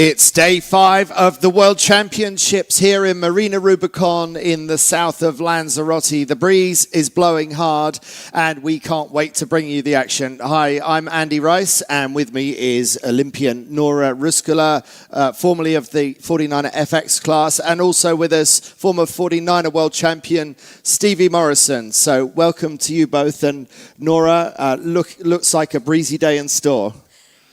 It's day 5 of the World Championships here in Marina Rubicón in the south of Lanzarote. The breeze is blowing hard and we can't wait to bring you the action. Hi, I'm Andy Rice and with me is Olympian Nora Ruskula, formerly of the 49er FX class, and also with us former 49er World Champion Stevie Morrison. So welcome to you both, and Nora, looks like a breezy day in store.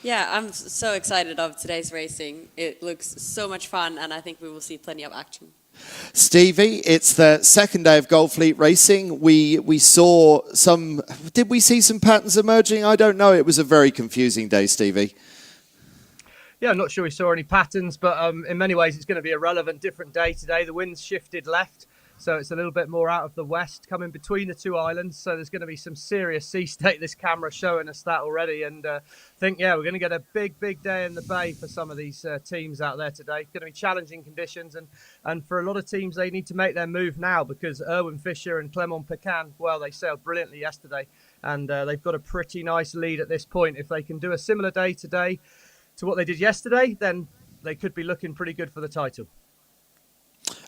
Yeah, I'm so excited of today's racing. It looks so much fun, and I think we will see plenty of action. Stevie, it's the second day of Gold Fleet racing. We saw some, did we see some patterns emerging? I don't know. It was a very confusing day, Stevie. Yeah, I'm not sure we saw any patterns, but in many ways it's going to be a relevant, different day today. The wind's shifted left, so it's a little bit more out of the west, coming between the two islands. So there's going to be some serious sea state. This camera showing us that already. And I think, yeah, we're going to get a big day in the bay for some of these teams out there today. It's going to be challenging conditions. And for a lot of teams, they need to make their move now, because Erwin Fischer and Clement Pecan, well, they sailed brilliantly yesterday. And they've got a pretty nice lead at this point. If they can do a similar day today to what they did yesterday, then they could be looking pretty good for the title.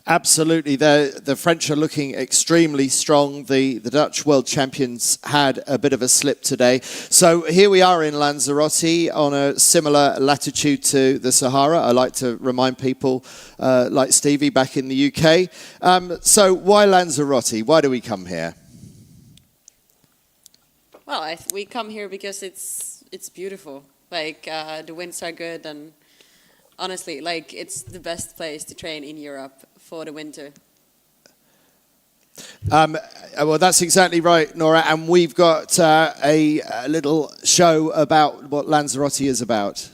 Absolutely. The French are looking extremely strong. The Dutch world champions had a bit of a slip today. So here we are in Lanzarote on a similar latitude to the Sahara. I like to remind people, like Stevie back in the UK. So why Lanzarote? Why do we come here? Well, we come here because it's beautiful. Like, the winds are good, and honestly, like, it's the best place to train in Europe for the winter. Well, that's exactly right, Nora. And we've got a little show about what Lanzarote is about.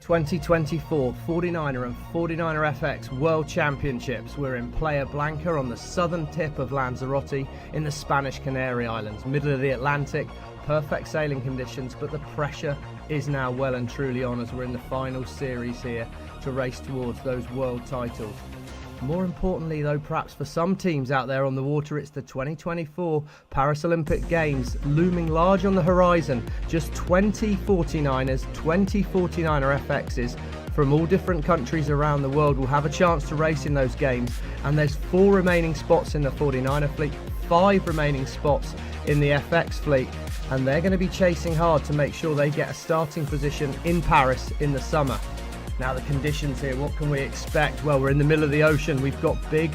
2024 49er and 49er FX World Championships. We're in Playa Blanca on the southern tip of Lanzarote in the Spanish Canary Islands, middle of the Atlantic. Perfect sailing conditions, but the pressure is now well and truly on as we're in the final series here to race towards those world titles. More importantly though, perhaps for some teams out there on the water, it's the 2024 Paris Olympic Games looming large on the horizon. Just 20 49ers, 20 49er FXs from all different countries around the world will have a chance to race in those games, and there's 4 remaining spots in the 49er fleet, 5 remaining spots in the FX fleet, and they're going to be chasing hard to make sure they get a starting position in Paris in the summer. Now the conditions here, what can we expect? Well, we're in the middle of the ocean. We've got big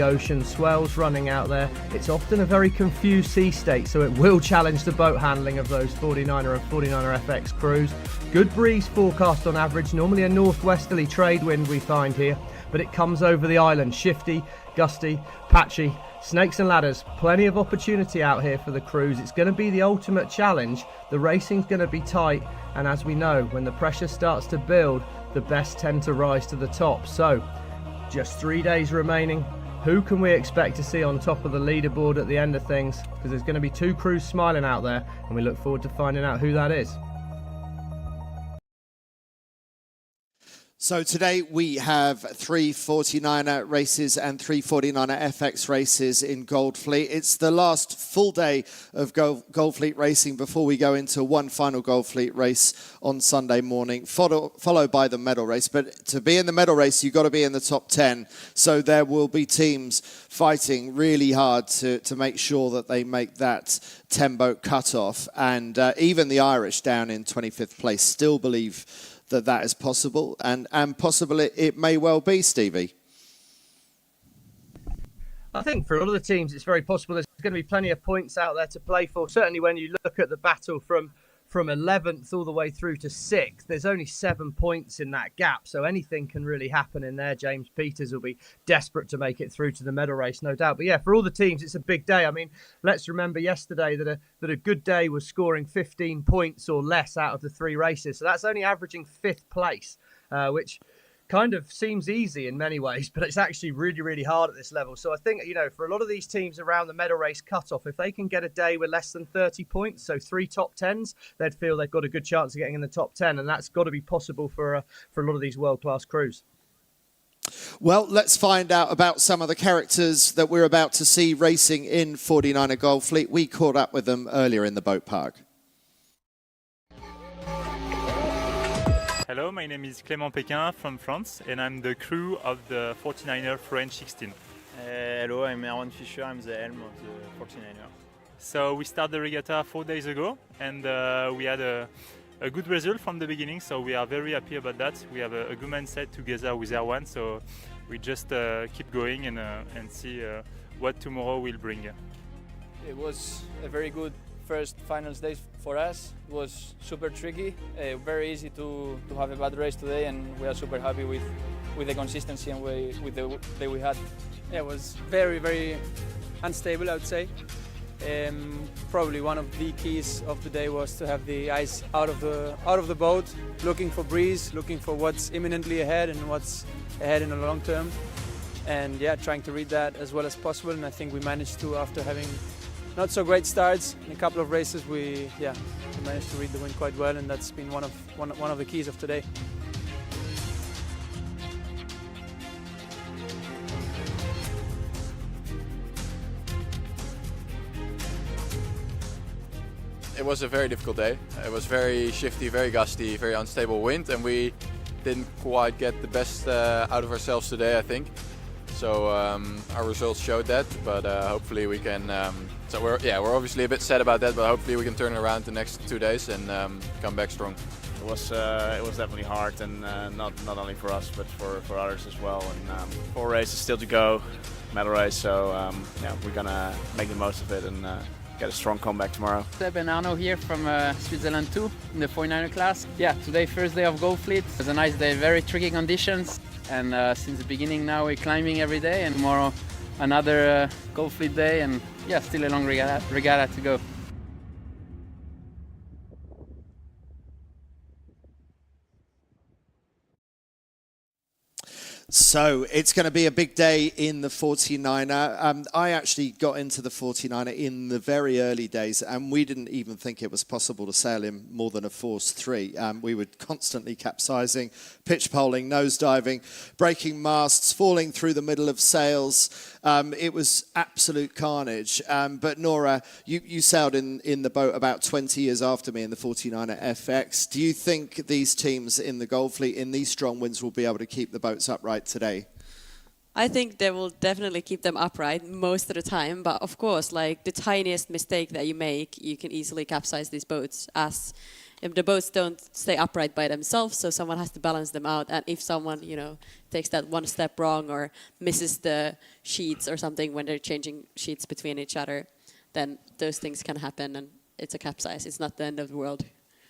ocean swells running out there. It's often a very confused sea state, so it will challenge the boat handling of those 49er and 49er FX crews. Good breeze forecast on average, normally a northwesterly trade wind we find here, but it comes over the island, shifty, gusty, patchy. Snakes and ladders, plenty of opportunity out here for the crews. It's going to be the ultimate challenge. The racing's going to be tight, and as we know, when the pressure starts to build, the best tend to rise to the top. So, just 3 days remaining. Who can we expect to see on top of the leaderboard at the end of things? Because there's going to be 2 crews smiling out there, and we look forward to finding out who that is. So today we have 3 49er races and 3 49er FX races in Gold Fleet. It's the last full day of Gold Fleet racing before we go into one final Gold Fleet race on Sunday morning, followed by the medal race. But to be in the medal race, you've got to be in the top 10. So there will be teams fighting really hard to make sure that they make that 10-boat cutoff. And even the Irish down in 25th place still believe that is possible, and possible it may well be, Stevie. I think for a lot of the teams it's very possible there's going to be plenty of points out there to play for. Certainly when you look at the battle from 11th all the way through to 6th, there's only 7 points in that gap, so anything can really happen in there. James Peters will be desperate to make it through to the medal race, no doubt. But yeah, for all the teams, it's a big day. I mean, let's remember yesterday that a good day was scoring 15 points or less out of the 3 races, so that's only averaging 5th place, which kind of seems easy in many ways, but it's actually really hard at this level. So I think, you know, for a lot of these teams around the medal race cutoff, if they can get a day with less than 30 points, so 3 top 10s, they'd feel they've got a good chance of getting in the top 10, and that's got to be possible for a lot of these world-class crews. Well, let's find out about some of the characters that we're about to see racing in 49er Gold Fleet. We caught up with them earlier in the boat park. Hello, my name is Clément Péquin from France, and I'm the crew of the 49er French 16. Hello, I'm Erwan Fischer, I'm the helm of the 49er. So we started the regatta 4 days ago, and we had a good result from the beginning, so we are very happy about that. We have a good mindset together with Erwan, so we just keep going and see what tomorrow will bring. It was a very good first finals day for us. It was super tricky, very easy to have a bad race today, and we are super happy with the consistency and with the day we had. Yeah, it was very, very unstable, I would say. Probably one of the keys of the day was to have the eyes out of the boat, looking for breeze, looking for what's imminently ahead and what's ahead in the long term, and yeah, trying to read that as well as possible. And I think we managed to, after having not so great starts in a couple of races, we managed to read the wind quite well, and that's been one of the keys of today. It was a very difficult day. It was very shifty, very gusty, very unstable wind, and we didn't quite get the best out of ourselves today, I think. So our results showed that, but hopefully we can. So we're obviously a bit sad about that, but hopefully we can turn it around the next 2 days and come back strong. It was definitely hard, and not only for us but for others as well. And 4 races still to go, medal race. So we're gonna make the most of it and get a strong comeback tomorrow. Seb and Arno here from Switzerland 2 in the 49er class. Yeah, today first day of Gold Fleet. It was a nice day, very tricky conditions, and since the beginning now we're climbing every day, and tomorrow another Gold Fleet day, and yeah, still a long regatta to go. So it's going to be a big day in the 49er. I actually got into the 49er in the very early days, and we didn't even think it was possible to sail in more than a force 3. We were constantly capsizing, pitch poling, nosediving, breaking masts, falling through the middle of sails. It was absolute carnage. But Nora, you sailed in the boat about 20 years after me in the 49er FX. Do you think these teams in the Gold Fleet, in these strong winds, will be able to keep the boats upright today? I think they will definitely keep them upright most of the time, but of course, like the tiniest mistake that you make, you can easily capsize these boats, as if the boats don't stay upright by themselves, so someone has to balance them out, and if someone, takes that one step wrong or misses the sheets or something when they're changing sheets between each other, then those things can happen, and it's a capsize. It's not the end of the world.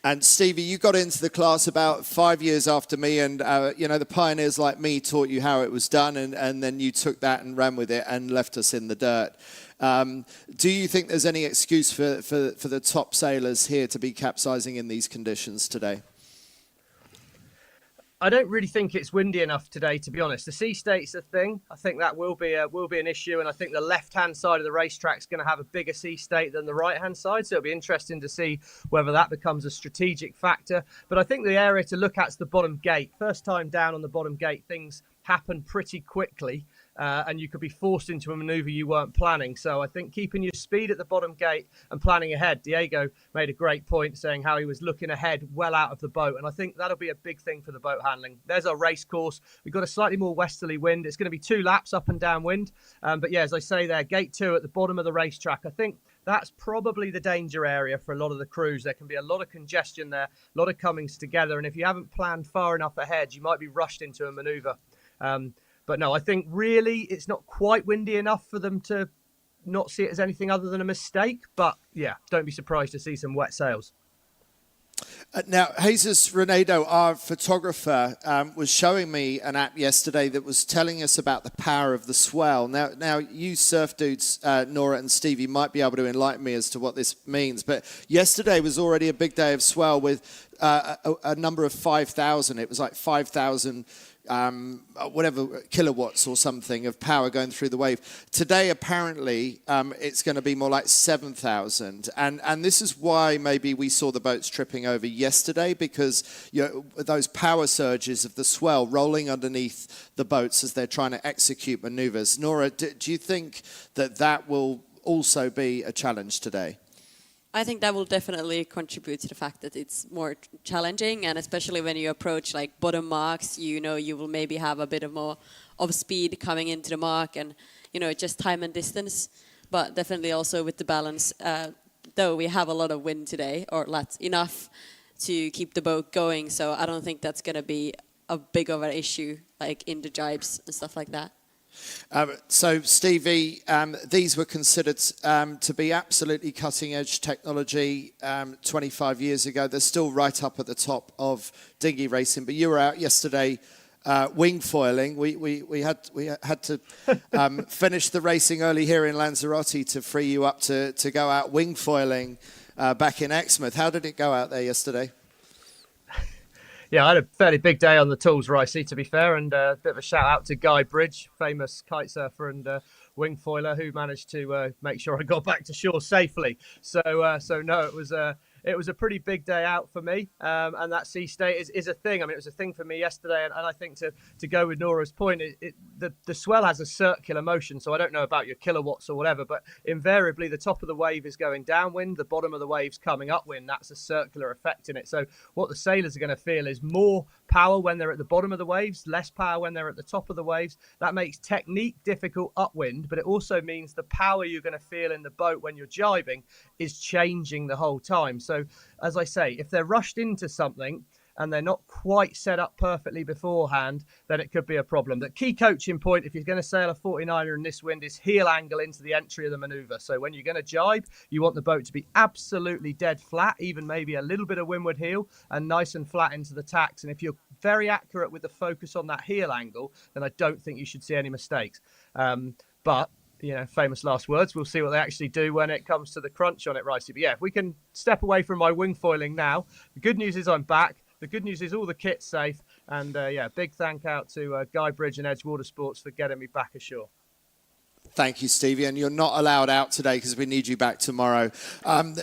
And Stevie, you got into the class about 5 years after me, and the pioneers like me taught you how it was done, and then you took that and ran with it and left us in the dirt. Do you think there's any excuse for the top sailors here to be capsizing in these conditions today? I don't really think it's windy enough today, to be honest. The sea state's a thing. I think that will be an issue, and I think the left-hand side of the racetrack's going to have a bigger sea state than the right-hand side, so it'll be interesting to see whether that becomes a strategic factor. But I think the area to look at is the bottom gate. First time down on the bottom gate, things happen pretty quickly, and you could be forced into a manoeuvre you weren't planning. So I think keeping your speed at the bottom gate and planning ahead. Diego made a great point saying how he was looking ahead well out of the boat, and I think that'll be a big thing for the boat handling. There's our race course. We've got a slightly more westerly wind. It's going to be 2 laps up and down wind. But yeah, as I say there, gate 2 at the bottom of the racetrack. I think that's probably the danger area for a lot of the crews. There can be a lot of congestion there, a lot of comings together, and if you haven't planned far enough ahead, you might be rushed into a manoeuvre. But no, I think really it's not quite windy enough for them to not see it as anything other than a mistake. But yeah, don't be surprised to see some wet sails. Now, Jesus Renedo, our photographer, was showing me an app yesterday that was telling us about the power of the swell. Now you surf dudes, Nora and Stevie, might be able to enlighten me as to what this means. But yesterday was already a big day of swell with a number of 5,000. It was like 5,000 whatever kilowatts or something of power going through the wave. Today, apparently, it's going to be more like 7,000. And this is why maybe we saw the boats tripping over yesterday, because those power surges of the swell rolling underneath the boats as they're trying to execute maneuvers. Nora, do you think that will also be a challenge today? I think that will definitely contribute to the fact that it's more challenging, and especially when you approach like bottom marks, you know, you will maybe have a bit of more of speed coming into the mark, and you know, just time and distance. But definitely also with the balance, though we have a lot of wind today, or enough to keep the boat going. So I don't think that's going to be a big of an issue, like in the jibes and stuff like that. So, Stevie, these were considered to be absolutely cutting-edge technology 25 years ago. They're still right up at the top of dinghy racing. But you were out yesterday wing foiling. We had to finish the racing early here in Lanzarote to free you up to go out wing foiling back in Exmouth. How did it go out there yesterday? Yeah, I had a fairly big day on the tools, Ricey, to be fair, and a bit of a shout out to Guy Bridge, famous kite surfer and wing foiler, who managed to make sure I got back to shore safely. So no, it was a pretty big day out for me, and that sea state is a thing. I mean, it was a thing for me yesterday, and I think to go with Nora's point, the swell has a circular motion, so I don't know about your kilowatts or whatever, but invariably the top of the wave is going downwind, the bottom of the wave's coming upwind. That's a circular effect in it. So what the sailors are going to feel is more power when they're at the bottom of the waves, less power when they're at the top of the waves. That makes technique difficult upwind, but it also means the power you're going to feel in the boat when you're jibing is changing the whole time. So as I say, if they're rushed into something and they're not quite set up perfectly beforehand, then it could be a problem. The key coaching point, if you're going to sail a 49er in this wind, is heel angle into the entry of the manoeuvre. So when you're going to jibe, you want the boat to be absolutely dead flat, even maybe a little bit of windward heel, and nice and flat into the tacks. And if you're very accurate with the focus on that heel angle, then I don't think you should see any mistakes. But you know, famous last words. We'll see what they actually do when it comes to the crunch on it, Ricey. But yeah, if we can step away from my wing foiling now, the good news is I'm back. The good news is all the kit's safe. And yeah, big thank out to Guy Bridge and Edgewater Sports for getting me back ashore. Thank you, Stevie. And you're not allowed out today because we need you back tomorrow.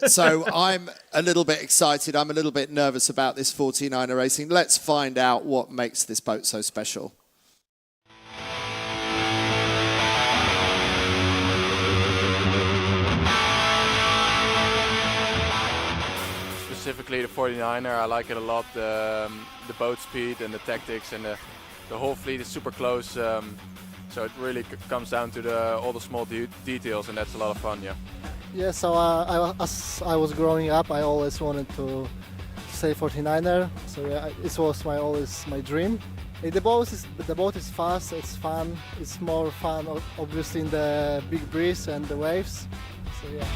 So I'm a little bit excited. I'm a little bit nervous about this 49er racing. Let's find out what makes this boat so special. Specifically the 49er, I like it a lot. The boat speed and the tactics, and the whole fleet is super close. So it really comes down to all the small details, and that's a lot of fun. Yeah. Yeah. So as I was growing up, I always wanted to say 49er. So yeah, it was always my dream. The boat is fast. It's fun. It's more fun, obviously, in the big breeze and the waves. So yeah.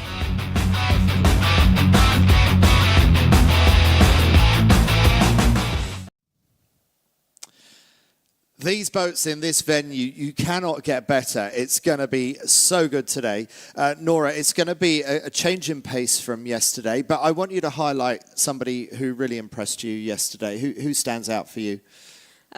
These boats in this venue, you cannot get better. It's going to be so good today. Nora, it's going to be a change in pace from yesterday, but I want you to highlight somebody who really impressed you yesterday. Who stands out for you?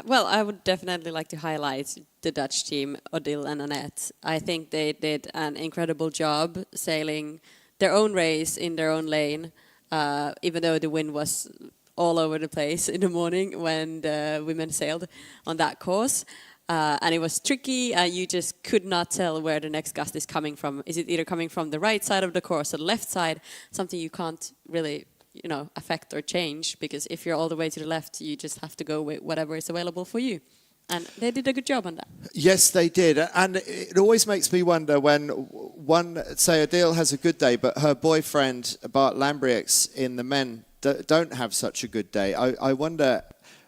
Well, I would definitely like to highlight the Dutch team, Odile and Annette. I think they did an incredible job sailing their own race in their own lane, even though the wind was all over the place in the morning when the women sailed on that course. And it was tricky. You just could not tell where the next gust is coming from. Is it either coming from the right side of the course or the left side? Something you can't really, you know, affect or change, because if you're all the way to the left, you just have to go with whatever is available for you. And they did a good job on that. Yes, they did. And it always makes me wonder when one, say Odile has a good day, but her boyfriend, Bart Lambriix, in the men, don't have such a good day. I wonder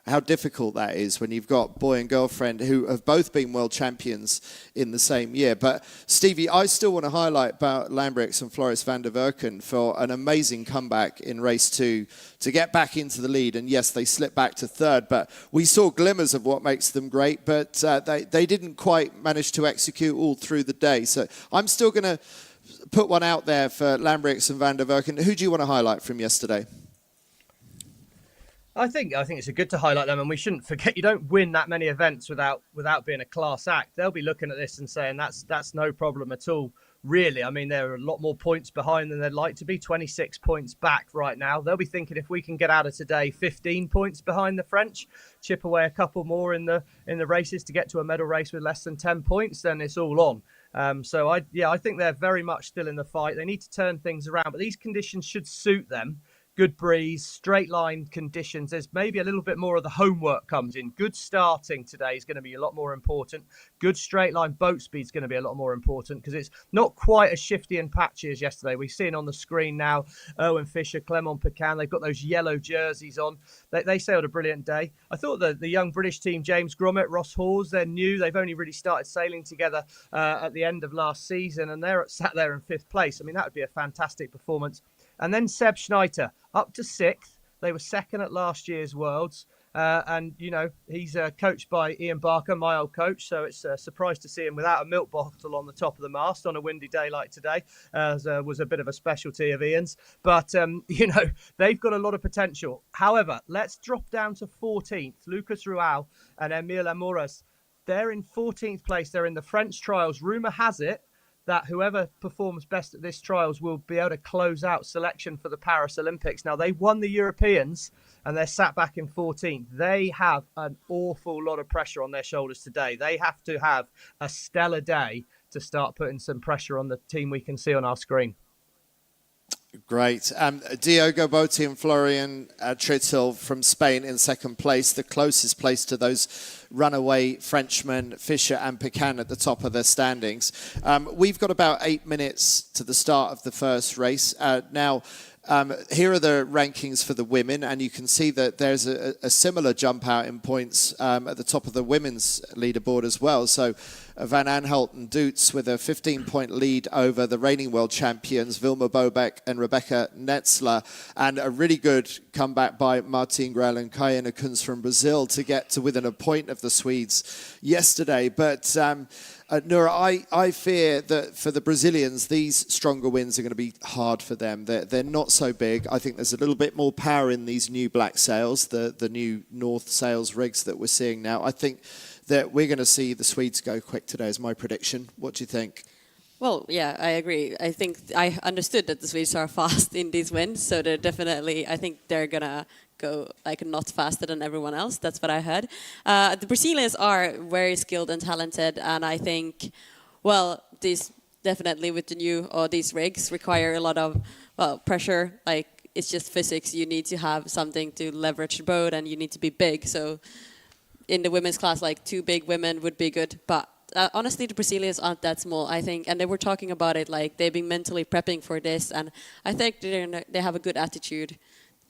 how difficult that is when you've got boy and girlfriend who have both been world champions in the same year. But Stevie, I still want to highlight Bart Lambriix and Floris van der Werken for an amazing comeback in race 2 to get back into the lead. And yes, they slipped back to 3rd, but we saw glimmers of what makes them great, but they didn't quite manage to execute all through the day. So I'm still going to put one out there for Lambriix and van der Werken. Who do you want to highlight from yesterday? I think it's good to highlight them, and we shouldn't forget you don't win that many events without being a class act. They'll be looking at this and saying that's no problem at all, really. I mean, there are a lot more points behind than they'd like to be, 26 points back right now. They'll be thinking if we can get out of today 15 points behind the French, chip away a couple more in the races to get to a medal race with less than 10 points, then it's all on. I think they're very much still in the fight. They need to turn things around, but these conditions should suit them. Good breeze, straight line conditions. There's maybe a little bit more of the homework comes in. Good starting today is going to be a lot more important. Good straight line boat speed is going to be a lot more important because it's not quite as shifty and patchy as yesterday. We've seen on the screen now, Owen Fisher, Clement Pecan, they've got those yellow jerseys on. They sailed a brilliant day. I thought that the young British team, James Grommet, Ross Hawes, they're new. They've only really started sailing together at the end of last season, and they're sat there in 5th place. I mean, that would be a fantastic performance. And then Seb Schneider, up to 6th. They were 2nd at last year's Worlds. And, you know, he's coached by Ian Barker, my old coach. So it's a surprise to see him without a milk bottle on the top of the mast on a windy day like today. Was a bit of a specialty of Ian's. But, you know, they've got a lot of potential. However, let's drop down to 14th. Lucas Rual and Emile Amoras. They're in 14th place. They're in the French trials. Rumour has it that whoever performs best at this trials will be able to close out selection for the Paris Olympics. Now, they won the Europeans and they're sat back in 14th. They have an awful lot of pressure on their shoulders today. They have to have a stellar day to start putting some pressure on the team we can see on our screen. Great. Diogo Botti and Florian Trittel from Spain in 2nd place, the closest place to those runaway Frenchmen, Fisher and Pecan at the top of their standings. We've got about 8 minutes to the start of the first race. Now, here are the rankings for the women, and you can see that there's a similar jump out in points at the top of the women's leaderboard as well. So Van Aanholt and Doets with a 15-point lead over the reigning world champions, Vilma Bobek and Rebecca Netzler, and a really good comeback by Martine Grell and Cayenne Kunz from Brazil to get to within a point of the Swedes yesterday. But Nora, I fear that for the Brazilians, these stronger winds are going to be hard for them. They're not so big. I think there's a little bit more power in these new black sails, the new North sails rigs that we're seeing now. I think that we're going to see the Swedes go quick today is my prediction. What do you think? Well, yeah, I agree. I think I understood that the Swedes are fast in these winds, so they're definitely, I think they're going to go like not faster than everyone else. That's what I heard. The Brazilians are very skilled and talented, and I think, well, these definitely with the new, or these rigs require a lot of, well, pressure. Like, it's just physics. You need to have something to leverage the boat, and you need to be big. So in the women's class, like 2 big women would be good, but honestly, the Brazilians aren't that small, I think, and they were talking about it, like they've been mentally prepping for this, and I think they have a good attitude.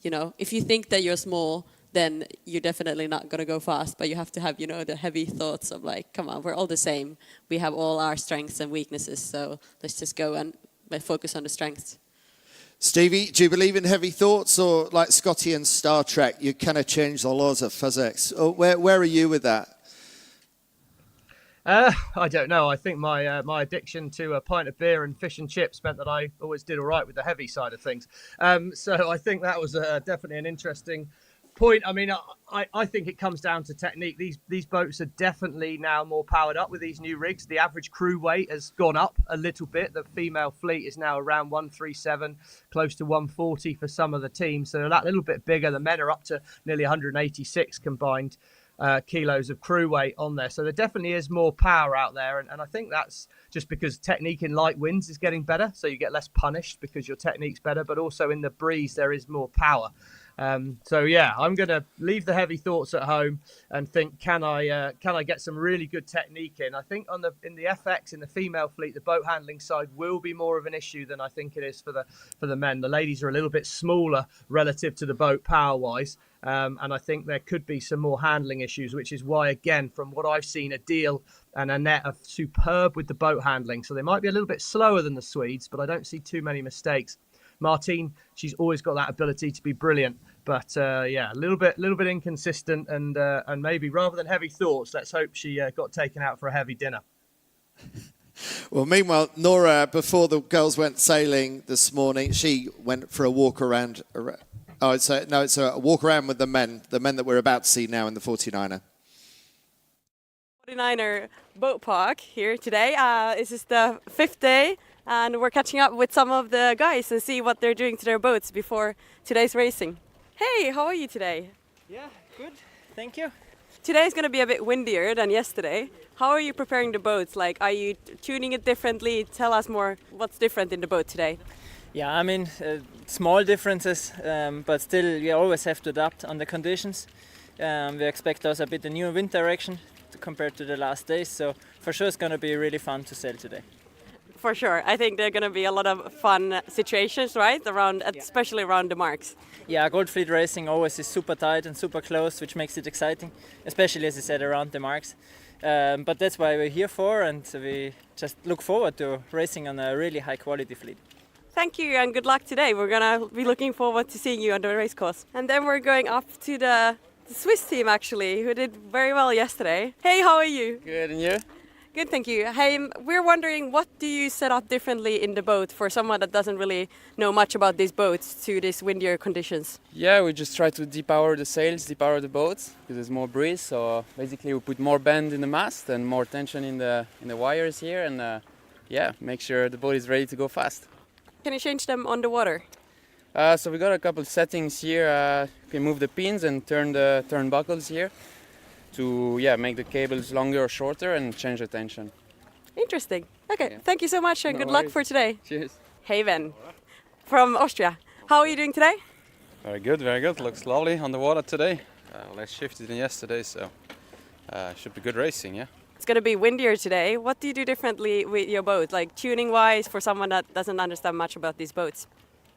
You know, if you think that you're small, then you're definitely not going to go fast, but you have to have, you know, the heavy thoughts of like, come on, we're all the same. We have all our strengths and weaknesses, so let's just go and focus on the strengths. Stevie, do you believe in heavy thoughts, or like Scotty in Star Trek, you kind of change the laws of physics? Or where are you with that? I don't know. I think my addiction to a pint of beer and fish and chips meant that I always did all right with the heavy side of things. So I think that was definitely an interesting point. I mean, I think it comes down to technique. These boats are definitely now more powered up with these new rigs. The average crew weight has gone up a little bit. The female fleet is now around 137, close to 140 for some of the teams. So they're that little bit bigger. The men are up to nearly 186 combined kilos of crew weight on there. So there definitely is more power out there. And I think that's just because technique in light winds is getting better. So you get less punished because your technique's better. But also in the breeze, there is more power. So yeah, I'm going to leave the heavy thoughts at home and think, can I get some really good technique in? I think in the FX, in the female fleet, the boat handling side will be more of an issue than I think it is for the men. The ladies are a little bit smaller relative to the boat power wise. And I think there could be some more handling issues, which is why, again, from what I've seen, Adil and Annette are superb with the boat handling. So they might be a little bit slower than the Swedes, but I don't see too many mistakes. Martine, she's always got that ability to be brilliant, but yeah, a little bit inconsistent, and maybe rather than heavy thoughts, let's hope she got taken out for a heavy dinner. Well, meanwhile, Nora, before the girls went sailing this morning, she went for a walk around. It's a walk around with the men that we're about to see now in the 49er. 49er boat park here today. This is the 5th day, and we're catching up with some of the guys and see what they're doing to their boats before today's racing. Hey, how are you today? Yeah, good. Thank you. Today is going to be a bit windier than yesterday. How are you preparing the boats? Like, are you tuning it differently? Tell us more. What's different in the boat today? Yeah, I mean, small differences, but still we always have to adapt on the conditions. We expect us a bit a new wind direction compared to the last days, so for sure it's going to be really fun to sail today. For sure. I think there are going to be a lot of fun situations, right? Especially around the marks. Yeah, Gold Fleet racing always is super tight and super close, which makes it exciting, especially as I said, around the marks. But that's why we're here for, and we just look forward to racing on a really high quality fleet. Thank you and good luck today. We're going to be looking forward to seeing you on the race course. And then we're going up to the Swiss team actually, who did very well yesterday. Hey, how are you? Good, and you? Good, thank you. Hey, we're wondering, what do you set up differently in the boat for someone that doesn't really know much about these boats to these windier conditions? Yeah, we just try to depower the sails, depower the boats, because there's more breeze. So basically we put more bend in the mast and more tension in the wires here, and yeah, make sure the boat is ready to go fast. Can you change them on the water? So we got a couple settings here. You can move the pins and turn the turnbuckles here to make the cables longer or shorter and change the tension. Interesting. Okay, Yeah. Thank you so much and No good luck worries. for today. Cheers. Hey Ben, from Austria. How are you doing today? Very good, very good. Looks lovely on the water today. Less shifty than yesterday, so should be good racing, yeah. It's going to be windier today. What do you do differently with your boat, like tuning-wise, for someone that doesn't understand much about these boats?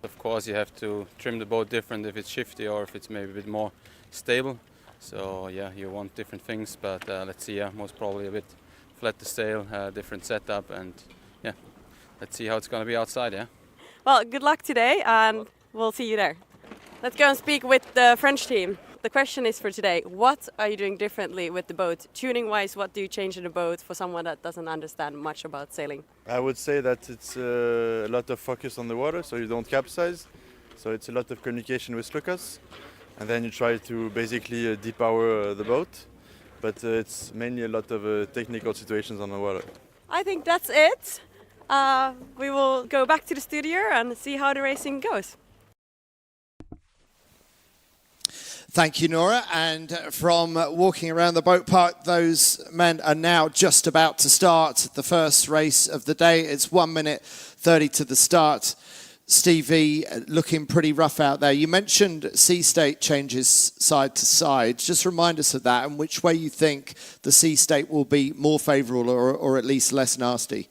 Of course, you have to trim the boat different if it's shifty or if it's maybe a bit more stable. So yeah, you want different things, but let's see. Yeah, most probably a bit flat to sail, different setup, and yeah, let's see how it's going to be outside. Yeah. Well, good luck today, and we'll see you there. Let's go and speak with the French team. The question is for today: what are you doing differently with the boat, tuning-wise? What do you change in the boat for someone that doesn't understand much about sailing? I would say that it's a lot of focus on the water, so you don't capsize. So it's a lot of communication with Lucas. And then you try to basically depower the boat, but it's mainly a lot of technical situations on the water. I think that's it. We will go back to the studio and see how the racing goes. Thank you, Nora. And from walking around the boat park, those men are now just about to start the first race of the day. It's 1 minute 30 to the start. Stevie, looking pretty rough out there. You mentioned sea state changes side to side. Just remind us of that and which way you think the sea state will be more favourable or at least less nasty.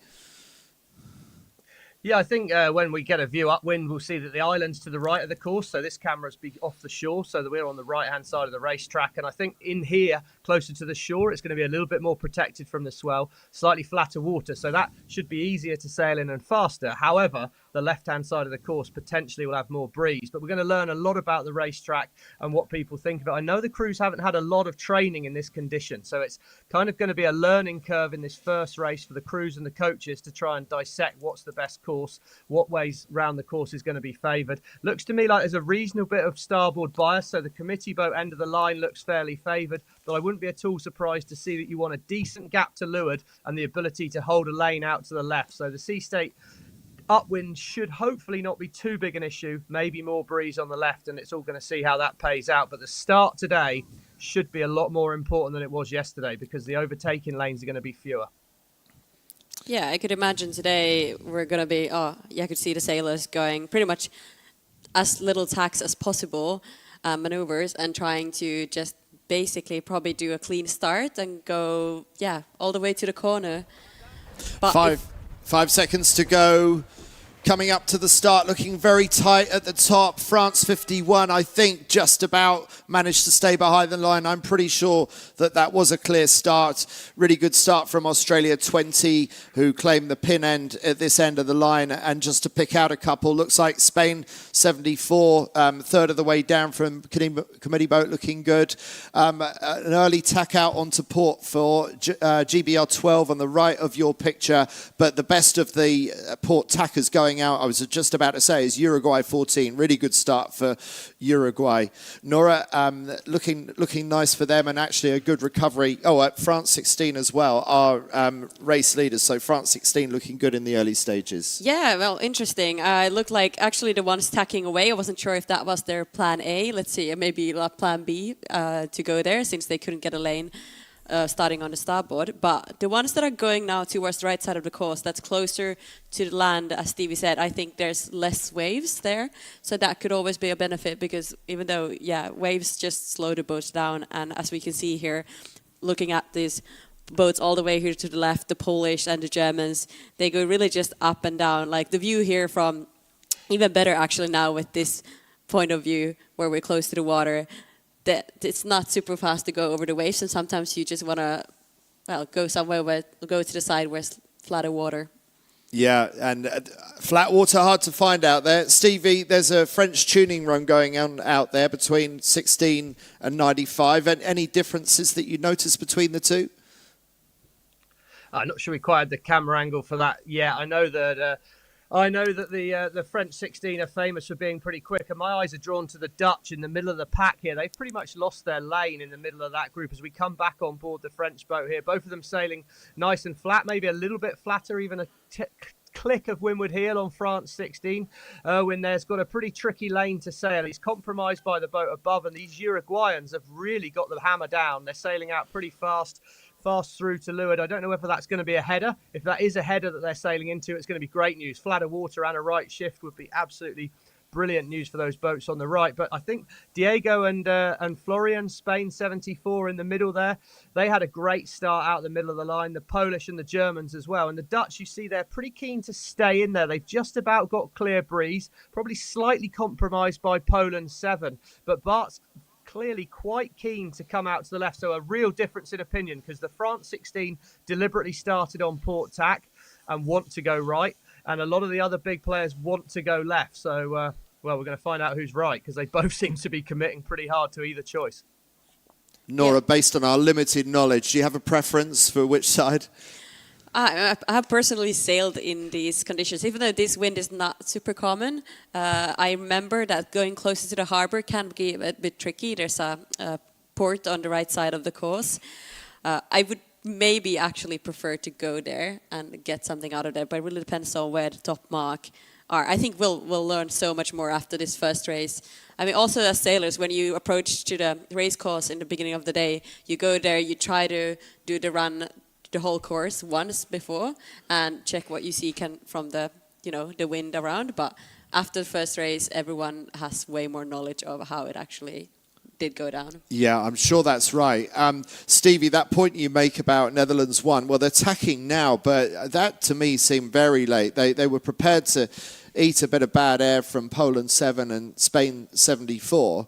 Yeah, I think when we get a view upwind, we'll see that the island's to the right of the course. So this camera's be off the shore so that we're on the right-hand side of the racetrack. And I think in here, closer to the shore, it's going to be a little bit more protected from the swell, slightly flatter water. So that should be easier to sail in and faster. However, the left-hand side of the course potentially will have more breeze. But we're going to learn a lot about the racetrack and what people think of it. I know the crews haven't had a lot of training in this condition. So it's kind of going to be a learning curve in this first race for the crews and the coaches to try and dissect what's the best course, what ways round the course is going to be favoured. Looks to me like there's a reasonable bit of starboard bias, so the committee boat end of the line looks fairly favoured, but I wouldn't be at all surprised to see that you want a decent gap to leeward and the ability to hold a lane out to the left. So the sea state upwind should hopefully not be too big an issue, maybe more breeze on the left, and it's all going to see how that pays out. But the start today should be a lot more important than it was yesterday because the overtaking lanes are going to be fewer. Yeah, I could imagine today we're going to be, I could see the sailors going pretty much as little tacks as possible, maneuvers, and trying to just basically probably do a clean start and go, all the way to the corner. But 5 seconds to go. Coming up to the start, looking very tight at the top. France 51, I think, just about managed to stay behind the line. I'm pretty sure that that was a clear start. Really good start from Australia 20, who claimed the pin end at this end of the line. And just to pick out a couple, looks like Spain 74, third of the way down from committee boat, looking good. An early tack out onto port for GBR 12 on the right of your picture, but the best of the port tackers going coming out, I was just about to say, is Uruguay 14. Really good start for Uruguay. Nora, looking nice for them, and actually a good recovery. France 16 as well, our race leaders. So France 16 looking good in the early stages. Yeah, well, interesting. It looked like actually the ones tacking away, I wasn't sure if that was their plan A. Let's see, maybe plan B to go there, since they couldn't get a lane starting on the starboard. But the ones that are going now towards the right side of the course, that's closer to the land, as Stevie said, I think there's less waves there. So that could always be a benefit, because even though, waves just slow the boats down. And as we can see here, looking at these boats all the way here to the left, the Polish and the Germans, they go really just up and down. Like the view here from, even better actually now with this point of view where we're close to the water, that it's not super fast to go over the waves, and sometimes you just want to, go somewhere where, go to the side where it's flatter water. Yeah, and flat water hard to find out there. Stevie, there's a French tuning run going on out there between 16 and 95. And any differences that you notice between the two? I'm not sure we quite had the camera angle for that yet. I know that the French 16 are famous for being pretty quick, and my eyes are drawn to the Dutch in the middle of the pack here. They've pretty much lost their lane in the middle of that group as we come back on board the French boat here. Both of them sailing nice and flat, maybe a little bit flatter, even a click of windward heel on France 16. When there's got a pretty tricky lane to sail. He's compromised by the boat above, and these Uruguayans have really got the hammer down. They're sailing out pretty fast through to leeward. I don't know whether that's going to be a header. If that is a header that they're sailing into, it's going to be great news. Flatter water and a right shift would be absolutely brilliant news for those boats on the right. But I think Diego and Florian, Spain 74 in the middle there, they had a great start out the middle of the line. The Polish and the Germans as well. And the Dutch, you see, they're pretty keen to stay in there. They've just about got clear breeze, probably slightly compromised by Poland 7. But Bart's clearly quite keen to come out to the left. So a real difference in opinion, because the France 16 deliberately started on port tack and want to go right. And a lot of the other big players want to go left. So, we're going to find out who's right, because they both seem to be committing pretty hard to either choice. Nora, based on our limited knowledge, do you have a preference for which side? I have personally sailed in these conditions, even though this wind is not super common. I remember that going closer to the harbor can be a bit tricky. There's a port on the right side of the course. I would maybe actually prefer to go there and get something out of there, but it really depends on where the top mark are. I think we'll learn so much more after this first race. I mean, also as sailors, when you approach to the race course in the beginning of the day, you go there, you try to do the run the whole course once before and check what you see from the the wind around. But after the first race, everyone has way more knowledge of how it actually did go down. Yeah, I'm sure that's right. Stevie, that point you make about Netherlands 1, well, they're tacking now, but that to me seemed very late. They were prepared to eat a bit of bad air from Poland 7 and Spain 74.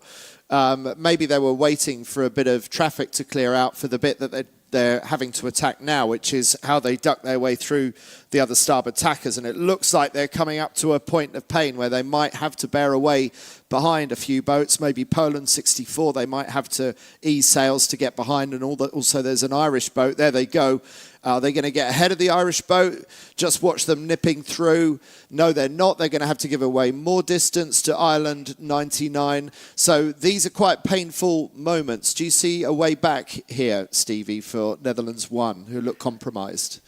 Maybe they were waiting for a bit of traffic to clear out for the bit that they're having to attack now, which is how they duck their way through the other starboard tackers. And it looks like they're coming up to a point of pain where they might have to bear away behind a few boats. Maybe Poland 64, they might have to ease sails to get behind. And also there's an Irish boat. There they go. Are they going to get ahead of the Irish boat? Just watch them nipping through. No, they're not. They're going to have to give away more distance to Ireland 99. So these are quite painful moments. Do you see a way back here, Stevie, for Netherlands 1, who look compromised?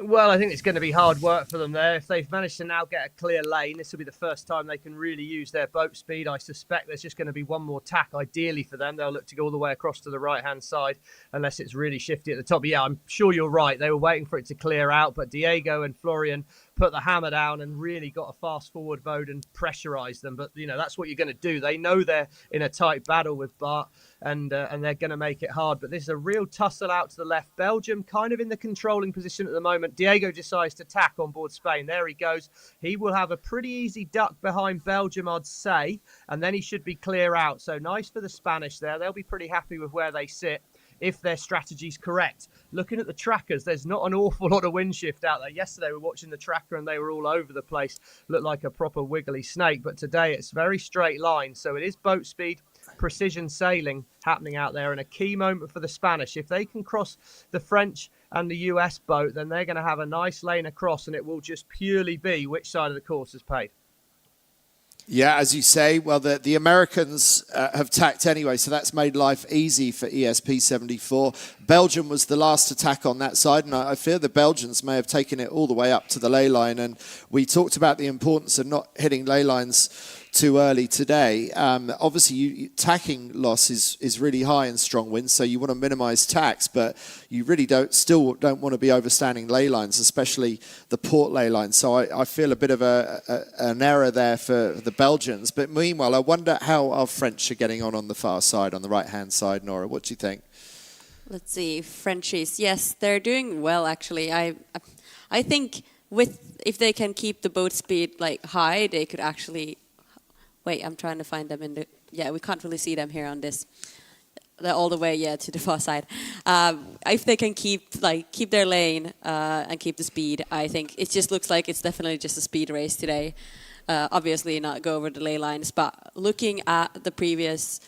Well, I think it's going to be hard work for them there. If they've managed to now get a clear lane, this will be the first time they can really use their boat speed. I suspect there's just going to be one more tack, ideally for them. They'll look to go all the way across to the right-hand side, unless it's really shifty at the top. But yeah, I'm sure you're right. They were waiting for it to clear out, but Diego and Florian put the hammer down and really got a fast-forward boat and pressurised them. But, that's what you're going to do. They know they're in a tight battle with Bart, and they're going to make it hard. But this is a real tussle out to the left. Belgium kind of in the controlling position at the moment. Diego decides to tack on board Spain. There he goes. He will have a pretty easy duck behind Belgium, I'd say, and then he should be clear out. So nice for the Spanish there. They'll be pretty happy with where they sit if their strategy's correct. Looking at the trackers, there's not an awful lot of wind shift out there. Yesterday we were watching the tracker and they were all over the place. Looked like a proper wiggly snake, but today it's very straight line. So it is boat speed precision sailing happening out there, and a key moment for the Spanish. If they can cross the French and the US boat, then they're going to have a nice lane across, and it will just purely be which side of the course is paid. Yeah, as you say, well, the Americans have tacked anyway, so that's made life easy for ESP 74. Belgium was the last attack on that side, and I fear the Belgians may have taken it all the way up to the ley line. And we talked about the importance of not hitting ley lines too early today. Obviously, tacking loss is really high in strong winds, so you want to minimize tacks, but you really still don't want to be overstanding ley lines, especially the port ley line. So I feel a bit of an error there for the Belgians. But meanwhile, I wonder how our French are getting on the far side, on the right-hand side. Nora, what do you think? Let's see, Frenchies. Yes, they're doing well, actually. I think if they can keep the boat speed like high, they could actually... Wait, I'm trying to find them in the... Yeah, we can't really see them here on this. They're all the way, to the far side. If they can keep their lane and keep the speed, I think it just looks like it's definitely just a speed race today. Obviously not go over the ley lines, but looking at the previous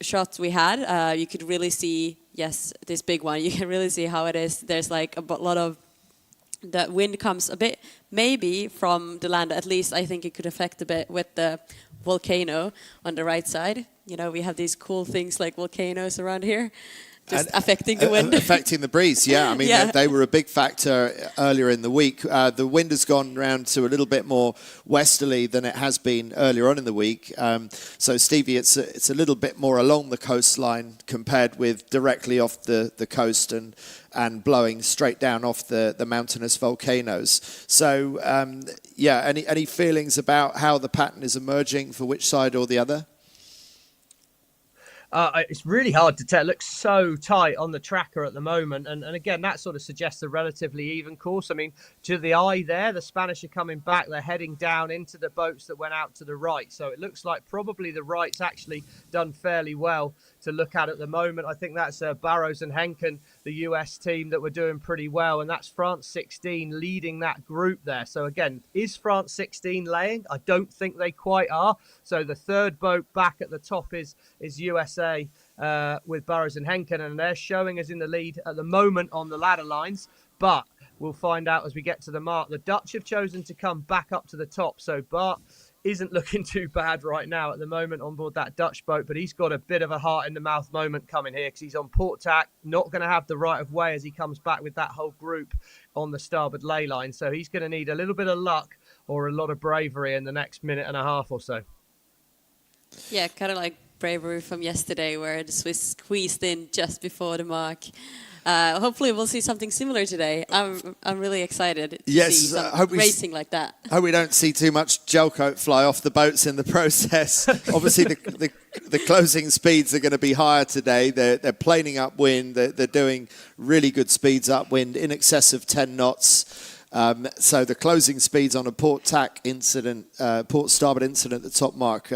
shots we had, you could really see, this big one, you can really see how it is. There's like a lot of... The wind comes a bit, maybe from the land, at least I think it could affect a bit with the volcano on the right side. You know, we have these cool things like volcanoes around here, just affecting the wind. Affecting the breeze, yeah. I mean, they were a big factor earlier in the week. The wind has gone round to a little bit more westerly than it has been earlier on in the week. So, Stevie, it's a little bit more along the coastline compared with directly off the coast and blowing straight down off the mountainous volcanoes. So, any feelings about how the pattern is emerging for which side or the other? It's really hard to tell. It looks so tight on the tracker at the moment. And again, that sort of suggests a relatively even course. I mean, to the eye there, the Spanish are coming back. They're heading down into the boats that went out to the right. So it looks like probably the right's actually done fairly well to look at the moment. I think that's Barrows and Henken, the US team, that were doing pretty well. And that's France 16 leading that group there. So again, is France 16 laying? I don't think they quite are. So the third boat back at the top is USA. With Barrows and Henken, and they're showing us in the lead at the moment on the ladder lines, but we'll find out as we get to the mark. The Dutch have chosen to come back up to the top, so Bart isn't looking too bad right now at the moment on board that Dutch boat, but he's got a bit of a heart in the mouth moment coming here because he's on port tack, not going to have the right of way as he comes back with that whole group on the starboard ley line, so he's going to need a little bit of luck or a lot of bravery in the next minute and a half or so. Yeah, kind of like bravery from yesterday where the Swiss squeezed in just before the mark. Hopefully we'll see something similar today. I'm really excited to see some racing like that. Hope we don't see too much gel coat fly off the boats in the process. Obviously the closing speeds are going to be higher today. They're planing upwind. They're doing really good speeds upwind in excess of 10 knots. So the closing speeds on a port tack incident, port starboard incident at the top mark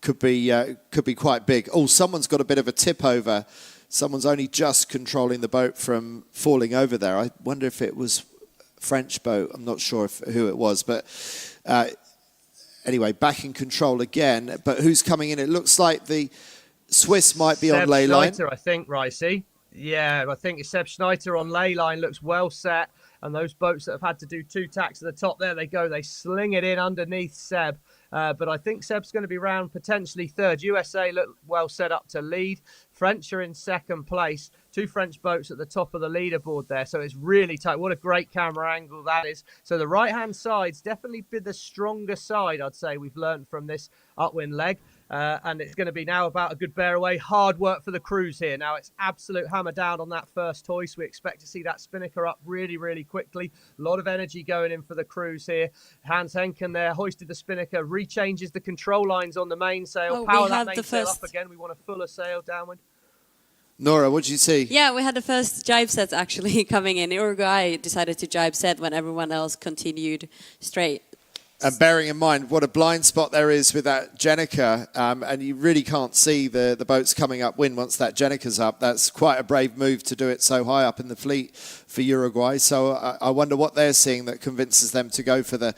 could be quite big. Oh, someone's got a bit of a tip over. Someone's only just controlling the boat from falling over there. I wonder if it was a French boat. I'm not sure who it was, but anyway, back in control again. But who's coming in? It looks like the Swiss might be on ley line. I think, Ricey. Yeah, I think it's Seb Schneider on ley line. Looks well set. And those boats that have had to do two tacks at the top, there they go. They sling it in underneath Seb. But I think Seb's going to be round potentially third. USA look well set up to lead. French are in second place. Two French boats at the top of the leaderboard there. So it's really tight. What a great camera angle that is. So the right-hand side's definitely been the stronger side, I'd say, we've learned from this upwind leg. And it's going to be now about a good bear away. Hard work for the crews here. Now it's absolute hammer down on that first hoist. We expect to see that spinnaker up really, really quickly. A lot of energy going in for the crews here. Hans Henken there hoisted the spinnaker, rechanges the control lines on the mainsail. Power that mainsail up again. We want a fuller sail downwind. Nora, what did you see? Yeah, we had the first jibe sets actually coming in. Uruguay decided to jibe set when everyone else continued straight. And bearing in mind what a blind spot there is with that Jenica, and you really can't see the boats coming upwind once that Jenica's up. That's quite a brave move to do it so high up in the fleet for Uruguay. So I wonder what they're seeing that convinces them to go for the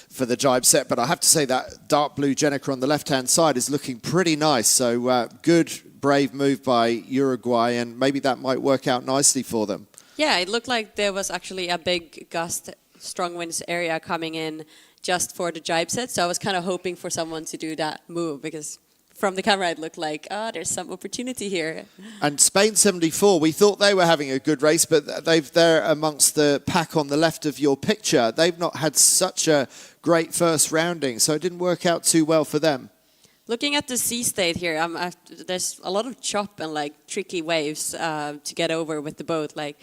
for the jibe set. But I have to say that dark blue Jenica on the left-hand side is looking pretty nice. So good, brave move by Uruguay, and maybe that might work out nicely for them. Yeah, it looked like there was actually a big gust, strong winds area coming in just for the jibe set. So I was kind of hoping for someone to do that move, because from the camera it looked like, there's some opportunity here. And Spain 74, we thought they were having a good race, but they're amongst the pack on the left of your picture. They've not had such a great first rounding, so it didn't work out too well for them. Looking at the sea state here, there's a lot of chop and like tricky waves to get over with the boat. Like,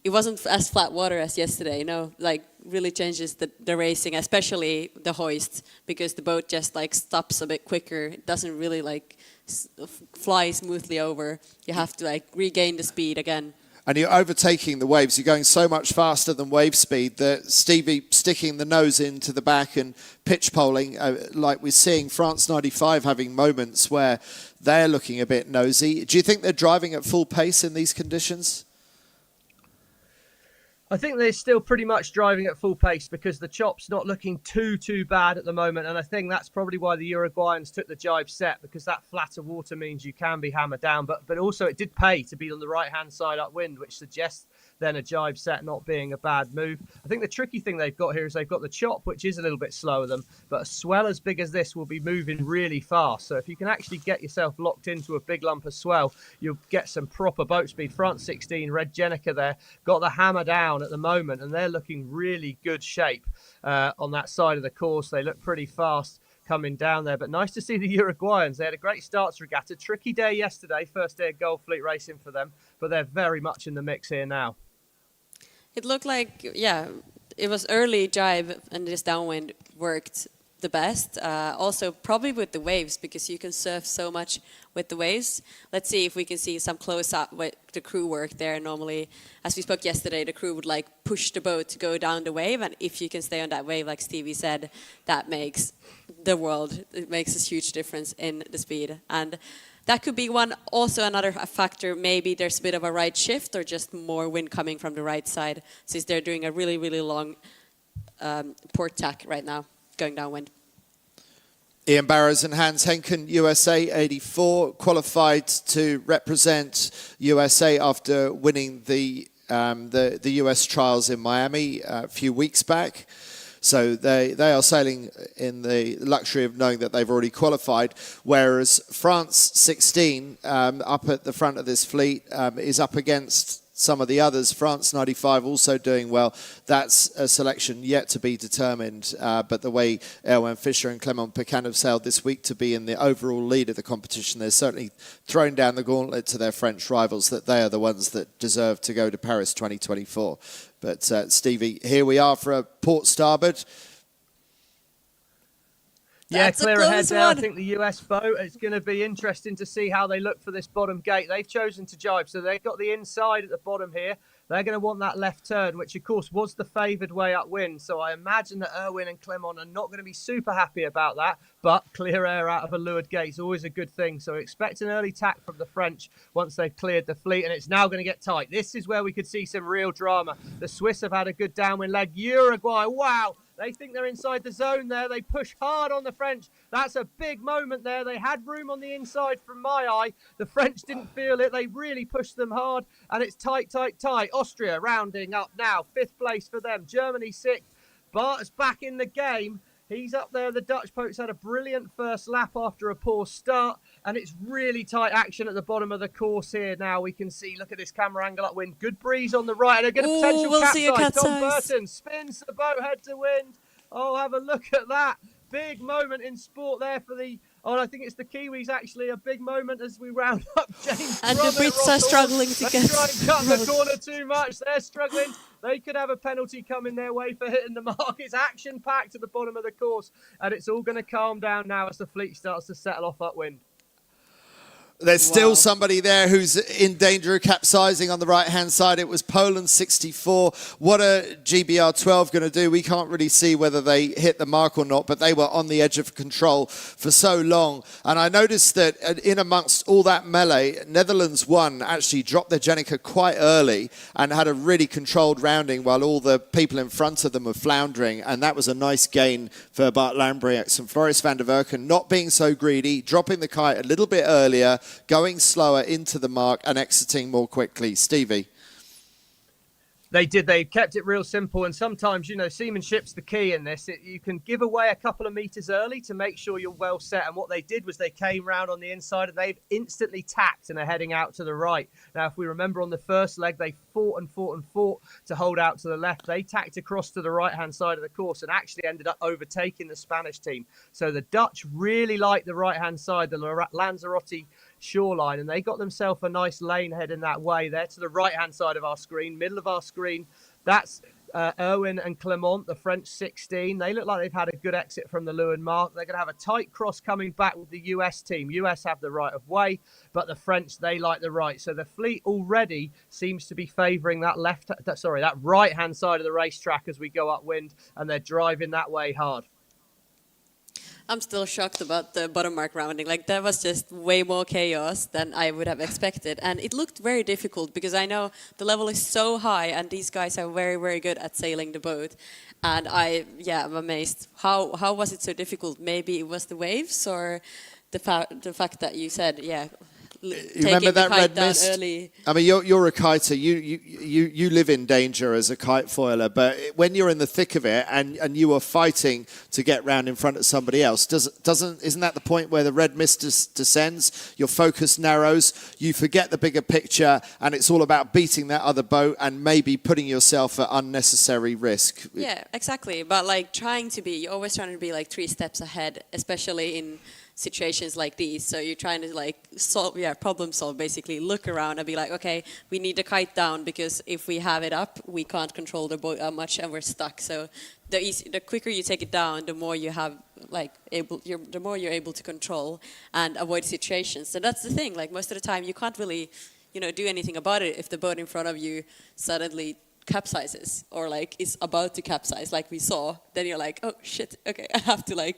it wasn't as flat water as yesterday, like really changes the racing, especially the hoist, because the boat just like stops a bit quicker. It doesn't really like fly smoothly over. You have to like regain the speed again. And you're overtaking the waves. You're going so much faster than wave speed that Stevie sticking the nose into the back and pitch poling, like we're seeing France 95 having moments where they're looking a bit nosy. Do you think they're driving at full pace in these conditions? I think they're still pretty much driving at full pace because the chop's not looking too bad at the moment. And I think that's probably why the Uruguayans took the jibe set, because that flatter water means you can be hammered down. But also it did pay to be on the right-hand side upwind, which suggests then a jibe set not being a bad move. I think the tricky thing they've got here is they've got the chop, which is a little bit slower than them, but a swell as big as this will be moving really fast. So if you can actually get yourself locked into a big lump of swell, you'll get some proper boat speed. France 16, Red Jenica there, got the hammer down at the moment, and they're looking really good shape on that side of the course. They look pretty fast coming down there, but nice to see the Uruguayans. They had a great start to Regatta. Tricky day yesterday, first day of Gold Fleet racing for them, but they're very much in the mix here now. It looked like, it was early jibe and this downwind worked the best. Also, probably with the waves, because you can surf so much with the waves. Let's see if we can see some close-up with the crew work there. Normally, as we spoke yesterday, the crew would like push the boat to go down the wave, and if you can stay on that wave, like Stevie said, that makes the world. It makes a huge difference in the speed. And that could be another factor. Maybe there's a bit of a right shift or just more wind coming from the right side, since they're doing a really, really long port tack right now, going downwind. Ian Barrows and Hans Henken, USA 84, qualified to represent USA after winning the US trials in Miami a few weeks back. So they are sailing in the luxury of knowing that they've already qualified, whereas France 16, up at the front of this fleet, is up against some of the others. France 95 also doing well. That's a selection yet to be determined, but the way Erwin Fischer and Clément Pecan have sailed this week to be in the overall lead of the competition, they're certainly thrown down the gauntlet to their French rivals, that they are the ones that deserve to go to Paris 2024. But Stevie, here we are for a port starboard. Yeah, clear ahead there. I think the US boat, it's going to be interesting to see how they look for this bottom gate. They've chosen to jibe, so they've got the inside at the bottom here. They're going to want that left turn, which of course was the favoured way upwind. So I imagine that Erwin and Clément are not going to be super happy about that. But clear air out of a leeward gate is always a good thing. So expect an early tack from the French once they've cleared the fleet. And it's now going to get tight. This is where we could see some real drama. The Swiss have had a good downwind leg. Uruguay, wow. They think they're inside the zone there. They push hard on the French. That's a big moment there. They had room on the inside from my eye. The French didn't feel it. They really pushed them hard. And it's tight, tight, tight. Austria rounding up now. 5th place for them. Germany 6th. Bart's back in the game. He's up there. The Dutch boat's had a brilliant first lap after a poor start. And it's really tight action at the bottom of the course here now. We can see, look at this camera angle upwind. Good breeze on the right. And they're going to potential capsize. Tom Burton spins the boat head to wind. Oh, have a look at that. Big moment in sport there for the... Oh, I think it's the Kiwis, actually. A big moment as we round up James and the Brits are struggling to get... Try and cut the corner too much. They're struggling. They could have a penalty coming their way for hitting the mark. It's action-packed at the bottom of the course. And it's all going to calm down now as the fleet starts to settle off upwind. There's still somebody there who's in danger of capsizing on the right-hand side. It was Poland 64. What a GBR 12 going to do? We can't really see whether they hit the mark or not, but they were on the edge of control for so long. And I noticed that in amongst all that melee, Netherlands 1 actually dropped their Jenica quite early and had a really controlled rounding while all the people in front of them were floundering. And that was a nice gain for Bart Lambrechts and Floris van der Werken, not being so greedy, dropping the kite a little bit earlier, going slower into the mark and exiting more quickly. Stevie? They did. They kept it real simple. And sometimes, you know, seamanship's the key in this. You can give away a couple of meters early to make sure you're well set. And what they did was they came round on the inside and they've instantly tacked and are heading out to the right. Now, if we remember on the first leg, they fought and fought and fought to hold out to the left. They tacked across to the right-hand side of the course and actually ended up overtaking the Spanish team. So the Dutch really liked the right-hand side, the Lanzarote shoreline, and they got themselves a nice lane heading that way there to the right-hand side of our screen, middle of our screen. That's Erwin and Clement, the French 16. They look like they've had a good exit from the Lewin mark. They're going to have a tight cross coming back with the US team. US have the right of way, but the French, they like the right. So the fleet already seems to be favouring that that right-hand side of the racetrack as we go upwind, and they're driving that way hard. I'm still shocked about the bottom mark rounding. Like, that was just way more chaos than I would have expected. And it looked very difficult because I know the level is so high and these guys are very, very good at sailing the boat. And I'm amazed. How was it so difficult? Maybe it was the waves or the fact that you said, you remember that red mist? Early. I mean, you're a kiter. You live in danger as a kite foiler, but when you're in the thick of it and you are fighting to get round in front of somebody else, isn't that the point where the red mist descends? Your focus narrows. You forget the bigger picture, and it's all about beating that other boat and maybe putting yourself at unnecessary risk. Yeah, exactly. But like you're always trying to be like 3 steps ahead, especially in situations like these. So you're trying to problem solve, basically. Look around and be like, okay, we need the kite down because if we have it up, we can't control the boat much and we're stuck. So the quicker you take it down, the more you have the more you're able to control and avoid situations. So that's the thing. Like, most of the time, you can't really, do anything about it if the boat in front of you suddenly capsizes or is about to capsize, like we saw. Then you're like, oh shit, okay, I have to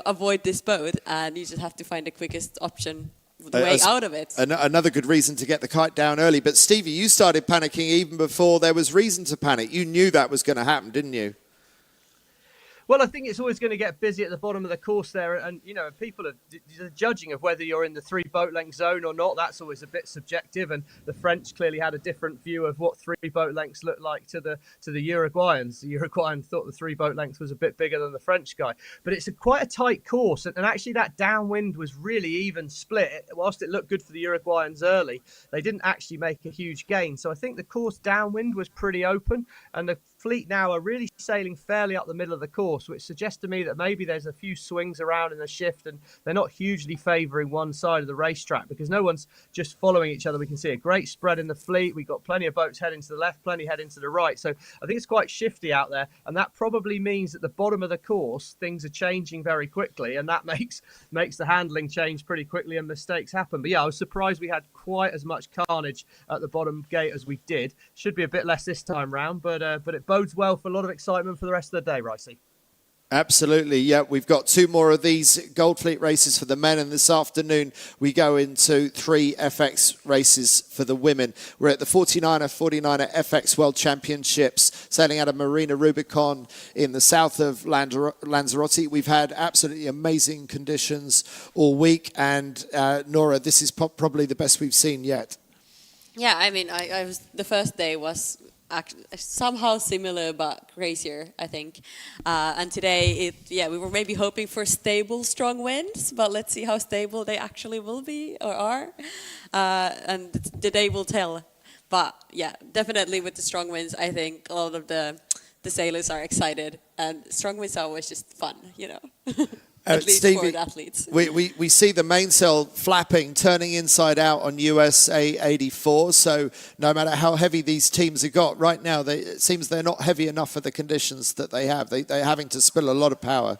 avoid this boat, and you just have to find the quickest option, the way out of it. Another good reason to get the kite down early. But Stevie, you started panicking even before there was reason to panic. You knew that was going to happen, didn't you? Well, I think it's always going to get busy at the bottom of the course there. And, people are judging of whether you're in the 3 boat length zone or not. That's always a bit subjective. And the French clearly had a different view of what 3 boat lengths looked like to the Uruguayans. The Uruguayan thought the 3 boat length was a bit bigger than the French guy. But it's quite a tight course. And actually that downwind was really even split. Whilst it looked good for the Uruguayans early, they didn't actually make a huge gain. So I think the course downwind was pretty open. And the fleet now are really sailing fairly up the middle of the course, which suggests to me that maybe there's a few swings around in the shift and they're not hugely favouring one side of the racetrack because no one's just following each other. We can see a great spread in the fleet. We've got plenty of boats heading to the left, plenty heading to the right. So I think it's quite shifty out there, and that probably means at the bottom of the course things are changing very quickly, and that makes the handling change pretty quickly and mistakes happen. But yeah, I was surprised we had quite as much carnage at the bottom gate as we did. Should be a bit less this time round, but it bodes well for a lot of excitement for the rest of the day, Ricey. Absolutely, yeah. We've got 2 more of these Gold Fleet races for the men, and this afternoon we go into 3 FX races for the women. We're at the 49er 49er FX World Championships, sailing out of Marina Rubicón in the south of Lanzarote. We've had absolutely amazing conditions all week, and Nora, this is probably the best we've seen yet. Yeah, I mean, the first day was somehow similar but crazier, I think. And today, we were maybe hoping for stable, strong winds, but let's see how stable they actually will be or are. And the day will tell. But yeah, definitely with the strong winds, I think a lot of the sailors are excited. And strong winds are always just fun, At least Stevie, for athletes. We see the mainsail flapping, turning inside out on USA 84. So no matter how heavy these teams have got, right now it seems they're not heavy enough for the conditions that they have. They're having to spill a lot of power.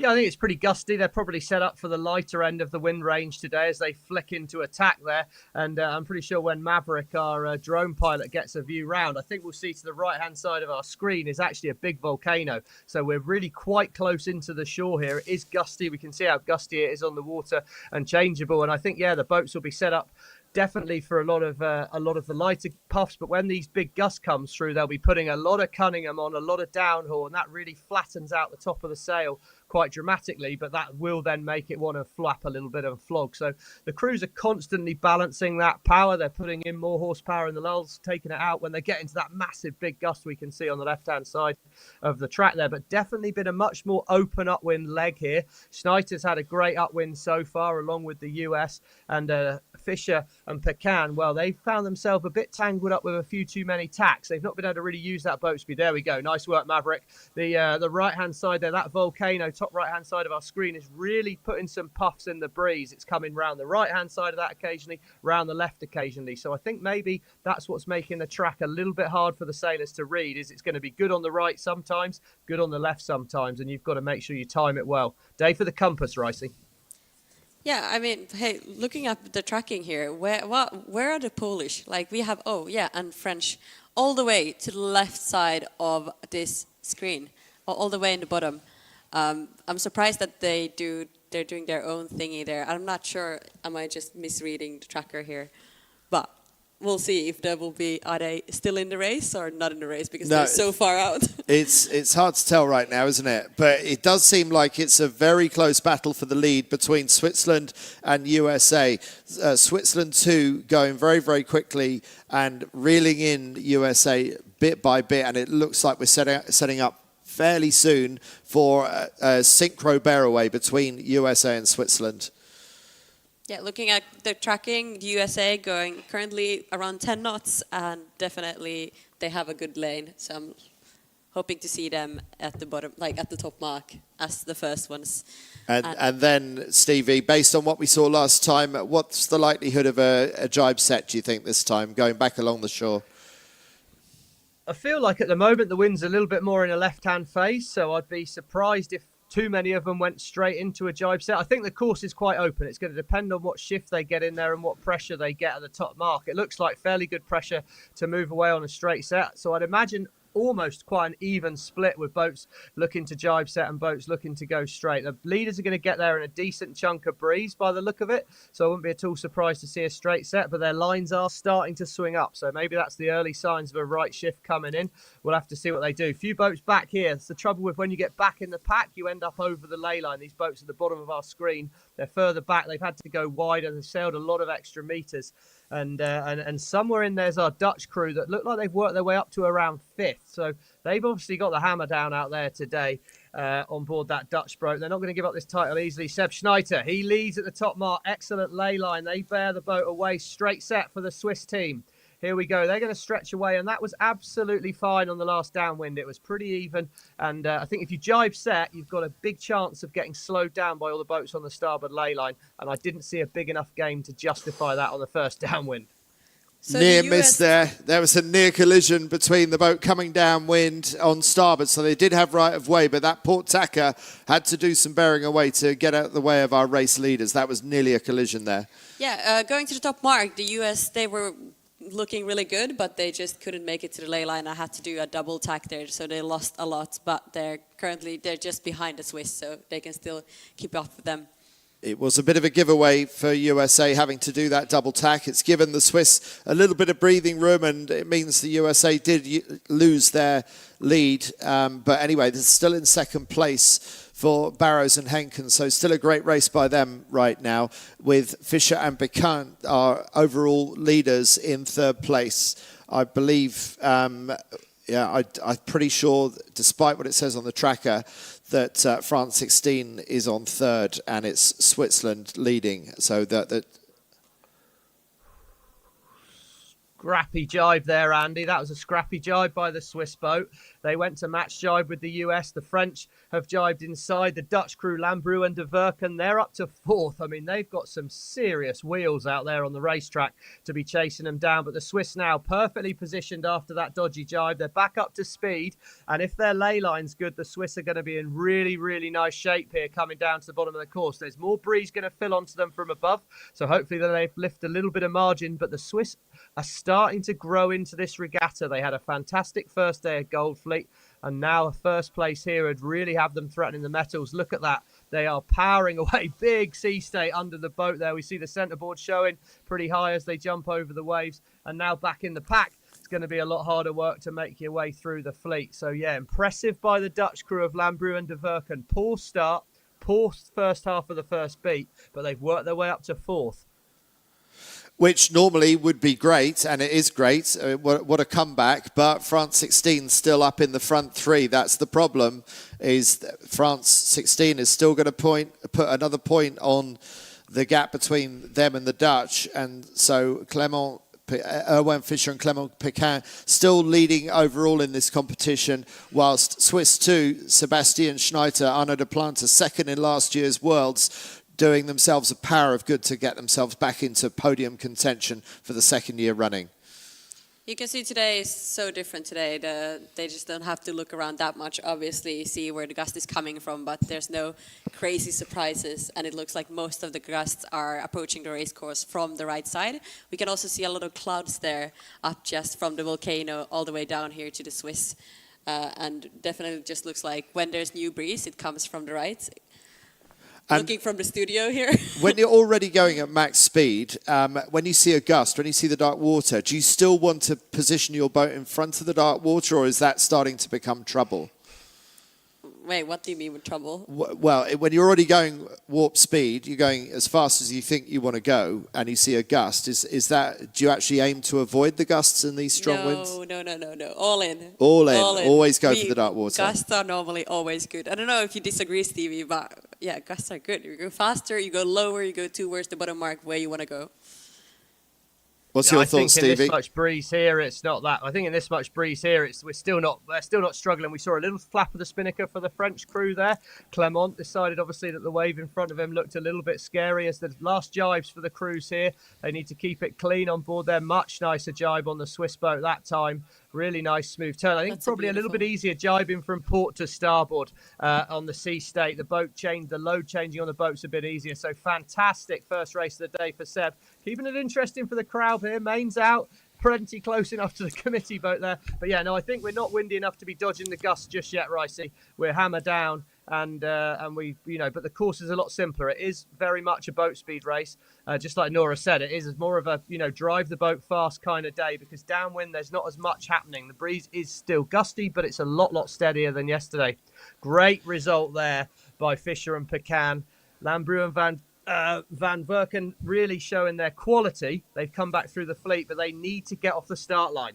Yeah, I think it's pretty gusty. They're probably set up for the lighter end of the wind range today as they flick into attack there. And I'm pretty sure when Maverick, our drone pilot, gets a view round, I think we'll see to the right-hand side of our screen is actually a big volcano. So we're really quite close into the shore here. It is gusty. We can see how gusty it is on the water and changeable. And I think, yeah, the boats will be set up definitely for a lot of the lighter puffs, but when these big gusts comes through, they'll be putting a lot of Cunningham on, a lot of downhaul, and that really flattens out the top of the sail quite dramatically, but that will then make it want to flap a little bit and flog. So the crews are constantly balancing that power. They're putting in more horsepower in the lulls, taking it out when they get into that massive big gust we can see on the left-hand side of the track there. But definitely been a much more open upwind leg here. Schneider's had a great upwind so far, along with the US, and Fisher and Pecan, well, they've found themselves a bit tangled up with a few too many tacks. They've not been able to really use that boat speed. There we go. Nice work, Maverick. The right-hand side there, that volcano, top right-hand side of our screen, is really putting some puffs in the breeze. It's coming round the right-hand side of that occasionally, round the left occasionally. So I think maybe that's what's making the track a little bit hard for the sailors to read, is it's going to be good on the right sometimes, good on the left sometimes, and you've got to make sure you time it well. Day for the compass, Ricey. Yeah, I mean, hey, looking at the tracking here, where are the Polish? Like we have, and French, all the way to the left side of this screen, all the way in the bottom. I'm surprised that they're doing their own thingy there. I'm not sure, am I just misreading the tracker here? But we'll see if are they still in the race or not in the race, because they're so far out. It's hard to tell right now, isn't it? But it does seem like it's a very close battle for the lead between Switzerland and USA. Switzerland 2 going very, very quickly and reeling in USA bit by bit, and it looks like we're setting up fairly soon for a synchro bearaway between USA and Switzerland. Yeah, looking at the tracking, the USA going currently around 10 knots, and definitely they have a good lane. So I'm hoping to see them at the bottom, like at the top mark, as the first ones. And then, Stevie, based on what we saw last time, what's the likelihood of a jibe set, do you think, this time, going back along the shore? I feel like at the moment the wind's a little bit more in a left-hand phase, so I'd be surprised if too many of them went straight into a jibe set. I think the course is quite open. It's going to depend on what shift they get in there and what pressure they get at the top mark. It looks like fairly good pressure to move away on a straight set, so I'd imagine almost quite an even split with boats looking to jibe set and boats looking to go straight. The leaders are going to get there in a decent chunk of breeze by the look of it, so I wouldn't be at all surprised to see a straight set, but their lines are starting to swing up, so maybe that's the early signs of a right shift coming in. We'll have to see what they do. Few boats back here. It's the trouble with when you get back in the pack, you end up over the ley line. These boats at the bottom of our screen, they're further back. They've had to go wider. They've sailed a lot of extra meters. And somewhere in there's our Dutch crew that look like they've worked their way up to around 5th. So they've obviously got the hammer down out there today on board that Dutch boat. They're not going to give up this title easily. Seb Schneider, he leads at the top mark. Excellent ley line. They bear the boat away. Straight set for the Swiss team. Here we go. They're going to stretch away, and that was absolutely fine on the last downwind. It was pretty even, and I think if you jibe set, you've got a big chance of getting slowed down by all the boats on the starboard ley line, and I didn't see a big enough game to justify that on the first downwind. So near miss there. There was a near collision between the boat coming downwind on starboard, so they did have right of way, but that port tacker had to do some bearing away to get out of the way of our race leaders. That was nearly a collision there. Yeah, going to the top mark, the US, they were looking really good, but they just couldn't make it to the ley line. I had to do a double tack there, so they lost a lot, but they're just behind the Swiss, so they can still keep up with them. It was a bit of a giveaway for USA having to do that double tack. It's given the Swiss a little bit of breathing room, and it means the USA did lose their lead. But anyway, they're still in second place for Barrows and Henken, so still a great race by them right now, with Fisher and Pecan, our overall leaders, in third place. I believe, I'm pretty sure, despite what it says on the tracker, that France 16 is on third, and it's Switzerland leading. So that Scrappy jibe there, Andy. That was a scrappy jibe by the Swiss boat. They went to match jibe with the US. The French have jibed inside. The Dutch crew, Lambrew and de Verken, they're up to fourth. I mean, they've got some serious wheels out there on the racetrack to be chasing them down. But the Swiss now perfectly positioned after that dodgy jibe. They're back up to speed. And if their lay line's good, the Swiss are going to be in really, really nice shape here coming down to the bottom of the course. There's more breeze going to fill onto them from above. So hopefully they lift a little bit of margin. But the Swiss are starting to grow into this regatta. They had a fantastic first day at Goldfleet. And now a first place here would really have them threatening the metals. Look at that. They are powering away. Big sea state under the boat there. We see the centerboard showing pretty high as they jump over the waves. And now back in the pack. It's going to be a lot harder work to make your way through the fleet. So yeah, impressive by the Dutch crew of Lambrew and de Verken. Poor start, poor first half of the first beat, but they've worked their way up to fourth. Which normally would be great, and it is great. What a comeback. But France 16 still up in the front three. That's the problem, is France 16 is still going to put another point on the gap between them and the Dutch. And so Erwin Fischer and Clément Péquin still leading overall in this competition, whilst Swiss 2, Sebastian Schneider, Arnaud de Plante, second in last year's Worlds, doing themselves a power of good to get themselves back into podium contention for the second year running. You can see today is so different today. They just don't have to look around that much, obviously, see where the gust is coming from, but there's no crazy surprises, and it looks like most of the gusts are approaching the race course from the right side. We can also see a lot of clouds there up just from the volcano all the way down here to the Swiss, and definitely just looks like when there's new breeze, it comes from the right. Looking from the studio here. When you're already going at max speed, when you see a gust, when you see the dark water, do you still want to position your boat in front of the dark water, or is that starting to become trouble? Wait, what do you mean with trouble? Well, when you're already going warp speed, you're going as fast as you think you want to go, and you see a gust. Is that? Do you actually aim to avoid the gusts in these strong winds? No. All in. All in. Always go for the dark water. Gusts are normally always good. I don't know if you disagree, Stevie, but yeah, gusts are good. You go faster, you go lower, you go towards the bottom mark where you want to go. What's your thoughts, I think Stevie? in this much breeze here, it's not that. I think in this much breeze here, they're still not struggling. We saw a little flap of the spinnaker for the French crew there. Clément decided, obviously, that the wave in front of him looked a little bit scary as the last jibes for the crews here. They need to keep it clean on board there. Much nicer jibe on the Swiss boat that time. Really nice smooth turn. I think that's probably a little bit easier jibing from port to starboard on the sea state. The load changing on the boat's a bit easier. So fantastic first race of the day for Seb. Keeping it interesting for the crowd here. Mains out. Plenty close enough to the committee boat there. But yeah, no, I think we're not windy enough to be dodging the gusts just yet, Ricey. We're hammered down. And we, but the course is a lot simpler. It is very much a boat speed race, just like Nora said. It is more of a drive the boat fast kind of day, because downwind there's not as much happening. The breeze is still gusty, but it's a lot steadier than yesterday. Great result there by Fischer and Péquin. Lambrew and Van Verken really showing their quality. They've come back through the fleet, but they need to get off the start line.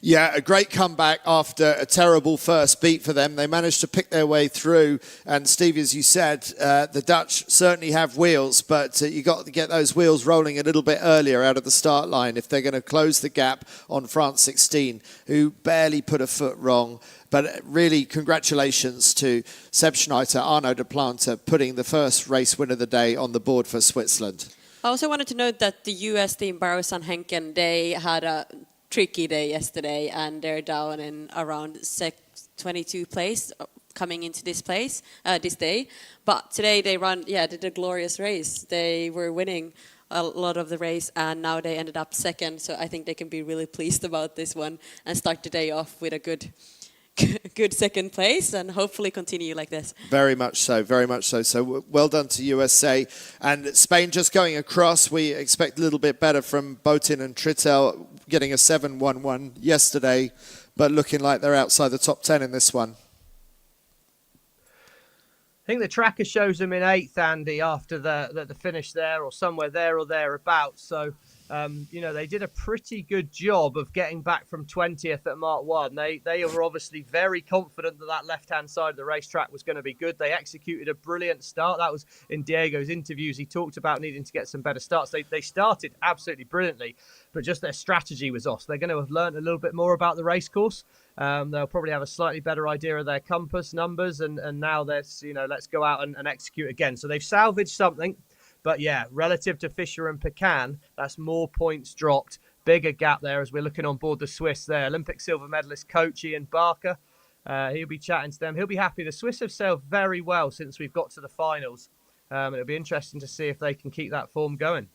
Yeah, a great comeback after a terrible first beat for them. They managed to pick their way through. And Steve, as you said, the Dutch certainly have wheels, but you got to get those wheels rolling a little bit earlier out of the start line if they're going to close the gap on France 16, who barely put a foot wrong. But really, congratulations to Seb Schneider, Arnaud de Plante, putting the first race win of the day on the board for Switzerland. I also wanted to note that the US team, Barros and Henken, they had a tricky day yesterday, and they're down in around 22 place coming into this day. But today they did a glorious race. They were winning a lot of the race, and now they ended up second. So I think they can be really pleased about this one and start the day off with a good second place, and hopefully continue like this. Very much so, very much so. So well done to USA. And Spain just going across. We expect a little bit better from Botin and Trittel, getting a 7-1-1 yesterday, but looking like they're outside the top 10 in this one. I think the tracker shows them in 8th, Andy, after the finish there, or somewhere there or thereabouts. So They did a pretty good job of getting back from 20th at Mark 1. They were obviously very confident that left-hand side of the racetrack was going to be good. They executed a brilliant start. That was in Diego's interviews. He talked about needing to get some better starts. They started absolutely brilliantly, but just their strategy was off. So they're going to have learned a little bit more about the race course. They'll probably have a slightly better idea of their compass numbers, and now let's go out and execute again. So they've salvaged something. But yeah, relative to Fischer and Pecan, that's more points dropped. Bigger gap there as we're looking on board the Swiss there. Olympic silver medalist coach Ian Barker. He'll be chatting to them. He'll be happy. The Swiss have sailed very well since we've got to the finals. It'll be interesting to see if they can keep that form going.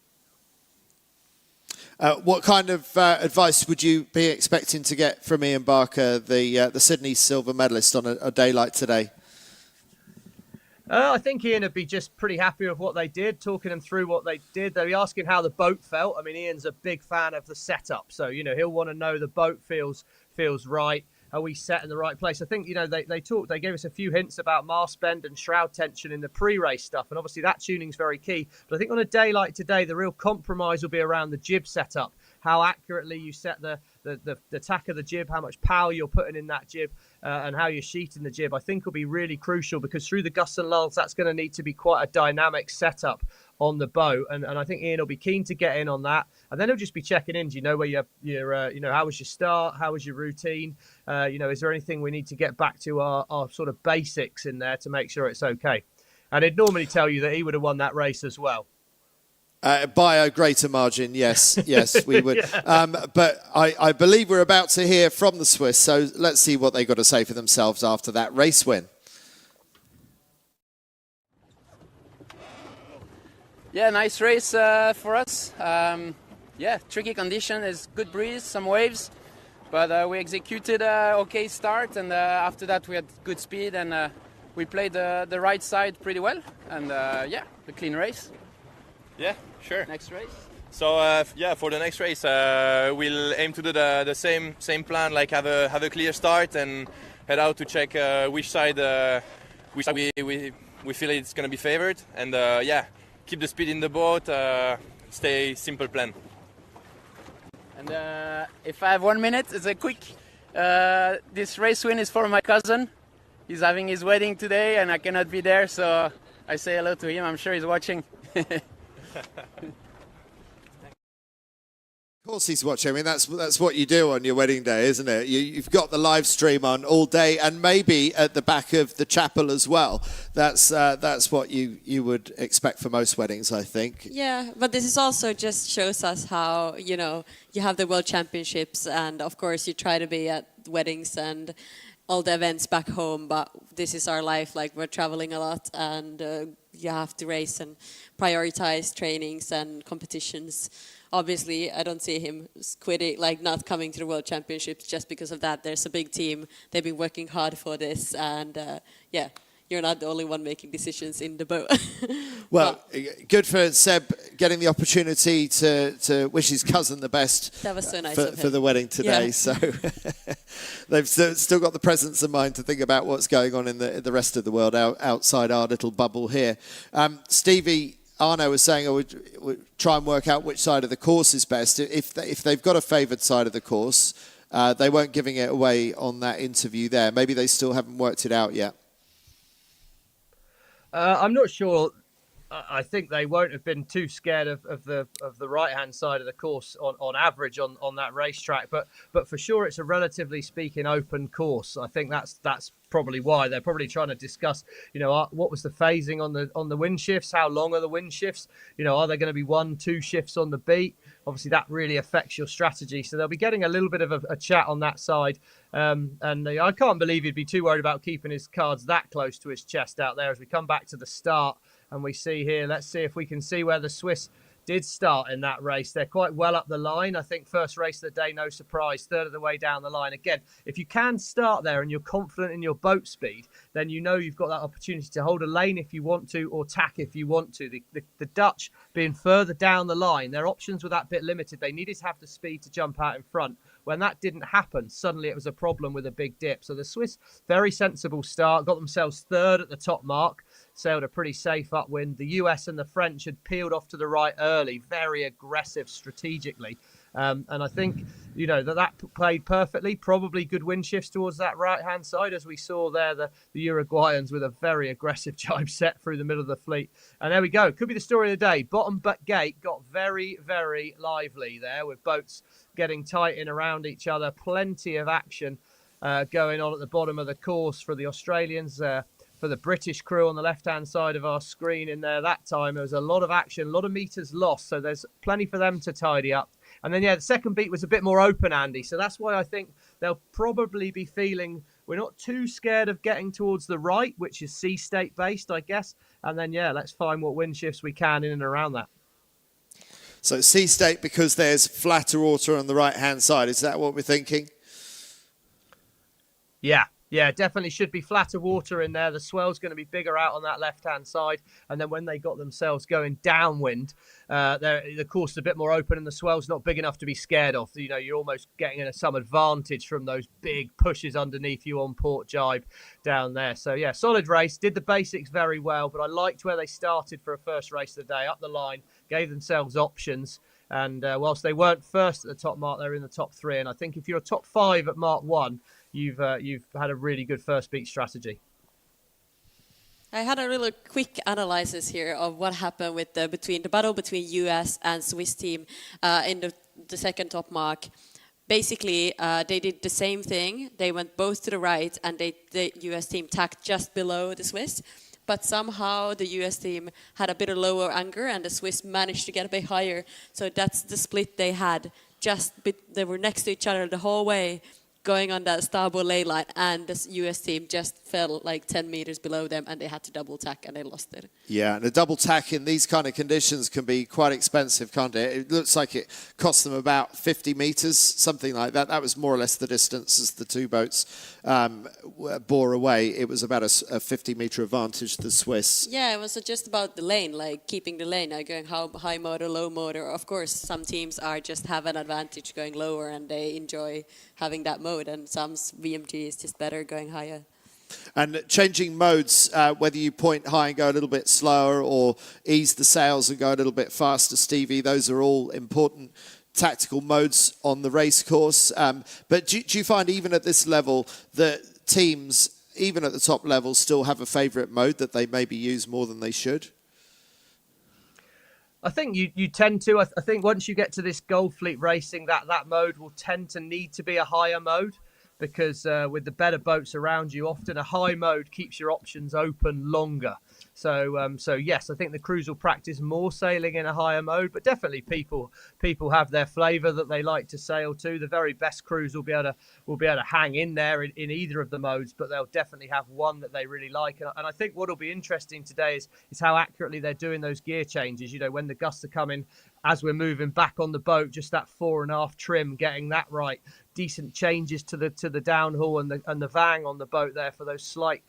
What kind of advice would you be expecting to get from Ian Barker, the Sydney silver medalist, on a day like today? I think Ian would be just pretty happy with what they did, talking them through what they did. They'll be asking how the boat felt. I mean, Ian's a big fan of the setup, so he'll want to know the boat feels right. Are we set in the right place? I think they gave us a few hints about mast bend and shroud tension in the pre-race stuff, and obviously that tuning's very key. But I think on a day like today, the real compromise will be around the jib setup, how accurately you set the tack of the jib, how much power you're putting in that jib, and how you're sheeting the jib. I think will be really crucial, because through the gusts and lulls, that's going to need to be quite a dynamic setup on the boat, and I think Ian will be keen to get in on that, and then he'll just be checking in. Do you know where you're how was your start, how was your routine, is there anything we need to get back to our sort of basics in there to make sure it's okay? And he'd normally tell you that he would have won that race as well. By a greater margin, yes, we would. Yeah. But I believe we're about to hear from the Swiss, so let's see what they've got to say for themselves after that race win. Yeah, nice race for us. Tricky condition, there's good breeze, some waves, but we executed okay start, and after that we had good speed, and we played the right side pretty well, and a clean race. Yeah, sure. Next race. So for the next race, we'll aim to do the same plan, like have a clear start and head out to check which side we feel it's going to be favored, and keep the speed in the boat, stay simple plan. And if I have 1 minute, it's a quick. This race win is for my cousin. He's having his wedding today, and I cannot be there, so I say hello to him. I'm sure he's watching. Of course he's watching. I mean, that's what you do on your wedding day, isn't it? You've got the live stream on all day, and maybe at the back of the chapel as well. That's what you would expect for most weddings, I think. Yeah, but this is also just shows us how, you have the World Championships, and of course you try to be at weddings and all the events back home, but this is our life. Like, we're traveling a lot, and you have to race and prioritize trainings and competitions. Obviously, I don't see him quitting, not coming to the World Championships just because of that. There's a big team. They've been working hard for this, and you're not the only one making decisions in the boat. Well, good for Seb getting the opportunity to wish his cousin the best. That was so nice for the wedding today. Yeah. So they've still got the presence of mind to think about what's going on in the rest of the world outside our little bubble here. Stevie, Arno was saying I would try and work out which side of the course is best. If they've got a favoured side of the course, they weren't giving it away on that interview there. Maybe they still haven't worked it out yet. I'm not sure. I think they won't have been too scared of the right-hand side of the course on average on that racetrack, but for sure it's a relatively speaking open course. I think that's probably why they're probably trying to discuss, what was the phasing on the wind shifts, how long are the wind shifts, are there going to be 1-2 shifts on the beat? Obviously that really affects your strategy, so they'll be getting a little bit of a chat on that side. And I can't believe he'd be too worried about keeping his cards that close to his chest out there as we come back to the start. And we see here, let's see if we can see where the Swiss did start in that race. They're quite well up the line. I think first race of the day, no surprise, third of the way down the line. Again, if you can start there and you're confident in your boat speed, then you've got that opportunity to hold a lane if you want to, or tack if you want to. The Dutch being further down the line, their options were that bit limited. They needed to have the speed to jump out in front. When that didn't happen, suddenly it was a problem with a big dip. So the Swiss, very sensible start, got themselves third at the top mark, sailed a pretty safe upwind. The US and the French had peeled off to the right early, very aggressive strategically. And I think, that played perfectly. Probably good wind shifts towards that right-hand side, as we saw there, the Uruguayans with a very aggressive jibe set through the middle of the fleet. And there we go. Could be the story of the day. Bottom gate got very, very lively there, with boats getting tight in around each other. Plenty of action going on at the bottom of the course for the Australians. For the British crew on the left-hand side of our screen in there that time, there was a lot of action, a lot of meters lost, so there's plenty for them to tidy up. And then, the second beat was a bit more open, Andy, so that's why I think they'll probably be feeling we're not too scared of getting towards the right, which is sea state based, I guess. And then, let's find what wind shifts we can in and around that. So sea state because there's flatter water on the right-hand side. Is that what we're thinking? Yeah, definitely should be flatter water in there. The swell's going to be bigger out on that left-hand side. And then when they got themselves going downwind, the course is a bit more open and the swell's not big enough to be scared of. You're almost getting some advantage from those big pushes underneath you on port jibe down there. So, solid race. Did the basics very well, but I liked where they started for a first race of the day. Up the line, gave themselves options. And whilst they weren't first at the top mark, they're in the top 3. And I think if you're top 5 at Mark 1, you've had a really good first beat strategy. I had a really quick analysis here of what happened with the battle between US and Swiss team in the second top mark. Basically, they did the same thing. They went both to the right, and the US team tacked just below the Swiss. But somehow the US team had a bit of lower anchor, and the Swiss managed to get a bit higher. So that's the split they had. They were next to each other the whole way, going on that starboard ley line, and the US team just fell like 10 meters below them, and they had to double tack, and they lost it. Yeah, and a double tack in these kind of conditions can be quite expensive, can't it? It looks like it cost them about 50 meters, something like that. That was more or less the distance as the two boats bore away. It was about a 50-meter advantage to the Swiss. Yeah, it was just about the lane, like keeping the lane, like going high mode or low mode. Or of course, some teams just have an advantage going lower, and they enjoy having that mode, and some VMG is just better going higher. And changing modes, whether you point high and go a little bit slower or ease the sails and go a little bit faster, Stevie, those are all important tactical modes on the race course. But do you find even at this level that teams, even at the top level, still have a favourite mode that they maybe use more than they should? I think you tend to. I think once you get to this Gold Fleet racing, that mode will tend to need to be a higher mode, because with the better boats around you, often a high mode keeps your options open longer. So yes, I think the crews will practice more sailing in a higher mode, but definitely people have their flavour that they like to sail to. The very best crews will be able to hang in there in either of the modes, but they'll definitely have one that they really like. And I think what will be interesting today is how accurately they're doing those gear changes. When the gusts are coming, as we're moving back on the boat, just that 4.5 trim, getting that right. Decent changes to the downhaul and the vang on the boat there for those slight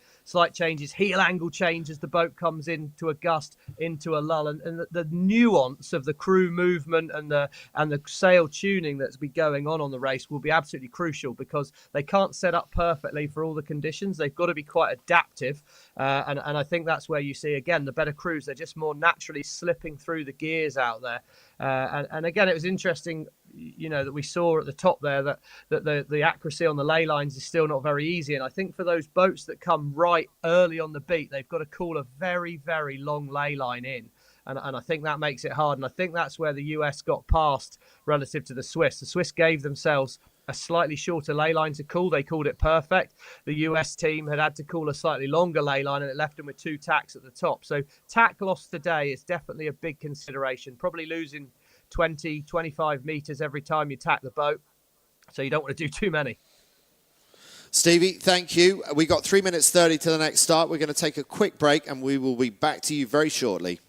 changes, heel angle change as the boat comes into a gust, into a lull, and the nuance of the crew movement and the sail tuning that's been going on the race will be absolutely crucial, because they can't set up perfectly for all the conditions. They've got to be quite adaptive, and I think that's where you see again the better crews. They're just more naturally slipping through the gears out there, and again it was interesting. That we saw at the top there that the accuracy on the ley lines is still not very easy. And I think for those boats that come right early on the beat, they've got to call a very, very long ley line in. And I think that makes it hard. And I think that's where the US got past relative to the Swiss. The Swiss gave themselves a slightly shorter ley line to call. They called it perfect. The US team had to call a slightly longer ley line, and it left them with 2 tacks at the top. So tack loss today is definitely a big consideration. Probably losing 20, 25 meters every time you tack the boat. So you don't want to do too many. Stevie, thank you. We got 3 minutes 30 to the next start. We're going to take a quick break, and we will be back to you very shortly.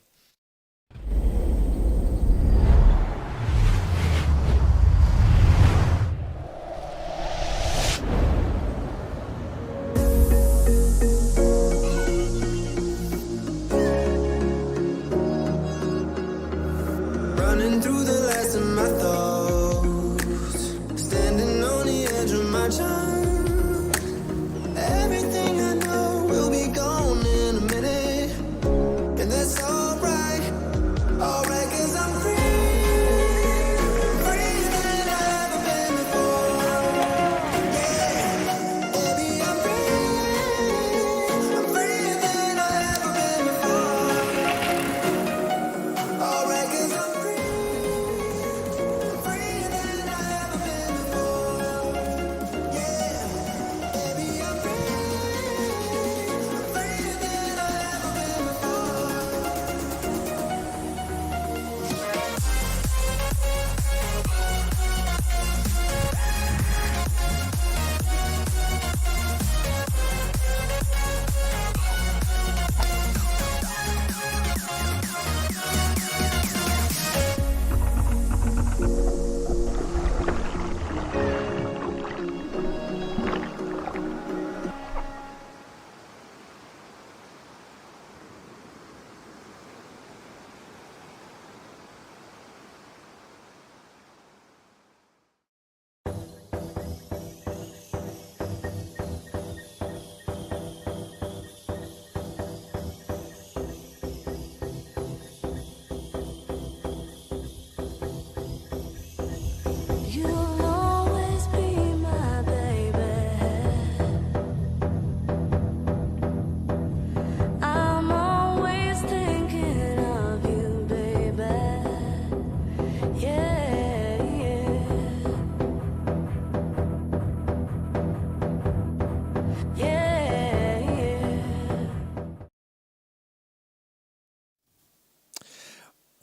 Running through the last of my thoughts, standing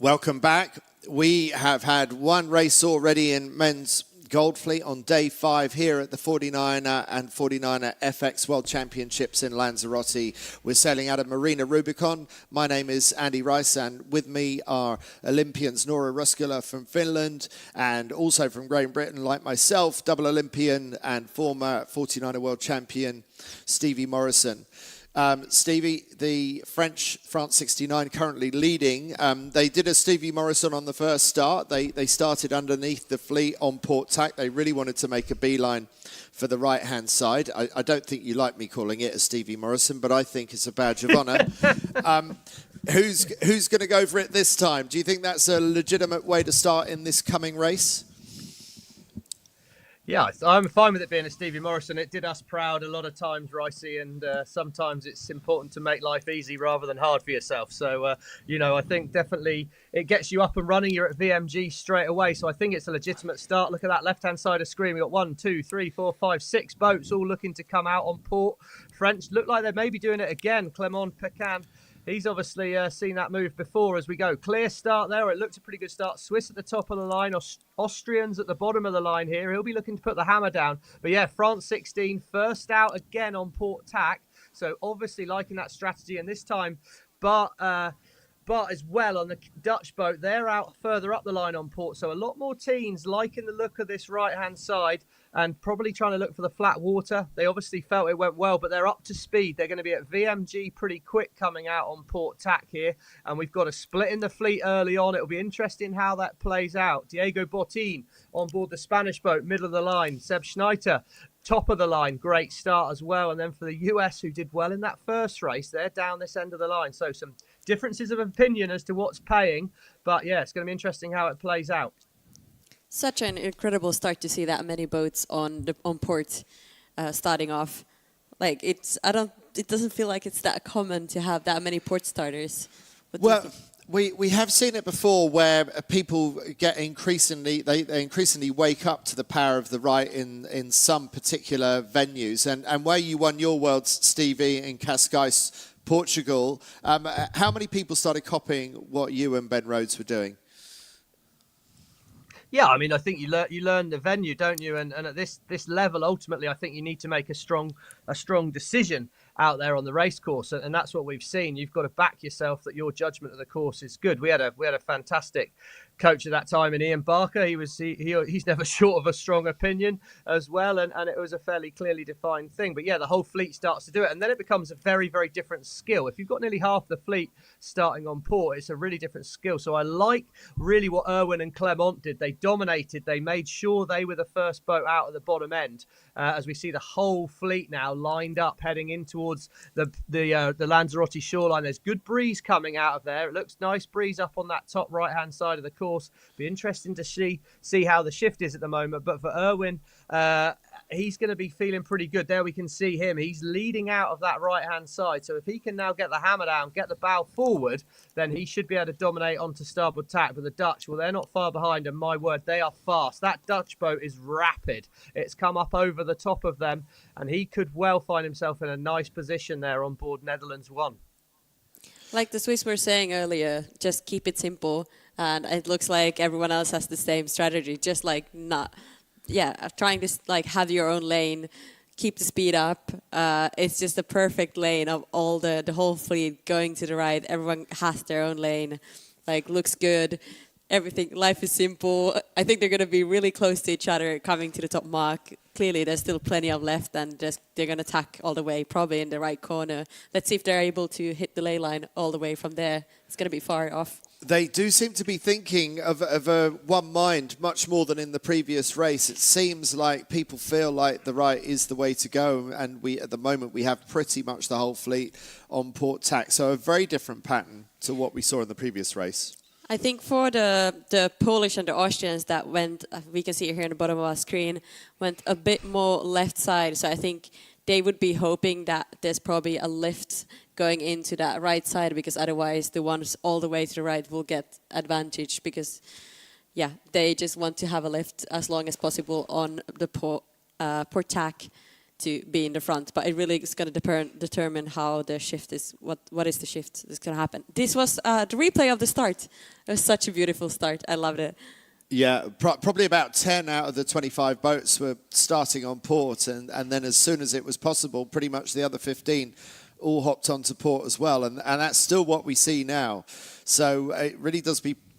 Welcome back. We have had one race already in men's Gold Fleet on day 5 here at the 49er and 49er FX World Championships in Lanzarote. We're sailing out of Marina Rubicón. My name is Andy Rice, and with me are Olympians Nora Ruskula from Finland and also from Great Britain, like myself, double Olympian and former 49er World Champion Stevie Morrison. Stevie, the French France 69 currently leading. They did a Stevie Morrison on the first start. They started underneath the fleet on port tack. They really wanted to make a beeline for the right-hand side. I don't think you like me calling it a Stevie Morrison, but I think it's a badge of honour. Who's going to go for it this time? Do you think that's a legitimate way to start in this coming race? Yeah, I'm fine with it being a Stevie Morrison. It did us proud a lot of times, Ricey, and sometimes it's important to make life easy rather than hard for yourself. So, I think definitely it gets you up and running. You're at VMG straight away. So I think it's a legitimate start. Look at that left-hand side of screen. We've got 1, 2, 3, 4, 5, 6 boats all looking to come out on port. French look like they may be doing it again. Clément Pecan. He's obviously seen that move before as we go. Clear start there. It looks a pretty good start. Swiss at the top of the line. Austrians at the bottom of the line here. He'll be looking to put the hammer down. But yeah, France 16 first out again on port tack. So obviously liking that strategy. And this time, but as well on the Dutch boat, they're out further up the line on port. So a lot more teams liking the look of this right-hand side and probably trying to look for the flat water. They obviously felt it went well, but they're up to speed. They're going to be at VMG pretty quick coming out on port tack here. And we've got a split in the fleet early on. It'll be interesting how that plays out. Diego Botín on board the Spanish boat, middle of the line. Seb Schneider, top of the line, great start as well. And then for the US, who did well in that first race, they're down this end of the line. So some differences of opinion as to what's paying. But yeah, it's going to be interesting how it plays out. Such an incredible start to see that many boats on port starting off. Like it doesn't feel like it's that common to have that many port starters. Well, we have seen it before where people get increasingly they increasingly wake up to the power of the right in some particular venues. And where you won your Worlds, Stevie, in Cascais, Portugal, how many people started copying what you and Ben Rhodes were doing? Yeah, I mean, I think you learn the venue, don't you? And at this level, ultimately, I think you need to make a strong decision out there on the race course, and that's what we've seen. You've got to back yourself that your judgment of the course is good. We had a fantastic coach at that time in Ian Barker. He's never short of a strong opinion as well, and it was a fairly clearly defined thing. But yeah, the whole fleet starts to do it, and then it becomes a very, very different skill. If you've got nearly half the fleet starting on port, it's a really different skill. So I like really what Erwin and Clément did. They dominated. They made sure they were the first boat out at the bottom end. As we see the whole fleet now lined up heading in towards the Lanzarote shoreline. There's good breeze coming out of there. It looks nice breeze up on that top right hand side of the course. Be interesting to see how the shift is at the moment. But for Erwin, he's going to be feeling pretty good. There we can see him. He's leading out of that right hand side. So if he can now get the hammer down, get the bow forward, then he should be able to dominate onto starboard tack. But the Dutch, well, they're not far behind, and my word, they are fast. That Dutch boat is rapid. It's come up over the top of them, and he could well find himself in a nice position there on board Netherlands 1. Like the Swiss were saying earlier, just keep it simple. And it looks like everyone else has the same strategy, just like trying to have your own lane, keep the speed up. It's just a perfect lane of all the whole fleet going to the right. Everyone has their own lane, looks good. Everything, life is simple. I think they're going to be really close to each other coming to the top mark. Clearly, there's still plenty of left, and they're going to tack all the way, probably in the right corner. Let's see if they're able to hit the ley line all the way from there. It's going to be far off. They do seem to be thinking of a one mind much more than in the previous race. It seems like people feel like the right is the way to go, and at the moment we have pretty much the whole fleet on port tack. So a very different pattern to what we saw in the previous race. I think for the Polish and the Austrians that went, we can see it here on the bottom of our screen, went a bit more left side. So I think they would be hoping that there's probably a lift going into that right side, because otherwise the ones all the way to the right will get advantage, because they just want to have a lift as long as possible on the port tack to be in the front, but it really is going to determine how the shift is, what is the shift that's going to happen. This was the replay of the start. It was such a beautiful start. I loved it. Yeah, probably about 10 out of the 25 boats were starting on port, and then as soon as it was possible, pretty much the other 15 all hopped onto port as well, and that's still what we see now. So it really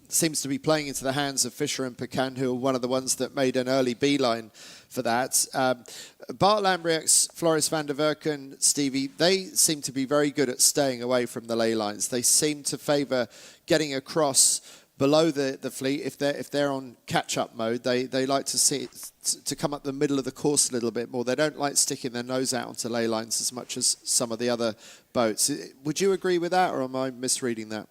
seems to be playing into the hands of Fisher and Pecan, who are one of the ones that made an early beeline for that. Bart Lambriax, Floris van der Werken, Stevie, they seem to be very good at staying away from the ley lines. They seem to favour getting across below the fleet. If they're on catch-up mode, they like to see it, to come up the middle of the course a little bit more. They don't like sticking their nose out onto ley lines as much as some of the other boats. Would you agree with that, or am I misreading that?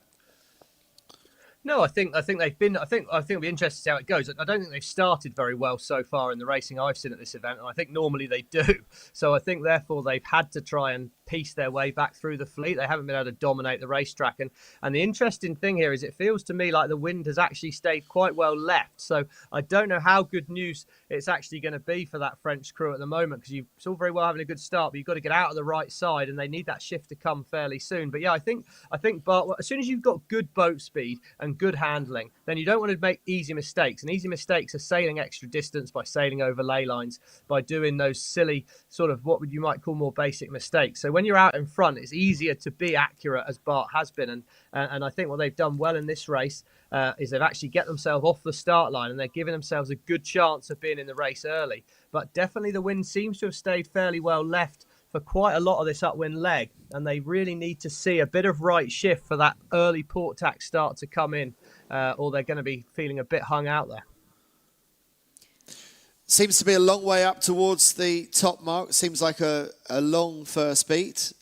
No, I think they've been. I think it'll be interesting to see how it goes. I don't think they've started very well so far in the racing I've seen at this event, and I think normally they do. So I think therefore they've had to try and piece their way back through the fleet. They haven't been able to dominate the racetrack, and the interesting thing here is it feels to me like the wind has actually stayed quite well left. So I don't know how good news it's actually going to be for that French crew at the moment, because it's all very well having a good start, but you've got to get out of the right side, and they need that shift to come fairly soon. But yeah, I think Bart, as soon as you've got good boat speed and good handling, then you don't want to make easy mistakes. And easy mistakes are sailing extra distance by sailing over ley lines, by doing those silly sort of what you might call more basic mistakes. So when you're out in front, it's easier to be accurate, as Bart has been. And I think what they've done well in this race is they've actually get themselves off the start line, and they're giving themselves a good chance of being in the race early. But definitely the wind seems to have stayed fairly well left for quite a lot of this upwind leg, and they really need to see a bit of right shift for that early port tack start to come in, or they're going to be feeling a bit hung out there. Seems to be a long way up towards the top mark. Seems like a long first beat.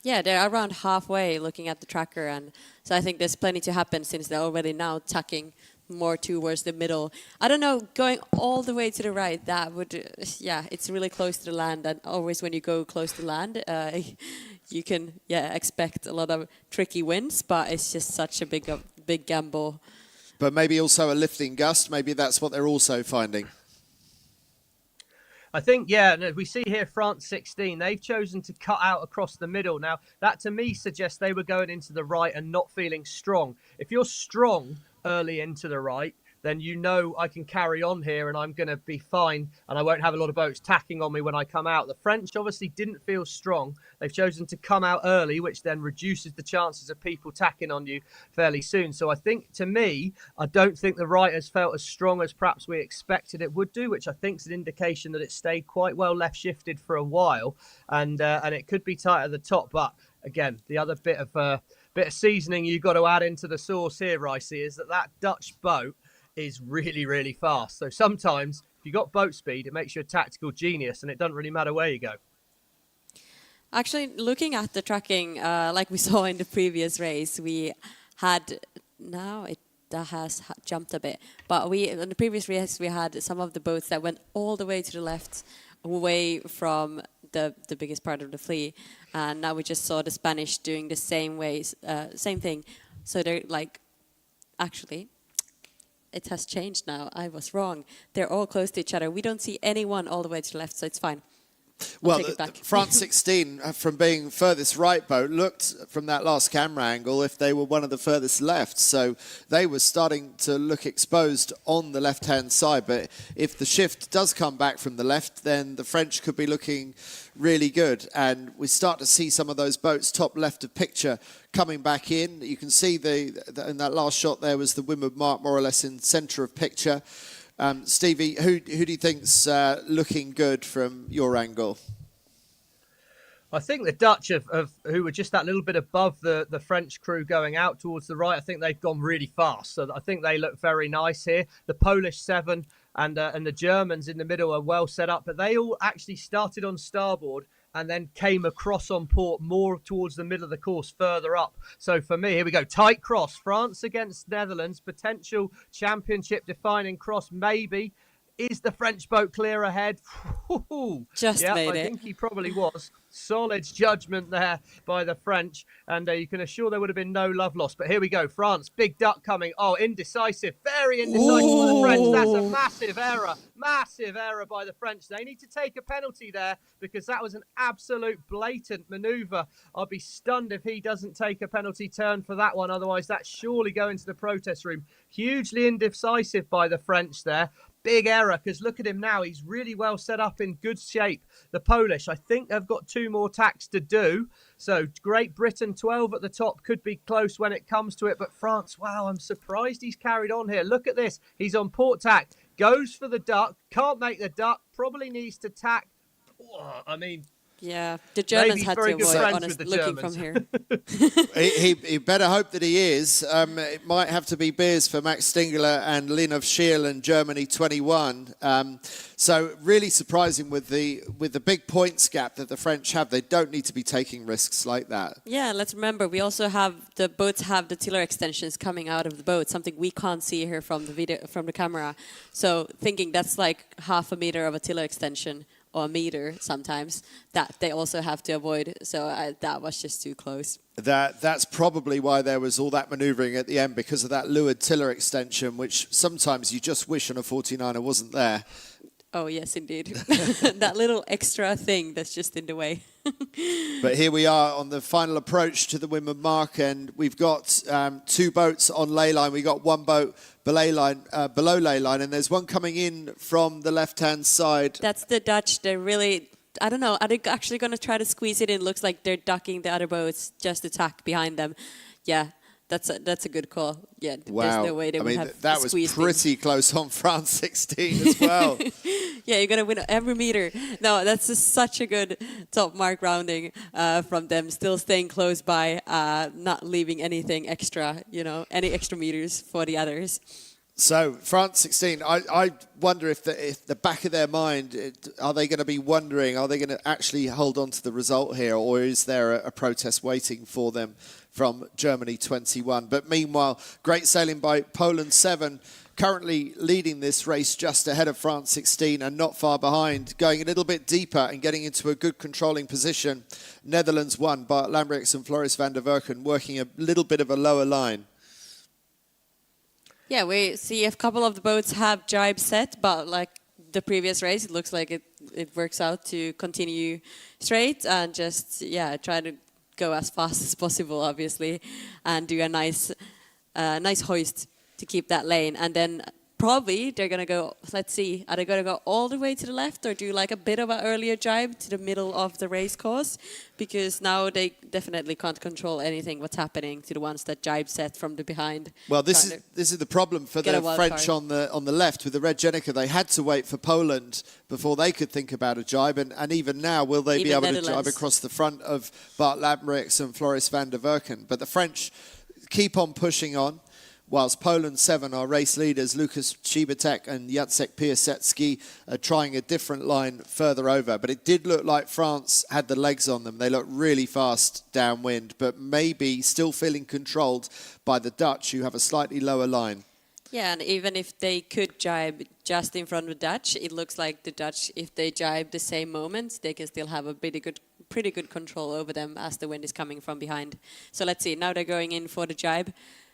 Yeah, they're around halfway looking at the tracker, and so I think there's plenty to happen since they're already now tucking more towards the middle. I don't know, going all the way to the right, that would, yeah, it's really close to the land, and always when you go close to land, you can, expect a lot of tricky winds, but it's just such a big gamble. But maybe also a lifting gust, maybe that's what they're also finding. I think, we see here France 16. They've chosen to cut out across the middle. Now, that to me suggests they were going into the right and not feeling strong. If you're strong early into the right, then you know I can carry on here and I'm going to be fine and I won't have a lot of boats tacking on me when I come out. The French obviously didn't feel strong. They've chosen to come out early, which then reduces the chances of people tacking on you fairly soon. So I think, to me, I don't think the right has felt as strong as perhaps we expected it would do, which I think is an indication that it stayed quite well left shifted for a while, and it could be tight at the top. But again, the other bit of seasoning you've got to add into the sauce here, Ricey, is that Dutch boat is really, really fast. So sometimes if you've got boat speed, it makes you a tactical genius, and it doesn't really matter where you go. Actually, looking at the tracking, like we saw in the previous race, we had, now it has jumped a bit, but in the previous race we had some of the boats that went all the way to the left, away from the biggest part of the fleet, and now we just saw the Spanish doing the same thing. So they're like, actually, it has changed now. I was wrong. They're all close to each other. We don't see anyone all the way to the left, so it's fine. Well, France 16, from being furthest right boat, looked from that last camera angle if they were one of the furthest left. So they were starting to look exposed on the left-hand side. But if the shift does come back from the left, then the French could be looking really good. And we start to see some of those boats top left of picture coming back in. You can see in that last shot there was the Windward Mark more or less in centre of picture. Stevie, who do you think's looking good from your angle? I think the Dutch who were just that little bit above the French crew going out towards the right, I think they've gone really fast. So I think they look very nice here. The Polish 7 and the Germans in the middle are well set up, but they all actually started on starboard and then came across on port more towards the middle of the course, further up. So for me, here we go. Tight cross. France against Netherlands. Potential championship defining cross, maybe. Is the French boat clear ahead? Just made I it. think he probably was. Solid judgment there by the French, and you can assure there would have been no love lost. But here we go, France, big duck coming. Oh, indecisive, very indecisive by the French. That's a massive error by the French. They need to take a penalty there because that was an absolute blatant manoeuvre. I'll be stunned if he doesn't take a penalty turn for that one. Otherwise, that's surely going to the protest room. Hugely indecisive by the French there. Big error, because look at him now. He's really well set up, in good shape. The Polish, I think they've got 2 more tacks to do. So Great Britain, 12 at the top, could be close when it comes to it. But France, wow, I'm surprised he's carried on here. Look at this. He's on port tack, goes for the duck, can't make the duck, probably needs to tack. Oh, I mean... Yeah, the Germans had to avoid, honestly, looking Germans. from here. he better hope that he is. It might have to be beers for Max Stingler and Lynn of Schiel and Germany 21. So really surprising with the big points gap that the French have. They don't need to be taking risks like that. Yeah, let's remember, we also have, the boats have the tiller extensions coming out of the boat, something we can't see here from the video, from the camera. So thinking that's like half a meter of a tiller extension, or a meter sometimes, that they also have to avoid. So that was just too close. That's probably why there was all that manoeuvring at the end, because of that leeward tiller extension, which sometimes you just wish on a 49er wasn't there. Oh, yes, indeed. That little extra thing that's just in the way. But here we are on the final approach to the windward mark, and we've got 2 boats on ley line. We've got 1 boat below ley line, and there's one coming in from the left-hand side. That's the Dutch. They're really, I don't know, are they actually going to try to squeeze it in? Looks like they're ducking the other boats just to tack behind them. Yeah. That's a good call. Yeah, Wow. There's no way they would have that was pretty close on France 16 as well. Yeah, you're going to win every meter. No, that's just such a good top mark rounding from them. Still staying close by, not leaving anything extra, any extra meters for the others. So France 16, I wonder if the back of their mind, are they going to be wondering, are they going to actually hold on to the result here, or is there a protest waiting for them from Germany 21? But meanwhile, great sailing by Poland 7, currently leading this race just ahead of France 16 and not far behind, going a little bit deeper and getting into a good controlling position. Netherlands 1, Bart Lambrix and Floris van der Werken working a little bit of a lower line. Yeah, we see a couple of the boats have jibe set, but like the previous race, it looks like it works out to continue straight and just, try to go as fast as possible, obviously, and do a nice hoist to keep that lane. And then probably they're going to go, let's see, are they going to go all the way to the left or do like a bit of an earlier jibe to the middle of the race course? Because now they definitely can't control anything what's happening to the ones that jibe set from the behind. Well, this is the problem for the French on the left with the red Jenica. They had to wait for Poland before they could think about a jibe, and even now, will they be able to jibe across the front of Bart Lambrix and Floris van der Werken? But the French keep on pushing on, whilst Poland 7, our race leaders, Lukas Cibatek and Jacek Piasecki, are trying a different line further over. But it did look like France had the legs on them. They looked really fast downwind, but maybe still feeling controlled by the Dutch, who have a slightly lower line. Yeah, and even if they could jibe just in front of the Dutch, it looks like the Dutch, if they jibe the same moment, they can still have a pretty good control over them as the wind is coming from behind. So let's see, now they're going in for the jibe.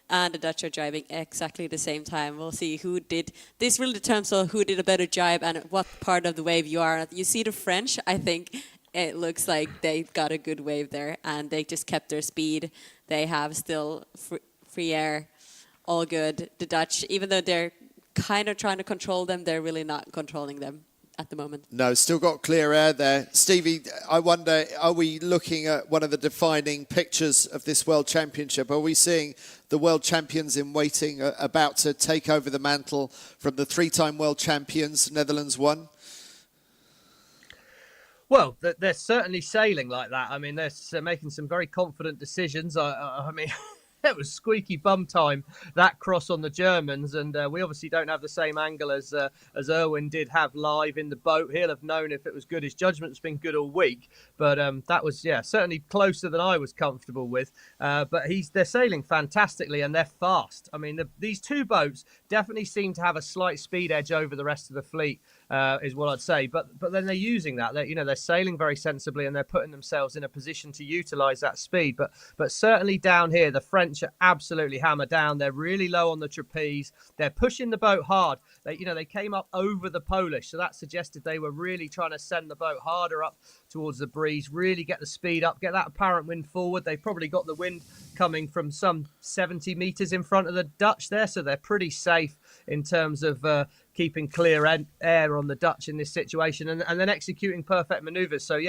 And the Dutch are jibing exactly the same time. We'll see who did. This really determines who did a better jibe and what part of the wave you are. You see the French, I think it looks like they got a good wave there. And they just kept their speed. They have still free air, all good. The Dutch, even though they're kind of trying to control them, they're really not controlling them at the moment. No, still got clear air there. Stevie, I wonder, are we looking at one of the defining pictures of this World Championship? Are we seeing the world champions in waiting about to take over the mantle from the 3-time world champions, Netherlands 1? Well, they're certainly sailing like that. I mean, they're making some very confident decisions. I mean, it was squeaky bum time, that cross on the Germans, and we obviously don't have the same angle as Erwin did have live in the boat. He'll have known if it was good. His judgment's been good all week, but that was certainly closer than I was comfortable with. But they're sailing fantastically and they're fast. I mean, these two boats definitely seem to have a slight speed edge over the rest of the fleet. Is what I'd say, but then they're using that. They're sailing very sensibly and they're putting themselves in a position to utilise that speed. But certainly down here, the French are absolutely hammered down. They're really low on the trapeze. They're pushing the boat hard. They came up over the Polish, so that suggested they were really trying to send the boat harder up towards the breeze, really get the speed up, get that apparent wind forward. They've probably got the wind coming from some 70 metres in front of the Dutch there, so they're pretty safe in terms of keeping clear air on the Dutch in this situation and then executing perfect manoeuvres. So,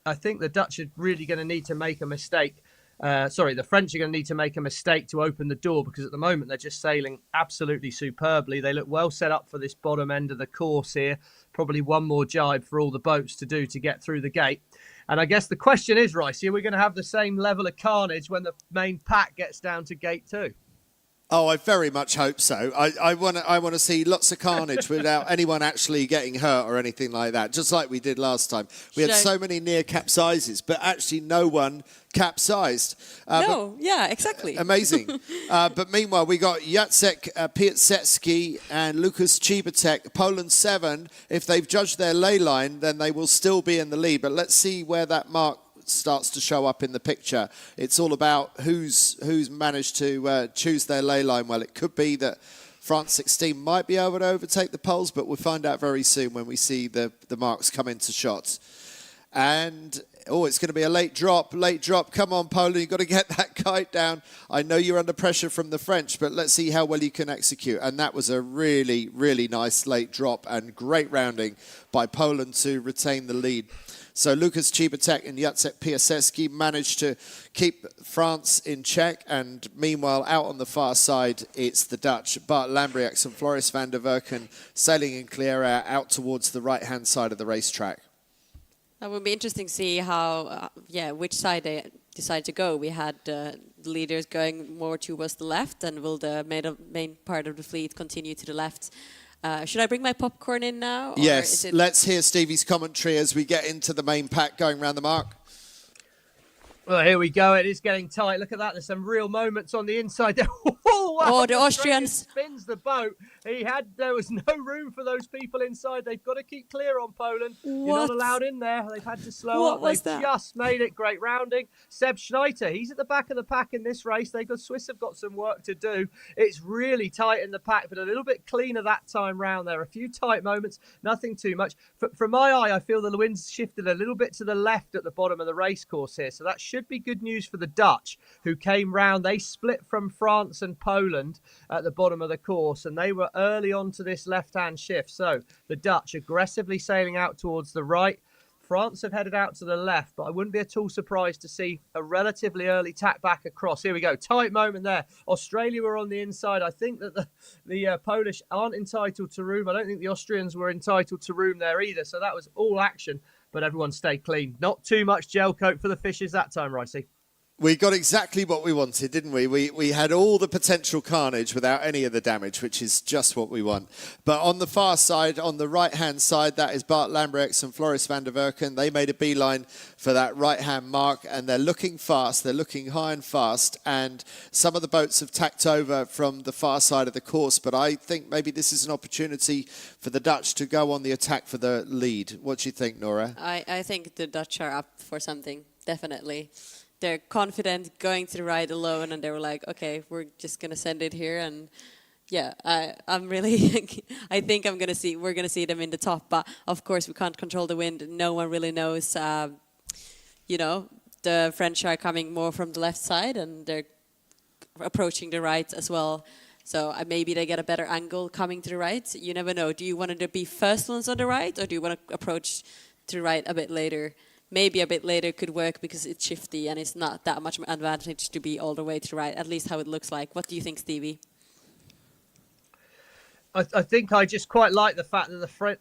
I think the Dutch are really going to need to make a mistake. The French are going to need to make a mistake to open the door, because at the moment they're just sailing absolutely superbly. They look well set up for this bottom end of the course here. Probably one more jibe for all the boats to do to get through the gate. And I guess the question is, Ricey, are we going to have the same level of carnage when the main pack gets down to gate 2? Oh, I very much hope so. I want to see lots of carnage without anyone actually getting hurt or anything like that, just like we did last time. We had so many near capsizes, but actually no one capsized. Exactly. Amazing. But meanwhile, we got Jacek Piasecki and Lukas Cibatek, Poland 7. If they've judged their ley line, then they will still be in the lead. But let's see where that mark starts to show up in the picture. It's all about who's managed to choose their ley line well. It could be that France 16 might be able to overtake the Poles, but we'll find out very soon when we see the marks come into shots. And it's going to be a late drop. Come on, Poland, you've got to get that kite down. I know you're under pressure from the French, but let's see how well you can execute. And that was a really, really nice late drop and great rounding by Poland to retain the lead. So Lukas Cibatek and Jacek Piasecki managed to keep France in check, and meanwhile, out on the far side, it's the Dutch. Bart Lambriax and Floris van der Werken sailing in clear air out towards the right-hand side of the racetrack. That would be interesting to see how, which side they decide to go. We had the leaders going more towards the left, and will the main part of the fleet continue to the left? Should I bring my popcorn in now? Yes, let's hear Stevie's commentary as we get into the main pack going round the mark. Well, here we go. It is getting tight. Look at that. There's some real moments on the inside there. Wow, the Austrians spins the boat. There was no room for those people inside. They've got to keep clear on Poland. You're not allowed in there. They've had to slow up. They've just made it. Great rounding. Seb Schneider, he's at the back of the pack in this race. Swiss have got some work to do. It's really tight in the pack, but a little bit cleaner that time round. There are a few tight moments, nothing too much. From my eye, I feel the wind's shifted a little bit to the left at the bottom of the race course here, so that should be good news for the Dutch, who came round. They split from France and Poland at the bottom of the course, and they were early on to this left-hand shift. So the Dutch aggressively sailing out towards the right. France have headed out to the left, but I wouldn't be at all surprised to see a relatively early tack back across. Here we go. Tight moment there. Australia were on the inside. I think that the Polish aren't entitled to room. I don't think the Austrians were entitled to room there either. So that was all action, but everyone stayed clean. Not too much gel coat for the fishes that time, Ricey. We got exactly what we wanted, didn't we? We had all the potential carnage without any of the damage, which is just what we want. But on the far side, on the right-hand side, that is Bart Lambriax and Floris van der Werken. They made a beeline for that right-hand mark, and they're looking fast. They're looking high and fast, and some of the boats have tacked over from the far side of the course, but I think maybe this is an opportunity for the Dutch to go on the attack for the lead. What do you think, Nora? I think the Dutch are up for something, definitely. They're confident going to the right alone, and they were like, okay, we're just going to send it here. And I'm really, I think we're going to see them in the top. But of course, we can't control the wind. No one really knows, the French are coming more from the left side, and they're approaching the right as well. So maybe they get a better angle coming to the right. You never know. Do you want to be first ones on the right, or do you want to approach to the right a bit later? Maybe a bit later could work because it's shifty and it's not that much advantage to be all the way to the right, at least how it looks like. What do you think, Stevie? I think I just quite like the fact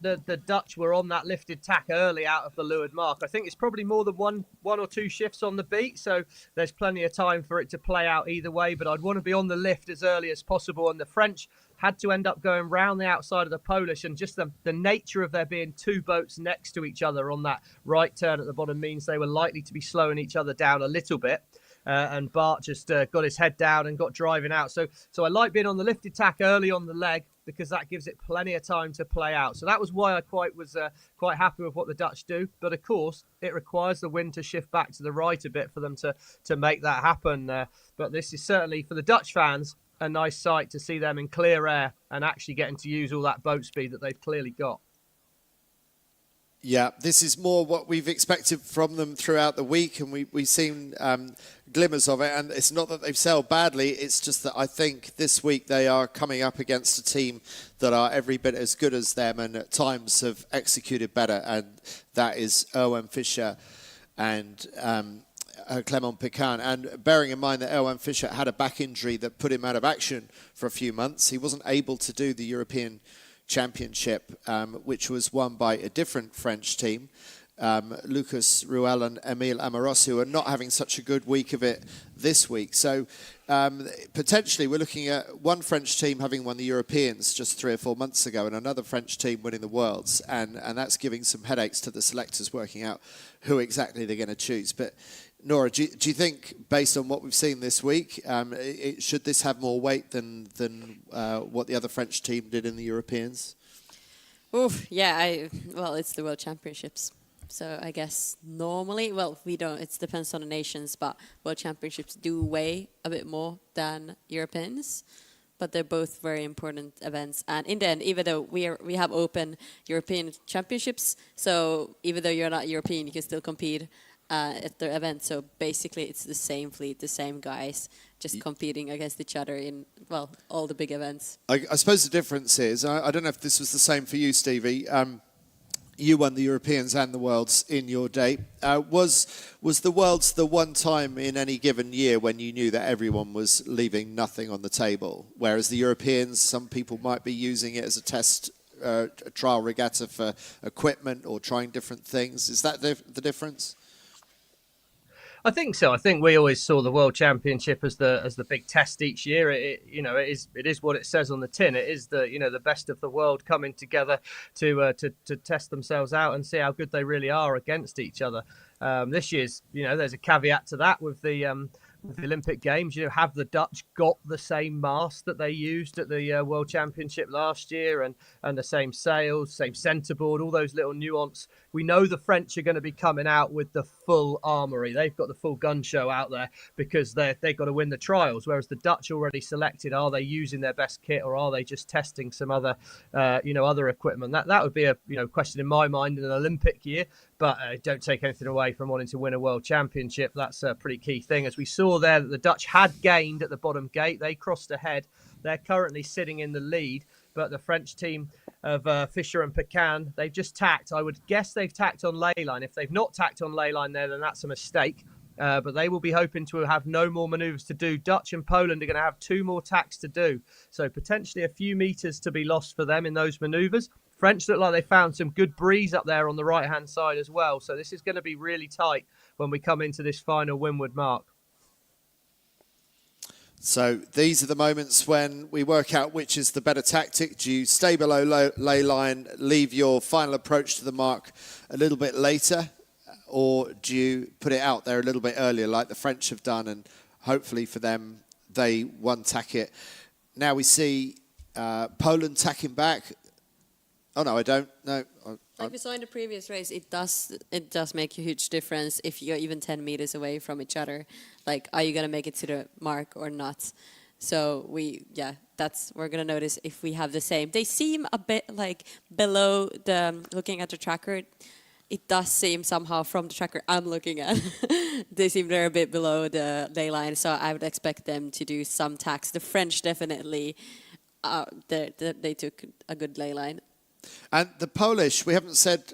that the Dutch were on that lifted tack early out of the leeward mark. I think it's probably more than one or two shifts on the beat, so there's plenty of time for it to play out either way. But I'd want to be on the lift as early as possible, and the French had to end up going round the outside of the Polish, and just the nature of there being two boats next to each other on that right turn at the bottom means they were likely to be slowing each other down a little bit. And Bart just got his head down and got driving out. So I like being on the lifted tack early on the leg, because that gives it plenty of time to play out. So that was why I was quite happy with what the Dutch do. But of course, it requires the wind to shift back to the right a bit for them to make that happen. But this is certainly, for the Dutch fans, a nice sight to see them in clear air and actually getting to use all that boat speed that they've clearly got. Yeah, this is more what we've expected from them throughout the week, and we've seen glimmers of it. And it's not that they've sailed badly, it's just that I think this week they are coming up against a team that are every bit as good as them and at times have executed better, and that is Erwan Fischer and Clement Pecan. And bearing in mind that Erwan Fischer had a back injury that put him out of action for a few months, he wasn't able to do the European Championship, which was won by a different French team, Lucas Ruel and Emile Amoros, who are not having such a good week of it this week. So potentially we're looking at one French team having won the Europeans just 3 or 4 months ago, and another French team winning the Worlds, and that's giving some headaches to the selectors working out who exactly they're going to choose. But Nora, do you think, based on what we've seen this week, should this have more weight than what the other French team did in the Europeans? Oof, yeah, well, it's the World Championships. So I guess normally, well, we don't, it depends on the nations, but World Championships do weigh a bit more than Europeans. But they're both very important events. And in the end, even though we have open European Championships, so even though you're not European, you can still compete at the event. So basically it's the same fleet, the same guys, just competing against each other in, well, all the big events. I suppose the difference is, I don't know if this was the same for you, Stevie, you won the Europeans and the Worlds in your day. Was the Worlds the one time in any given year when you knew that everyone was leaving nothing on the table? Whereas the Europeans, some people might be using it as a test a trial regatta for equipment or trying different things. Is that the difference? I think so. I think we always saw the World Championship as the big test each year. It is what it says on the tin. It is the best of the world coming together to test themselves out and see how good they really are against each other. This year's, there's a caveat to that with the Olympic Games. Have the Dutch got the same mast that they used at the World Championship last year, and the same sails, same centerboard, all those little nuance. We know the French are going to be coming out with the full armoury. They've got the full gun show out there because they've got to win the trials, whereas the Dutch already selected, are they using their best kit or are they just testing some other other equipment? That would be a question in my mind in an Olympic year. But don't take anything away from wanting to win a World Championship. That's a pretty key thing. As we saw there, that the Dutch had gained at the bottom gate. They crossed ahead. They're currently sitting in the lead. But the French team of Fischer and Pecan, they've just tacked. I would guess they've tacked on ley line. If they've not tacked on ley line there, then that's a mistake. But they will be hoping to have no more manoeuvres to do. Dutch and Poland are going to have 2 more tacks to do. So potentially a few metres to be lost for them in those manoeuvres. French look like they found some good breeze up there on the right-hand side as well. So this is going to be really tight when we come into this final windward mark. So these are the moments when we work out which is the better tactic. Do you stay below ley line, leave your final approach to the mark a little bit later, or do you put it out there a little bit earlier like the French have done, and hopefully for them they one-tack it? Now we see Poland tacking back. Oh, no, I don't. No. Like we saw in the previous race, it does make a huge difference if you're even 10 meters away from each other. Like, are you going to make it to the mark or not? So we're going to notice if we have the same. They seem a bit like below looking at the tracker, it does seem somehow from the tracker I'm looking at, they seem they're a bit below the ley line. So I would expect them to do some tacks. The French definitely, they took a good ley line. And the Polish, we haven't said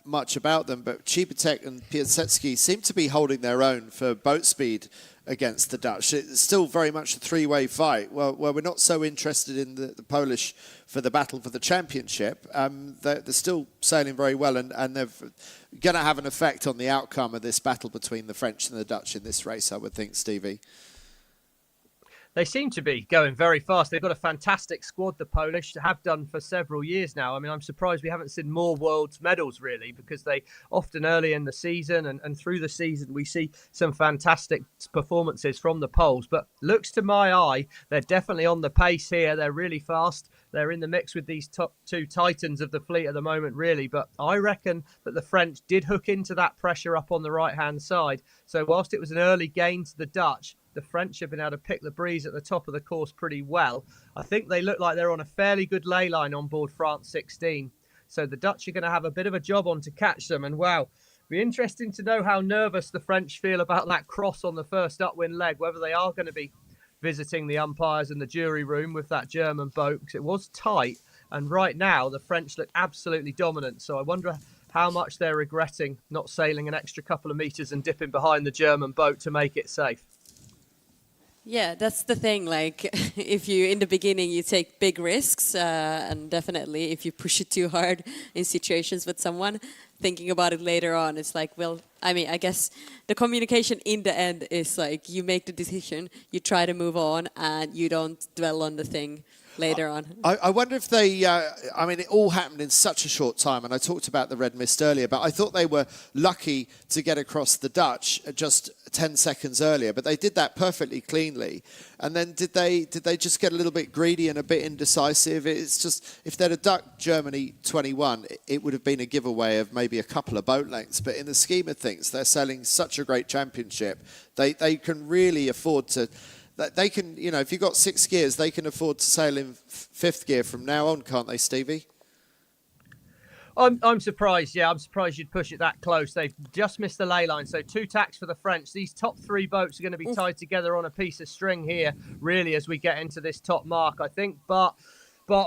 much about them, but Cipatek and Piasecki seem to be holding their own for boat speed against the Dutch. It's still very much a three-way fight. Well, we're not so interested in the Polish for the battle for the championship. They're still sailing very well, and they're going to have an effect on the outcome of this battle between the French and the Dutch in this race, I would think, Stevie. They seem to be going very fast. They've got a fantastic squad, the Polish, have done for several years now. I mean, I'm surprised we haven't seen more world medals, really, because they often early in the season and through the season, we see some fantastic performances from the Poles. But looks to my eye, they're definitely on the pace here. They're really fast. They're in the mix with these top two titans of the fleet at the moment, really. But I reckon that the French did hook into that pressure up on the right-hand side. So whilst it was an early gain to the Dutch, the French have been able to pick the breeze at the top of the course pretty well. I think they look like they're on a fairly good ley line on board France 16. So the Dutch are going to have a bit of a job on to catch them. And wow, be interesting to know how nervous the French feel about that cross on the first upwind leg, whether they are going to be visiting the umpires and the jury room with that German boat, because it was tight. And right now, the French look absolutely dominant. So I wonder how much they're regretting not sailing an extra couple of metres and dipping behind the German boat to make it safe. Yeah, that's the thing. Like, if you in the beginning you take big risks, and definitely if you push it too hard in situations with someone, thinking about it later on, it's like, well, I mean, I guess the communication in the end is like you make the decision, you try to move on, and you don't dwell on the thing later on. I wonder if they, I mean, it all happened in such a short time, and I talked about the red mist earlier, but I thought they were lucky to get across the Dutch just 10 seconds earlier, but they did that perfectly cleanly. And then did they just get a little bit greedy and a bit indecisive? It's just, if they'd have ducked Germany 21, it would have been a giveaway of maybe a couple of boat lengths, but in the scheme of things, they're sailing such a great championship. They can really afford to, they can, you know, if you've got 6 gears, they can afford to sail in 5th gear from now on, can't they, Stevie? I'm surprised, yeah. I'm surprised you'd push it that close. They've just missed the ley line, so 2 tacks for the French. These top 3 boats are going to be tied together on a piece of string here, really, as we get into this top mark, I think. But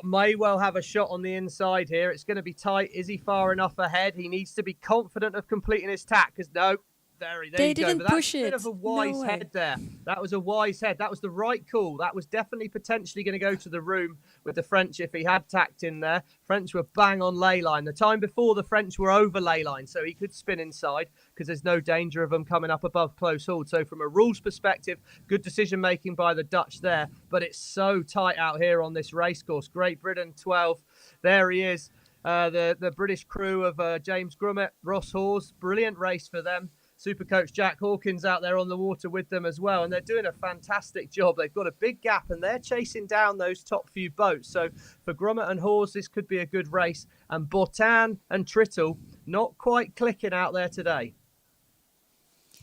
may well have a shot on the inside here. It's going to be tight. Is he far enough ahead? He needs to be confident of completing his tack, because no. There they you go. didn't But that's push a bit it. of a wise head there. That was a wise head. That was the right call. That was definitely potentially going to go to the room with the French if he had tacked in there. French were bang on ley line. The time before, the French were over ley line, so he could spin inside because there's no danger of them coming up above close hauled. So from a rules perspective, good decision making by the Dutch there. But it's so tight out here on this race course. Great Britain 12. There he is. The British crew of James Grummet, Ross Hawes. Brilliant race for them. Super coach Jack Hawkins out there on the water with them as well, and they're doing a fantastic job. They've got a big gap and they're chasing down those top few boats. So for Grummet and Hawes, this could be a good race. And Botan and Trittle not quite clicking out there today.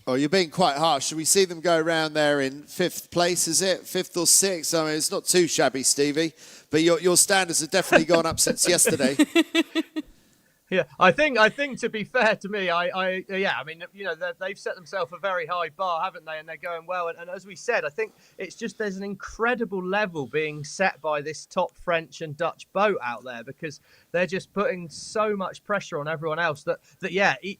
Oh, you're being quite harsh. Should we see them go around there in 5th place, is it? 5th or 6th? I mean, it's not too shabby, Stevie, but your standards have definitely gone up since yesterday. Yeah, I think to be fair to me, I mean, you know, they've set themselves a very high bar, haven't they? And they're going well. And as we said, I think it's just there's an incredible level being set by this top French and Dutch boat out there, because they're just putting so much pressure on everyone else that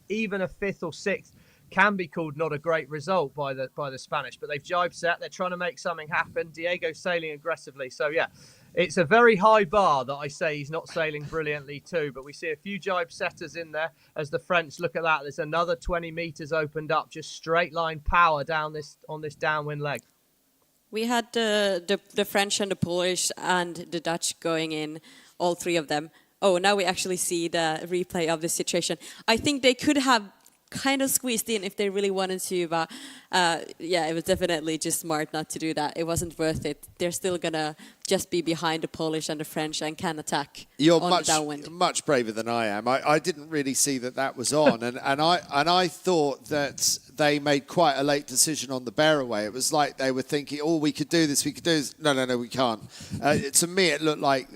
even a 5th or 6th can be called not a great result by the Spanish. But they've jibe set. They're trying to make something happen. Diego sailing aggressively. So yeah. It's a very high bar that I say he's not sailing brilliantly too, but we see a few jibe setters in there as the French look at that. There's another 20 metres opened up, just straight line power down on this downwind leg. We had the French and the Polish and the Dutch going in, all 3 of them. Oh, now we actually see the replay of the situation. I think they could have kind of squeezed in if they really wanted to, but it was definitely just smart not to do that. It wasn't worth it. They're still gonna just be behind the Polish and the French and can attack. You're on the downwind. much braver than I am. I didn't really see that was on, and I thought that they made quite a late decision on the bear away. It was like they were thinking, "Oh, we could do this. We could do this." No, we can't. To me, it looked like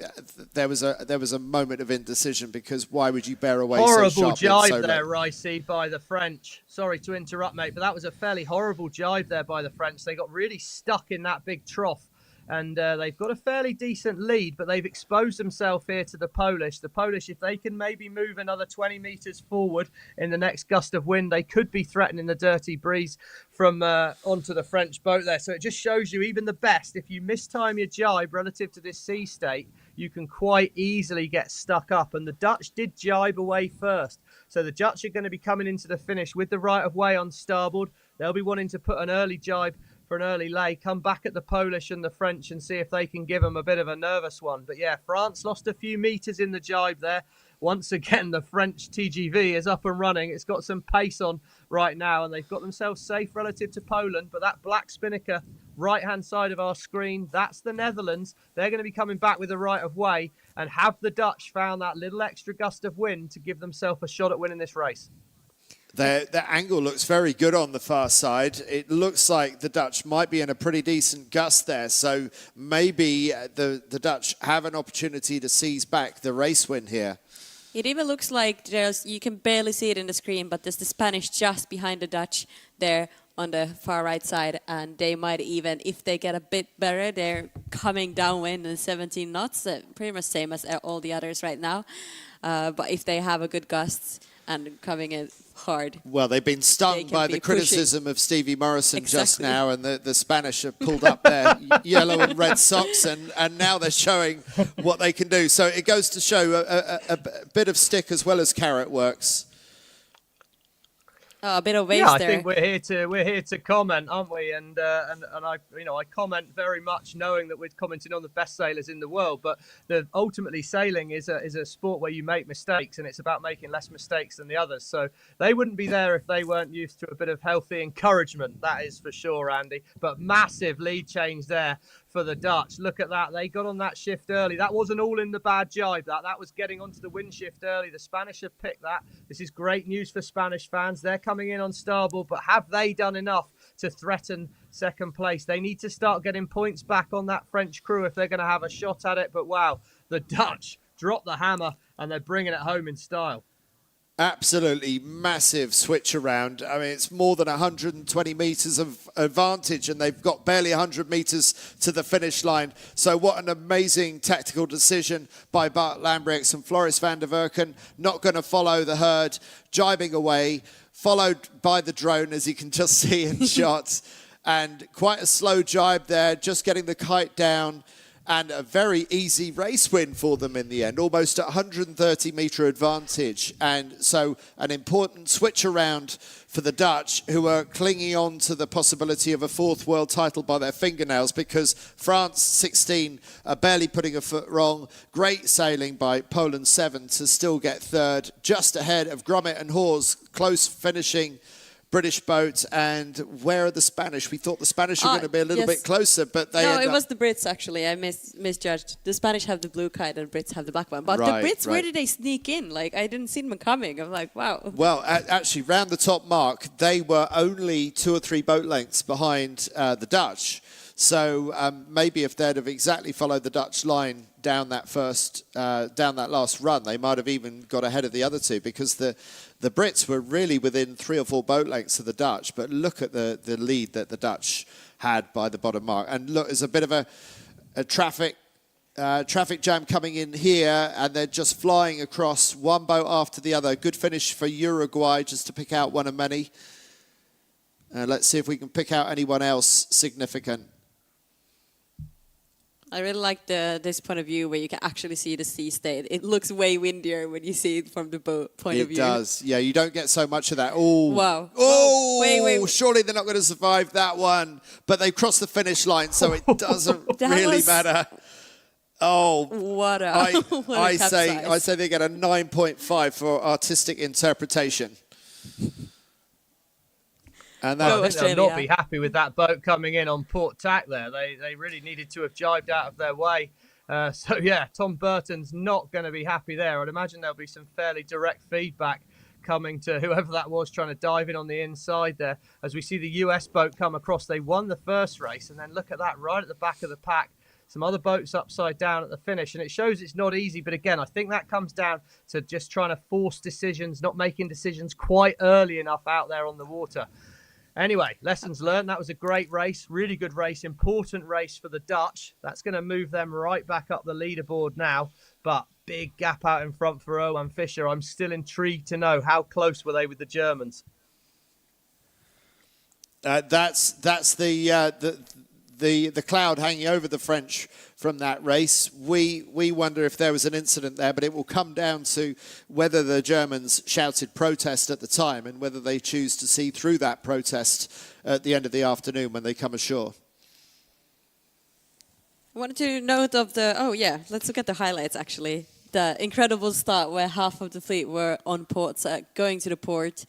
there was a moment of indecision, because why would you bear away horrible so sharply jibe so there, late? Ricey, by the French. Sorry to interrupt, mate, but that was a fairly horrible jibe there by the French. They got really stuck in that big trough. and they've got a fairly decent lead, but they've exposed themselves here to the Polish. The Polish, if they can maybe move another 20 metres forward in the next gust of wind, they could be threatening the dirty breeze from onto the French boat there. So it just shows you, even the best, if you mistime your jibe relative to this sea state, you can quite easily get stuck up. And the Dutch did jibe away first. So the Dutch are going to be coming into the finish with the right of way on starboard. They'll be wanting to put an early jibe for an early lay, come back at the Polish and the French and see if they can give them a bit of a nervous one. But yeah, France lost a few metres in the jibe there. Once again, the French TGV is up and running. It's got some pace on right now, and they've got themselves safe relative to Poland. But that black spinnaker, right-hand side of our screen, that's the Netherlands. They're going to be coming back with the right of way. And have the Dutch found that little extra gust of wind to give themselves a shot at winning this race? Their angle looks very good on the far side. It looks like the Dutch might be in a pretty decent gust there. So maybe the Dutch have an opportunity to seize back the race win here. It even looks like you can barely see it in the screen, but there's the Spanish just behind the Dutch there on the far right side, and they might even, if they get a bit better, they're coming downwind in 17 knots, pretty much same as all the others right now. But if they have a good gust and coming in hard. Well, they've been stung by the criticism of Stevie Morrison just now, and the Spanish have pulled up their yellow and red socks, and now they're showing what they can do. So it goes to show a bit of stick as well as carrot works. Oh, a bit of waste I there. think we're here to comment, aren't we? And I I comment very much knowing that we're commenting on the best sailors in the world. But ultimately, sailing is a sport where you make mistakes, and it's about making less mistakes than the others. So they wouldn't be there if they weren't used to a bit of healthy encouragement. That is for sure, Andy. But massive lead change there for the Dutch. Look at that. They got on that shift early. That wasn't all in the bad jibe. That was getting onto the wind shift early. The Spanish have picked that. This is great news for Spanish fans. They're coming in on starboard, but have they done enough to threaten second place? They need to start getting points back on that French crew if they're going to have a shot at it. But wow, the Dutch drop the hammer and they're bringing it home in style. Absolutely massive switch around. I mean, it's more than 120 metres of advantage, and they've got barely 100 metres to the finish line. So what an amazing tactical decision by Bart Lambrechts and Floris van der Werken. Not going to follow the herd, jibing away, followed by the drone, as you can just see in shots. And quite a slow jibe there, just getting the kite down. And a very easy race win for them in the end, almost 130 metre advantage. And so an important switch around for the Dutch, who are clinging on to the possibility of a fourth world title by their fingernails, because France 16 are barely putting a foot wrong. Great sailing by Poland 7 to still get third, just ahead of Gromit and Hawes, close finishing British boat. And where are the Spanish? We thought the Spanish were going to be a little bit closer, but they No, it was the Brits, actually. I misjudged. The Spanish have the blue kite and Brits have the black one. But the Brits, where did they sneak in? Like, I didn't see them coming. I'm like, wow. Well, actually, round the top mark, they were only 2 or 3 boat lengths behind the Dutch. So maybe if they'd have exactly followed the Dutch line down that last run, they might have even got ahead of the other two, because the Brits were really within 3 or 4 boat lengths of the Dutch. But look at the lead that the Dutch had by the bottom mark. And look, there's a bit of a traffic jam coming in here, and they're just flying across one boat after the other. Good finish for Uruguay, just to pick out one of many. Let's see if we can pick out anyone else significant. I really like this point of view where you can actually see the sea state. It looks way windier when you see it from the boat point of view. It does. Yeah, you don't get so much of that. Oh, wow. Oh, wait. Surely they're not going to survive that one. But they've crossed the finish line, so it doesn't really matter. Oh, what a I say they get a 9.5 for artistic interpretation. And I think they'll not be happy with that boat coming in on port tack there. They really needed to have jibed out of their way. So, yeah, Tom Burton's not going to be happy there. I'd imagine there'll be some fairly direct feedback coming to whoever that was trying to dive in on the inside there. As we see the US boat come across, they won the first race. And then look at that right at the back of the pack. Some other boats upside down at the finish. And it shows it's not easy. But again, I think that comes down to just trying to force decisions, not making decisions quite early enough out there on the water. Anyway, lessons learned. That was a great race, really good race, important race for the Dutch. That's going to move them right back up the leaderboard now. But big gap out in front for Owen Fischer. I'm still intrigued to know how close were they with the Germans. That's the cloud hanging over the French from that race. We wonder if there was an incident there, but it will come down to whether the Germans shouted protest at the time and whether they choose to see through that protest at the end of the afternoon when they come ashore. I wanted to note of let's look at the highlights actually. The incredible start where half of the fleet were on port, going to the port,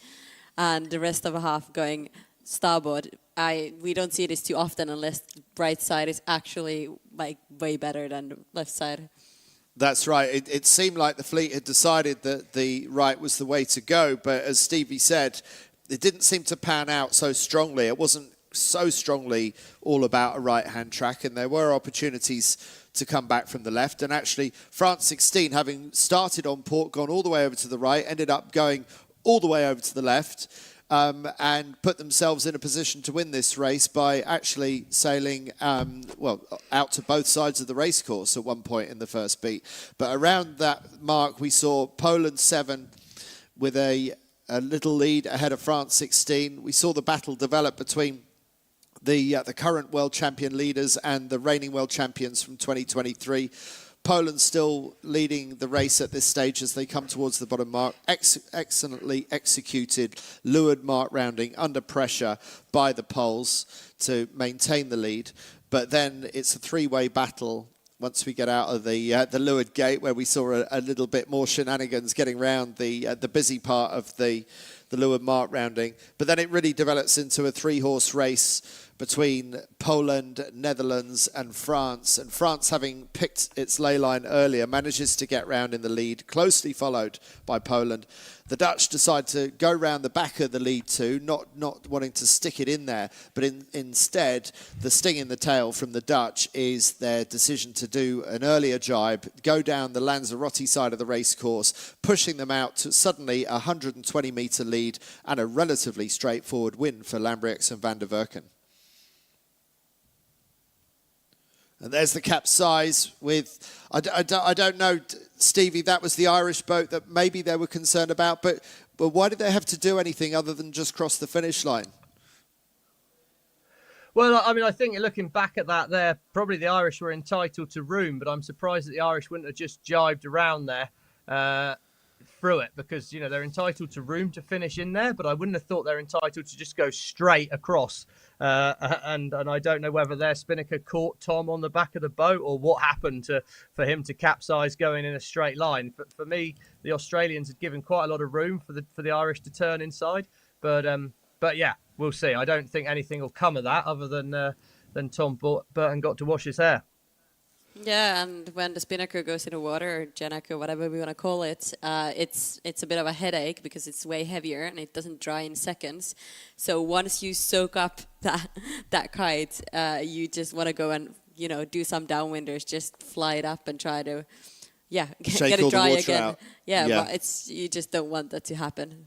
and the rest of a half going starboard. We don't see this too often unless the right side is actually like way better than the left side. That's right. It seemed like the fleet had decided that the right was the way to go, but as Stevie said, it didn't seem to pan out so strongly. It wasn't so strongly all about a right-hand track, and there were opportunities to come back from the left. And actually, France 16, having started on port, gone all the way over to the right, ended up going all the way over to the left, and put themselves in a position to win this race by actually sailing, out to both sides of the race course at one point in the first beat. But around that mark, we saw Poland 7 with a little lead ahead of France 16. We saw the battle develop between the current world champion leaders and the reigning world champions from 2023. Poland still leading the race at this stage as they come towards the bottom mark. Excellently executed leeward mark rounding under pressure by the Poles to maintain the lead. But then it's a three-way battle once we get out of the leeward gate, where we saw a little bit more shenanigans getting round the busy part of the leeward mark rounding. But then it really develops into a three-horse race between Poland, Netherlands and France. And France, having picked its ley line earlier, manages to get round in the lead, closely followed by Poland. The Dutch decide to go round the back of the lead too, not wanting to stick it in there, but instead, the sting in the tail from the Dutch is their decision to do an earlier jibe, go down the Lanzarote side of the race course, pushing them out to suddenly a 120-metre lead and a relatively straightforward win for Lambriax and Van der Werken. And there's the capsize with, I don't know, Stevie, that was the Irish boat that maybe they were concerned about, but why did they have to do anything other than just cross the finish line? Well, I mean, I think looking back at that there, probably the Irish were entitled to room, but I'm surprised that the Irish wouldn't have just jibed around there through it, because, you know, they're entitled to room to finish in there, but I wouldn't have thought they're entitled to just go straight across. And I don't know whether their spinnaker caught Tom on the back of the boat or what happened for him to capsize going in a straight line. For me, the Australians had given quite a lot of room for the Irish to turn inside. But yeah, we'll see. I don't think anything will come of that other than Tom Burton got to wash his hair. Yeah, and when the spinnaker goes in the water, or Genaker, whatever we want to call it, it's a bit of a headache because it's way heavier and it doesn't dry in seconds. So once you soak up that kite, you just want to go and, you know, do some downwinders, just fly it up and try to, get it dry again. Out. Yeah, but you just don't want that to happen.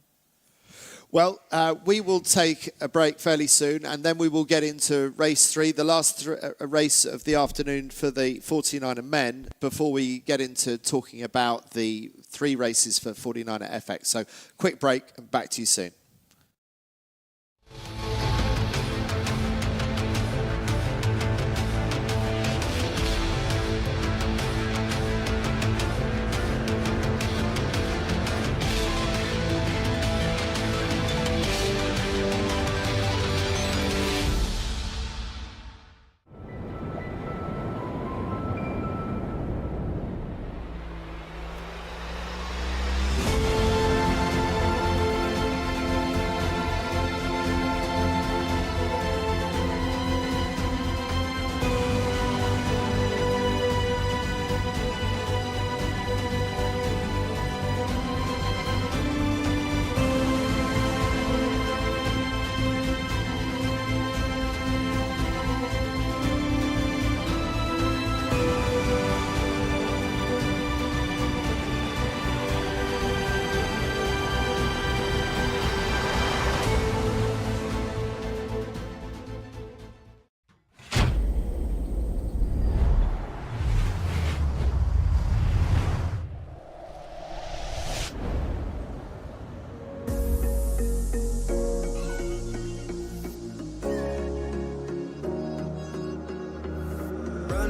Well, we will take a break fairly soon, and then we will get into race 3, the last race of the afternoon for the 49er men, before we get into talking about the 3 races for 49er FX. So quick break, and back to you soon.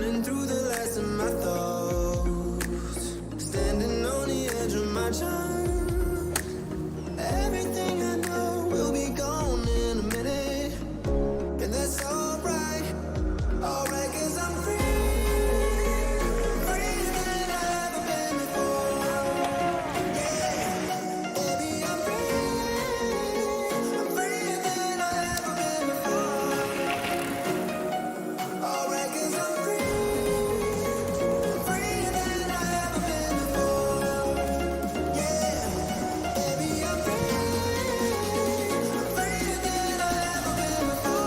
running through the last of my thoughts, standing on the edge of my time. Everything I know will be gone in a minute, and that's alright, alright, 'cause I'm free, freer than I've ever been before. Yeah, baby, I'm freer than I've ever been before. Alright, 'cause I'm freer than I've ever been before. Yeah, baby, I'm freer than I've ever been before.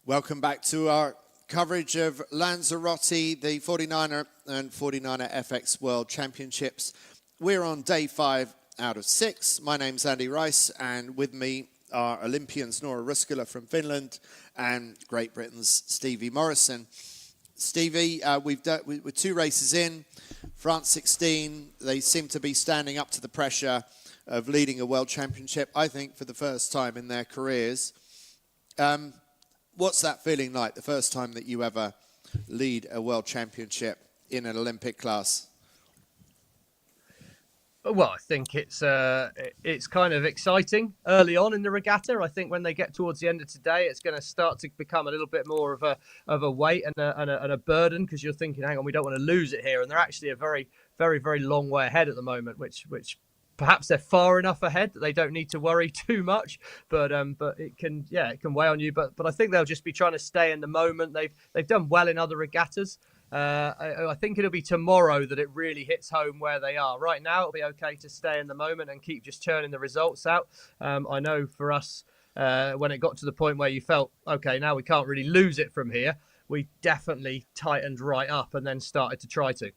Welcome back to our coverage of Lanzarote, the 49er and 49er FX World Championships. We're on day 5 out of 6. My name's Andy Rice, and with me are Olympians Nora Ruskula from Finland and Great Britain's Stevie Morrison. Stevie, we're 2 races in. France 16, they seem to be standing up to the pressure of leading a World Championship, I think, for the first time in their careers. What's that feeling like, the first time that you ever lead a World Championship in an Olympic class? Well, I think it's kind of exciting early on in the regatta. I think when they get towards the end of today, it's going to start to become a little bit more of a weight and a burden, because you're thinking, hang on, we don't want to lose it here. And they're actually a very, very, very long way ahead at the moment, which perhaps they're far enough ahead that they don't need to worry too much, but it can weigh on you. But I think they'll just be trying to stay in the moment. They've done well in other regattas. I think it'll be tomorrow that it really hits home where they are. Right now, it'll be okay to stay in the moment and keep just churning the results out. I know for us, when it got to the point where you felt, okay, now we can't really lose it from here, we definitely tightened right up and then started to try to.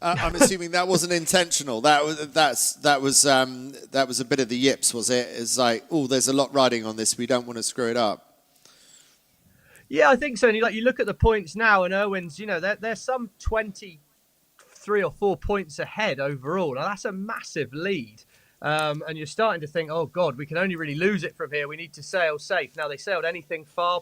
I'm assuming that wasn't intentional. That was a bit of the yips, was it? It's like, oh, there's a lot riding on this. We don't want to screw it up. Yeah, I think so. And you look at the points now, and Irwin's, they're some 23 or 4 points ahead overall. Now that's a massive lead. And you're starting to think, oh God, we can only really lose it from here. We need to sail safe. Now they sailed anything far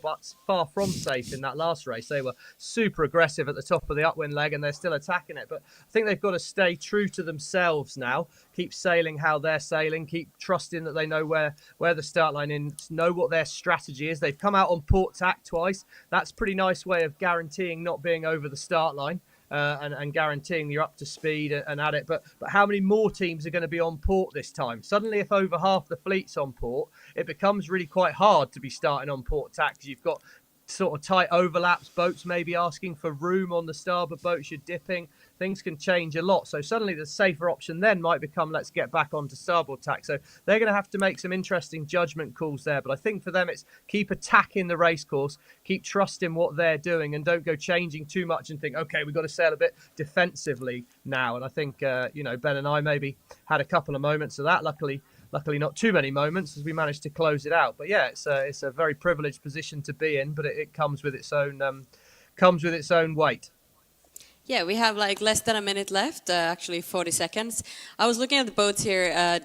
from safe in that last race. They were super aggressive at the top of the upwind leg, and they're still attacking it. But I think they've got to stay true to themselves now. Keep sailing how they're sailing. Keep trusting that they know where the start line is, know what their strategy is. They've come out on port tack twice. That's a pretty nice way of guaranteeing not being over the start line. And guaranteeing you're up to speed and at it. But how many more teams are going to be on port this time? Suddenly, if over half the fleet's on port, it becomes really quite hard to be starting on port tack, because you've got sort of tight overlaps, boats maybe asking for room on the starboard boats, you're dipping. Things can change a lot. So suddenly the safer option then might become, let's get back onto starboard tack. So they're going to have to make some interesting judgment calls there. But I think for them, it's keep attacking the race course, keep trusting what they're doing, and don't go changing too much and think, okay, we've got to sail a bit defensively now. And I think, Ben and I maybe had a couple of moments of that. Luckily not too many moments, as we managed to close it out. But yeah, it's a very privileged position to be in, but it comes with its own weight. Yeah, we have like less than a minute left, actually 40 seconds. I was looking at the boats here. A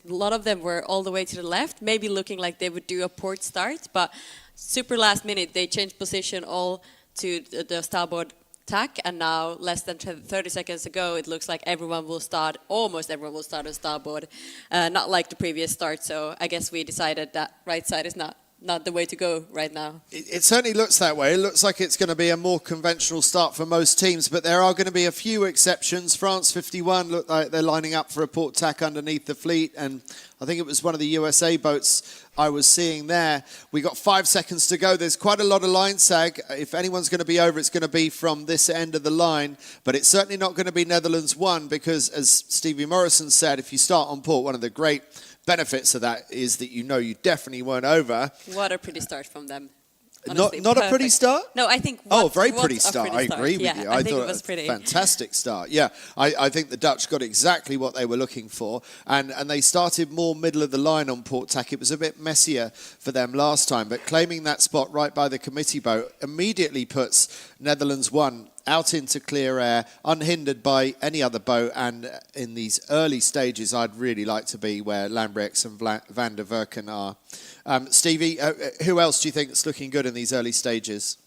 lot of them were all the way to the left, maybe looking like they would do a port start, but super last minute, they changed position all to the starboard tack, and now less than 30 seconds ago, it looks like almost everyone will start on starboard, not like the previous start. So I guess we decided that right side is not not the way to go right now. It certainly looks that way. It looks like it's going to be a more conventional start for most teams, but there are going to be a few exceptions. France 51 look like they're lining up for a port tack underneath the fleet, and I think it was one of the USA boats I was seeing there. We got 5 seconds to go. There's quite a lot of line sag. If anyone's going to be over, it's going to be from this end of the line, but it's certainly not going to be Netherlands 1 because, as Stevie Morrison said, if you start on port, one of the great benefits of that is that you know you definitely weren't over. What a pretty start from them. Honestly, Not a pretty start? No, I think very pretty start. I agree with you. I think thought it was pretty. Fantastic start. Yeah, I think the Dutch got exactly what they were looking for, and they started more middle of the line on port tack. It was a bit messier for them last time, but claiming that spot right by the committee boat immediately puts Netherlands 1 out into clear air, unhindered by any other boat. And in these early stages, I'd really like to be where Lambrechts and Van der Werken are. Stevie, who else do you think is looking good in these early stages?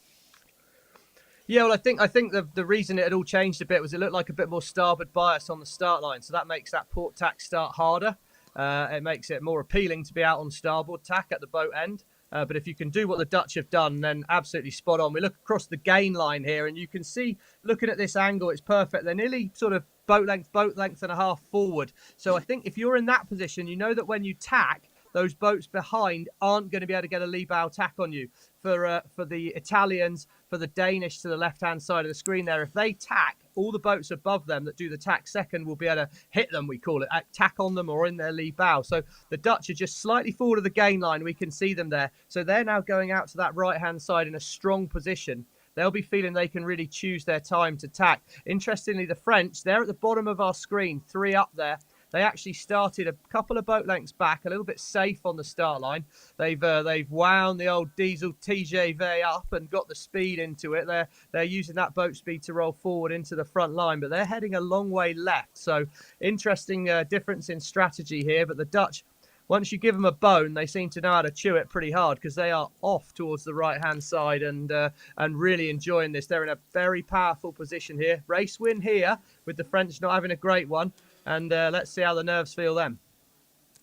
Yeah, well, I think the reason it had all changed a bit was it looked like a bit more starboard bias on the start line, so that makes that port tack start harder. It makes it more appealing to be out on starboard tack at the boat end. But if you can do what the Dutch have done, then absolutely spot on. We look across the gain line here, and you can see, looking at this angle, it's perfect. They're nearly sort of boat length and a half forward. So I think if you're in that position, you know that when you tack, those boats behind aren't going to be able to get a lee bow tack on you. For the Italians, for the Danish to the left-hand side of the screen there, if they tack, all the boats above them that do the tack second will be able to hit them, we call it, tack on them or in their lee bow. So the Dutch are just slightly forward of the gain line. We can see them there. So they're now going out to that right-hand side in a strong position. They'll be feeling they can really choose their time to tack. Interestingly, the French, they're at the bottom of our screen, 3 up there. They actually started a couple of boat lengths back, a little bit safe on the start line. They've wound the old diesel TGV up and got the speed into it. They're using that boat speed to roll forward into the front line, but they're heading a long way left. So interesting difference in strategy here. But the Dutch, once you give them a bone, they seem to know how to chew it pretty hard because they are off towards the right-hand side and really enjoying this. They're in a very powerful position here. Race win here with the French not having a great one. And let's see how the nerves feel then.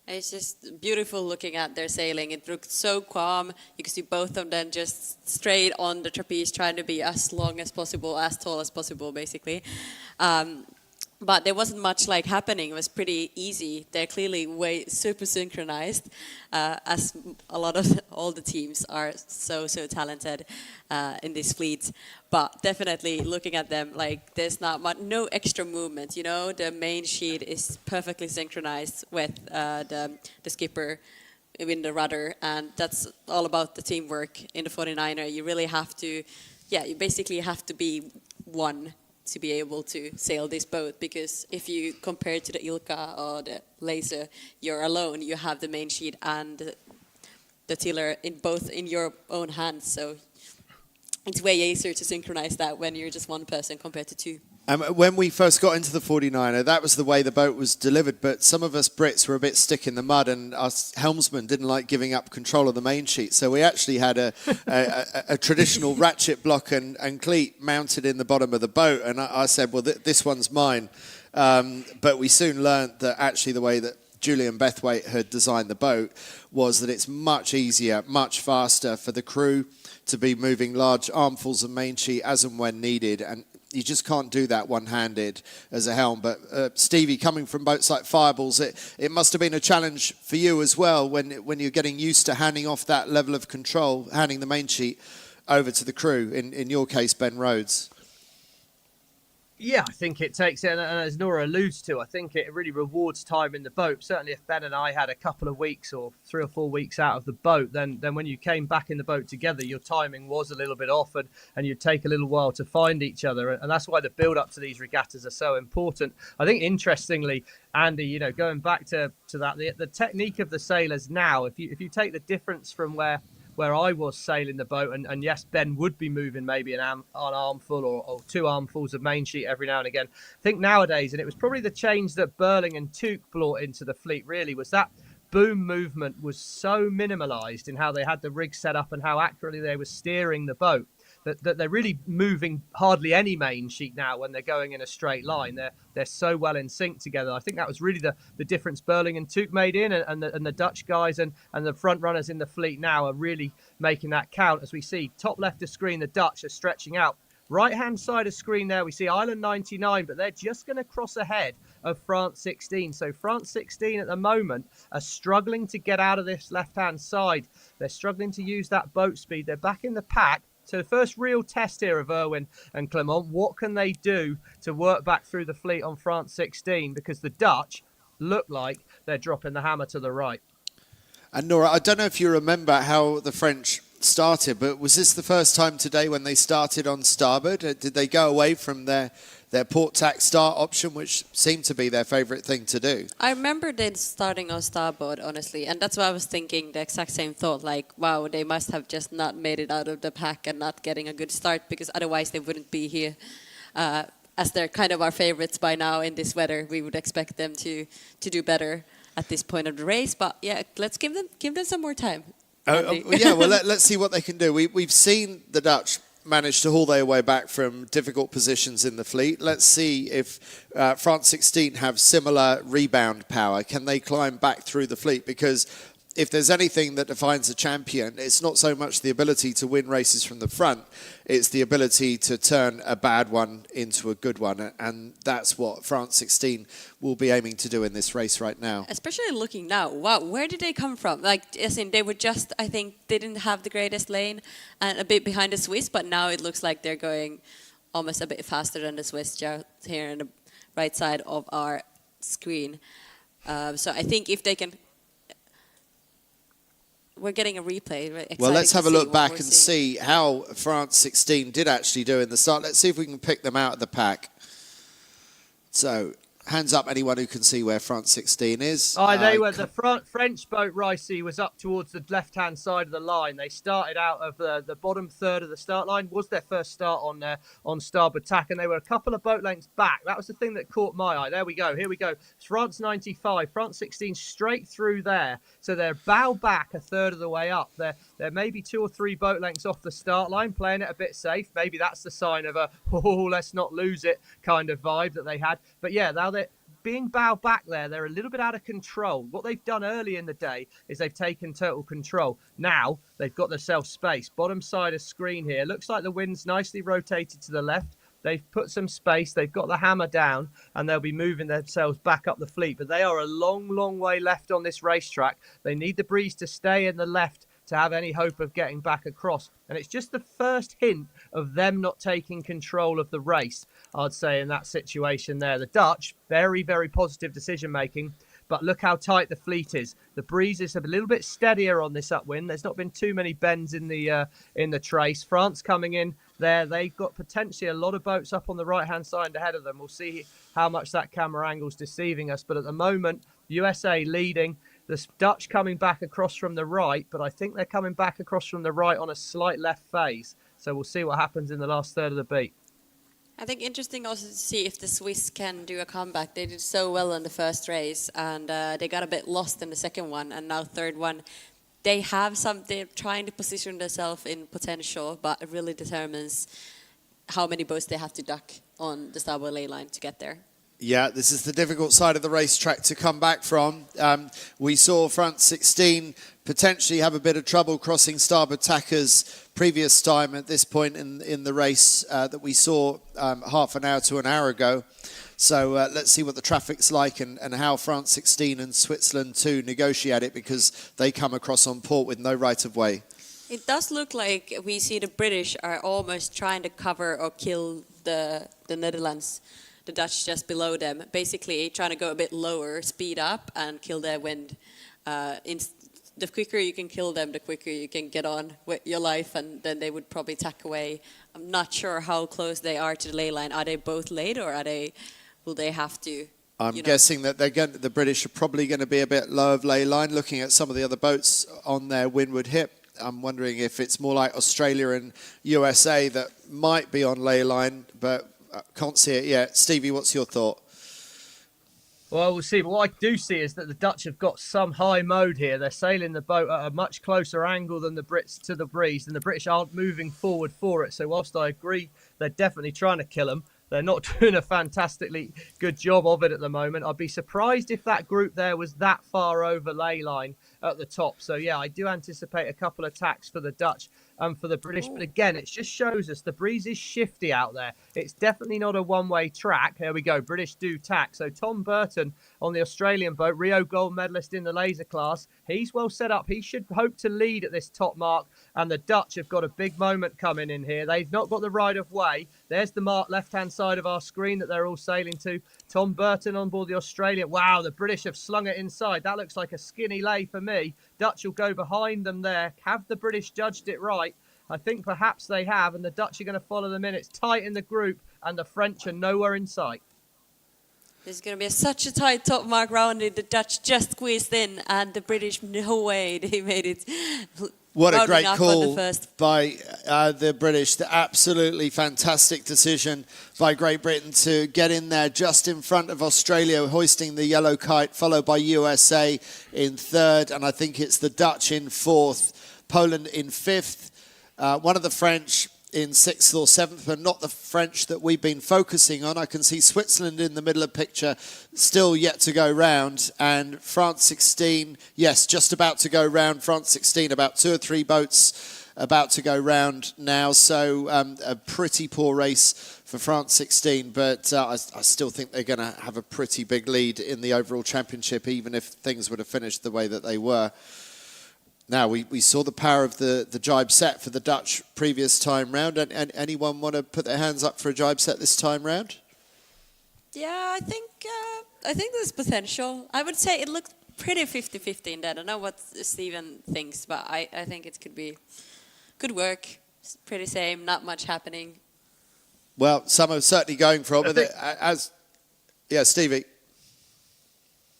It's just beautiful looking at their sailing. It looked so calm. You can see both of them just straight on the trapeze, trying to be as long as possible, as tall as possible, basically. But there wasn't much like happening. It was pretty easy. They're clearly super synchronized, as a lot of all the teams are so talented in this fleet. But definitely looking at them, like there's no extra movement. You know, the main sheet is perfectly synchronized with the skipper in the rudder, and that's all about the teamwork in the 49er. You really have to, you basically have to be one to be able to sail this boat, because if you compare to the Ilka or the Laser, you're alone. You have the main sheet and the tiller both in your own hands, so it's way easier to synchronize that when you're just one person compared to two. When we first got into the 49er, that was the way the boat was delivered, but some of us Brits were a bit stick in the mud, and us helmsmen didn't like giving up control of the main sheet, so we actually had a traditional ratchet block and cleat mounted in the bottom of the boat, and I said, well, this one's mine. But we soon learnt that actually the way that Julian Bethwaite had designed the boat was that it's much easier, much faster for the crew to be moving large armfuls of main sheet as and when needed, and you just can't do that one-handed as a helm. But Stevie, coming from boats like Fireballs, it must have been a challenge for you as well when you're getting used to handing off that level of control, handing the main sheet over to the crew, in your case, Ben Rhodes. Yeah, I think it takes it, and as Nora alludes to, I think it really rewards time in the boat. Certainly if Ben and I had a couple of weeks or 3 or 4 weeks out of the boat, then when you came back in the boat together, your timing was a little bit off, and you'd take a little while to find each other. And that's why the build-up to these regattas are so important. I think, interestingly, Andy, you know, going back to that, the technique of the sailors now, if you take the difference from where I was sailing the boat, and yes, Ben would be moving maybe an armful or 2 armfuls of main sheet every now and again. I think nowadays, and it was probably the change that Burling and Tuke brought into the fleet, really, was that boom movement was so minimalised in how they had the rig set up and how accurately they were steering the boat, that they're really moving hardly any main sheet now when they're going in a straight line. They're so well in sync together. I think that was really the difference Burling and Took made in, and the Dutch guys and the front runners in the fleet now are really making that count. As we see, top left of screen, the Dutch are stretching out. Right-hand side of screen there, we see Ireland 99, but they're just going to cross ahead of France 16. So France 16 at the moment are struggling to get out of this left-hand side. They're struggling to use that boat speed. They're back in the pack. So the first real test here of Irwin and Clement, what can they do to work back through the fleet on France 16? Because the Dutch look like they're dropping the hammer to the right. And Nora, I don't know if you remember how the French started, but was this the first time today when they started on starboard? Did they go away from their port tack start option, which seemed to be their favourite thing to do? I remember them starting on starboard, honestly, and that's why I was thinking the exact same thought, like, wow, they must have just not made it out of the pack and not getting a good start, because otherwise they wouldn't be here. As they're kind of our favourites by now in this weather, we would expect them to do better at this point of the race, but yeah, let's give them some more time. Yeah, well, let's see what they can do. We've seen the Dutch manage to haul their way back from difficult positions in the fleet. Let's see if France 16 have similar rebound power. Can they climb back through the fleet? Because if there's anything that defines a champion, it's not so much the ability to win races from the front, it's the ability to turn a bad one into a good one. And that's what France 16 will be aiming to do in this race right now. Especially looking now, wow, where did they come from? Like, as in, they were just, I think, didn't have the greatest lane and a bit behind the Swiss, but now it looks like they're going almost a bit faster than the Swiss just here on the right side of our screen. So I think if they can... We're getting a replay. Well, let's have a look back and see how France 16 did actually do in the start. Let's see if we can pick them out of the pack. So, hands up anyone who can see where France 16 is. They were the French boat, Ricey, was up towards the left-hand side of the line. They started out of the bottom third of the start line. Was their first start on starboard tack, and they were a couple of boat lengths back. That was the thing that caught my eye. There we go. Here we go. It's France 95, France 16 straight through there. So they're bow back a third of the way up. They're maybe 2 or 3 boat lengths off the start line, playing it a bit safe. Maybe that's the sign of a, let's not lose it kind of vibe that they had. But yeah, now they're being bow back there, they're a little bit out of control. What they've done early in the day is they've taken total control. Now they've got themselves space. Bottom side of screen here. Looks like the wind's nicely rotated to the left. They've put some space. They've got the hammer down, and they'll be moving themselves back up the fleet. But they are a long, long way left on this racetrack. They need the breeze to stay in the left to have any hope of getting back across. And it's just the first hint of them not taking control of the race, I'd say, in that situation there. The Dutch, very, very positive decision-making. But look how tight the fleet is. The breeze is a little bit steadier on this upwind. There's not been too many bends in the trace. France coming in there. They've got potentially a lot of boats up on the right-hand side ahead of them. We'll see how much that camera angle's deceiving us. But at the moment, USA leading. The Dutch coming back across from the right, but I think they're coming back across from the right on a slight left phase. So we'll see what happens in the last third of the beat. I think interesting also to see if the Swiss can do a comeback. They did so well in the first race, and they got a bit lost in the second one, and now third one. They're trying to position themselves in potential, but it really determines how many boats they have to duck on the starboard lay line to get there. Yeah, this is the difficult side of the racetrack to come back from. We saw France 16 potentially have a bit of trouble crossing starboard tackers previous time at this point in the race that we saw half an hour to an hour ago. So let's see what the traffic's like and how France 16 and Switzerland 2 negotiate it, because they come across on port with no right of way. It does look like we see the British are almost trying to cover or kill the Netherlands. The Dutch just below them, basically trying to go a bit lower, speed up, and kill their wind. The quicker you can kill them, the quicker you can get on with your life, and then they would probably tack away. I'm not sure how close they are to the ley line. Are they both laid, or will they have to? I'm guessing that the British are probably going to be a bit low of ley line, looking at some of the other boats on their windward hip. I'm wondering if it's more like Australia and USA that might be on ley line, but can't see it yet. Stevie, what's your thought? Well, we'll see. But what I do see is that the Dutch have got some high mode here. They're sailing the boat at a much closer angle than the Brits to the breeze, and the British aren't moving forward for it. So whilst I agree they're definitely trying to kill them, they're not doing a fantastically good job of it at the moment. I'd be surprised if that group there was that far over ley line at the top. So, yeah, I do anticipate a couple of tacks for the Dutch and for the British. But again, it just shows us the breeze is shifty out there. It's definitely not a one-way track. There we go. British do tack. So Tom Burton on the Australian boat, Rio gold medalist in the laser class. He's well set up. He should hope to lead at this top mark. And the Dutch have got a big moment coming in here. They've not got the right of way. There's the mark left-hand side of our screen that they're all sailing to. Tom Burton on board the Australian. Wow, the British have slung it inside. That looks like a skinny lay for me. Dutch will go behind them there. Have the British judged it right? I think perhaps they have, and the Dutch are going to follow them in. It's tight in the group, and the French are nowhere in sight. There's going to be such a tight top mark round it. The Dutch just squeezed in, and the British, no way, they made it. What a great call by the British. The absolutely fantastic decision by Great Britain to get in there just in front of Australia, hoisting the yellow kite, followed by USA in third. And I think it's the Dutch in fourth, Poland in fifth. One of the French in sixth or seventh, but not the French that we've been focusing on. I can see Switzerland in the middle of the picture, still yet to go round. And France 16, yes, just about to go round. France 16, about 2 or 3 boats about to go round now. So a pretty poor race for France 16, but I still think they're going to have a pretty big lead in the overall championship, even if things would have finished the way that they were. Now, we saw the power of the jibe set for the Dutch previous time round. And anyone want to put their hands up for a jibe set this time round? Yeah, I think there's potential. I would say it looked pretty 50-50 in that. I don't know what Steven thinks, but I think it could work. It's pretty same, not much happening. Well, some are certainly going for it, but yeah, Stevie.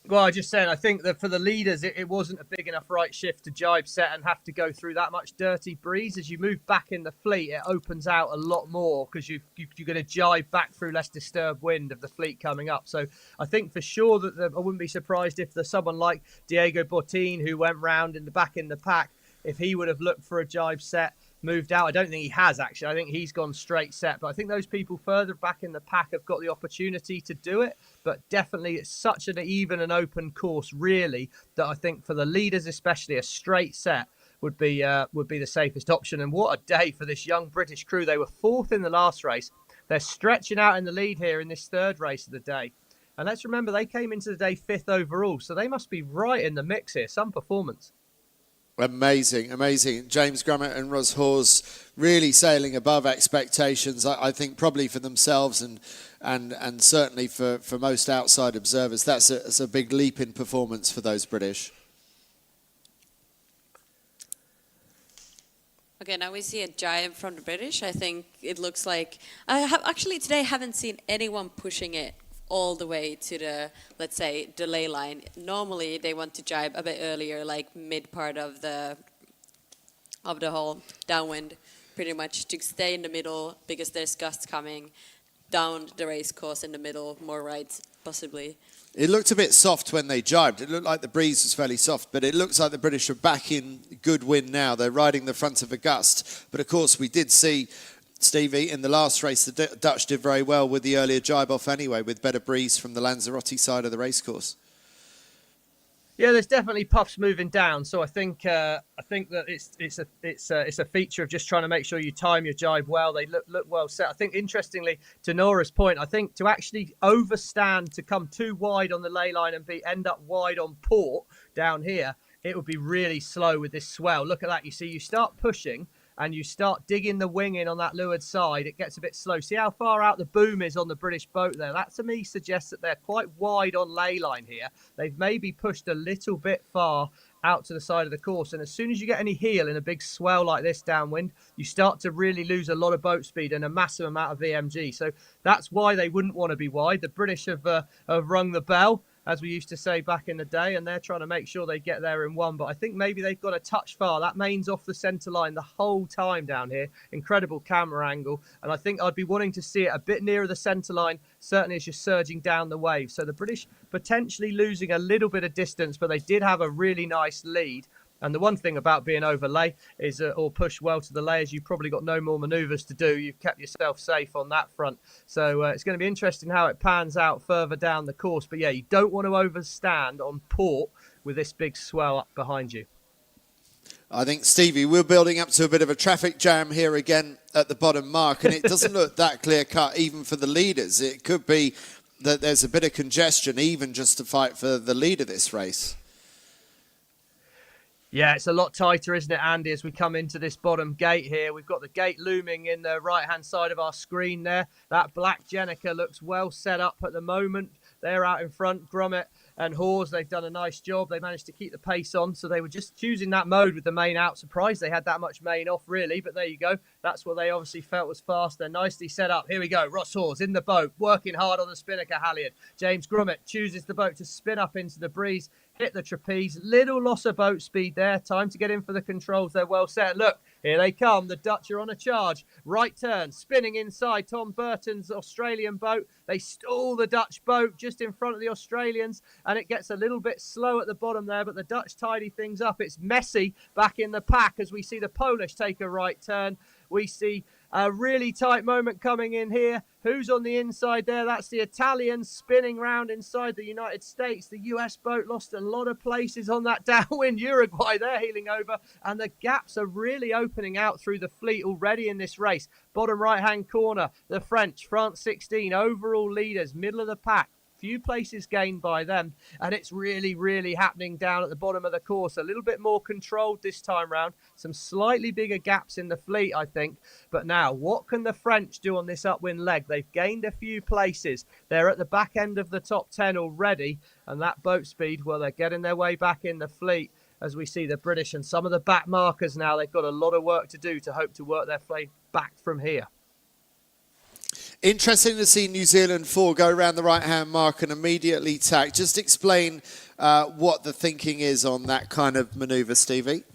Well, I just saying, I think that for the leaders, it wasn't a big enough right shift to jibe set and have to go through that much dirty breeze. As you move back in the fleet, it opens out a lot more because you're going to jibe back through less disturbed wind of the fleet coming up. So I think for sure that I wouldn't be surprised if there's someone like Diego Botín, who went round in the back in the pack, if he would have looked for a jibe set, moved out. I don't think he has, actually. I think he's gone straight set. But I think those people further back in the pack have got the opportunity to do it. But definitely it's such an even and open course, really, that I think for the leaders especially, a straight set would be the safest option. And what a day for this young British crew. They were fourth in the last race. They're stretching out in the lead here in this third race of the day. And let's remember, they came into the day fifth overall. So they must be right in the mix here. Some performance. Amazing, amazing. James Grummett and Ros Hawes really sailing above expectations, I think probably for themselves and certainly for most outside observers. That's a big leap in performance for those British. Okay, now we see a jibe from the British. I think it looks like... actually today haven't seen anyone pushing it all the way to the, let's say, the ley line. Normally they want to jibe a bit earlier, like mid part of the whole downwind, pretty much to stay in the middle because there's gusts coming down the race course in the middle, more right possibly. It looked a bit soft when they jibed. It looked like the breeze was fairly soft, but it looks like the British are back in good wind now. They're riding the front of a gust. But of course we did see, Stevie, in the last race, the Dutch did very well with the earlier jibe off anyway, with better breeze from the Lanzarote side of the racecourse. Yeah, there's definitely puffs moving down, so I think that it's a feature of just trying to make sure you time your jibe well. They look well set. I think, interestingly, to Nora's point, I think to actually overstand, to come too wide on the ley line and end up wide on port down here, it would be really slow with this swell. Look at that. You see, you start pushing and you start digging the wing in on that leeward side, it gets a bit slow. See how far out the boom is on the British boat there? That, to me, suggests that they're quite wide on ley line here. They've maybe pushed a little bit far out to the side of the course. And as soon as you get any heel in a big swell like this downwind, you start to really lose a lot of boat speed and a massive amount of VMG. So that's why they wouldn't want to be wide. The British have rung the bell. as we used to say back in the day, and they're trying to make sure they get there in one. But I think maybe they've got a touch far. That main's off the centre line the whole time down here. Incredible camera angle. And I think I'd be wanting to see it a bit nearer the centre line, certainly as you're surging down the wave. So the British potentially losing a little bit of distance, but they did have a really nice lead. And the one thing about being overlay is, or pushed well to the layers, you've probably got no more manoeuvres to do. You've kept yourself safe on that front. So it's going to be interesting how it pans out further down the course. But yeah, you don't want to overstand on port with this big swell up behind you. I think, Stevie, we're building up to a bit of a traffic jam here again at the bottom mark, and it doesn't look that clear-cut even for the leaders. It could be that there's a bit of congestion even just to fight for the lead of this race. Yeah, it's a lot tighter, isn't it, Andy, as we come into this bottom gate here. We've got the gate looming in the right-hand side of our screen there. That black Jenica looks well set up at the moment. They're out in front. Grummet and Hawes, they've done a nice job. They managed to keep the pace on, so they were just choosing that mode with the main out. Surprised they had that much main off, really, but there you go. That's what they obviously felt was fast. They're nicely set up. Here we go. Ross Hawes in the boat, working hard on the spinnaker halyard. James Grummet chooses the boat to spin up into the breeze, hit the trapeze. Little loss of boat speed there. Time to get in for the controls. They're well set. Look, here they come. The Dutch are on a charge. Right turn, spinning inside Tom Burton's Australian boat. They stall the Dutch boat just in front of the Australians, and it gets a little bit slow at the bottom there, but the Dutch tidy things up. It's messy back in the pack as we see the Polish take a right turn. We see a really tight moment coming in here. Who's on the inside there? That's the Italians spinning round inside the United States. The US boat lost a lot of places on that downwind. Uruguay, they're heeling over. And the gaps are really opening out through the fleet already in this race. Bottom right-hand corner, the French, France 16, overall leaders, middle of the pack. Few places gained by them, and it's really happening down at the bottom of the course. A little bit more controlled this time round. Some slightly bigger gaps in the fleet, I think. But now, what can the French do on this upwind leg? They've gained a few places. They're at the back end of the top 10 already, and that boat speed, well, they're getting their way back in the fleet as we see the British and some of the back markers now. They've got a lot of work to do to hope to work their fleet back from here. Interesting to see New Zealand 4 go around the right-hand mark and immediately tack. Just explain what the thinking is on that kind of manoeuvre, Stevie.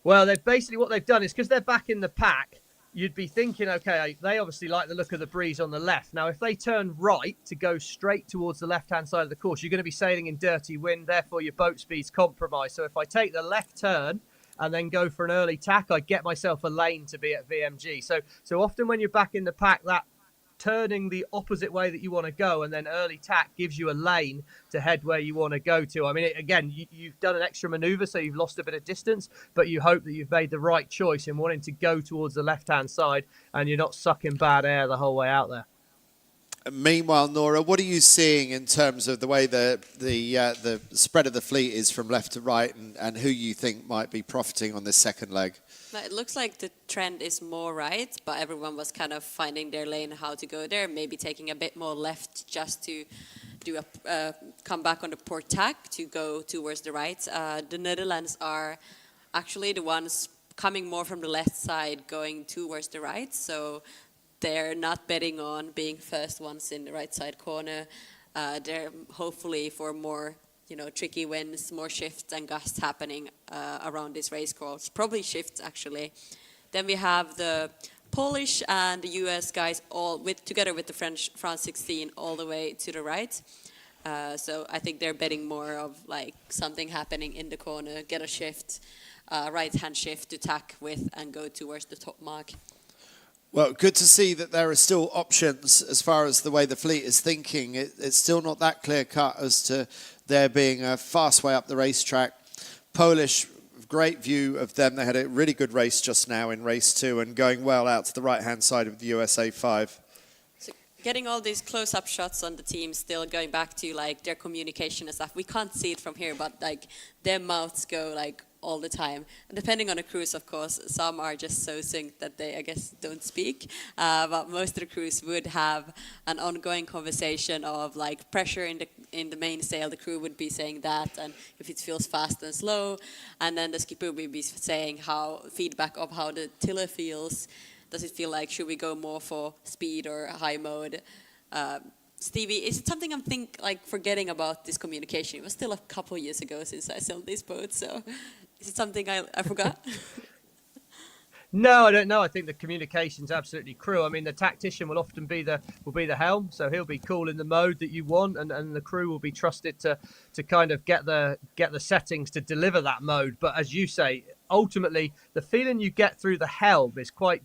Well, what they've done is, because they're back in the pack, you'd be thinking, okay, they obviously like the look of the breeze on the left. Now, if they turn right to go straight towards the left-hand side of the course, you're going to be sailing in dirty wind, therefore your boat speed's compromised. So if I take the left turn and then go for an early tack, I get myself a lane to be at VMG. So often when you're back in the pack, that turning the opposite way that you want to go and then early tack gives you a lane to head where you want to go to. I mean, again, you've done an extra maneuver, so you've lost a bit of distance, but you hope that you've made the right choice in wanting to go towards the left-hand side and you're not sucking bad air the whole way out there. Meanwhile, Nora, what are you seeing in terms of the way the spread of the fleet is from left to right, and who you think might be profiting on this second leg? It looks like the trend is more right, but everyone was kind of finding their lane, how to go there, maybe taking a bit more left just to do a come back on the port tack to go towards the right. The Netherlands are actually the ones coming more from the left side, going towards the right, so they're not betting on being first ones in the right side corner. They're hopefully for more, tricky winds, more shifts and gusts happening around this race course. Probably shifts, actually. Then we have the Polish and the US guys together with the French, France 16, all the way to the right. So I think they're betting more of like something happening in the corner, get a shift, right-hand shift to tack with and go towards the top mark. Well, good to see that there are still options as far as the way the fleet is thinking. It's still not that clear-cut as to there being a fast way up the racetrack. Polish, great view of them. They had a really good race just now in race 2 and going well out to the right-hand side of the USA 5. So getting all these close-up shots on the team, still going back to like their communication and stuff. We can't see it from here, but like their mouths go like all the time. And depending on the cruise, of course, some are just so synced that they, I guess, don't speak. But most of the crews would have an ongoing conversation of like pressure in the mainsail. The crew would be saying that, and if it feels fast and slow, and then the skipper would be saying feedback of how the tiller feels. Does it feel like should we go more for speed or high mode? Stevie, is it something I'm forgetting about this communication? It was still a couple years ago since I sailed this boat, so is it something I forgot? No, I don't know. I think the communication's absolutely crucial. I mean, the tactician will often be the helm, so he'll be cool in the mode that you want, and the crew will be trusted to kind of get the settings to deliver that mode. But as you say, ultimately, the feeling you get through the helm is quite,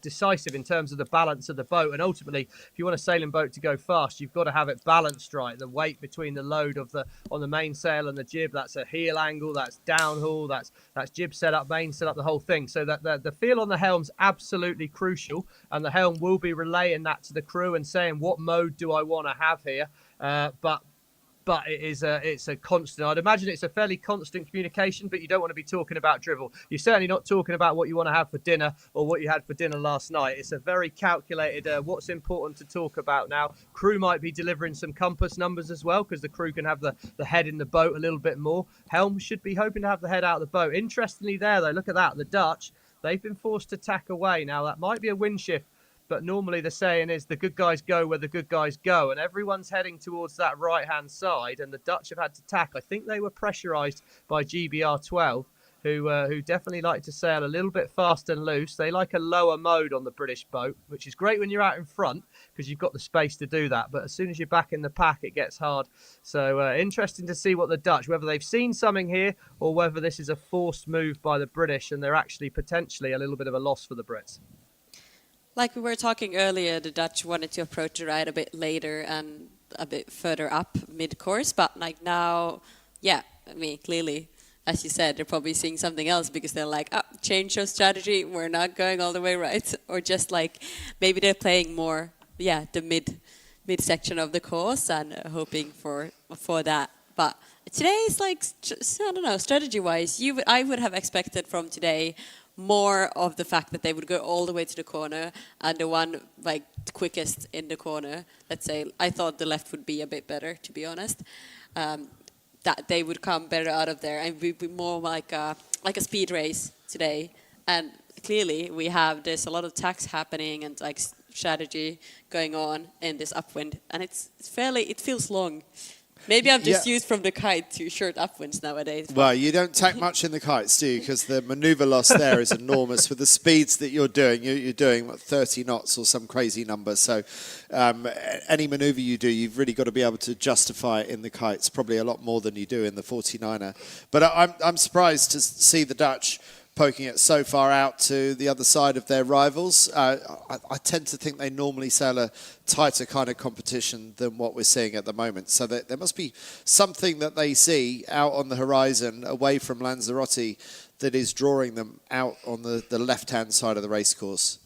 decisive in terms of the balance of the boat. And ultimately, if you want a sailing boat to go fast, you've got to have it balanced right. The weight between the load on the mainsail and the jib, that's a heel angle, that's downhaul, that's jib setup, main setup, the whole thing. So that the feel on the helm's absolutely crucial, and the helm will be relaying that to the crew and saying, what mode do I want to have here? But it's a constant. I'd imagine it's a fairly constant communication, but you don't want to be talking about drivel. You're certainly not talking about what you want to have for dinner or what you had for dinner last night. It's a very calculated, what's important to talk about now. Crew might be delivering some compass numbers as well, because the crew can have the head in the boat a little bit more. Helm should be hoping to have the head out of the boat. Interestingly there, though, look at that. The Dutch, they've been forced to tack away. Now, that might be a wind shift, but normally the saying is the good guys go where the good guys go, and everyone's heading towards that right-hand side, and the Dutch have had to tack. I think they were pressurised by GBR 12, who definitely like to sail a little bit fast and loose. They like a lower mode on the British boat, which is great when you're out in front because you've got the space to do that. But as soon as you're back in the pack, it gets hard. So interesting to see what the Dutch, whether they've seen something here or whether this is a forced move by the British and they're actually potentially a little bit of a loss for the Brits. Like we were talking earlier, the Dutch wanted to approach the ride a bit later and a bit further up mid-course, but like now, yeah, I mean, clearly, as you said, they're probably seeing something else because they're like, change your strategy, we're not going all the way right. Or just like, maybe they're playing more, the mid section of the course and hoping for that. But today is like, I don't know, strategy-wise, I would have expected from today more of the fact that they would go all the way to the corner and the one like quickest in the corner, let's say, I thought the left would be a bit better, to be honest, that they would come better out of there and we'd be more like a speed race today. And clearly there's a lot of tacks happening and like strategy going on in this upwind, and it feels long. Maybe I'm just used from the kite to short upwinds nowadays. Well, you don't tack much in the kites, do you? Because the manoeuvre loss there is enormous with the speeds that you're doing. You're doing, 30 knots or some crazy number. So any manoeuvre you do, you've really got to be able to justify it in the kites, probably a lot more than you do in the 49er. But I'm surprised to see the Dutch poking it so far out to the other side of their rivals. I tend to think they normally sail a tighter kind of competition than what we're seeing at the moment. So there must be something that they see out on the horizon away from Lanzarote that is drawing them out on the left-hand side of the race course.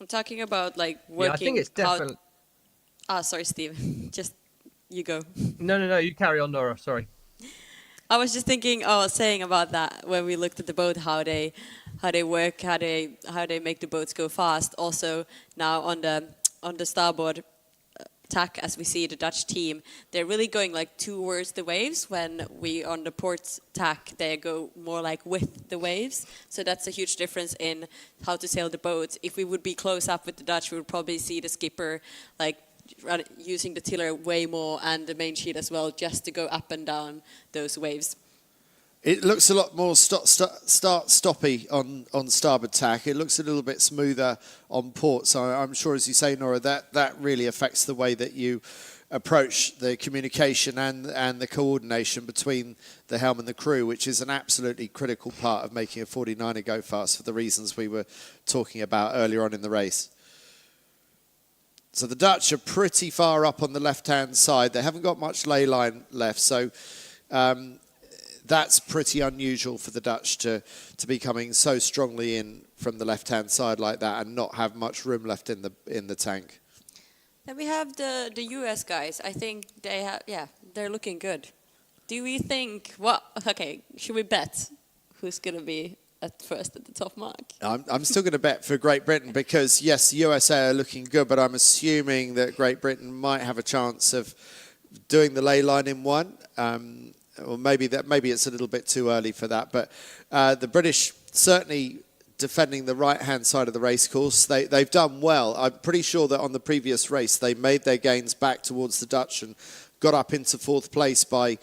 I'm talking about like working. Yeah, I think it's definitely. Sorry, Steve. Just you go. No. You carry on, Nora. Sorry. I was just saying about that when we looked at the boat, how they work, how they make the boats go fast. Also now on the starboard tack, as we see the Dutch team, they're really going like towards the waves. When we on the port tack, they go more like with the waves. So that's a huge difference in how to sail the boat. If we would be close up with the Dutch, we would probably see the skipper like using the tiller way more and the main sheet as well, just to go up and down those waves. It looks a lot more start-stoppy on starboard tack. It looks a little bit smoother on port. So I'm sure, as you say, Nora, that really affects the way that you approach the communication and the coordination between the helm and the crew, which is an absolutely critical part of making a 49er go fast for the reasons we were talking about earlier on in the race. So the Dutch are pretty far up on the left-hand side. They haven't got much ley line left, so that's pretty unusual for the Dutch to be coming so strongly in from the left-hand side like that and not have much room left in the tank. Then we have the US guys. I think they're looking good. Do we think, should we bet who's going to be at first at the top mark? I'm still going to bet for Great Britain because, yes, the USA are looking good, but I'm assuming that Great Britain might have a chance of doing the ley line in one. Or maybe it's a little bit too early for that. But the British certainly defending the right-hand side of the racecourse. They've done well. I'm pretty sure that on the previous race, they made their gains back towards the Dutch and got up into 4th place by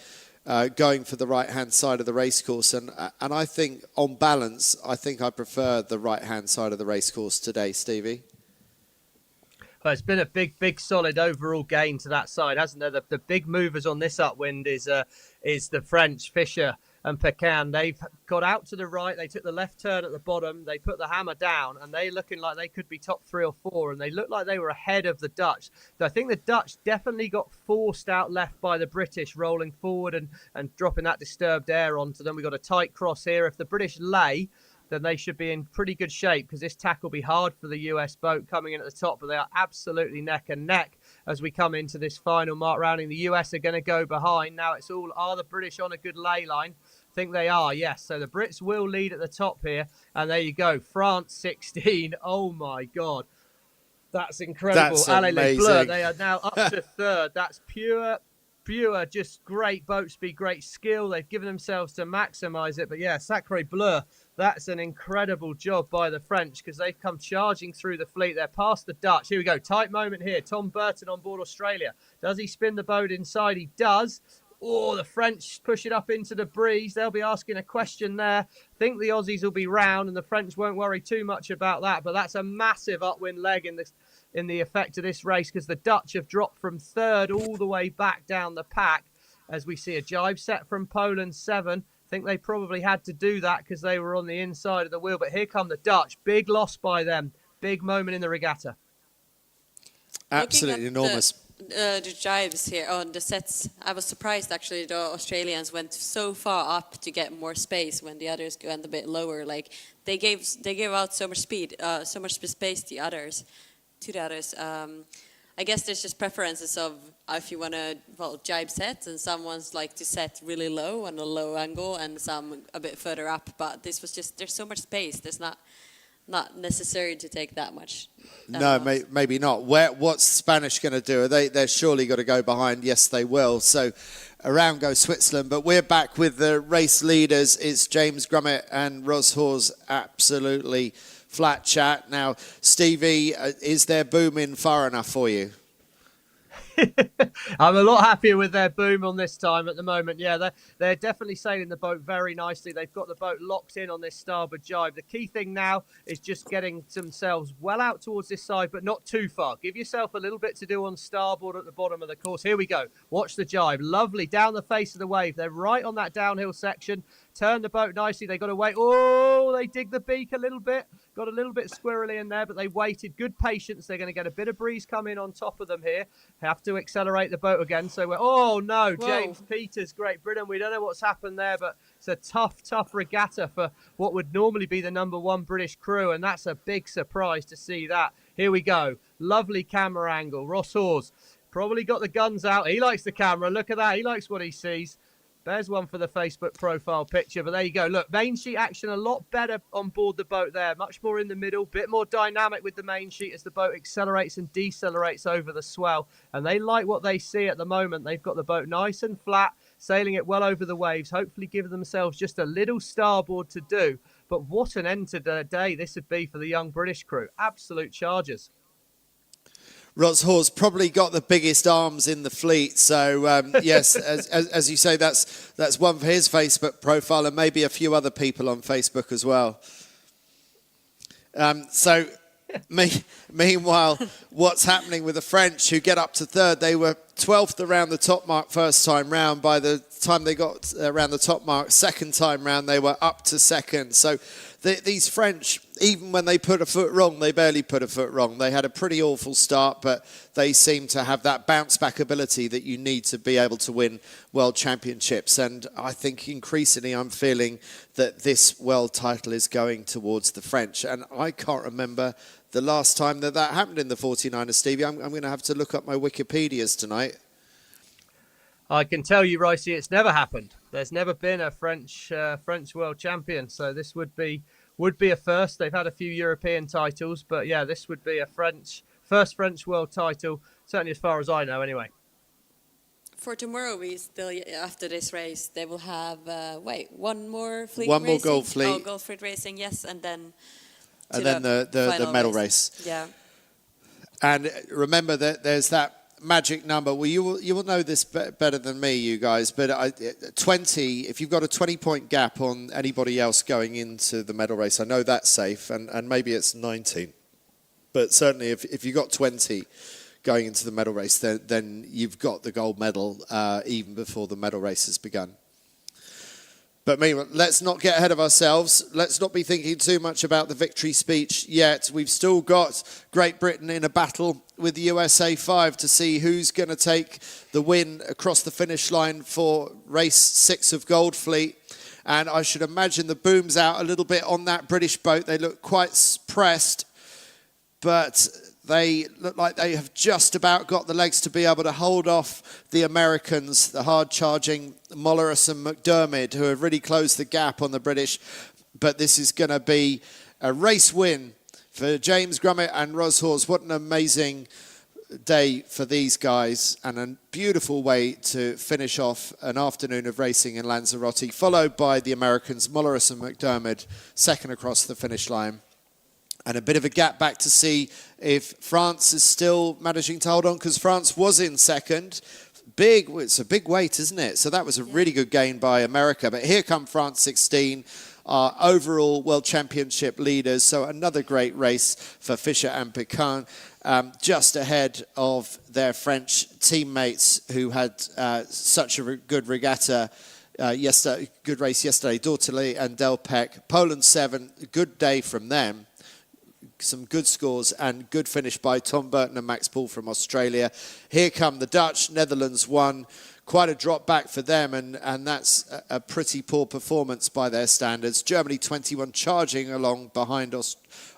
going for the right-hand side of the racecourse. And I think, on balance, I think I prefer the right-hand side of the racecourse today, Stevie. Well, it's been a big, solid overall gain to that side, hasn't there? The big movers on this upwind is the French, Fischer and Pecan. They've got out to the right. They took the left turn at the bottom. They put the hammer down, and they're looking like they could be top 3 or 4, and they look like they were ahead of the Dutch. So I think the Dutch definitely got forced out left by the British, rolling forward and dropping that disturbed air onto them. We've got a tight cross here. If the British lay, then they should be in pretty good shape, because this tack will be hard for the US boat coming in at the top, but they are absolutely neck and neck as we come into this final mark rounding. The US are going to go behind. Now it's all, are the British on a good lay line? I think they are, yes. So the Brits will lead at the top here, and there you go. France 16. Oh my God. That's incredible. That's Allez les amazing. Bleus, they are now up to 3rd. That's pure, just great boat speed, great skill. They've given themselves to maximise it. But yeah, Sacre Bleu, that's an incredible job by the French, because they've come charging through the fleet. They're past the Dutch. Here we go. Tight moment here. Tom Burton on board Australia. Does he spin the boat inside? He does. Oh, the French push it up into the breeze. They'll be asking a question there. I think the Aussies will be round, and the French won't worry too much about that. But that's a massive upwind leg in the effect of this race, because the Dutch have dropped from 3rd all the way back down the pack, as we see a jibe set from Poland 7. I think they probably had to do that because they were on the inside of the wheel. But here come the Dutch. Big loss by them. Big moment in the regatta. Absolutely enormous. The jibes here on the sets, I was surprised actually the Australians went so far up to get more space when the others went a bit lower. Like they gave out so much speed, so much space to the others. I guess there's just preferences of if you want to jibe set, and some ones like to set really low on a low angle, and some a bit further up. But this was just, there's so much space. There's not necessary to take that much. No, maybe not. What's Spanish going to do? They're surely got to go behind. Yes, they will. So around goes Switzerland. But we're back with the race leaders. It's James Grummett and Ros Hawes. Absolutely flat chat. Now, Stevie, is their boom in far enough for you? I'm a lot happier with their boom on this time at the moment. Yeah, they're definitely sailing the boat very nicely. They've got the boat locked in on this starboard jibe. The key thing now is just getting themselves well out towards this side, but not too far. Give yourself a little bit to do on starboard at the bottom of the course. Here we go. Watch the jibe. Lovely. Down the face of the wave. They're right on that downhill section. Turn the boat nicely. They got to wait. Oh, they dig the beak a little bit. Got a little bit squirrely in there, but they waited. Good patience. They're going to get a bit of breeze coming on top of them here. Have to accelerate the boat again. So we're, oh no, Whoa. James Peters, Great Britain. We don't know what's happened there, but it's a tough regatta for what would normally be the #1 British crew, and that's a big surprise to see that. Here we go. Lovely camera angle. Ros Hawes probably got the guns out. He likes the camera. Look at that. He likes what he sees. There's one for the Facebook profile picture, but there you go. Look, main sheet action a lot better on board the boat there. Much more in the middle, bit more dynamic with the main sheet as the boat accelerates and decelerates over the swell. And they like what they see at the moment. They've got the boat nice and flat, sailing it well over the waves, hopefully giving themselves just a little starboard to do. But what an end to the day this would be for the young British crew. Absolute chargers. Ros Hawes probably got the biggest arms in the fleet. So, yes, as you say, that's one for his Facebook profile and maybe a few other people on Facebook as well. Meanwhile, what's happening with the French who get up to 3rd? They were 12th around the top mark first time round. By the time they got around the top mark, second time round, they were up to 2nd. So these French, even when they put a foot wrong, they barely put a foot wrong. They had a pretty awful start, but they seem to have that bounce back ability that you need to be able to win world championships. And I think increasingly I'm feeling that this world title is going towards the French. And I can't remember the last time that happened in the 49ers, Stevie. I'm going to have to look up my Wikipedias tonight. I can tell you, Ricey, it's never happened. There's never been a French world champion, so this would be a first. They've had a few European titles, but yeah, this would be a first French world title, certainly as far as I know, anyway. For tomorrow, we still, after this race, they will have one more fleet one racing. More Gold Fleet. Oh, Gold Fleet racing, yes, and then and then the medal race. Yeah. And remember that there's that magic number. Well, you will know this better than me, you guys, but 20, if you've got a 20-point gap on anybody else going into the medal race, I know that's safe, and maybe it's 19. But certainly if you've got 20 going into the medal race, then you've got the gold medal even before the medal race has begun. But meanwhile, let's not get ahead of ourselves. Let's not be thinking too much about the victory speech yet. We've still got Great Britain in a battle with the USA 5 to see who's going to take the win across the finish line for race 6 of Gold Fleet. And I should imagine the boom's out a little bit on that British boat. They look quite pressed, but they look like they have just about got the legs to be able to hold off the Americans, the hard-charging Molleris and McDermott, who have really closed the gap on the British. But this is going to be a race win for James Grummet and Ros Hawes. What an amazing day for these guys, and a beautiful way to finish off an afternoon of racing in Lanzarote, followed by the Americans, Molleris and McDermott, second across the finish line. And a bit of a gap back to see if France is still managing to hold on, because France was in second. It's a big weight, isn't it? So that was a really good gain by America. But here come France 16, our overall World Championship leaders. So another great race for Fischer and Picon, just ahead of their French teammates who had such a good regatta yesterday, good race yesterday. Dortely and Delpech. Poland 7, good day from them. Some good scores and good finish by Tom Burton and Max Paul from Australia. Here come the Dutch, Netherlands 1. Quite a drop back for them, and that's a pretty poor performance by their standards. Germany 21 charging along behind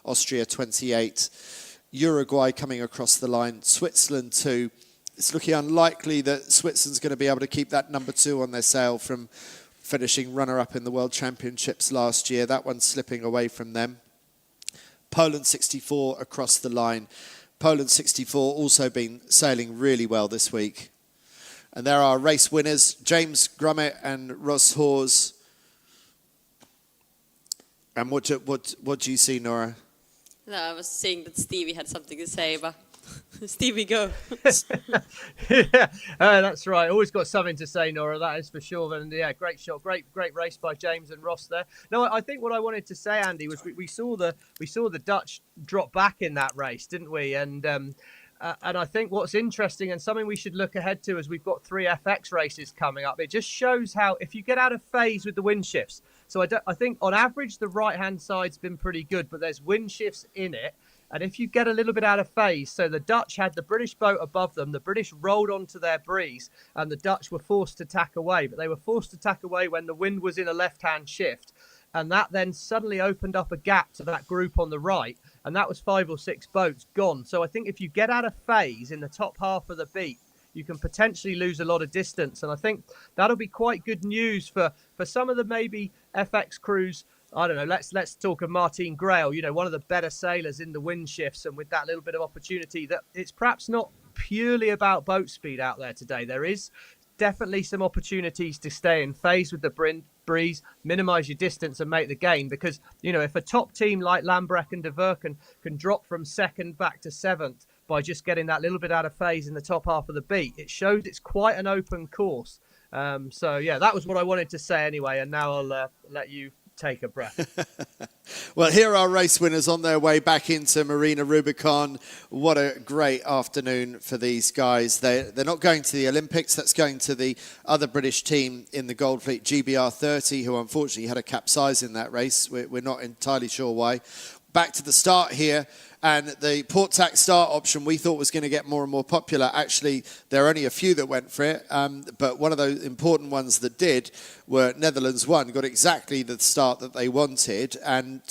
Austria 28. Uruguay coming across the line. Switzerland 2. It's looking unlikely that Switzerland's going to be able to keep that number 2 on their sail from finishing runner-up in the World Championships last year. That one's slipping away from them. Poland 64 across the line. Poland 64 also been sailing really well this week. And there are race winners, James Grummet and Ros Hawes. And what do you see, Nora? No, I was saying that Stevie had something to say, but Stevie, go. Yeah, that's right. Always got something to say, Nora, that is for sure. And yeah, great shot, great race by James and Ross there. No, I think what I wanted to say, Andy, was we saw the Dutch drop back in that race, didn't we? And I think what's interesting and something we should look ahead to as we've got 3 FX races coming up, it just shows how if you get out of phase with the wind shifts. So I think on average the right-hand side's been pretty good, but there's wind shifts in it. And if you get a little bit out of phase, so the Dutch had the British boat above them, the British rolled onto their breeze, and the Dutch were forced to tack away. But they were forced to tack away when the wind was in a left-hand shift. And that then suddenly opened up a gap to that group on the right. And that was 5 or 6 boats gone. So I think if you get out of phase in the top half of the beat, you can potentially lose a lot of distance. And I think that'll be quite good news for some of the maybe FX crews. I don't know, let's talk of Martin Grail, one of the better sailors in the wind shifts, and with that little bit of opportunity, that it's perhaps not purely about boat speed out there today. There is definitely some opportunities to stay in phase with the breeze, minimise your distance and make the gain, because, if a top team like Lambrecht and De Verken can drop from 2nd back to 7th by just getting that little bit out of phase in the top half of the beat, it shows it's quite an open course. So, yeah, that was what I wanted to say anyway, and now I'll let you take a breath. Well, here are race winners on their way back into Marina Rubicón. What a great afternoon for these guys. They're not going to the Olympics. That's going to the other British team in the Gold Fleet, GBR 30, who unfortunately had a capsize in that race. We're not entirely sure why. Back to the start here. And the port tack start option we thought was going to get more and more popular. Actually, there are only a few that went for it. But one of those important ones that did were Netherlands 1, got exactly the start that they wanted and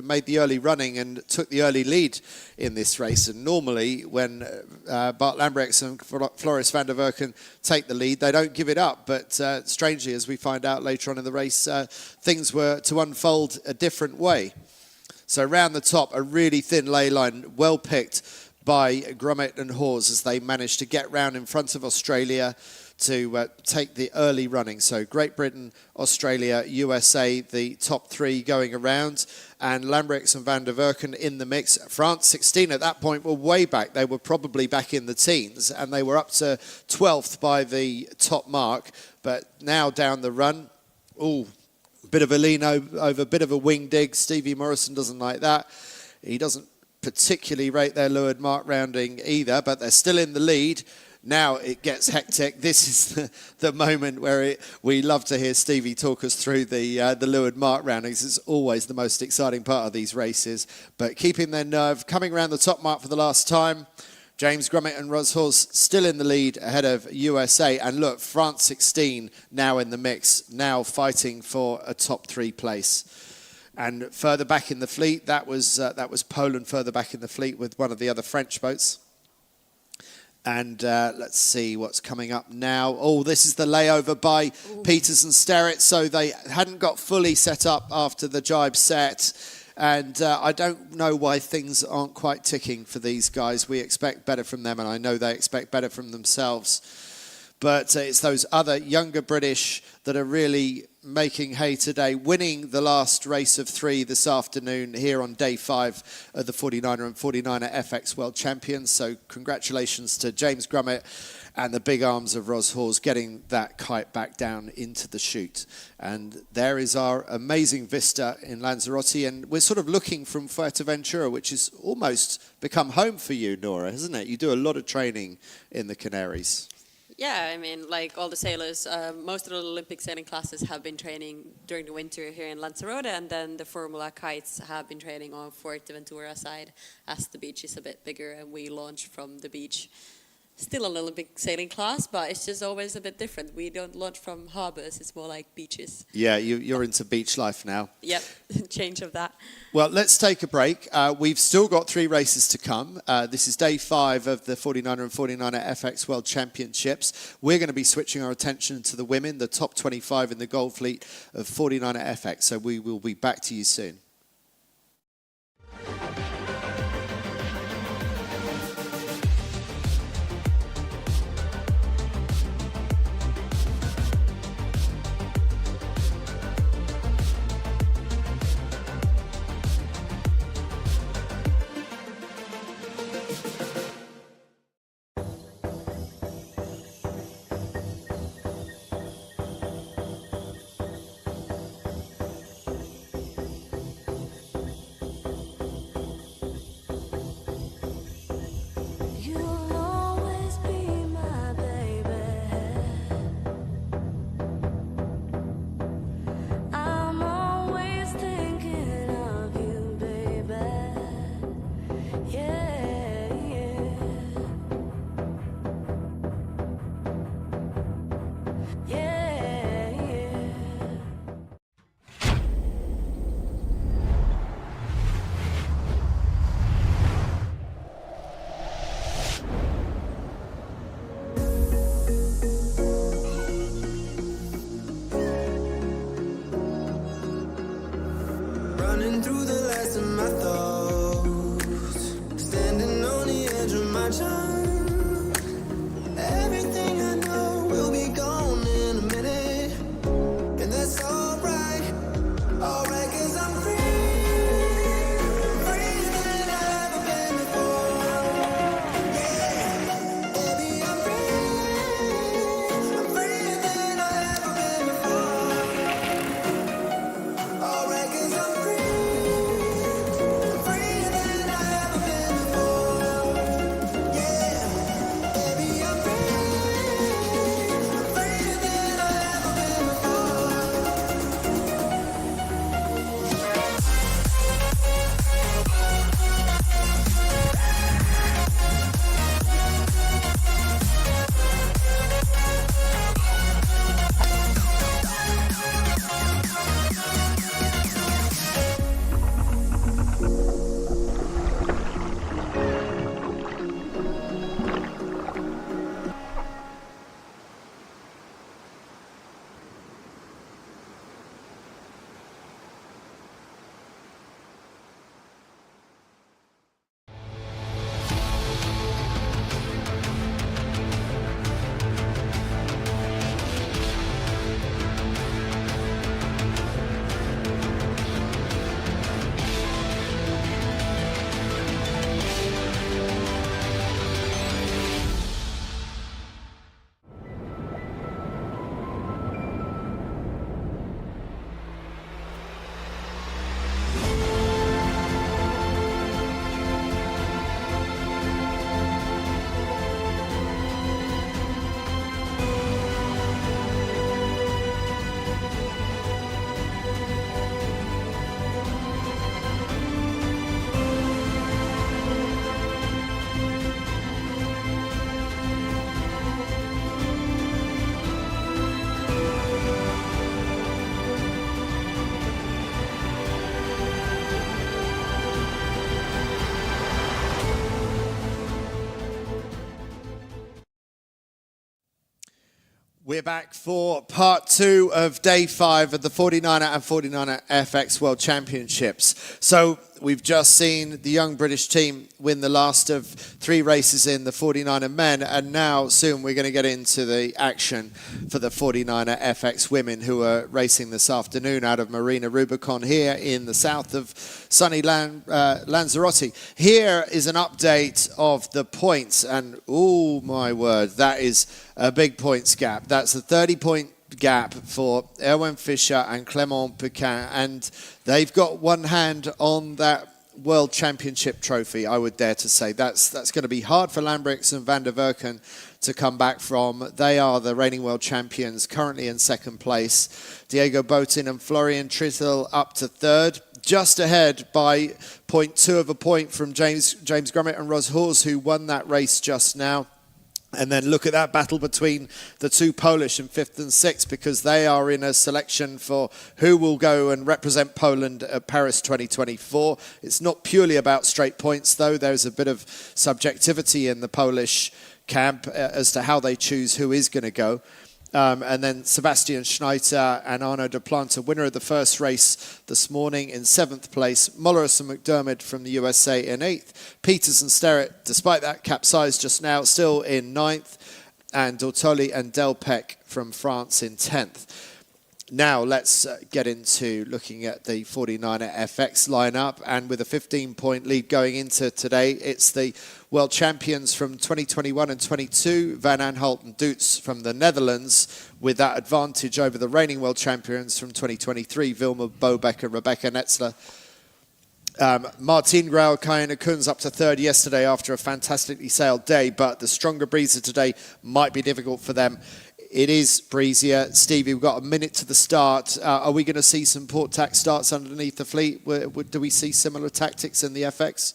made the early running and took the early lead in this race. And normally when Bart Lambrechts and Floris van der Verken take the lead, they don't give it up. But strangely, as we find out later on in the race, things were to unfold a different way. So round the top, a really thin ley line, well picked by Grummet and Hawes as they managed to get round in front of Australia, to take the early running. So Great Britain, Australia, USA, the top three going around, and Lambrix and Van der Werken in the mix. France 16 at that point were way back. They were probably back in the teens, and they were up to 12th by the top mark. But now down the run, bit of a lean over, bit of a wing dig. Stevie Morrison doesn't like that. He doesn't particularly rate their leeward mark rounding either, but they're still in the lead. Now it gets hectic. This is the moment where we love to hear Stevie talk us through the leeward mark roundings. It's always the most exciting part of these races. But keeping their nerve, coming around the top mark for the last time. James Grummet and Roshorst still in the lead ahead of USA. And look, France 16 now in the mix, now fighting for a top three place. And further back in the fleet, that was Poland further back in the fleet with one of the other French boats. And let's see what's coming up now. Oh, this is the layover by Peters and Sterrett. So they hadn't got fully set up after the jibe set. And I don't know why things aren't quite ticking for these guys. We expect better from them, and I know they expect better from themselves. But it's those other younger British that are really making hay today, winning the last race of three this afternoon here on day 5 of the 49er and 49er FX World Champions. So congratulations to James Grummet and the big arms of Roshorst getting that kite back down into the chute. And there is our amazing vista in Lanzarote. And we're sort of looking from Fuerteventura, which has almost become home for you, Nora, hasn't it? You do a lot of training in the Canaries. Yeah, I mean, like all the sailors, most of the Olympic sailing classes have been training during the winter here in Lanzarote, and then the Formula kites have been training on Fuerteventura side, as the beach is a bit bigger and we launch from the beach. Still an Olympic sailing class, but it's just always a bit different. We don't launch from harbours, it's more like beaches. Yeah, you're into beach life now. Yep, change of that. Well, let's take a break. We've still got 3 races to come. This is day 5 of the 49er and 49er FX World Championships. We're going to be switching our attention to the women, the top 25 in the Gold Fleet of 49er FX. So we will be back to you soon. Running through the last of my thoughts, standing on the edge of my time. Everything I know will be gone in a minute, and that's alright, alright, 'cause I'm free, freer than I've ever been before. Yeah, baby, I'm freer than I've ever been before. Alright, 'cause I'm freer than I've ever been before. Yeah. We're back for part 2 of day 5 of the 49er and 49er FX World Championships. So we've just seen the young British team win the last of 3 races in the 49er men, and now soon we're going to get into the action for the 49er FX women, who are racing this afternoon out of Marina Rubicón here in the south of sunny Lanzarote. Here is an update of the points, and oh my word, that is a big points gap. That's a 30-point gap for Erwin Fischer and Clément Pequin, and they've got one hand on that World Championship trophy, I would dare to say. That's going to be hard for Lambrix and Van der Werken to come back from. They are the reigning world champions, currently in 2nd place. Diego Botin and Florian Trittel up to 3rd, just ahead by 0.2 of a point from James Grummett and Ros Hors, who won that race just now. And then look at that battle between the 2 Polish in 5th and 6th, because they are in a selection for who will go and represent Poland at Paris 2024. It's not purely about straight points, though. There's a bit of subjectivity in the Polish camp as to how they choose who is going to go. And then Sebastian Schneider and Arno de Planta, winner of the first race this morning, in 7th place. Molleris and McDermott from the USA in 8th. Peters and Sterrett, despite that capsize just now, still in 9th. And Dortoli and Delpech from France in 10th. Now let's get into looking at the 49er FX lineup, and with a 15-point lead going into today, it's the world champions from 2021 and 22, Van Aanholt and Doets from the Netherlands, with that advantage over the reigning world champions from 2023, Vilma Bobeck and Rebecca Netzler. Martin Grael, Kayana Kunz up to 3rd yesterday after a fantastically sailed day, but the stronger breezer today might be difficult for them. It is breezier. Stevie, we've got a minute to the start. Are we going to see some port tack starts underneath the fleet? Do we see similar tactics in the FX?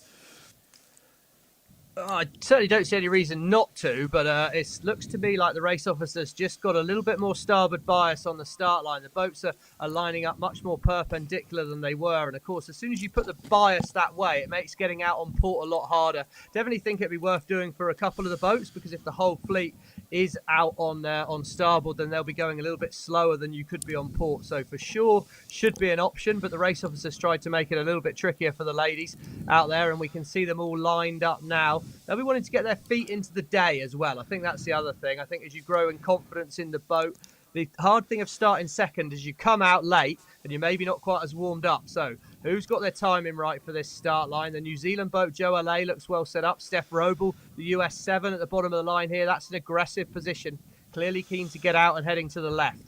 I certainly don't see any reason not to, but it looks to me like the race officers just got a little bit more starboard bias on the start line. The boats are lining up much more perpendicular than they were, and of course, as soon as you put the bias that way, it makes getting out on port a lot harder. Definitely think it'd be worth doing for a couple of the boats, because if the whole fleet is out on starboard, then they'll be going a little bit slower than you could be on port. So for sure, should be an option, but the race officers tried to make it a little bit trickier for the ladies out there, and we can see them all lined up now. They'll be wanting to get their feet into the day as well. I think that's the other thing. I think as you grow in confidence in the boat, the hard thing of starting second is you come out late and you're maybe not quite as warmed up. So who's got their timing right for this start line? The New Zealand boat, Joe LA, looks well set up. Steph Roble, the US 7 at the bottom of the line here. That's an aggressive position. Clearly keen to get out and heading to the left.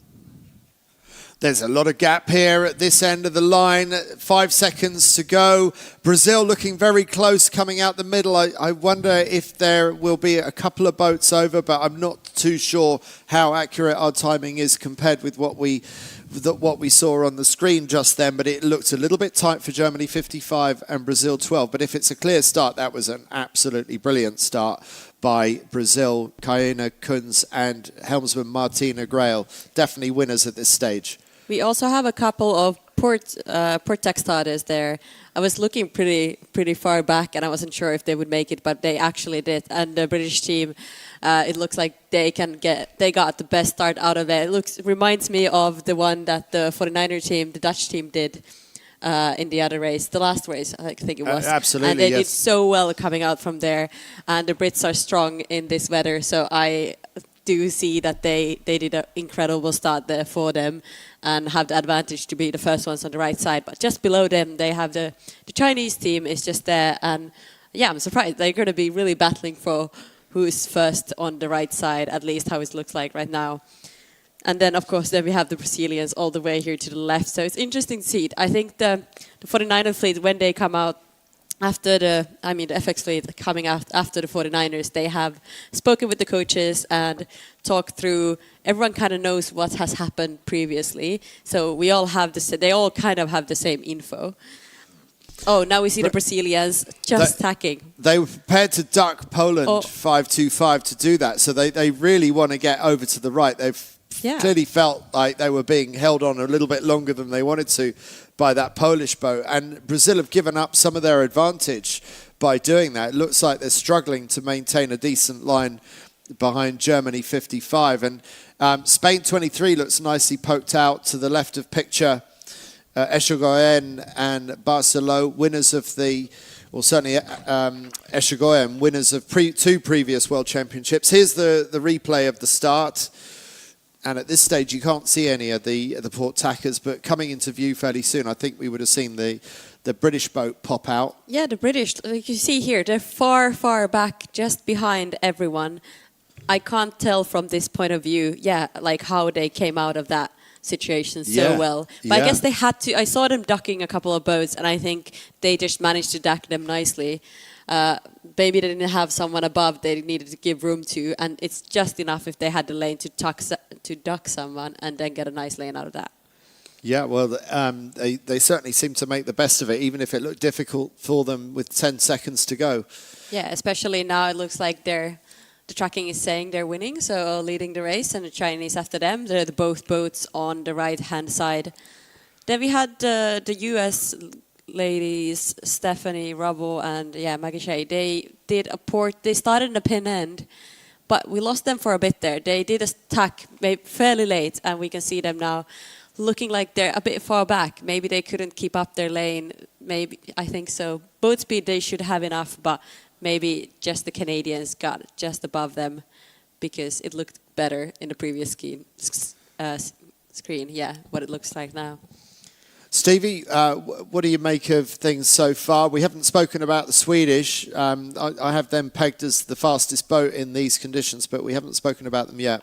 There's a lot of gap here at this end of the line. 5 seconds to go. Brazil looking very close coming out the middle. I wonder if there will be a couple of boats over, but I'm not too sure how accurate our timing is compared with what we saw on the screen just then. But it looked a little bit tight for Germany 55 and Brazil 12. But if it's a clear start, that was an absolutely brilliant start by Brazil, Kayana Kunz and helmsman Martina Grael. Definitely winners at this stage. We also have a couple of port tack starters there. I was looking pretty far back and I wasn't sure if they would make it, but they actually did. And the British team, it looks like they got the best start out of it. It reminds me of the one that the 49er team, the Dutch team, did in the other race, the last race, I think it was. Absolutely, and they yes. did so well coming out from there. And the Brits are strong in this weather, so I do see that they did an incredible start there for them and have the advantage to be the first ones on the right side. But just below them, they have the Chinese team is just there. And yeah, I'm surprised. They're going to be really battling for who's first on the right side, at least how it looks like right now. And then, of course, then we have the Brazilians all the way here to the left. So it's interesting to see. I think the 49er fleet, when they come out after the FX fleet coming out after the 49ers, they have spoken with the coaches and talked through. Everyone kind of knows what has happened previously. So we all have they all kind of have the same info. Oh, now we see the Brazilians just tacking. They were prepared to duck Poland 5-2-5 to do that. So they really want to get over to the right. They've clearly felt like they were being held on a little bit longer than they wanted to by that Polish boat. And Brazil have given up some of their advantage by doing that. It looks like they're struggling to maintain a decent line behind Germany 55. And Spain 23 looks nicely poked out to the left of picture. Echegoyen and Barceló, winners of the, well, certainly Echegoyen, winners of two previous World Championships. Here's the replay of the start. And at this stage, you can't see any of the port tackers, but coming into view fairly soon, I think we would have seen the British boat pop out. Yeah, the British, like you see here, they're far, far back, just behind everyone. I can't tell from this point of view, like how they came out of that situation so well. But I guess they had to. I saw them ducking a couple of boats, and I think they just managed to duck them nicely. Maybe they didn't have someone above they needed to give room to, and it's just enough if they had the lane to duck someone and then get a nice lane out of that. Yeah, well, they certainly seem to make the best of it, even if it looked difficult for them with 10 seconds to go. Yeah, especially now it looks like the tracking is saying they're winning, so leading the race, and the Chinese after them. They're both boats on the right-hand side. Then we had the US ladies, Stephanie Rubble and Maggie Shea. They did a port. They started in the pin end, but we lost them for a bit there. They did a tack fairly late, and we can see them now looking like they're a bit far back. Maybe they couldn't keep up their lane. Maybe, I think so. Boat speed they should have enough, but maybe just the Canadians got just above them because it looked better in the previous screen. Yeah, what it looks like now. Stevie, what do you make of things so far? We haven't spoken about the Swedish. I have them pegged as the fastest boat in these conditions, but we haven't spoken about them yet.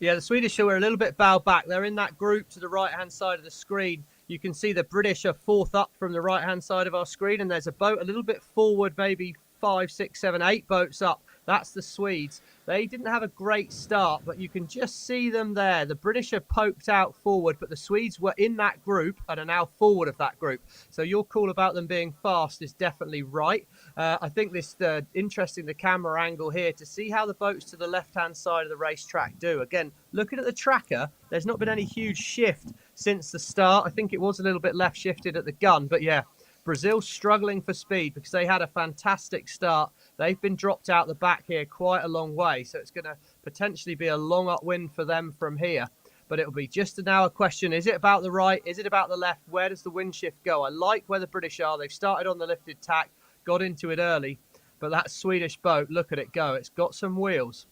Yeah, the Swedish were a little bit bowed back. They're in that group to the right-hand side of the screen. You can see the British are fourth up from the right-hand side of our screen, and there's a boat a little bit forward, maybe 5, 6, 7, 8 boats up. That's the Swedes. They didn't have a great start, but you can just see them there. The British are poked out forward, but the Swedes were in that group and are now forward of that group. So your call about them being fast is definitely right. I think this interesting, the camera angle here, to see how the boats to the left-hand side of the racetrack do. Again, looking at the tracker, there's not been any huge shift since the start. I think it was a little bit left shifted at the gun, but yeah. Brazil struggling for speed because they had a fantastic start. They've been dropped out the back here quite a long way, so it's going to potentially be a long upwind for them from here. But it'll be just now a question, is it about the right, is it about the left, where does the wind shift go? I like where the British are. They've started on the lifted tack, got into it early, but that Swedish boat, look at it go. It's got some wheels.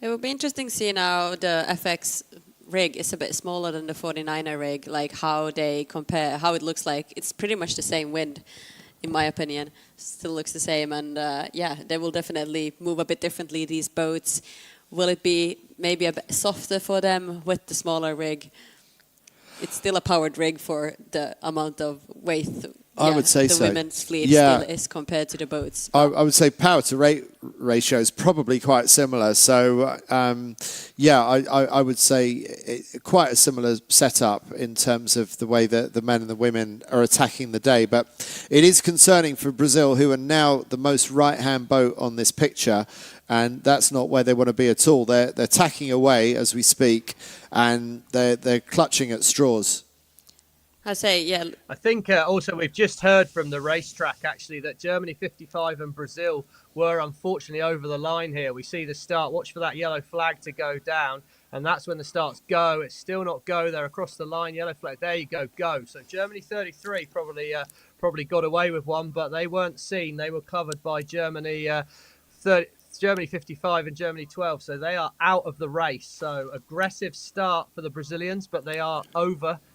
It will be interesting to see now the FX rig is a bit smaller than the 49er rig, like how they compare, how it looks like. It's pretty much the same wind, in my opinion. Still looks the same, and they will definitely move a bit differently, these boats. Will it be maybe a bit softer for them with the smaller rig? It's still a powered rig for the amount of weight I would say the so. women's fleet still is compared to the boats. I would say power to rate ratio is probably quite similar. So, I would say quite a similar setup in terms of the way that the men and the women are attacking the day. But it is concerning for Brazil, who are now the most right-hand boat on this picture. And that's not where they want to be at all. They're tacking away as we speak, and they're clutching at straws. I say, yeah. I think also we've just heard from the racetrack, actually, that Germany 55 and Brazil were unfortunately over the line here. We see the start. Watch for that yellow flag to go down, and that's when the starts go. It's still not go. They're across the line. Yellow flag. There you go. Go. So Germany 33 probably got away with one, but they weren't seen. They were covered by Germany 55 and Germany 12, so they are out of the race. So aggressive start for the Brazilians, but they are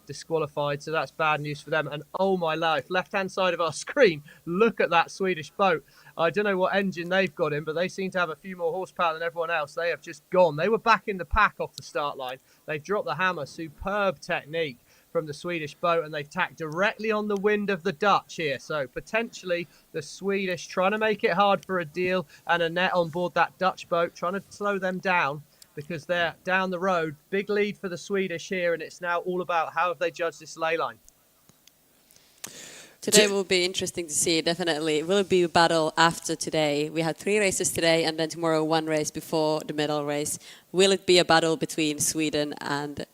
disqualified, so that's bad news for them. And oh my life, left-hand side of our screen, look at that Swedish boat. I don't know what engine they've got in, but they seem to have a few more horsepower than everyone else. They have just gone. They were back in the pack off the start line. They've dropped the hammer. Superb technique from the Swedish boat, and they've tacked directly on the wind of the Dutch here. So potentially the Swedish trying to make it hard for a deal, and a net on board that Dutch boat, trying to slow them down because they're down the road. Big lead for the Swedish here, and it's now all about how have they judged this ley line. Today will be interesting to see, definitely. It will be a battle after today. We had 3 races today, and then tomorrow 1 race before the medal race. Will it be a battle between Sweden and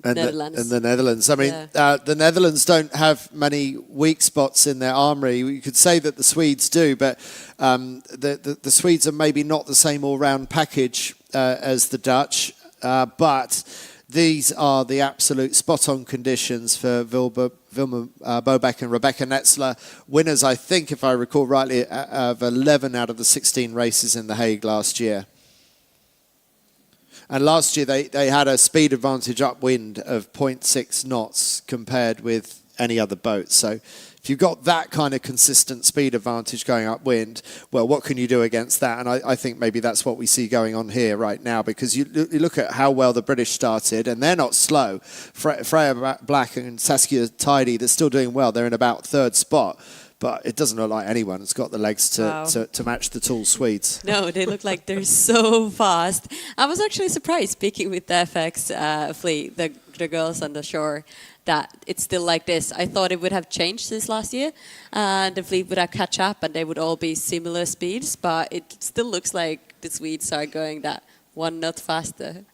And Netherlands. the Netherlands. I mean, the Netherlands don't have many weak spots in their armoury. You could say that the Swedes do, but the Swedes are maybe not the same all-round package as the Dutch. But these are the absolute spot-on conditions for Vilma Bobek and Rebecca Netzler, winners, I think, if I recall rightly, of 11 out of the 16 races in The Hague last year. And last year they had a speed advantage upwind of 0.6 knots compared with any other boat. So if you've got that kind of consistent speed advantage going upwind, well, what can you do against that? And I think maybe that's what we see going on here right now, because you look at how well the British started, and they're not slow. Freya Black and Saskia Tidy, they're still doing well. They're in about third spot. But it doesn't look like anyone has got the legs to match the tall Swedes. No, they look like they're so fast. I was actually surprised, speaking with the FX fleet, the girls on the shore, that it's still like this. I thought it would have changed since last year. The fleet would have catch up and they would all be similar speeds, but it still looks like the Swedes are going that 1 knot faster.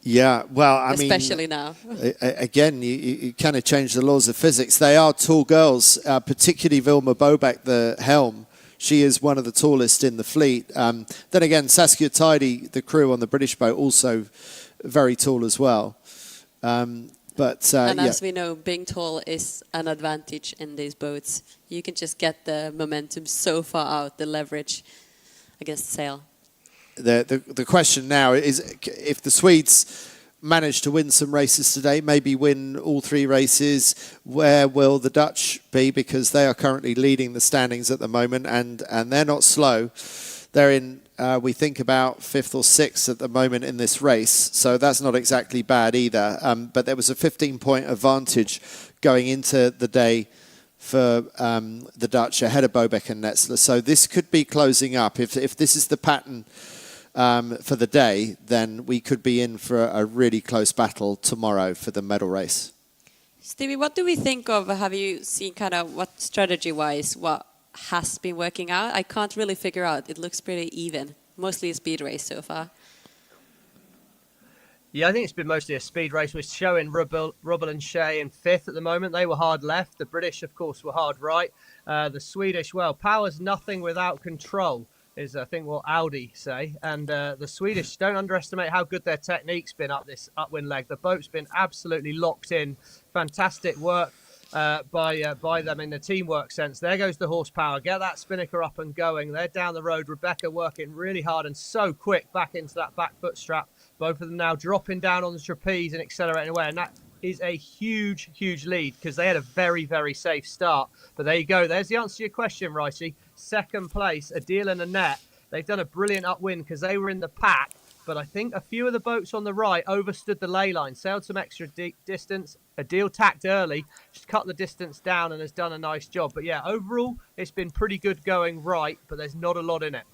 Yeah, well, I mean... Especially now. Again, you kind of change the laws of physics. They are tall girls, particularly Vilma Bobek, the helm. She is one of the tallest in the fleet. Then again, Saskia Tidy, the crew on the British boat, also very tall as well. And as we know, being tall is an advantage in these boats. You can just get the momentum so far out, the leverage against the sail. The question now is, if the Swedes manage to win some races today, maybe win all 3 races, where will the Dutch be? Because they are currently leading the standings at the moment, and they're not slow. They're in, we think, about 5th or 6th at the moment in this race, so that's not exactly bad either. But there was a 15-point advantage going into the day for the Dutch ahead of Bobek and Netzler. So this could be closing up. If this is the pattern for the day, then we could be in for a really close battle tomorrow for the medal race. Stevie, what do we think of, have you seen kind of what strategy-wise, what has been working out? I can't really figure out. It looks pretty even. Mostly a speed race so far. Yeah, I think it's been mostly a speed race. We're showing Rubble and Shea in 5th at the moment. They were hard left. The British, of course, were hard right. The Swedish, well, power's nothing without control, is I think what Audi say. And the Swedish, don't underestimate how good their technique's been up this upwind leg. The boat's been absolutely locked in. Fantastic work by them in the teamwork sense. There goes the horsepower. Get that spinnaker up and going. They're down the road. Rebecca working really hard and so quick back into that back foot strap. Both of them now dropping down on the trapeze and accelerating away. And that is a huge, huge lead because they had a very, very safe start. But there you go. There's the answer to your question, Ricey. 2nd place, Adil and Annette. They've done a brilliant upwind because they were in the pack. But I think a few of the boats on the right overstood the ley line, sailed some extra distance. Adil tacked early, just cut the distance down and has done a nice job. But yeah, overall, it's been pretty good going right, but there's not a lot in it.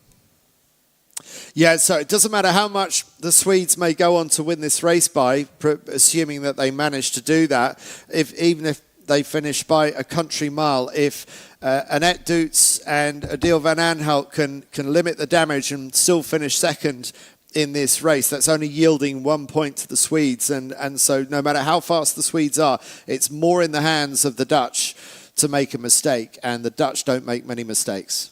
Yeah, so it doesn't matter how much the Swedes may go on to win this race by, assuming that they manage to do that, even if they finish by a country mile, if Annette Doets and Adil van Aanholt can limit the damage and still finish 2nd in this race, that's only yielding 1 point to the Swedes. And so no matter how fast the Swedes are, it's more in the hands of the Dutch to make a mistake, and the Dutch don't make many mistakes.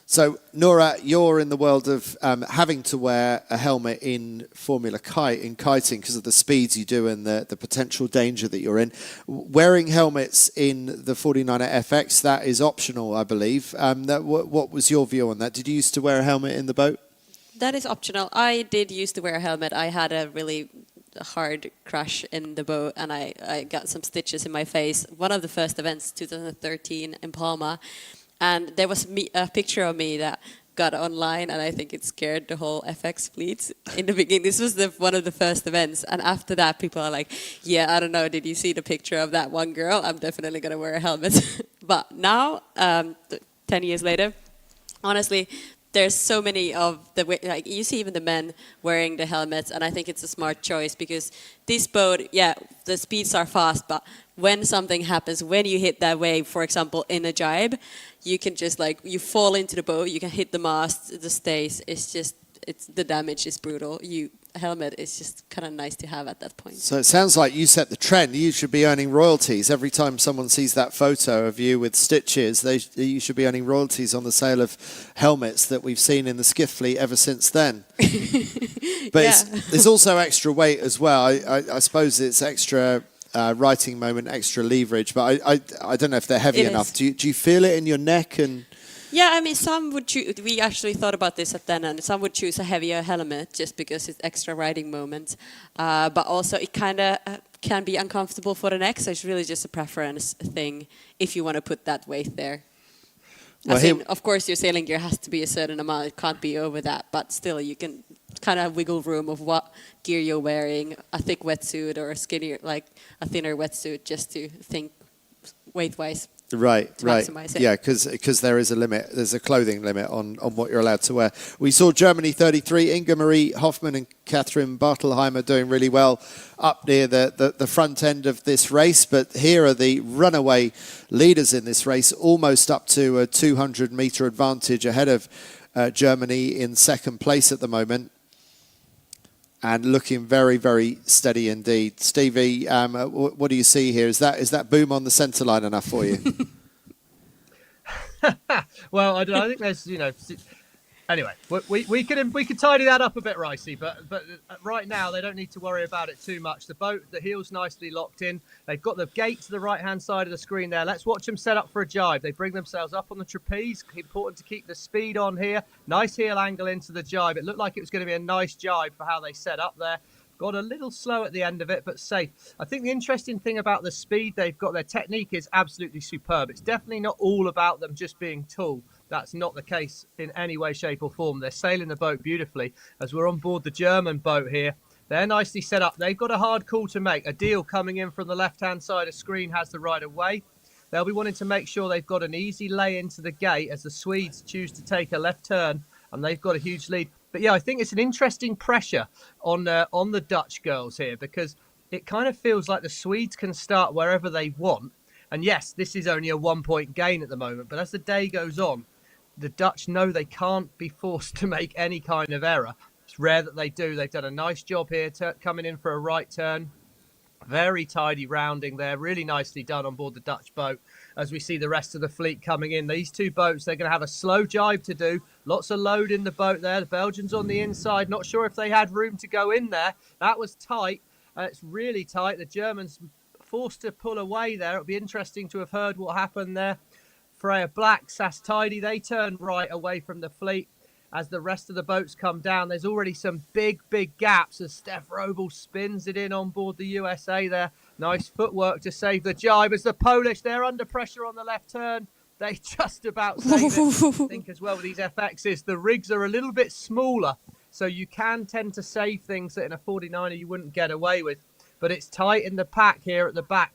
So, Nora, you're in the world of having to wear a helmet in Formula Kite, in kiting, because of the speeds you do and the potential danger that you're in. Wearing helmets in the 49er FX, that is optional, I believe. What was your view on that? Did you used to wear a helmet in the boat? That is optional. I did used to wear a helmet. I had a really hard crash in the boat and I got some stitches in my face. One of the first events, 2013 in Palma. And there was a picture of me that got online, and I think it scared the whole FX fleet in the beginning. This was one of the first events, and after that, people are like, yeah, I don't know, did you see the picture of that one girl? I'm definitely going to wear a helmet. But now, 10 years later, honestly, there's so many of like you see even the men wearing the helmets, and I think it's a smart choice because this boat, yeah, the speeds are fast, but when something happens, when you hit that wave, for example, in a jibe, you can just you fall into the boat, you can hit the mast, the stays. The damage is brutal. helmet is just kind of nice to have at that point. So it sounds like you set the trend. You should be earning royalties every time someone sees that photo of you with stitches. You should be earning royalties on the sale of helmets that we've seen in the skiff fleet ever since then. But there's also extra weight as well. I suppose it's extra writing moment, extra leverage. But I don't know if they're heavy enough. Do you feel it in your neck and? Yeah, I mean, some would choose. We actually thought about this at then, and some would choose a heavier helmet just because it's extra riding moment. But also, it kind of can be uncomfortable for the neck, so it's really just a preference thing if you want to put that weight there. Well, of course, your sailing gear has to be a certain amount; it can't be over that. But still, you can kind of wiggle room of what gear you're wearing, a thick wetsuit or a skinnier, like a thinner wetsuit, just to think weight-wise. Right. Yeah, because there is a limit. There's a clothing limit on what you're allowed to wear. We saw Germany 33, Inga Marie Hoffmann and Katrin Bartelheimer doing really well up near the front end of this race. But here are the runaway leaders in this race, almost up to a 200-meter advantage ahead of Germany in second place at the moment. And looking very, very steady indeed. Stevie, what do you see here? Is that boom on the centre line enough for you? Well, I think there's, anyway, we could tidy that up a bit, Ricey, but right now they don't need to worry about it too much. The heel's nicely locked in. They've got the gate to the right-hand side of the screen there. Let's watch them set up for a jibe. They bring themselves up on the trapeze. Important to keep the speed on here. Nice heel angle into the jibe. It looked like it was going to be a nice jibe for how they set up there. Got a little slow at the end of it, but safe. I think the interesting thing about the speed they've got, their technique is absolutely superb. It's definitely not all about them just being tall. That's not the case in any way, shape or form. They're sailing the boat beautifully. As we're on board the German boat here, they're nicely set up. They've got a hard call to make. A deal coming in from the left-hand side of screen has the right of way. They'll be wanting to make sure they've got an easy lay into the gate as the Swedes choose to take a left turn, and they've got a huge lead. But yeah, I think it's an interesting pressure on the Dutch girls here, because it kind of feels like the Swedes can start wherever they want. And yes, this is only a 1-point gain at the moment, but as the day goes on, the Dutch know they can't be forced to make any kind of error. It's rare that they do. They've done a nice job here, coming in for a right turn. Very tidy rounding there. Really nicely done on board the Dutch boat. As we see the rest of the fleet coming in. These two boats, they're going to have a slow jibe to do. Lots of load in the boat there. The Belgians on the inside. Not sure if they had room to go in there. That was tight. It's really tight. The Germans forced to pull away there. It'll be interesting to have heard what happened there. Freya Black, Sass Tidy, they turn right away from the fleet as the rest of the boats come down. There's already some big gaps as Steph Roble spins it in on board the USA there. Nice footwork to save the jibe as the Polish, they're under pressure on the left turn. They just about save it. I think as well with these FXs, the rigs are a little bit smaller, so you can tend to save things that in a 49er you wouldn't get away with. But it's tight in the pack here at the back.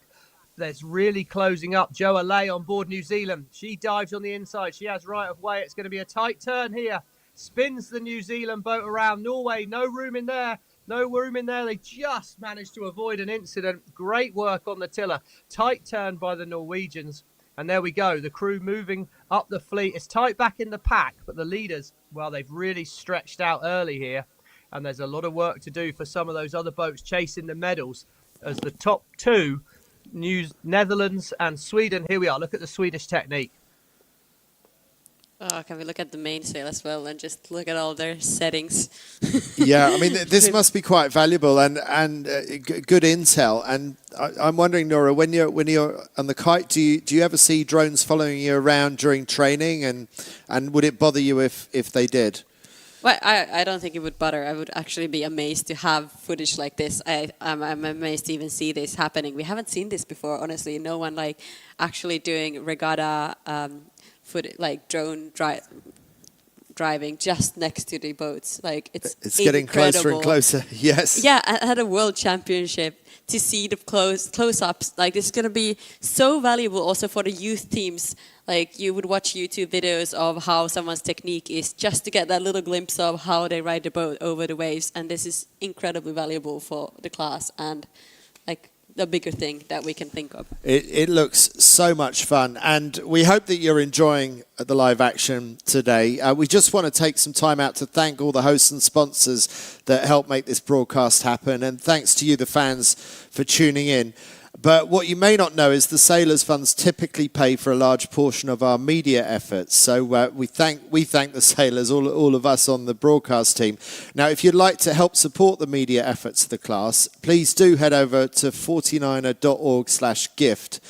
That's really closing up. Joa Lay on board New Zealand. She dives on the inside. She has right of way. It's going to be a tight turn here. Spins the New Zealand boat around. Norway, no room in there. No room in there. They just managed to avoid an incident. Great work on the tiller. Tight turn by the Norwegians. And there we go. The crew moving up the fleet. It's tight back in the pack, but the leaders, well, they've really stretched out early here. And there's a lot of work to do for some of those other boats chasing the medals as the top two, Netherlands and Sweden. Here we are. Look at the Swedish technique. Oh, can we look at the mainsail as well and just look at all their settings? Yeah, I mean, this must be quite valuable and good intel. And I'm wondering, Nora, when you're on the kite, do you ever see drones following you around during training? And would it bother you if they did? Well, I don't think it would bother. I would actually be amazed to have footage like this. I'm amazed to even see this happening. We haven't seen this before, honestly. No one actually doing regatta drone driving just next to the boats. It's getting closer and closer. Yes. Yeah, at a world championship to see the close-ups. This is going to be so valuable also for the youth teams. You would watch YouTube videos of how someone's technique is just to get that little glimpse of how they ride the boat over the waves. And this is incredibly valuable for the class and a bigger thing that we can think of. It looks so much fun, and we hope that you're enjoying the live action today. We just want to take some time out to thank all the hosts and sponsors that help make this broadcast happen, and thanks to you, the fans, for tuning in. But what you may not know is the Sailors Funds typically pay for a large portion of our media efforts. So we thank the Sailors, all of us on the broadcast team. Now, if you'd like to help support the media efforts of the class, please do head over to 49er.org/gift.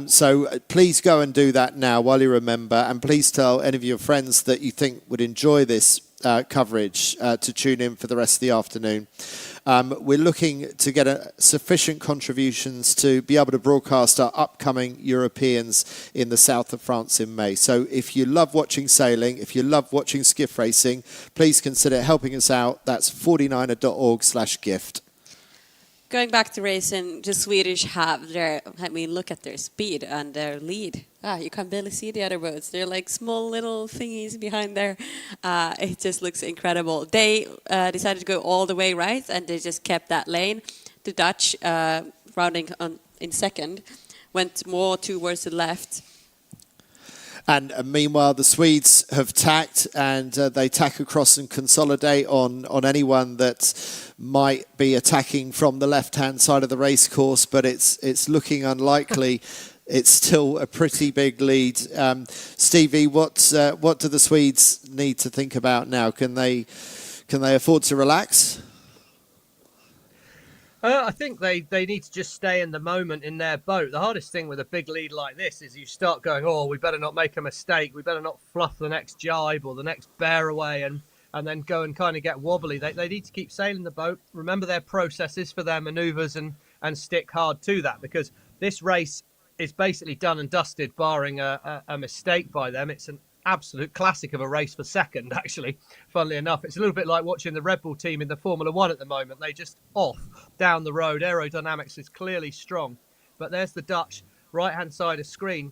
So please go and do that now while you remember, and please tell any of your friends that you think would enjoy this coverage to tune in for the rest of the afternoon. We're looking to get sufficient contributions to be able to broadcast our upcoming Europeans in the south of France in May. So if you love watching sailing, if you love watching skiff racing, please consider helping us out. That's 49er.org/gift. Going back to racing, the Swedish have their, look at their speed and their lead. You can barely see the other boats. They're like small little thingies behind there. It just looks incredible. They decided to go all the way right, and they just kept that lane. The Dutch, rounding in second, went more towards the left. And meanwhile, the Swedes have tacked, and they tack across and consolidate on anyone that might be attacking from the left-hand side of the race course, but it's looking unlikely. It's still a pretty big lead. Stevie, what do the Swedes need to think about now? Can they afford to relax? I think they need to just stay in the moment in their boat. The hardest thing with a big lead like this is you start going, oh, we better not make a mistake. We better not fluff the next jibe or the next bear away and then go and kind of get wobbly. They need to keep sailing the boat, remember their processes for their manoeuvres and stick hard to that, because this race is basically done and dusted barring a mistake by them. It's an absolute classic of a race for second, actually, funnily enough. It's a little bit like watching the Red Bull team in the Formula One at the moment. They just off down the road. Aerodynamics is clearly strong. But there's the Dutch right-hand side of screen.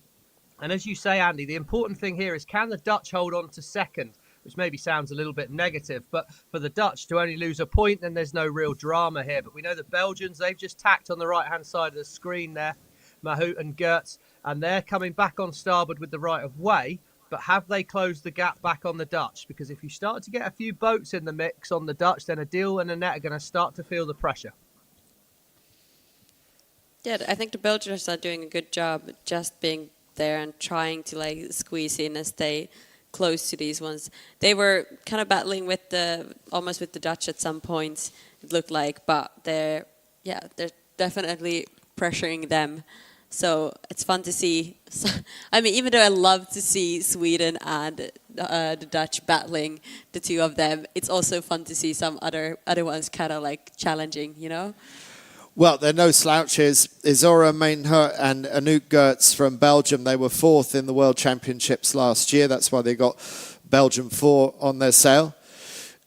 And as you say, Andy, the important thing here is, can the Dutch hold on to second? Which maybe sounds a little bit negative, but for the Dutch to only lose a point, then there's no real drama here. But we know the Belgians, they've just tacked on the right-hand side of the screen there, Mahout and Gertz, and they're coming back on starboard with the right of way. But have they closed the gap back on the Dutch? Because if you start to get a few boats in the mix on the Dutch, then Adil and Annette are going to start to feel the pressure. Yeah, I think the Belgians are doing a good job just being there and trying to squeeze in and stay close to these ones. They were kind of battling with almost with the Dutch at some points, it looked like, but they're definitely pressuring them. So it's fun to see. I mean, even though I love to see Sweden and the Dutch battling, the two of them, it's also fun to see some other ones kind of challenging, you know? Well, they're no slouches. Izora Meinhut and Anouk Gertz from Belgium, they were fourth in the World Championships last year. That's why they got Belgium 4 on their sail.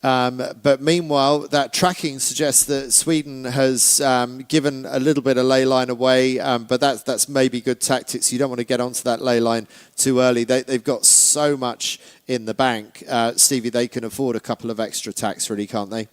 But meanwhile, that tracking suggests that Sweden has given a little bit of ley line away, but that's maybe good tactics. You don't want to get onto that ley line too early. They've got so much in the bank. Stevie, they can afford a couple of extra tacks, really, can't they?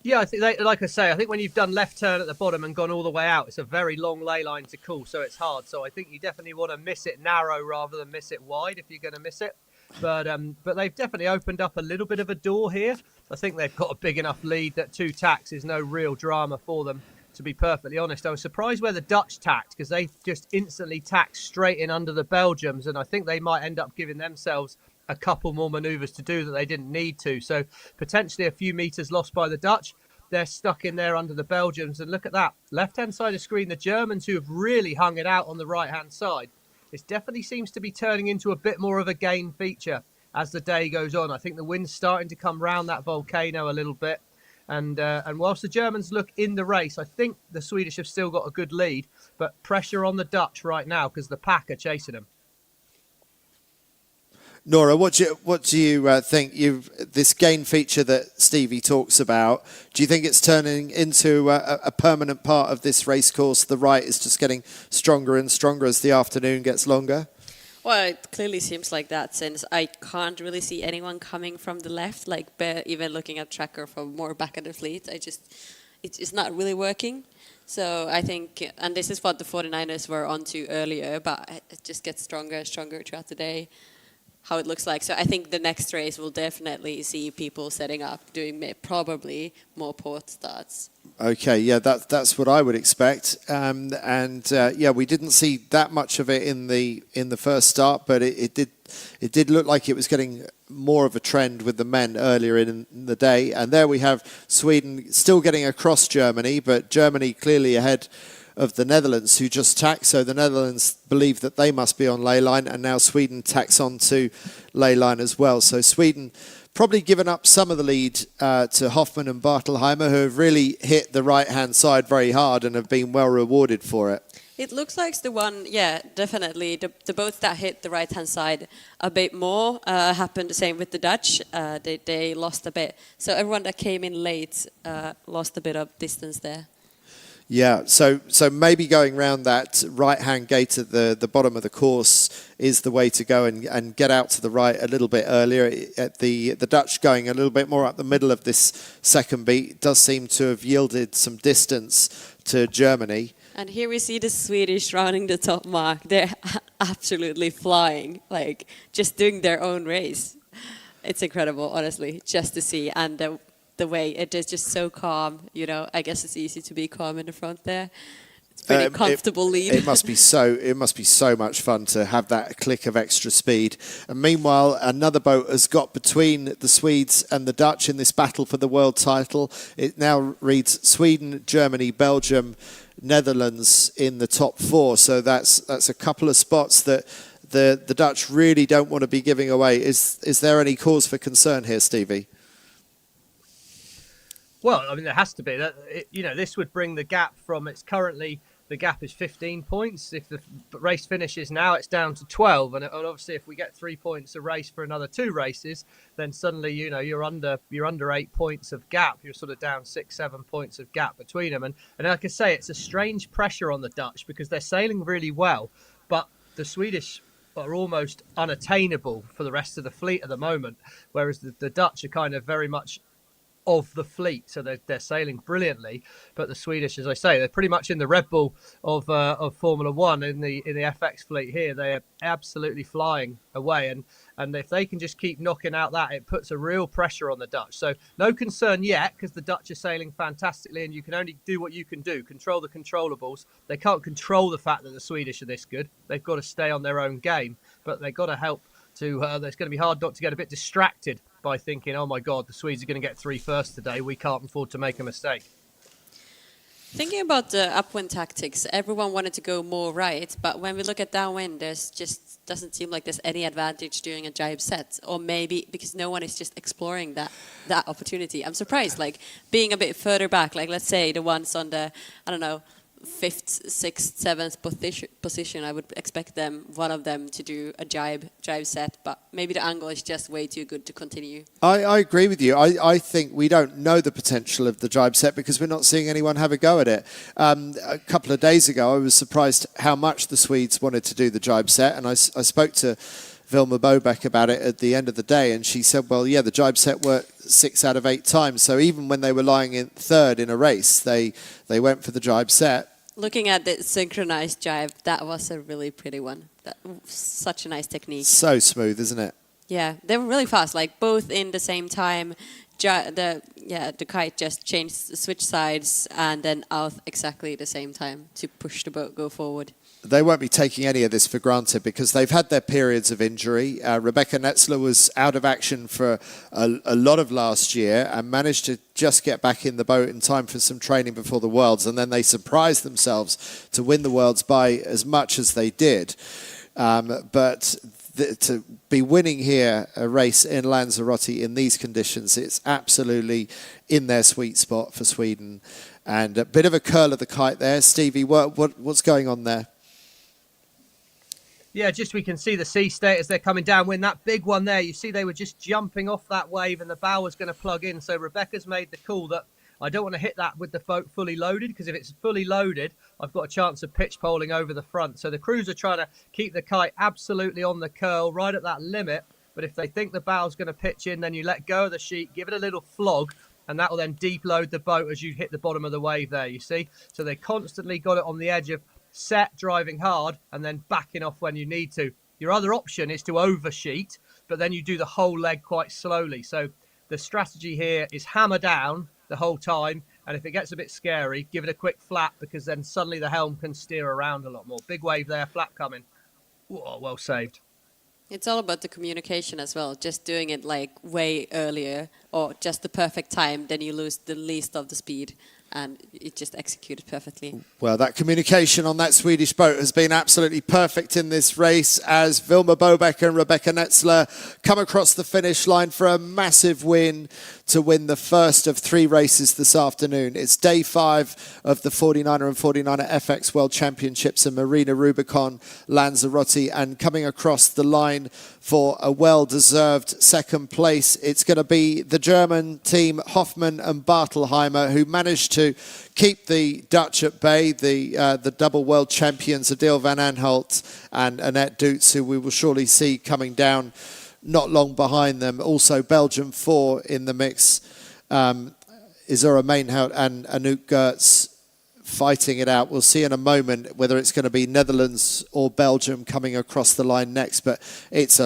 Yeah, I think, like I say, I think when you've done left turn at the bottom and gone all the way out, it's a very long ley line to call, so it's hard. So I think you definitely want to miss it narrow rather than miss it wide if you're going to miss it. But they've definitely opened up a little bit of a door here. I think they've got a big enough lead that 2 tacks is no real drama for them, to be perfectly honest. I was surprised where the Dutch tacked, because they just instantly tacked straight in under the Belgians, and I think they might end up giving themselves a couple more manoeuvres to do that they didn't need to. So potentially a few metres lost by the Dutch. They're stuck in there under the Belgians. And look at that. Left-hand side of screen, the Germans, who have really hung it out on the right-hand side. This definitely seems to be turning into a bit more of a gain feature as the day goes on. I think the wind's starting to come round that volcano a little bit. And whilst the Germans look in the race, I think the Swedish have still got a good lead. But pressure on the Dutch right now because the pack are chasing them. Nora, what do you think? This gain feature that Stevie talks about, do you think it's turning into a permanent part of this race course? The right is just getting stronger and stronger as the afternoon gets longer? Well, it clearly seems like that, since I can't really see anyone coming from the left, even looking at tracker from more back of the fleet. it's not really working. So I think, and this is what the 49ers were onto earlier, but it just gets stronger and stronger throughout the day, how it looks like. So I think the next race will definitely see people setting up, doing probably more port starts. Okay, yeah, that's what I would expect. Yeah, we didn't see that much of it in the first start, but it did look like it was getting more of a trend with the men earlier in the day. And there we have Sweden still getting across Germany, but Germany clearly ahead of the Netherlands, who just tacked. So the Netherlands believe that they must be on ley line, and now Sweden tacks on to ley line as well. So Sweden probably given up some of the lead to Hoffman and Bartelheimer, who have really hit the right-hand side very hard and have been well rewarded for it. It looks like the one, yeah, definitely. The boats that hit the right-hand side a bit more happened the same with the Dutch. They lost a bit. So everyone that came in late lost a bit of distance there. Yeah, so maybe going round that right-hand gate at the bottom of the course is the way to go and get out to the right a little bit earlier. At the Dutch going a little bit more up the middle of this second beat does seem to have yielded some distance to Germany. And here we see the Swedish rounding the top mark. They're absolutely flying, like just doing their own race. It's incredible, honestly, just to see. And the way it is just so calm, you know. I guess it's easy to be calm in the front there. It's pretty comfortable lead. It must be so much fun to have that click of extra speed. And meanwhile, another boat has got between the Swedes and the Dutch in this battle for the world title. It now reads Sweden, Germany, Belgium, Netherlands in the top four. So that's a couple of spots that the Dutch really don't want to be giving away. Is there any cause for concern here, Stevie? Well, I mean, there has to be. This would bring the gap from, it's currently, the gap is 15 points. If the race finishes now, it's down to 12. And obviously, if we get 3 points a race for another 2 races, then suddenly, you're under 8 points of gap. You're sort of down 6, 7 points of gap between them. And like I say, it's a strange pressure on the Dutch because they're sailing really well, but the Swedish are almost unattainable for the rest of the fleet at the moment, whereas the Dutch are kind of very much of the fleet, so they're sailing brilliantly. But the Swedish, as I say, they're pretty much in the Red Bull of Formula One in the FX fleet here. They're absolutely flying away, and if they can just keep knocking out that, it puts a real pressure on the Dutch. So no concern yet, because the Dutch are sailing fantastically, and you can only do what you can do, control the controllables. They can't control the fact that the Swedish are this good. They've got to stay on their own game, but they've got to help to. It's going to be hard not to get a bit distracted by thinking, oh my God, the Swedes are going to get 3 first today. We can't afford to make a mistake. Thinking about the upwind tactics, everyone wanted to go more right, but when we look at downwind, there's just doesn't seem like there's any advantage doing a jibe set, or maybe because no one is just exploring that opportunity. I'm surprised, like being a bit further back, like let's say the ones on the, I don't know, 5th, 6th, 7th position, I would expect one of them to do a jibe set, but maybe the angle is just way too good to continue. I agree with you. I think we don't know the potential of the jibe set because we're not seeing anyone have a go at it. A couple of days ago, I was surprised how much the Swedes wanted to do the jibe set, and I spoke to Vilma Bobeck about it at the end of the day, and she said, well, yeah, the jibe set worked 6 out of 8 times. So even when they were lying in third in a race, they went for the jibe set. Looking at the synchronized jibe, that was a really pretty one. Such a nice technique. So smooth, isn't it? Yeah, they were really fast, like both in the same time. The kite just switch sides and then out exactly the same time to push the boat go forward. They won't be taking any of this for granted because they've had their periods of injury. Rebecca Netzler was out of action for a lot of last year and managed to just get back in the boat in time for some training before the Worlds, and then they surprised themselves to win the Worlds by as much as they did. To be winning here a race in Lanzarote in these conditions, it's absolutely in their sweet spot for Sweden. And a bit of a curl of the kite there. Stevie, what's going on there? Yeah, just we can see the sea state as they're coming downwind. That big one there, you see they were just jumping off that wave and the bow was going to plug in. So Rebecca's made the call that I don't want to hit that with the boat fully loaded, because if it's fully loaded, I've got a chance of pitch poling over the front. So the crews are trying to keep the kite absolutely on the curl, right at that limit. But if they think the bow's going to pitch in, then you let go of the sheet, give it a little flog, and that will then deep load the boat as you hit the bottom of the wave there, you see? So they constantly got it on the edge of set, driving hard, and then backing off when you need to. Your other option is to oversheet, but then you do the whole leg quite slowly. So the strategy here is hammer down the whole time, and if it gets a bit scary, give it a quick flap, because then suddenly the helm can steer around a lot more. Big wave there, flap coming. Whoa, well saved. It's all about the communication as well. Just doing it like way earlier or just the perfect time, then you lose the least of the speed, and it just executed perfectly. Well, that communication on that Swedish boat has been absolutely perfect in this race as Vilma Bobeck and Rebecca Netzler come across the finish line for a massive win to win the first of 3 races this afternoon. It's day 5 of the 49er and 49er FX World Championships in Marina Rubicón, Lanzarote, and coming across the line for a well-deserved second place. It's going to be the German team Hoffmann and Bartelheimer who managed to keep the Dutch at bay, the double world champions Adil van Aanholt and Annette Doets, who we will surely see coming down not long behind them. Also Belgium 4 in the mix, Izura Mainhout and Anouk Gertz fighting it out. We'll see in a moment whether it's going to be Netherlands or Belgium coming across the line next, but it's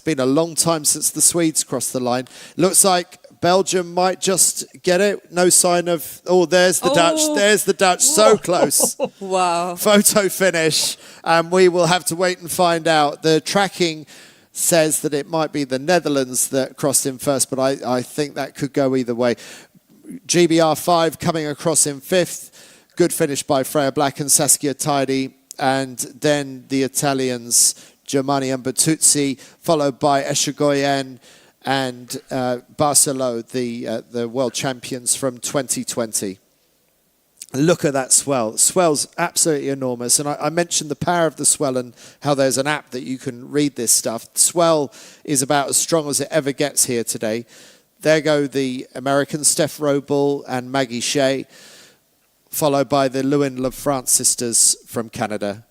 been a long time since the Swedes crossed the line. Looks like Belgium might just get it. No sign of... Oh, there's the Dutch. There's the Dutch. So close. Wow. Photo finish. And we will have to wait and find out. The tracking says that it might be the Netherlands that crossed in first, but I think that could go either way. GBR 5 coming across in 5th. Good finish by Freya Black and Saskia Tidy. And then the Italians, Germani and Bertuzzi, followed by Eschagoyen and Barcelo, the world champions from 2020. Look at that swell. The swell's absolutely enormous. And I mentioned the power of the swell and how there's an app that you can read this stuff. The swell is about as strong as it ever gets here today. There go the Americans, Steph Roble and Maggie Shea, followed by the Lewin Lefrance sisters from Canada.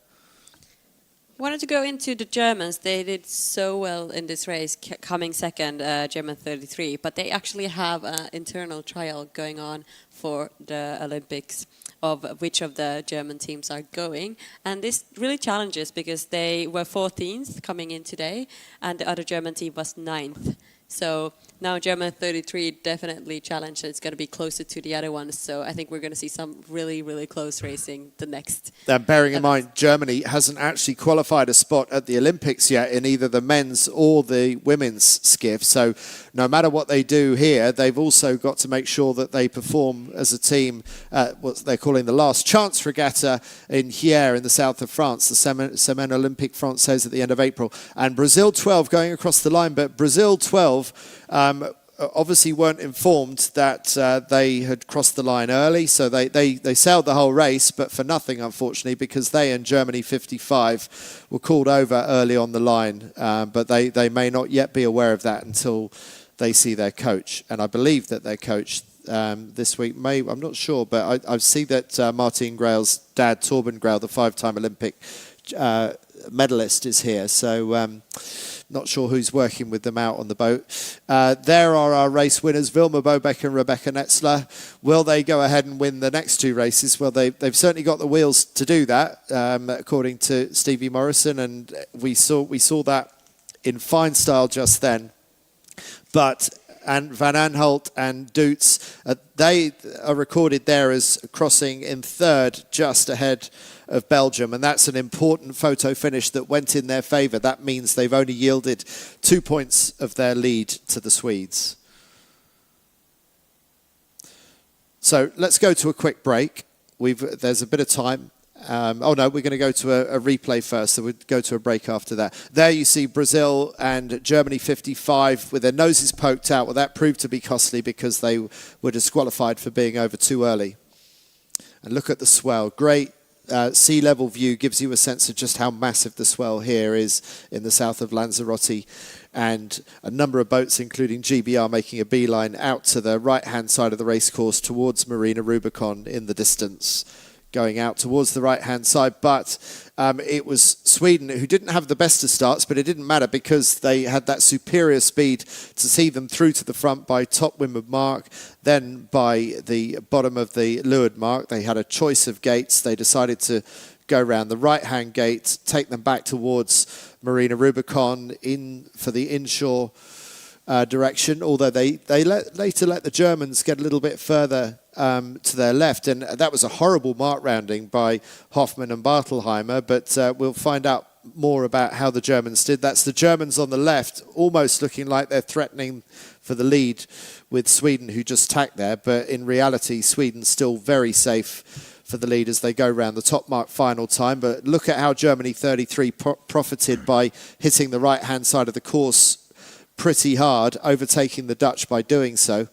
Wanted to go into the Germans. They did so well in this race, coming second, German 33, but they actually have an internal trial going on for the Olympics of which of the German teams are going. And this really challenges because they were 14th coming in today, and the other German team was 9th. So now German 33 definitely challenged. It's going to be closer to the other ones. So I think we're going to see some really, really close racing the next. Bearing in mind, Germany hasn't actually qualified a spot at the Olympics yet in either the men's or the women's skiff. So no matter what they do here, they've also got to make sure that they perform as a team at what they're calling the last chance regatta in Hyères in the south of France, the Semaine Olympique Française at the end of April. And Brazil 12 going across the line, but Brazil 12 obviously weren't informed that they had crossed the line early, so they sailed the whole race, but for nothing, unfortunately, because they and Germany 55 were called over early on the line, but they may not yet be aware of that until they see their coach. And I believe that their coach this week I'm not sure, but I see that Martine Grail's dad, Torben Grail, the 5-time Olympic medalist, is here, so not sure who's working with them out on the boat. There are our race winners, Vilma Bobeck and Rebecca Netzler. Will they go ahead and win the next 2 races? Well, they've certainly got the wheels to do that, according to Stevie Morrison, and we saw that in fine style just then. But and Van Aanholt and Doets, they are recorded there as crossing in 3rd, just ahead of Belgium, and that's an important photo finish that went in their favour. That means they've only yielded 2 points of their lead to the Swedes. So let's go to a quick break. There's a bit of time. We're going to go to a replay first, so we'll go to a break after that. There you see Brazil and Germany 55 with their noses poked out. Well, that proved to be costly because they were disqualified for being over too early. And look at the swell. Great sea level view, gives you a sense of just how massive the swell here is in the south of Lanzarote. And a number of boats, including GBR, making a beeline out to the right-hand side of the racecourse towards Marina Rubicón in the distance. going out towards the right-hand side, but it was Sweden who didn't have the best of starts, but it didn't matter because they had that superior speed to see them through to the front by top windward mark, then by the bottom of the leeward mark. They had a choice of gates. They decided to go around the right-hand gate, take them back towards Marina Rubicón in for the inshore direction, although they later let the Germans get a little bit further to their left, and that was a horrible mark rounding by Hoffmann and Bartelheimer, but we'll find out more about how the Germans did. That's the Germans on the left, almost looking like they're threatening for the lead with Sweden, who just tacked there, but in reality, Sweden's still very safe for the lead as they go round the top mark final time. But look at how Germany 33 profited by hitting the right-hand side of the course pretty hard, overtaking the Dutch by doing so.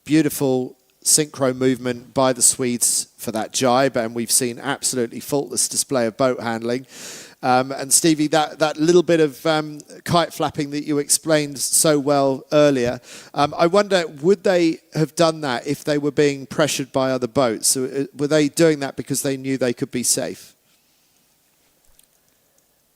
Beautiful synchro movement by the Swedes for that jibe, and we've seen absolutely faultless display of boat handling. And Stevie, that little bit of kite flapping that you explained so well earlier, I wonder, would they have done that if they were being pressured by other boats? So, were they doing that because they knew they could be safe?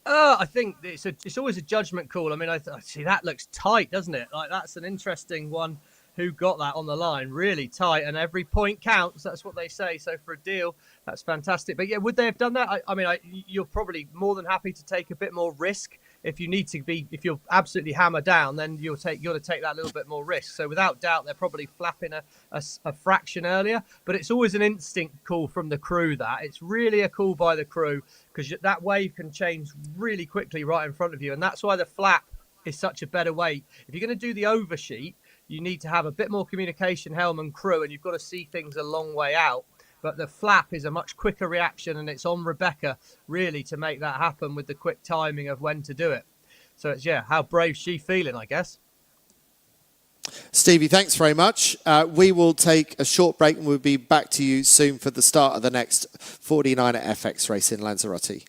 I think it's always a judgment call. I mean, I see that looks tight, doesn't it? Like, that's an interesting one. Who got that on the line? Really tight, and every point counts. That's what they say. So for a deal, that's fantastic. But yeah, would they have done that? I mean, you're probably more than happy to take a bit more risk if you need to be. If you're absolutely hammered down, then you're going to take that little bit more risk. So without doubt, they're probably flapping a fraction earlier. But it's always an instinct call from the crew. That it's really a call by the crew, because that wave can change really quickly right in front of you, and that's why the flap is such a better way. If you're going to do the oversheet, you need to have a bit more communication, helm and crew, and you've got to see things a long way out. But the flap is a much quicker reaction, and it's on Rebecca really to make that happen with the quick timing of when to do it. So it's, how brave she feeling, I guess. Stevie, thanks very much. We will take a short break and we'll be back to you soon for the start of the next 49er FX race in Lanzarote.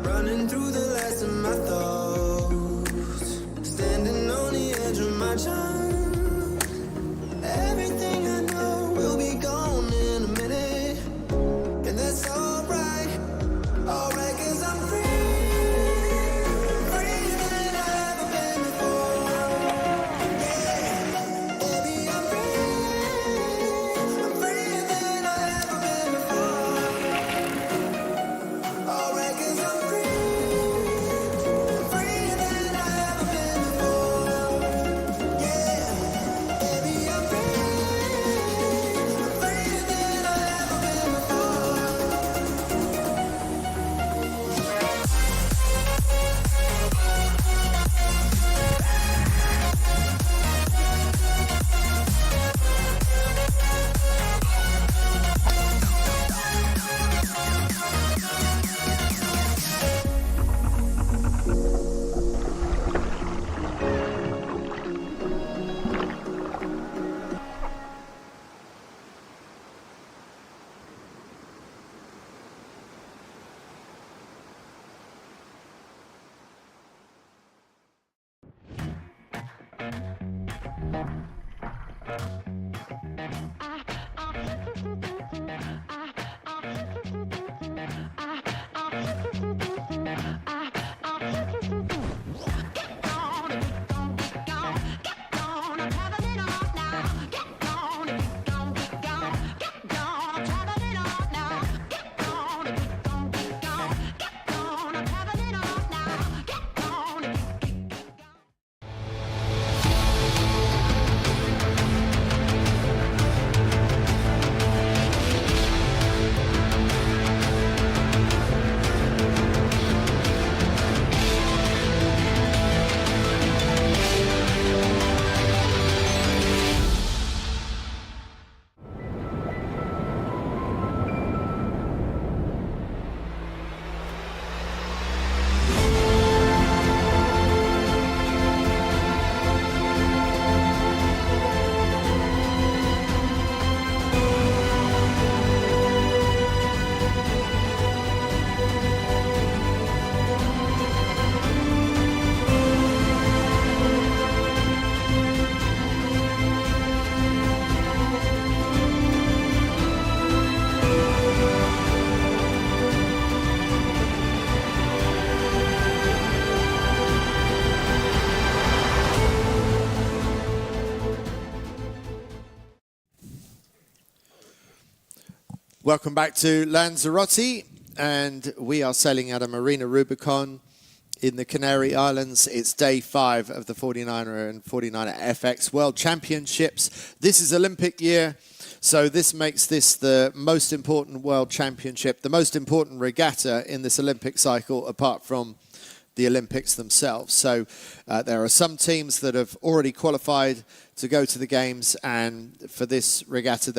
Running through the last of my thoughts, standing on the edge of my time. Everything I know will be gone in a minute, and that's alright, alright, 'cause I'm free, freer than I've ever been before. Yeah, baby, I'm freer than I've ever been before. Alright, 'cause I'm freer than I've ever been before. Yeah. Welcome back to Lanzarote, and we are sailing out of Marina Rubicón in the Canary Islands. It's day 5 of the 49er and 49er FX World Championships. This is Olympic year, so this makes this the most important World Championship, the most important regatta in this Olympic cycle, apart from the Olympics themselves. So there are some teams that have already qualified to go to the games, and for this regatta,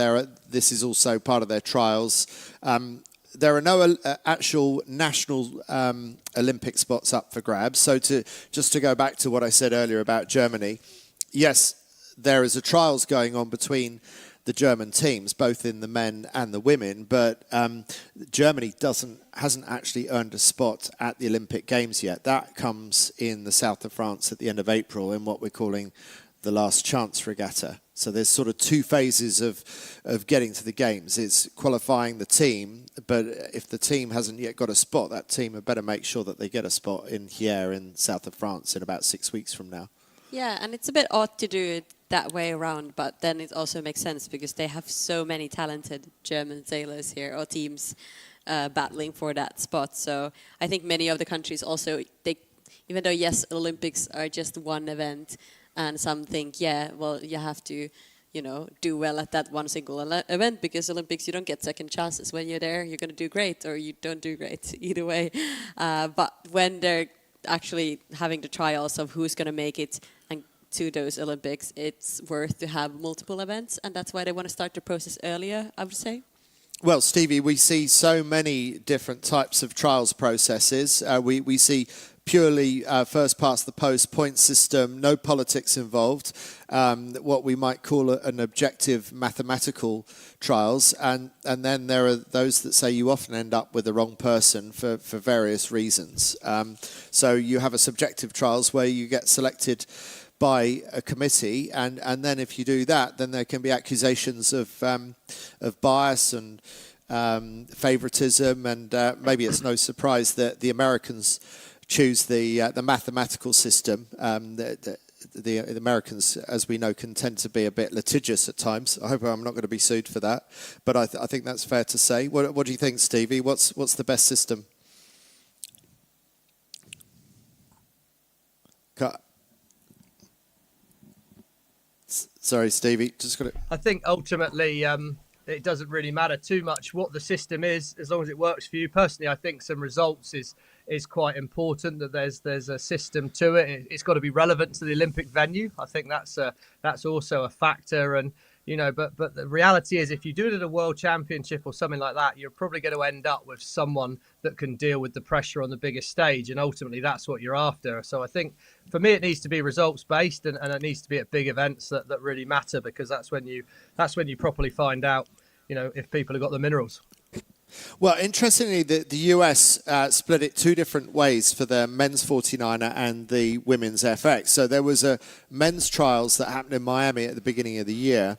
this is also part of their trials. There are no actual national Olympic spots up for grabs. So just to go back to what I said earlier about Germany, yes, there is a trials going on between the German teams, both in the men and the women, but Germany hasn't actually earned a spot at the Olympic Games yet. That comes in the south of France at the end of April in what we're calling the last chance regatta. So there's sort of 2 phases of getting to the games. It's qualifying the team, but if the team hasn't yet got a spot, that team had better make sure that they get a spot in Hyères in south of France in about 6 weeks from now. Yeah, and it's a bit odd to do it that way around, but then it also makes sense because they have so many talented German sailors here, or teams battling for that spot. So I think many of the countries also, even though yes, Olympics are just one event, and some think, yeah, well, you have to, do well at that one single event, because Olympics, you don't get second chances. When you're there, you're going to do great, or you don't do great, either way. But when they're actually having the trials of who's going to make it and to those Olympics, it's worth to have multiple events, and that's why they want to start the process earlier, I would say. Well, Stevie, we see so many different types of trials processes. We see purely first past the post point system, no politics involved, what we might call an objective mathematical trials. And then there are those that say you often end up with the wrong person for various reasons. So you have a subjective trials where you get selected by a committee, and then if you do that, then there can be accusations of bias and favoritism, and maybe it's no surprise that the Americans choose the mathematical system. The Americans, as we know, can tend to be a bit litigious at times. I hope I'm not going to be sued for that, but I think that's fair to say. What do you think, Stevie? What's the best system? Sorry, Stevie, just got it. I think ultimately it doesn't really matter too much what the system is, as long as it works for you. Personally, I think some results is quite important, that there's a system to it. It's got to be relevant to the Olympic venue. I think that's also a factor. And but the reality is, if you do it at a World Championship or something like that, you're probably going to end up with someone that can deal with the pressure on the biggest stage, and ultimately that's what you're after. So I think for me it needs to be results based, and it needs to be at big events that really matter, because that's when you properly find out if people have got the minerals. Well, interestingly, the US split it 2 different ways for the men's 49er and the women's FX. So there was a men's trials that happened in Miami at the beginning of the year,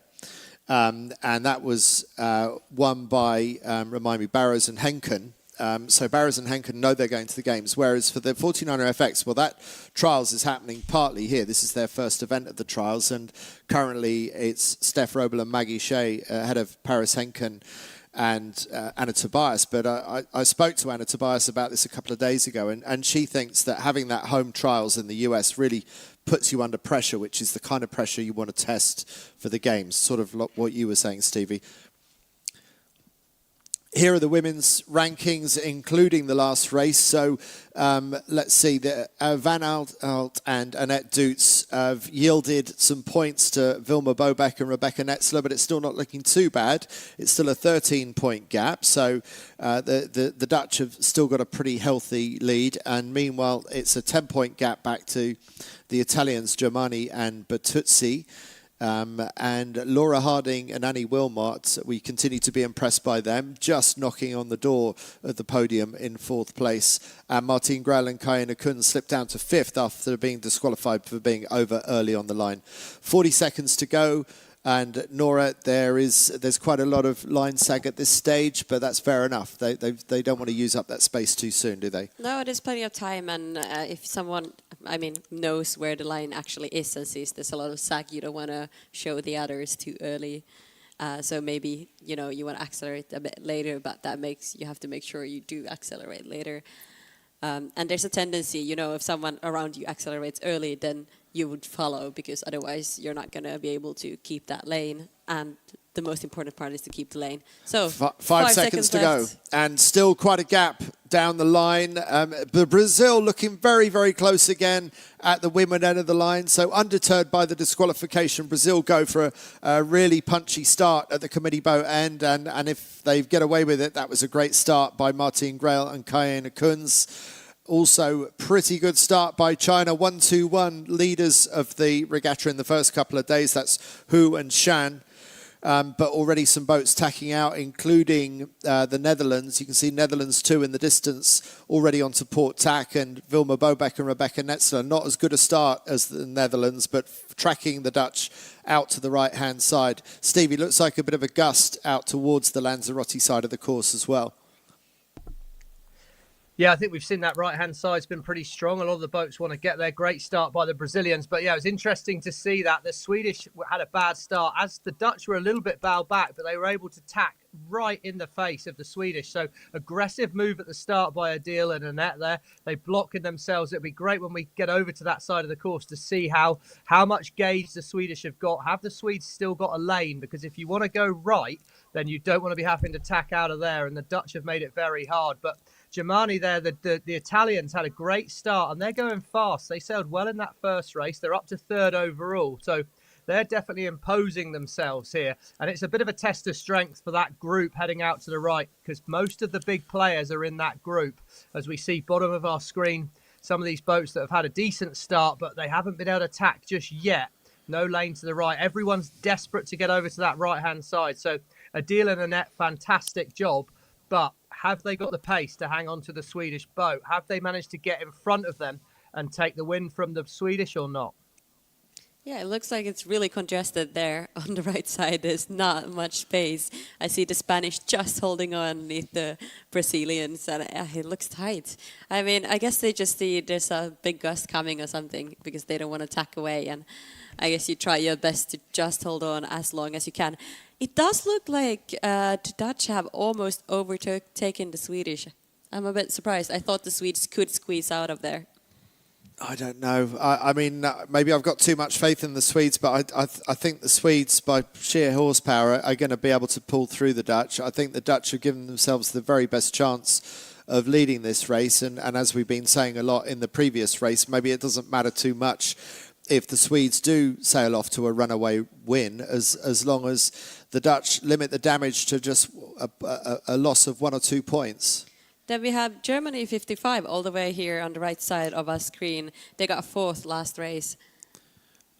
and that was won by, remind me, Barrows and Henken. So Barrows and Henken know they're going to the games, whereas for the 49er FX, well, that trials is happening partly here. This is their first event of the trials, and currently it's Steph Roble and Maggie Shea ahead of Paris Henken and Anna Tobias. But I spoke to Anna Tobias about this a couple of days ago, and she thinks that having that home trials in the US really puts you under pressure, which is the kind of pressure you want to test for the games, sort of like what you were saying, Stevie. Here are the women's rankings, including the last race. So let's see, Van Aalt and Annette Doets have yielded some points to Vilma Bobeck and Rebecca Netzler, but it's still not looking too bad. It's still a 13-point gap. So the Dutch have still got a pretty healthy lead. And meanwhile, it's a 10-point gap back to the Italians, Germani and Bertuzzi. And Laura Harding and Annie Wilmot, we continue to be impressed by them, just knocking on the door of the podium in 4th place. And Martine Grael and Kayana Kun slipped down to 5th after being disqualified for being over early on the line. 40 seconds to go. And Nora, there's quite a lot of line sag at this stage, but that's fair enough. They don't want to use up that space too soon, do they? No, there's plenty of time, and if someone, knows where the line actually is and sees there's a lot of sag, you don't want to show the others too early. So maybe, you know, you want to accelerate a bit later, but you have to make sure you do accelerate later. And there's a tendency, you know, if someone around you accelerates early, then you would follow, because otherwise you're not going to be able to keep that lane. And the most important part is to keep the lane. So 5 seconds to go, left. and still quite a gap down the line. Brazil looking very, very close again at the women end of the line. So undeterred by the disqualification, Brazil go for a really punchy start at the committee boat end. And if they get away with it, that was a great start by Martine Grail and Kayena Kunz. Also, pretty good start by China. 1-2-1 leaders of the regatta in the first couple of days. That's Hu and Shan. But already some boats tacking out, including the Netherlands. You can see Netherlands 2 in the distance, already onto port tack, and Vilma Bobeck and Rebecca Netzler. Not as good a start as the Netherlands, but tracking the Dutch out to the right-hand side. Stevie, looks like a bit of a gust out towards the Lanzarote side of the course as well. Yeah, I think we've seen that right-hand side's been pretty strong. A lot of the boats want to get there. Great start by the Brazilians. But yeah, it was interesting to see that the Swedish had a bad start, as the Dutch were a little bit bowed back, but they were able to tack right in the face of the Swedish. So aggressive move at the start by Adil and Annette there. They blocked themselves. It'd be great when we get over to that side of the course to see how much gauge the Swedish have got. Have the Swedes still got a lane? Because if you want to go right, then you don't want to be having to tack out of there. And the Dutch have made it very hard. But Germany there, the Italians had a great start, and they're going fast. They sailed well in that first race. They're up to third overall. So they're definitely imposing themselves here. And it's a bit of a test of strength for that group heading out to the right, because most of the big players are in that group. As we see bottom of our screen, some of these boats that have had a decent start, but they haven't been able to tack just yet. No lane to the right. Everyone's desperate to get over to that right-hand side. So Adil and Annette, fantastic job. But have they got the pace to hang on to the Swedish boat? Have they managed to get in front of them and take the win from the Swedish or not? Yeah, it looks like it's really congested there on the right side. There's not much space. I see the Spanish just holding on underneath the Brazilians, and it looks tight. I mean, I guess they just see there's a big gust coming or something, because they don't want to tack away. And I guess you try your best to just hold on as long as you can. It does look like the Dutch have almost overtaken the Swedish. I'm a bit surprised. I thought the Swedes could squeeze out of there. I don't know. I mean, maybe I've got too much faith in the Swedes, but I think the Swedes, by sheer horsepower, are going to be able to pull through the Dutch. I think the Dutch have given themselves the very best chance of leading this race. And as we've been saying a lot in the previous race, maybe it doesn't matter too much if the Swedes do sail off to a runaway win, as long as the Dutch limit the damage to just a loss of 1 or 2 points. Then we have Germany 55 all the way here on the right side of our screen. They got 4th last race.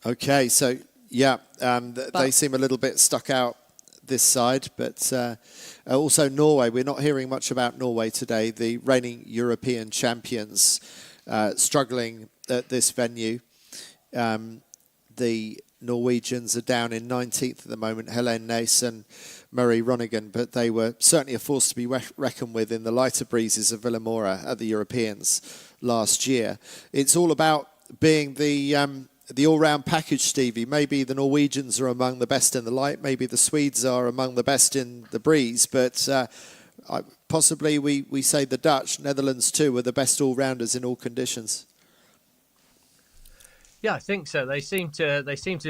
Okay, so yeah, they seem a little bit stuck out this side, but also Norway. We're not hearing much about Norway today. The reigning European champions struggling at this venue. The Norwegians are down in 19th at the moment, Helene Naes and Murray Ronigan, but they were certainly a force to be reckoned with in the lighter breezes of Villamora at the Europeans last year. It's all about being the all-round package, Stevie. Maybe the Norwegians are among the best in the light, maybe the Swedes are among the best in the breeze, but possibly we say the Dutch, Netherlands too, are the best all-rounders in all conditions. Yeah, I think so. They seem to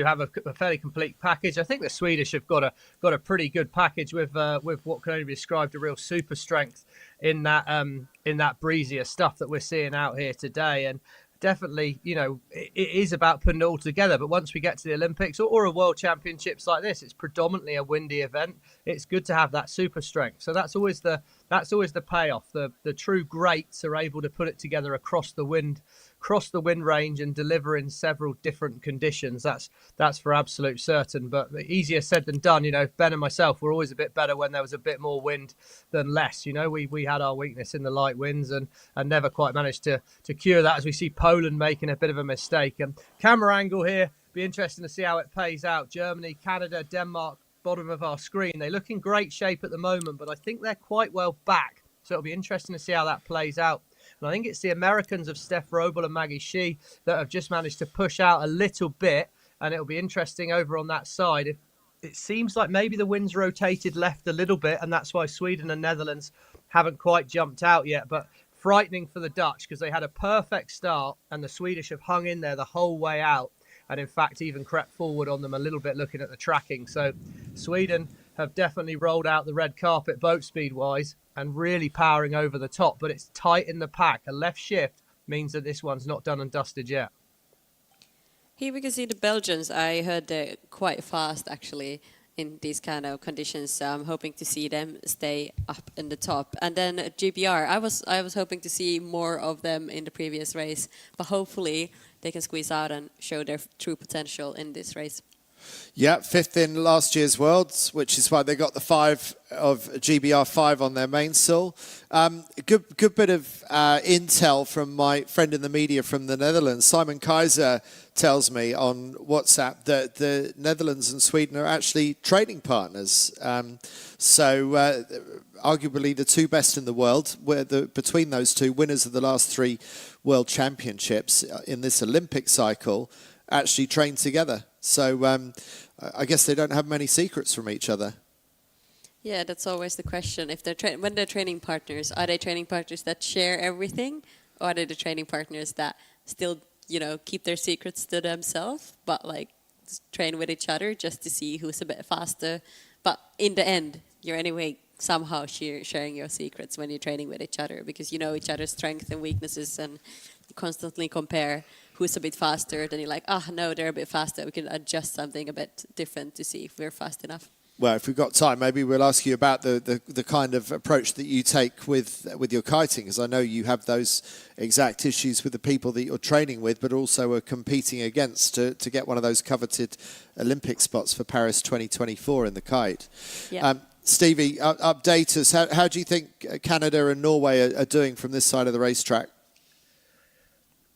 have a fairly complete package. I think the Swedish have got a pretty good package with what can only be described a real super strength in that breezier stuff that we're seeing out here today. And definitely, you know, it is about putting it all together. But once we get to the Olympics or a World Championships like this, it's predominantly a windy event. It's good to have that super strength. So that's always the payoff. The true greats are able to put it together across the wind range and deliver in several different conditions. That's for absolute certain, but easier said than done. You know, Ben and myself were always a bit better when there was a bit more wind than less. You know, we had our weakness in the light winds and never quite managed to cure that, as we see Poland making a bit of a mistake. And camera angle here, be interesting to see how it pays out. Germany, Canada, Denmark, bottom of our screen. They look in great shape at the moment, but I think they're quite well back. So it'll be interesting to see how that plays out. And I think it's the Americans of Steph Roble and Maggie Shee that have just managed to push out a little bit. And it'll be interesting over on that side it seems like maybe the wind's rotated left a little bit, and that's why Sweden and Netherlands haven't quite jumped out yet. But frightening for the Dutch, because they had a perfect start, and the Swedish have hung in there the whole way out, and in fact even crept forward on them a little bit looking at the tracking. So Sweden have definitely rolled out the red carpet boat speed wise and really powering over the top, but it's tight in the pack. A left shift means that this one's not done and dusted yet. Here we can see the Belgians. I heard they're quite fast actually in these kind of conditions. So I'm hoping to see them stay up in the top. And then GBR, I was hoping to see more of them in the previous race, but hopefully they can squeeze out and show their true potential in this race. Yeah, 5th in last year's Worlds, which is why they got the 5 of GBR 5 on their mainsail. Good bit of intel from my friend in the media from the Netherlands. Simon Keizer tells me on WhatsApp that the Netherlands and Sweden are actually training partners. Arguably the 2 best in the world, between those 2 winners of the last 3 World Championships in this Olympic cycle, actually train together. So I guess they don't have many secrets from each other. Yeah, that's always the question. If they're when they're training partners, are they training partners that share everything, or are they the training partners that still, keep their secrets to themselves, but train with each other just to see who's a bit faster? But in the end, you're anyway somehow sharing your secrets when you're training with each other, because you know each other's strengths and weaknesses, and you constantly compare who's a bit faster. Then you're like, no, they're a bit faster. We can adjust something a bit different to see if we're fast enough. Well, if we've got time, maybe we'll ask you about the kind of approach that you take with your kiting, because I know you have those exact issues with the people that you're training with, but also are competing against to get one of those coveted Olympic spots for Paris 2024 in the kite. Yeah. Stevie, update us. How do you think Canada and Norway are doing from this side of the racetrack?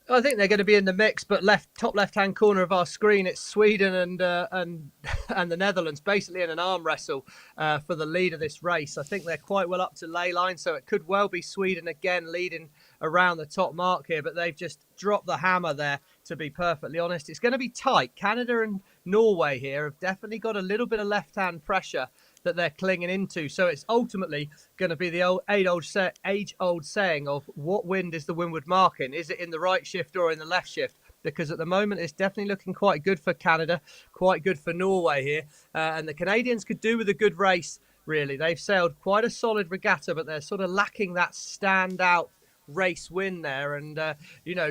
I think they're going to be in the mix, but top left-hand corner of our screen, it's Sweden and the Netherlands, basically in an arm wrestle for the lead of this race. I think they're quite well up to ley line, so it could well be Sweden again leading around the top mark here, but they've just dropped the hammer there, to be perfectly honest. It's going to be tight. Canada and Norway here have definitely got a little bit of left-hand pressure that they're clinging into. So it's ultimately going to be the age-old saying of what wind is the windward marking? Is it in the right shift or in the left shift? Because at the moment it's definitely looking quite good for Canada, quite good for Norway here. And the Canadians could do with a good race, really. They've sailed quite a solid regatta, but they're sort of lacking that standout race win there. And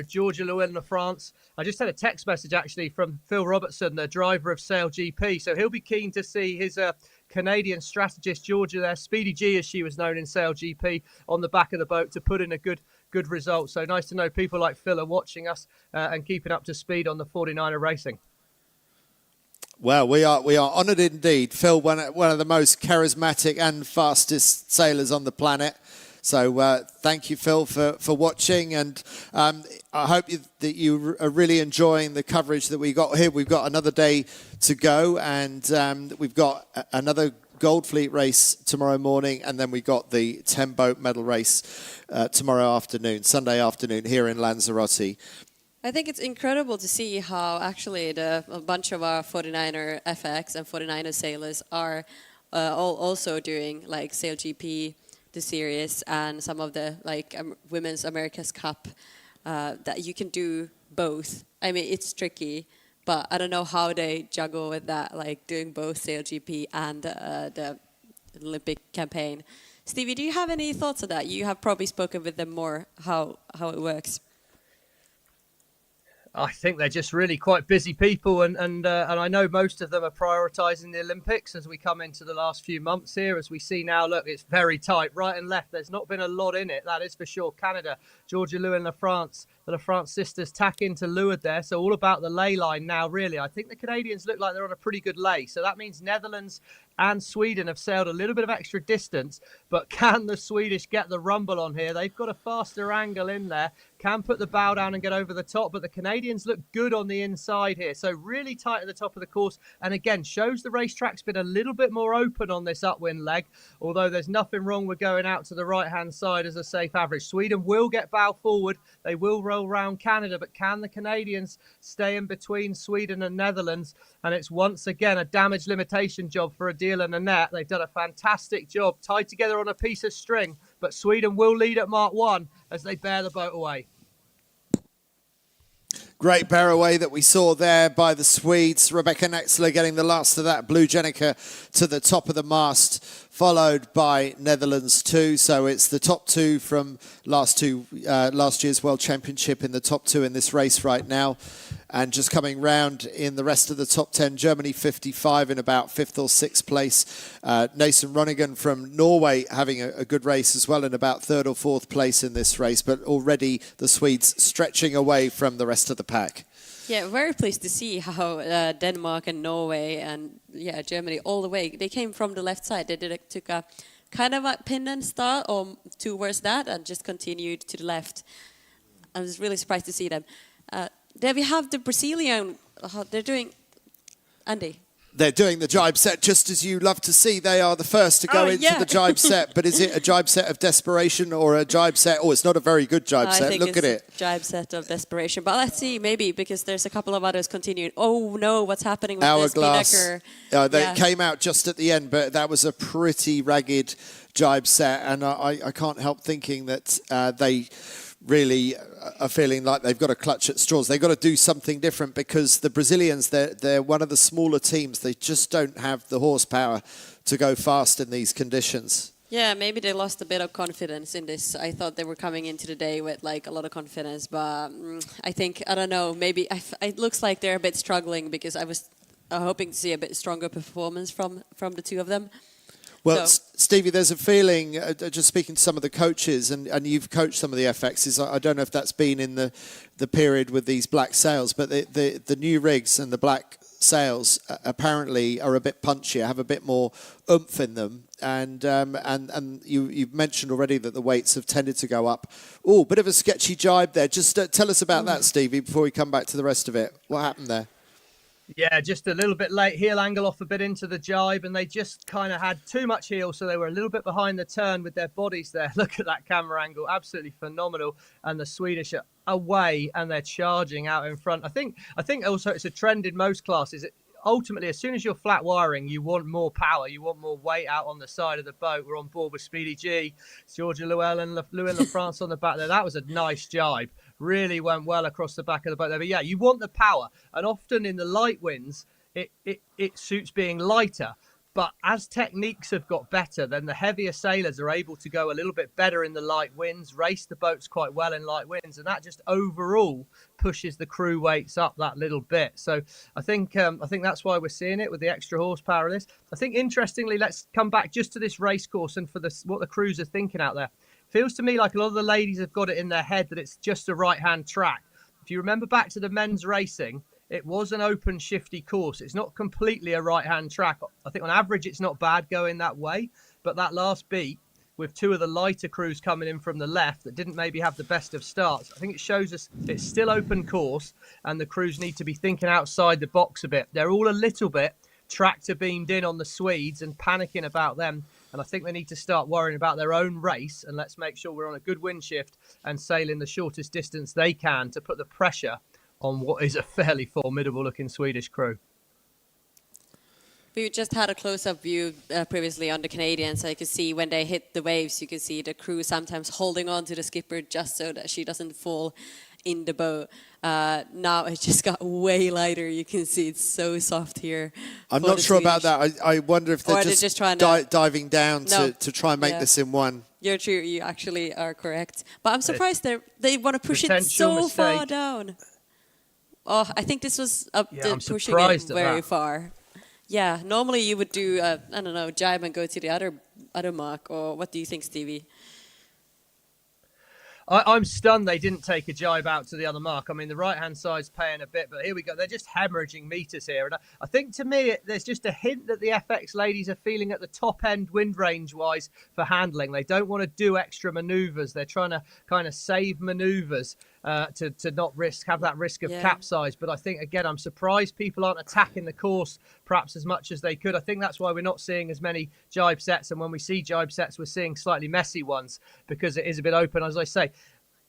Georgia Llewellyn of France, I just had a text message actually from Phil Robertson, the driver of Sail GP, so he'll be keen to see his Canadian strategist Georgia there, Speedy G as she was known in Sail GP, on the back of the boat to put in a good result. So nice to know people like Phil are watching us and keeping up to speed on the 49er racing. Well, we are honoured indeed. Phil, one of the most charismatic and fastest sailors on the planet. So thank you, Phil, for watching, and I hope that you are really enjoying the coverage that we got here. We've got another day to go, and we've got another Gold Fleet race tomorrow morning, and then we got the 10-boat medal race tomorrow afternoon, Sunday afternoon, here in Lanzarote. I think it's incredible to see how actually a bunch of our 49er FX and 49er sailors are all also doing Sail GP, the series, and some of the Women's America's Cup, that you can do both. I mean, it's tricky, but I don't know how they juggle with that, doing both Sail GP and the Olympic campaign. Stevie, do you have any thoughts on that? You have probably spoken with them more, how it works. I think they're just really quite busy people, and I know most of them are prioritising the Olympics as we come into the last few months here. As we see now, look, it's very tight, right and left. There's not been a lot in it, that is for sure. Canada, Georgia Llewellyn of France, the La France sisters tack into leeward there, so all about the ley line now, really. I think the Canadians look like they're on a pretty good lay, so that means Netherlands and Sweden have sailed a little bit of extra distance, but can the Swedish get the rumble on here? They've got a faster angle in there, can put the bow down and get over the top, but the Canadians look good on the inside here. So really tight at the top of the course, and again, shows the racetrack's been a little bit more open on this upwind leg, although there's nothing wrong with going out to the right-hand side as a safe average. Sweden will get bow forward. They will roll round Canada, but can the Canadians stay in between Sweden and Netherlands? And it's once again a damage limitation job for Adil and Annette. They've done a fantastic job, tied together on a piece of string, but Sweden will lead at Mark 1 as they bear the boat away. Great bear away that we saw there by the Swedes. Rebecca Nexler getting the last of that. Blue Jenica to the top of the mast, followed by Netherlands 2. So it's the top two from last year's World Championship in the top two in this race right now. And just coming round in the rest of the top 10, Germany 55 in about 5th or 6th place. Nathan Ronigan from Norway having a good race as well in about 3rd or 4th place in this race. But already the Swedes stretching away from the rest of the pack. Yeah, very pleased to see how Denmark and Norway and Germany all the way. They came from the left side. They took a kind of a pendant start or towards that and just continued to the left. I was really surprised to see them. There we have the Brazilian, they're doing, Andy. They're doing the jibe set just as you love to see. They are the first to go into the jibe set. But is it a jibe set of desperation or a jibe set? Oh, it's not a very good jibe set. Look at it. Jibe set of desperation. But let's see, maybe, because there's a couple of others continuing. Oh, no, what's happening with Hourglass. this Spinnaker? They came out just at the end, but that was a pretty ragged jibe set. And I can't help thinking that they really are feeling like they've got to clutch at straws. They've got to do something different because the Brazilians, they're one of the smaller teams. They just don't have the horsepower to go fast in these conditions. Yeah, maybe they lost a bit of confidence in this. I thought they were coming into the day with like a lot of confidence, but I think, I don't know, maybe it looks like they're a bit struggling because I was hoping to see a bit stronger performance from the two of them. Well, Stevie, there's a feeling, just speaking to some of the coaches, and you've coached some of the FXs, I don't know if that's been in the period with these black sails, but the new rigs and the black sails apparently are a bit punchier, have a bit more oomph in them. And you've mentioned already that the weights have tended to go up. Oh, bit of a sketchy jibe there. Just tell us about that, Stevie, before we come back to the rest of it. What happened there? Yeah, just a little bit late. Heel angle off a bit into the jibe, and they just kind of had too much heel, so they were a little bit behind the turn with their bodies there. Look at that camera angle, absolutely phenomenal. And the Swedish are away, and they're charging out in front. I think also it's a trend in most classes. Ultimately, as soon as you're flat wiring, you want more power, you want more weight out on the side of the boat. We're on board with Speedy G, Georgia Llewellyn, Louis LaFrance on the back there. That was a nice jibe. Really went well across the back of the boat there. But yeah, you want the power. And often in the light winds, it suits being lighter. But as techniques have got better, then the heavier sailors are able to go a little bit better in the light winds, race the boats quite well in light winds, and that just overall pushes the crew weights up that little bit. So I think that's why we're seeing it with the extra horsepower of this. I think interestingly, let's come back just to this race course and for what the crews are thinking out there. Feels to me like a lot of the ladies have got it in their head that it's just a right-hand track. If you remember back to the men's racing, it was an open, shifty course. It's not completely a right-hand track. I think on average it's not bad going that way. But that last beat, with two of the lighter crews coming in from the left that didn't maybe have the best of starts, I think it shows us it's still open course and the crews need to be thinking outside the box a bit. They're all a little bit tractor beamed in on the Swedes and panicking about them. And I think they need to start worrying about their own race. And let's make sure we're on a good wind shift and sailing the shortest distance they can to put the pressure on what is a fairly formidable-looking Swedish crew. We just had a close-up view previously on the Canadians. So you could see when they hit the waves, you could see the crew sometimes holding on to the skipper just so that she doesn't fall in the boat. Now it just got way lighter. You can see it's so soft here. I'm not sure about that. I wonder if they're just trying to diving down to try and make this in one. You're true. You actually are correct. But I'm surprised they want to push it so far down. Oh, I think this was pushing it very far. Yeah, normally you would do, I don't know, jibe and go to the other mark. Or what do you think, Stevie? I'm stunned they didn't take a jibe out to the other mark. I mean, the right-hand side's paying a bit, but here we go. They're just hemorrhaging meters here. And I think, to me, there's just a hint that the FX ladies are feeling at the top end wind range-wise for handling. They don't want to do extra manoeuvres. They're trying to kind of save manoeuvres to not have that risk of capsize. But I think, again, I'm surprised people aren't attacking the course perhaps as much as they could. I think that's why we're not seeing as many jibe sets. And when we see jibe sets, we're seeing slightly messy ones because it is a bit open, as I say.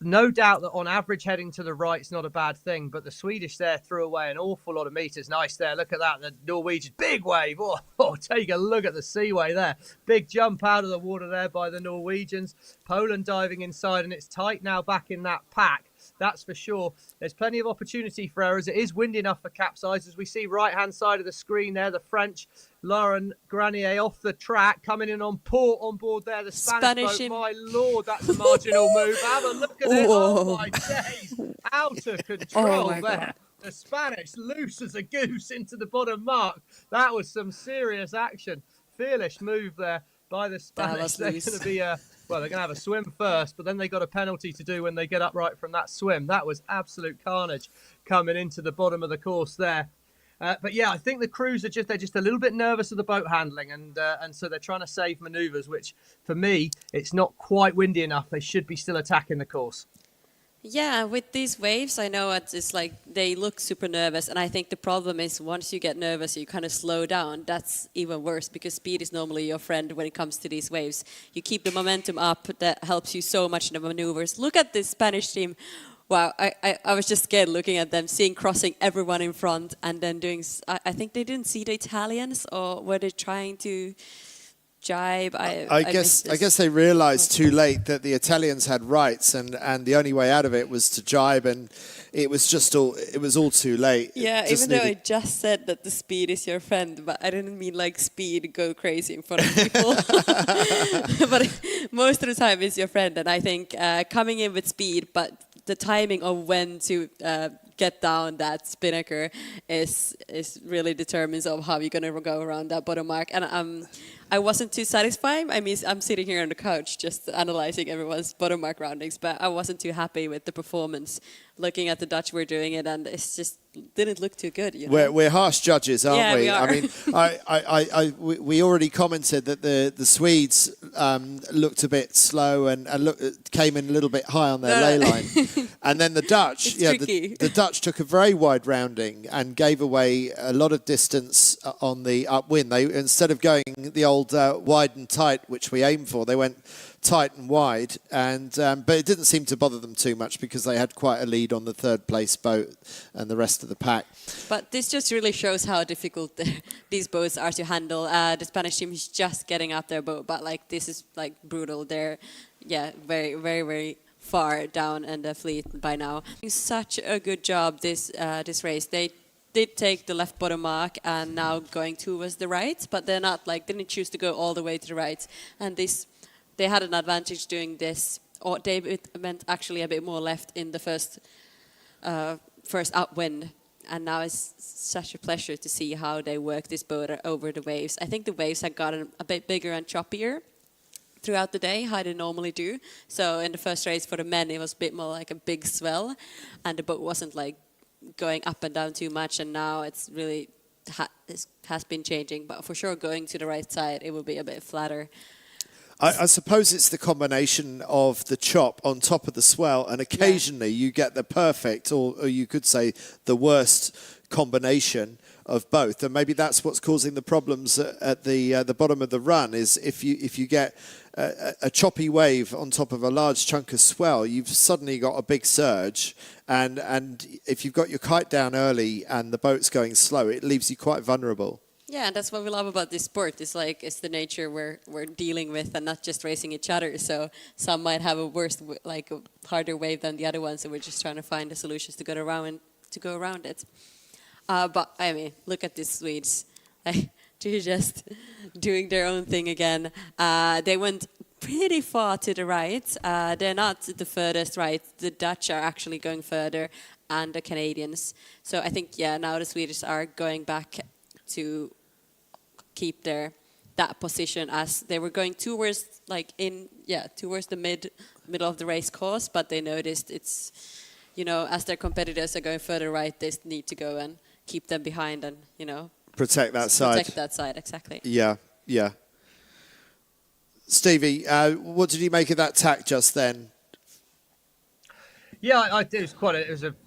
No doubt that on average heading to the right is not a bad thing, but the Swedish there threw away an awful lot of meters. Nice there. Look at that. The Norwegians, big wave. Oh, take a look at the seaway there. Big jump out of the water there by the Norwegians. Poland diving inside, and it's tight now back in that pack. That's for sure. There's plenty of opportunity for errors. It is windy enough for capsize. As we see right-hand side of the screen there, the French Lauren Granier off the track, coming in on port on board there. The Spanish boat, my lord, that's a marginal move. Have a look at it. Oh, my days. Out of control there. God. The Spanish loose as a goose into the bottom mark. That was some serious action. Fearless move there by the Spanish. They're going to be they're going to have a swim first, but then they got a penalty to do when they get upright from that swim. That was absolute carnage coming into the bottom of the course there. But yeah, I think the crews are they're just a little bit nervous of the boat handling, and so they're trying to save manoeuvres, which for me, it's not quite windy enough. They should be still attacking the course. Yeah, with these waves, I know it's like they look super nervous, and I think the problem is once you get nervous, you kind of slow down. That's even worse because speed is normally your friend when it comes to these waves. You keep the momentum up, that helps you so much in the maneuvers. Look at this Spanish team. Wow, I was just scared looking at them, seeing crossing everyone in front, and then doing. I think they didn't see the Italians, or were they trying to jibe? I guess they realized too late that the Italians had rights, and the only way out of it was to jibe, and it was all too late. Yeah, even though I just said that the speed is your friend, but I didn't mean like speed, go crazy in front of people. But most of the time it's your friend, and I think coming in with speed, but the timing of when to get down that spinnaker is really determines of how you're going to go around that bottom mark. And I wasn't too satisfied. I mean, I'm sitting here on the couch just analyzing everyone's bottom mark roundings, but I wasn't too happy with the performance. Looking at the Dutch were doing it, and it just didn't look too good. You know? We're harsh judges, aren't we? We are. I mean, we already commented that the Swedes looked a bit slow and came in a little bit high on their ley line, and then the Dutch, the Dutch took a very wide rounding and gave away a lot of distance on the upwind. They, instead of going the old wide and tight, which we aim for, they went tight and wide, and but it didn't seem to bother them too much because they had quite a lead on the third place boat and the rest of the pack. But this just really shows how difficult these boats are to handle. The Spanish team is just getting out their boat, but like this is like brutal. They're very, very, very far down in the fleet by now. Such a good job this race. They did take the left bottom mark and now going towards the right, but they're not didn't choose to go all the way to the right. And they had an advantage doing this, or they meant actually a bit more left in the first upwind. And now it's such a pleasure to see how they work this boat over the waves. I think the waves have gotten a bit bigger and choppier throughout the day, how they normally do. So in the first race for the men, it was a bit more like a big swell, and the boat wasn't like going up and down too much. And now it's really it has been changing, but for sure going to the right side, it will be a bit flatter. I suppose it's the combination of the chop on top of the swell, and occasionally you get the perfect, or you could say the worst combination of both. And maybe that's what's causing the problems at the bottom of the run, is if you get a choppy wave on top of a large chunk of swell, you've suddenly got a big surge, and if you've got your kite down early and the boat's going slow, it leaves you quite vulnerable. Yeah, and that's what we love about this sport. It's like it's the nature we're dealing with, and not just racing each other. So some might have a worse, like a harder wave than the other one. So we're just trying to find the solutions to go around it. But I mean, look at these Swedes. They're just doing their own thing again. They went pretty far to the right. They're not the furthest right. The Dutch are actually going further, and the Canadians. So I think now the Swedish are going back to keep their that position as they were going towards towards the middle of the race course, but they noticed it's, as their competitors are going further right, they need to go and keep them behind and, protect that side. Protect that side, exactly. Yeah. Stevie, what did you make of that tack just then? Yeah, I did.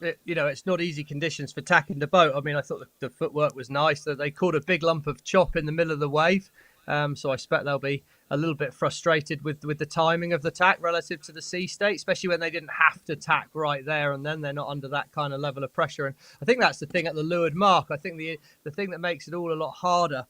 It's not easy conditions for tacking the boat. I mean, I thought the footwork was nice. That they caught a big lump of chop in the middle of the wave. So I expect they'll be a little bit frustrated with the timing of the tack relative to the sea state, especially when they didn't have to tack right there and then. They're not under that kind of level of pressure. And I think that's the thing at the leeward mark. I think the thing that makes it all a lot harder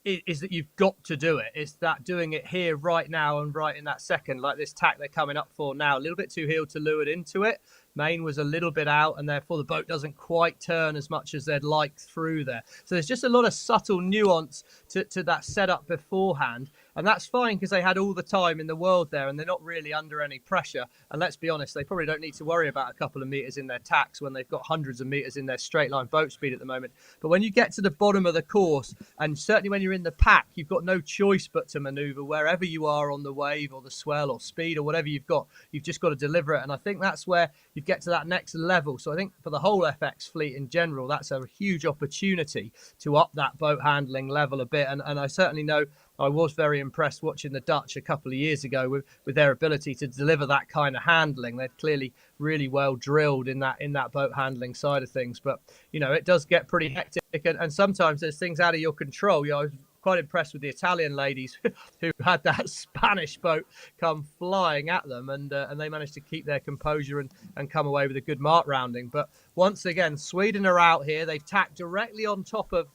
is that you've got to do it. It's that doing it here right now and right in that second, like this tack they're coming up for now. A little bit too heeled to leeward into it. Main was a little bit out, and therefore the boat doesn't quite turn as much as they'd like through there. So there's just a lot of subtle nuance to that setup beforehand. And that's fine because they had all the time in the world there and they're not really under any pressure. And let's be honest, they probably don't need to worry about a couple of meters in their tacks when they've got hundreds of meters in their straight line boat speed at the moment. But when you get to the bottom of the course, and certainly when you're in the pack, you've got no choice but to maneuver wherever you are on the wave or the swell or speed or whatever you've got. You've just got to deliver it. And I think that's where you get to that next level. So I think for the whole FX fleet in general, that's a huge opportunity to up that boat handling level a bit. And I certainly know I was very impressed watching the Dutch a couple of years ago with their ability to deliver that kind of handling. They're clearly really well drilled in that boat handling side of things. But, it does get pretty hectic. And sometimes there's things out of your control. I was quite impressed with the Italian ladies who had that Spanish boat come flying at them. And they managed to keep their composure and come away with a good mark rounding. But once again, Sweden are out here. They've tacked directly on top of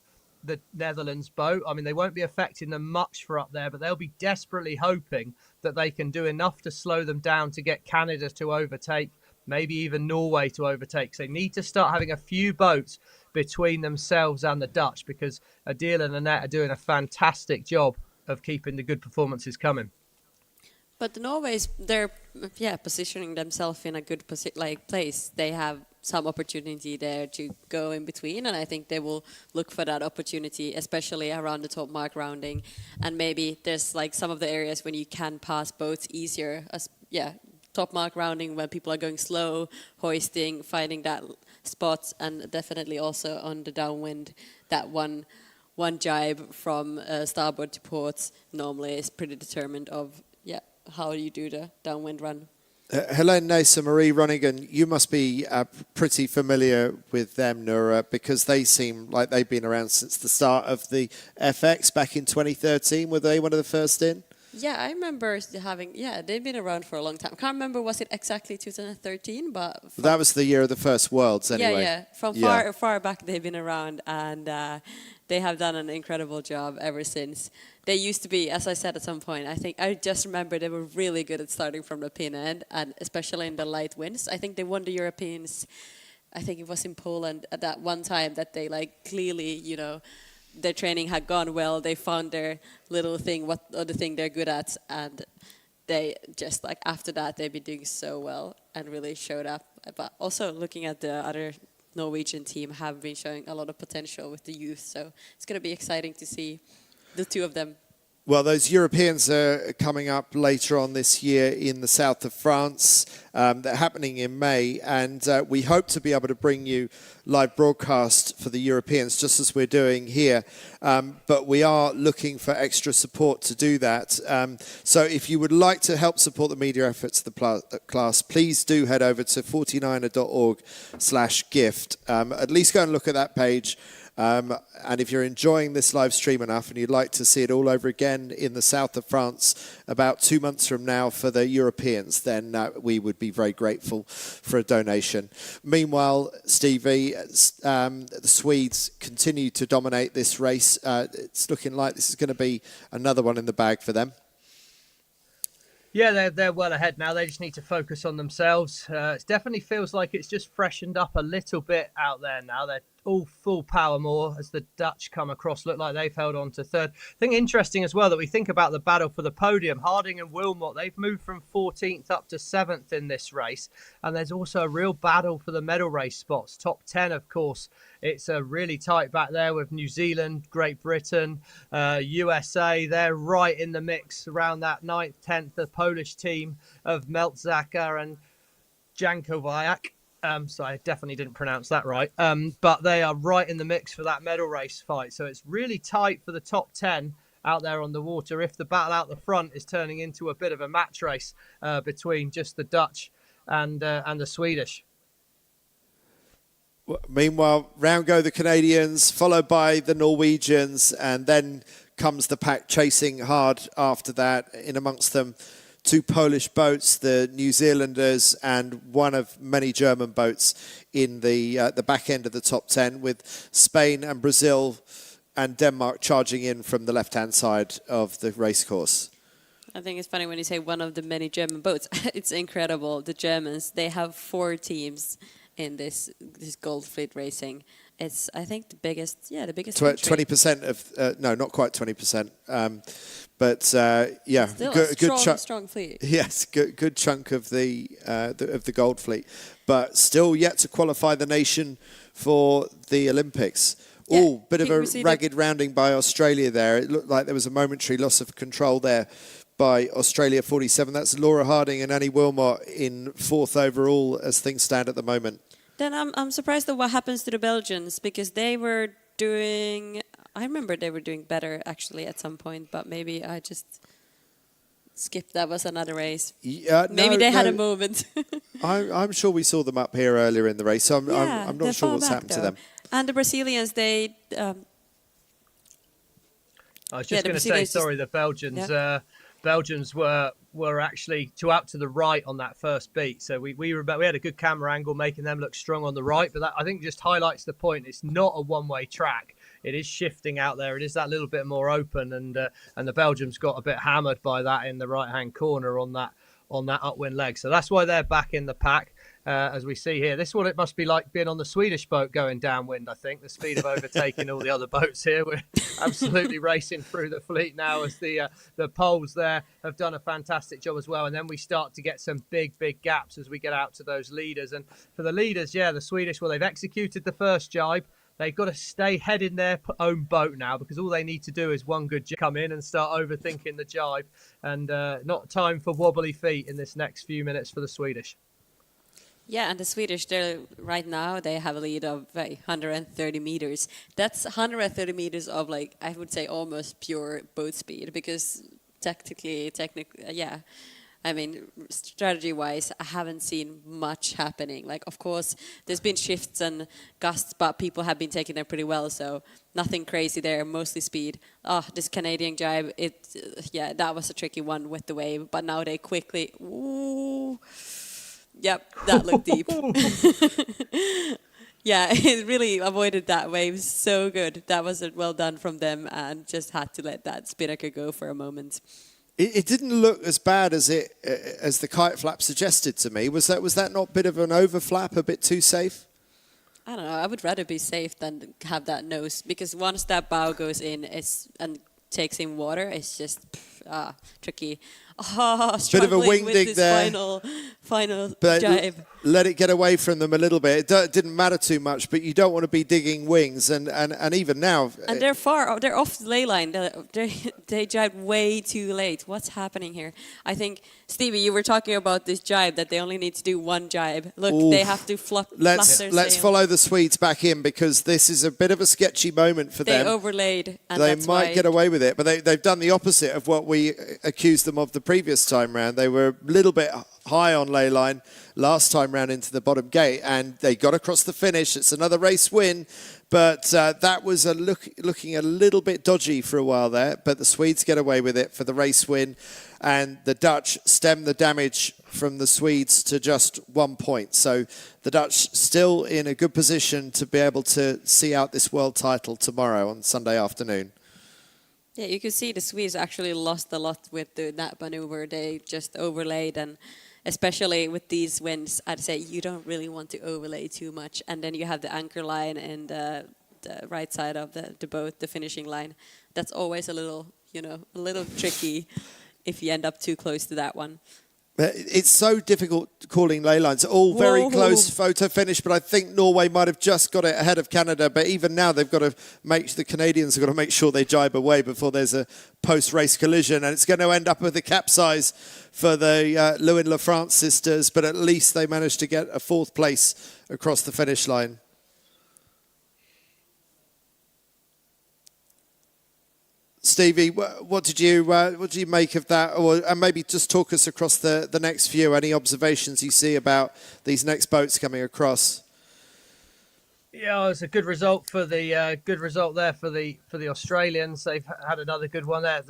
the Netherlands boat. I mean, they won't be affecting them much for up there, but they'll be desperately hoping that they can do enough to slow them down to get Canada to overtake, maybe even Norway to overtake. So they need to start having a few boats between themselves and the Dutch, because Adil and Annette are doing a fantastic job of keeping the good performances coming. But the Norways, they're positioning themselves in a good place. They have some opportunity there to go in between, and I think they will look for that opportunity, especially around the top mark rounding. And maybe there's some of the areas when you can pass boats easier. Top mark rounding when people are going slow, hoisting, finding that spot, and definitely also on the downwind, that one jibe from starboard to port normally is pretty determined of how you do the downwind run. Helene Nace and Marie Runigan, you must be pretty familiar with them, Nora, because they seem like they've been around since the start of the FX back in 2013. Were they one of the first in? Yeah, I remember they've been around for a long time. I can't remember, was it exactly 2013? But that was the year of the first Worlds, anyway. Yeah. From far back, they've been around, and they have done an incredible job ever since. They used to be, as I said at some point, I just remember they were really good at starting from the pin end, and especially in the light winds. I think they won the Europeans, I think it was in Poland at that one time that they clearly, their training had gone well. They found their little thing, the thing they're good at, and they just after that they've been doing so well and really showed up. But also looking at the other Norwegian team have been showing a lot of potential with the youth, so it's going to be exciting to see the two of them. Well, those Europeans are coming up later on this year in the south of France. They're happening in May, and we hope to be able to bring you live broadcast for the Europeans, just as we're doing here. But we are looking for extra support to do that. So if you would like to help support the media efforts of the class, please do head over to 49er.org/gift. At least go and look at that page. And if you're enjoying this live stream enough and you'd like to see it all over again in the south of France about 2 months from now for the Europeans, then we would be very grateful for a donation. Meanwhile, Stevie, the Swedes continue to dominate this race. It's looking like this is going to be another one in the bag for them. Yeah, they're well ahead now. They just need to focus on themselves. It definitely feels like it's just freshened up a little bit out there now. They're all full power more as the Dutch come across. Look like they've held on to third. I think interesting as well that we think about the battle for the podium. Harding and Wilmot, they've moved from 14th up to 7th in this race. And there's also a real battle for the medal race spots. Top 10, of course. It's really tight back there with New Zealand, Great Britain, USA. They're right in the mix around that 9th, 10th, the Polish team of Meltzaka and Jankowiak. So I definitely didn't pronounce that right. But they are right in the mix for that medal race fight. So it's really tight for the top 10 out there on the water. If the battle out the front is turning into a bit of a match race between just the Dutch and the Swedish. Meanwhile, round go the Canadians, followed by the Norwegians, and then comes the pack chasing hard after that. In amongst them, 2 Polish boats, the New Zealanders, and one of many German boats in the back end of the top 10, with Spain and Brazil and Denmark charging in from the left-hand side of the racecourse. I think it's funny when you say one of the many German boats. It's incredible. The Germans, they have 4 teams in this Gold Fleet racing. It's, I think, the biggest. 20% of no, not quite 20%, but yeah, still good strong fleet. Yes, good chunk of the Gold Fleet, but still yet to qualify the nation for the Olympics. Yeah, bit of a ragged rounding by Australia there. It looked like there was a momentary loss of control there by Australia 47. That's Laura Harding and Annie Wilmot in 4th overall as things stand at the moment. Then I'm surprised at what happens to the Belgians, because they were doing, I remember they were doing better actually at some point, but maybe I just skipped. That was another race. Maybe they had a moment. I'm sure we saw them up here earlier in the race, so I'm not sure what's happened to them. And the Brazilians, they... I was just going to say, sorry, the Belgians... Belgians were actually out to the right on that first beat, so we had a good camera angle making them look strong on the right. But that, I think, just highlights the point. It's not a one-way track. It is shifting out there. It is that little bit more open, and the Belgians got a bit hammered by that in the right-hand corner on that upwind leg. So that's why they're back in the pack. As we see here, this is what it must be like being on the Swedish boat going downwind, I think. The speed of overtaking all the other boats here. We're absolutely racing through the fleet now as the Poles there have done a fantastic job as well. And then we start to get some big gaps as we get out to those leaders. And for the leaders, the Swedish, well, they've executed the first jibe. They've got to stay heading their own boat now, because all they need to do is one good come in and start overthinking the jibe. And not time for wobbly feet in this next few minutes for the Swedish. Yeah, and the Swedish, right now, they have a lead of 130 meters. That's 130 meters of, like, I would say almost pure boat speed, because technically, I mean, strategy-wise, I haven't seen much happening. Like, of course, there's been shifts and gusts, but people have been taking them pretty well, so nothing crazy there, mostly speed. This Canadian jibe, that was a tricky one with the wave, but now they quickly... Ooh, yep, that looked deep. Yeah, it really avoided that wave so good. That was well done from them, and just had to let that spinnaker go for a moment. It didn't look as bad as the kite flap suggested to me. Was that not a bit of an overflap, a bit too safe? I don't know. I would rather be safe than have that nose, because once that bow goes in and takes in water, it's just tricky. Bit of a wing with dig this there. Final But jibe. let it get away from them a little bit. It didn't matter too much, but you don't want to be digging wings. And even now... And they're off the ley line. They jibed way too late. What's happening here? I think, Stevie, you were talking about this jibe, that they only need to do one jibe. Look, they have to flap their sail. Let's follow the Swedes back in, because this is a bit of a sketchy moment for them. They overlaid. And they might get away with it, but they've done the opposite of what we accused them of the previous time round. They were a little bit high on ley line last time round into the bottom gate, and they got across the finish. It's another race win, but that was looking a little bit dodgy for a while there, but the Swedes get away with it for the race win, and the Dutch stem the damage from the Swedes to just 1 point. So the Dutch still in a good position to be able to see out this world title tomorrow on Sunday afternoon. Yeah, you can see the Swedes actually lost a lot with that maneuver. They just overlaid, and especially with these winds, I'd say you don't really want to overlay too much. And then you have the anchor line and the right side of the boat, the finishing line. That's always a little, a little tricky if you end up too close to that one. It's so difficult calling ley lines. All very close photo finish, but I think Norway might have just got it ahead of Canada. But even now, the Canadians have got to make sure they jibe away before there's a post-race collision. And it's going to end up with a capsize for the Lewin-Lafrance sisters. But at least they managed to get a 4th place across the finish line. Stevie, what did you make of that? And maybe just talk us across the next few. Any observations you see about these next boats coming across? Yeah, it's a good result for the for the Australians. They've had another good one there.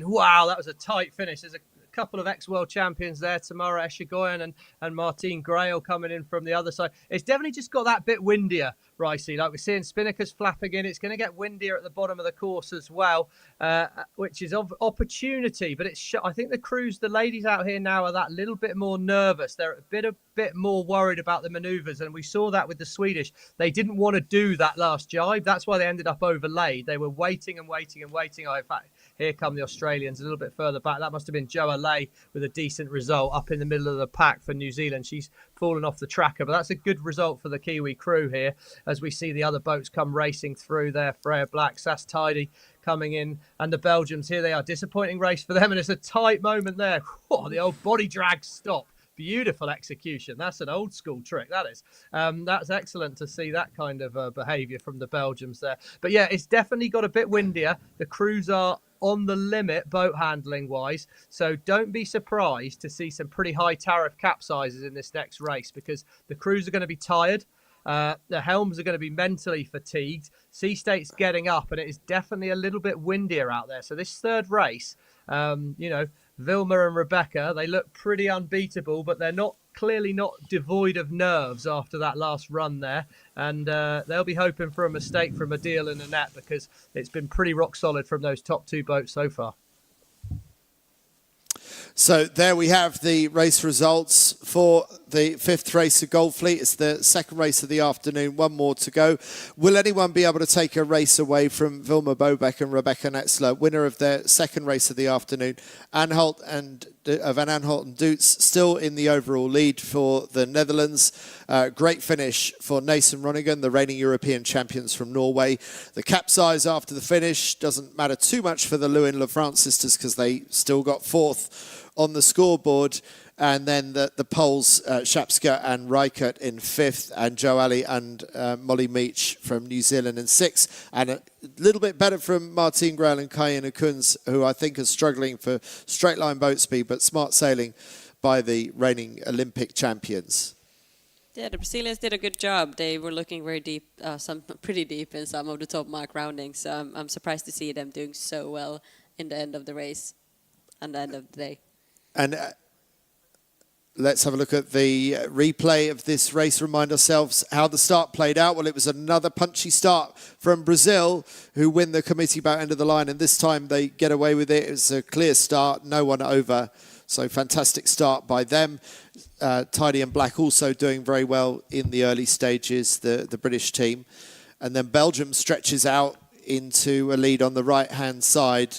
Wow, that was a tight finish. There's a couple of ex-world champions there, Tamara Eshigoyen and Martine Grail coming in from the other side. It's definitely just got that bit windier, Ricey. Like we're seeing spinnakers flapping in. It's going to get windier at the bottom of the course as well, which is of opportunity. But I think the ladies out here now are that little bit more nervous. They're a bit more worried about the manoeuvres, and we saw that with the Swedish. They didn't want to do that last jibe. That's why they ended up overlaid. They were waiting and waiting and waiting. In fact, here come the Australians a little bit further back. That must have been Joa Lay with a decent result up in the middle of the pack for New Zealand. She's fallen off the tracker, but that's a good result for the Kiwi crew here as we see the other boats come racing through there. Freya Black, Sass Tidy coming in, and the Belgians, here they are. Disappointing race for them, and it's a tight moment there. Oh, the old body drag stop. Beautiful execution. That's an old school trick, that is. That's excellent to see that kind of behaviour from the Belgians there. But yeah, it's definitely got a bit windier. The crews are on the limit boat handling wise, so don't be surprised to see some pretty high tariff capsizes in this next race, because the crews are going to be tired. The helms are going to be mentally fatigued. Sea State's getting up, and it is definitely a little bit windier out there. So this third race, Vilma and Rebecca, they look pretty unbeatable, but they're clearly not devoid of nerves after that last run there. And they'll be hoping for a mistake from Adil and Annette, because it's been pretty rock solid from those top 2 boats so far. So there we have the race results for the 5th race of Goldfleet. It's the 2nd race of the afternoon, 1 more to go. Will anyone be able to take a race away from Vilma Bobeck and Rebecca Netzler, winner of their 2nd race of the afternoon? Van Aanholt and Doots still in the overall lead for the Netherlands. Great finish for Nason Ronigan, the reigning European champions from Norway. The capsize after the finish doesn't matter too much for the Lewin-Lafrance sisters, because they still got 4th on the scoreboard. And then the Poles, Shapska and Reichert in 5th, and Jo Ali and Molly Meach from New Zealand in 6th. And a little bit better from Martine Grail and Kayena Kunz, who I think are struggling for straight line boat speed, but smart sailing by the reigning Olympic champions. Yeah, the Brazilians did a good job. They were looking very deep, pretty deep in some of the top mark roundings. So I'm surprised to see them doing so well in the end of the race and the end of the day. And let's have a look at the replay of this race. Remind ourselves how the start played out. Well, it was another punchy start from Brazil, who win the committee bout end of the line, and this time they get away with it. It was a clear start, no one over. So fantastic start by them. Tidy and Black also doing very well in the early stages, the British team. And then Belgium stretches out into a lead on the right-hand side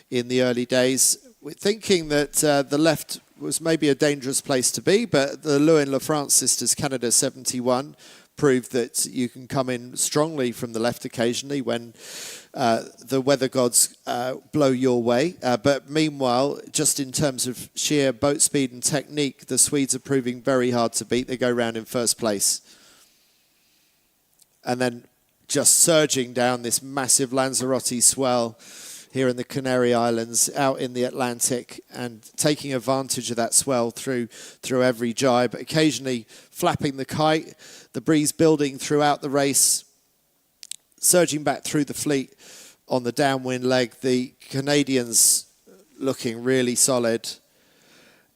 in the early days. We're thinking that the left was maybe a dangerous place to be, but the Lewin-Lafrance sisters, Canada 71, proved that you can come in strongly from the left occasionally when the weather gods blow your way. But meanwhile, just in terms of sheer boat speed and technique, the Swedes are proving very hard to beat. They go round in 1st place. And then just surging down this massive Lanzarote swell here in the Canary Islands, out in the Atlantic, and taking advantage of that swell through every jibe, occasionally flapping the kite, the breeze building throughout the race, surging back through the fleet on the downwind leg, the Canadians looking really solid.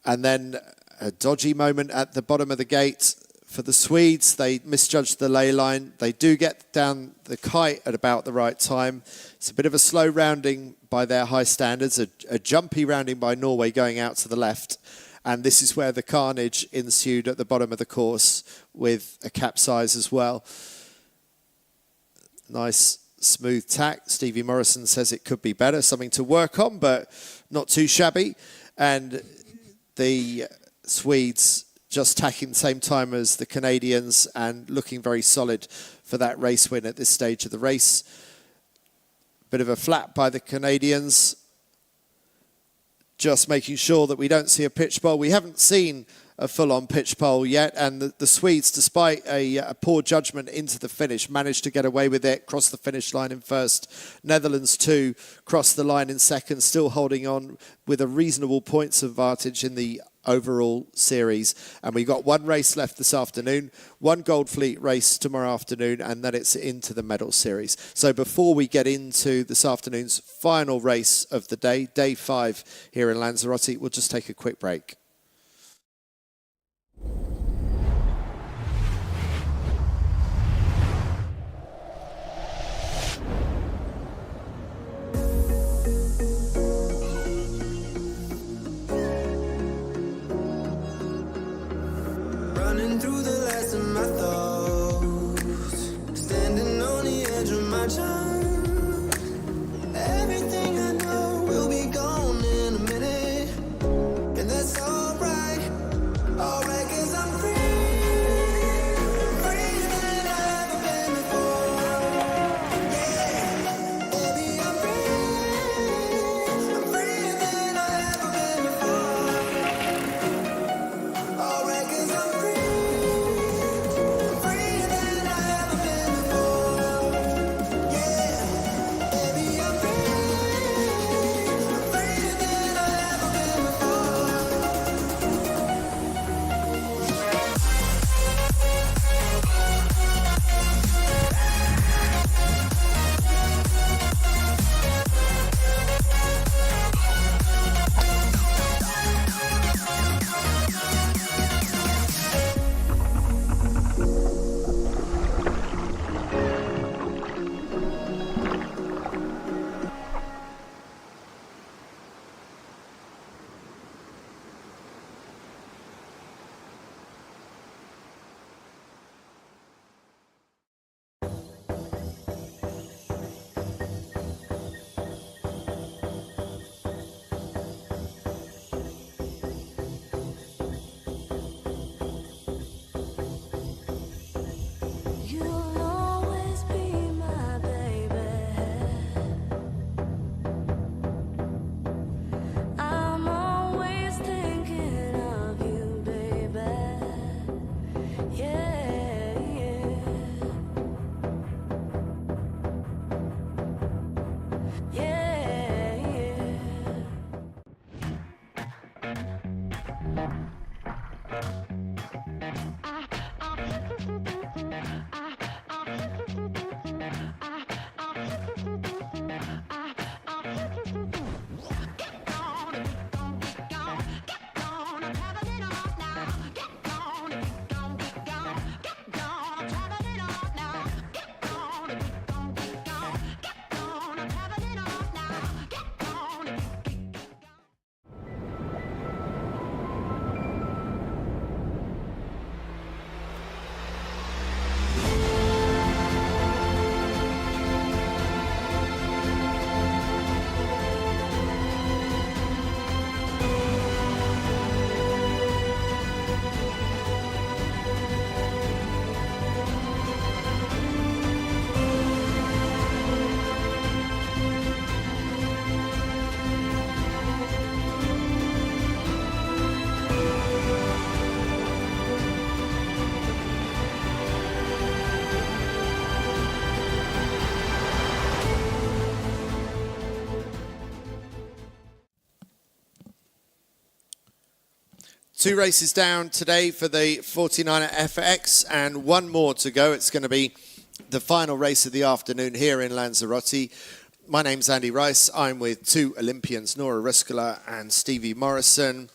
And then a dodgy moment at the bottom of the gate for the Swedes. They misjudged the ley line. They do get down the kite at about the right time. It's a bit of a slow rounding by their high standards, a jumpy rounding by Norway going out to the left. And this is where the carnage ensued at the bottom of the course with a capsize as well. Nice smooth tack. Stevie Morrison says it could be better, something to work on, but not too shabby. And the Swedes just tacking the same time as the Canadians and looking very solid for that race win at this stage of the race. Bit of a flap by the Canadians. Just making sure that we don't see a pitch pole. We haven't seen a full-on pitch pole yet, and the Swedes, despite a poor judgment into the finish, managed to get away with it, cross the finish line in first. Netherlands too, crossed the line in second, still holding on with a reasonable points advantage in the overall series. And we got one race left this afternoon, one Gold Fleet race tomorrow afternoon, and then it's into the medal series. So before we get into this afternoon's final race of the day, day 5 here in Lanzarote, we'll just take a quick break. Running through the last of my thoughts, standing on the edge of my time. Everything I know will be gone in a minute, and that's alright, alright, 'cause I'm free, freer than I've ever been before. Yeah, baby, I'm free, freer than I've ever been before. Alright, 'cause I'm free. Two races down today for the 49er FX and one more to go. It's going to be the final race of the afternoon here in Lanzarote. My name's Andy Rice. I'm with two Olympians, Nora Ruskala and Stevie Morrison,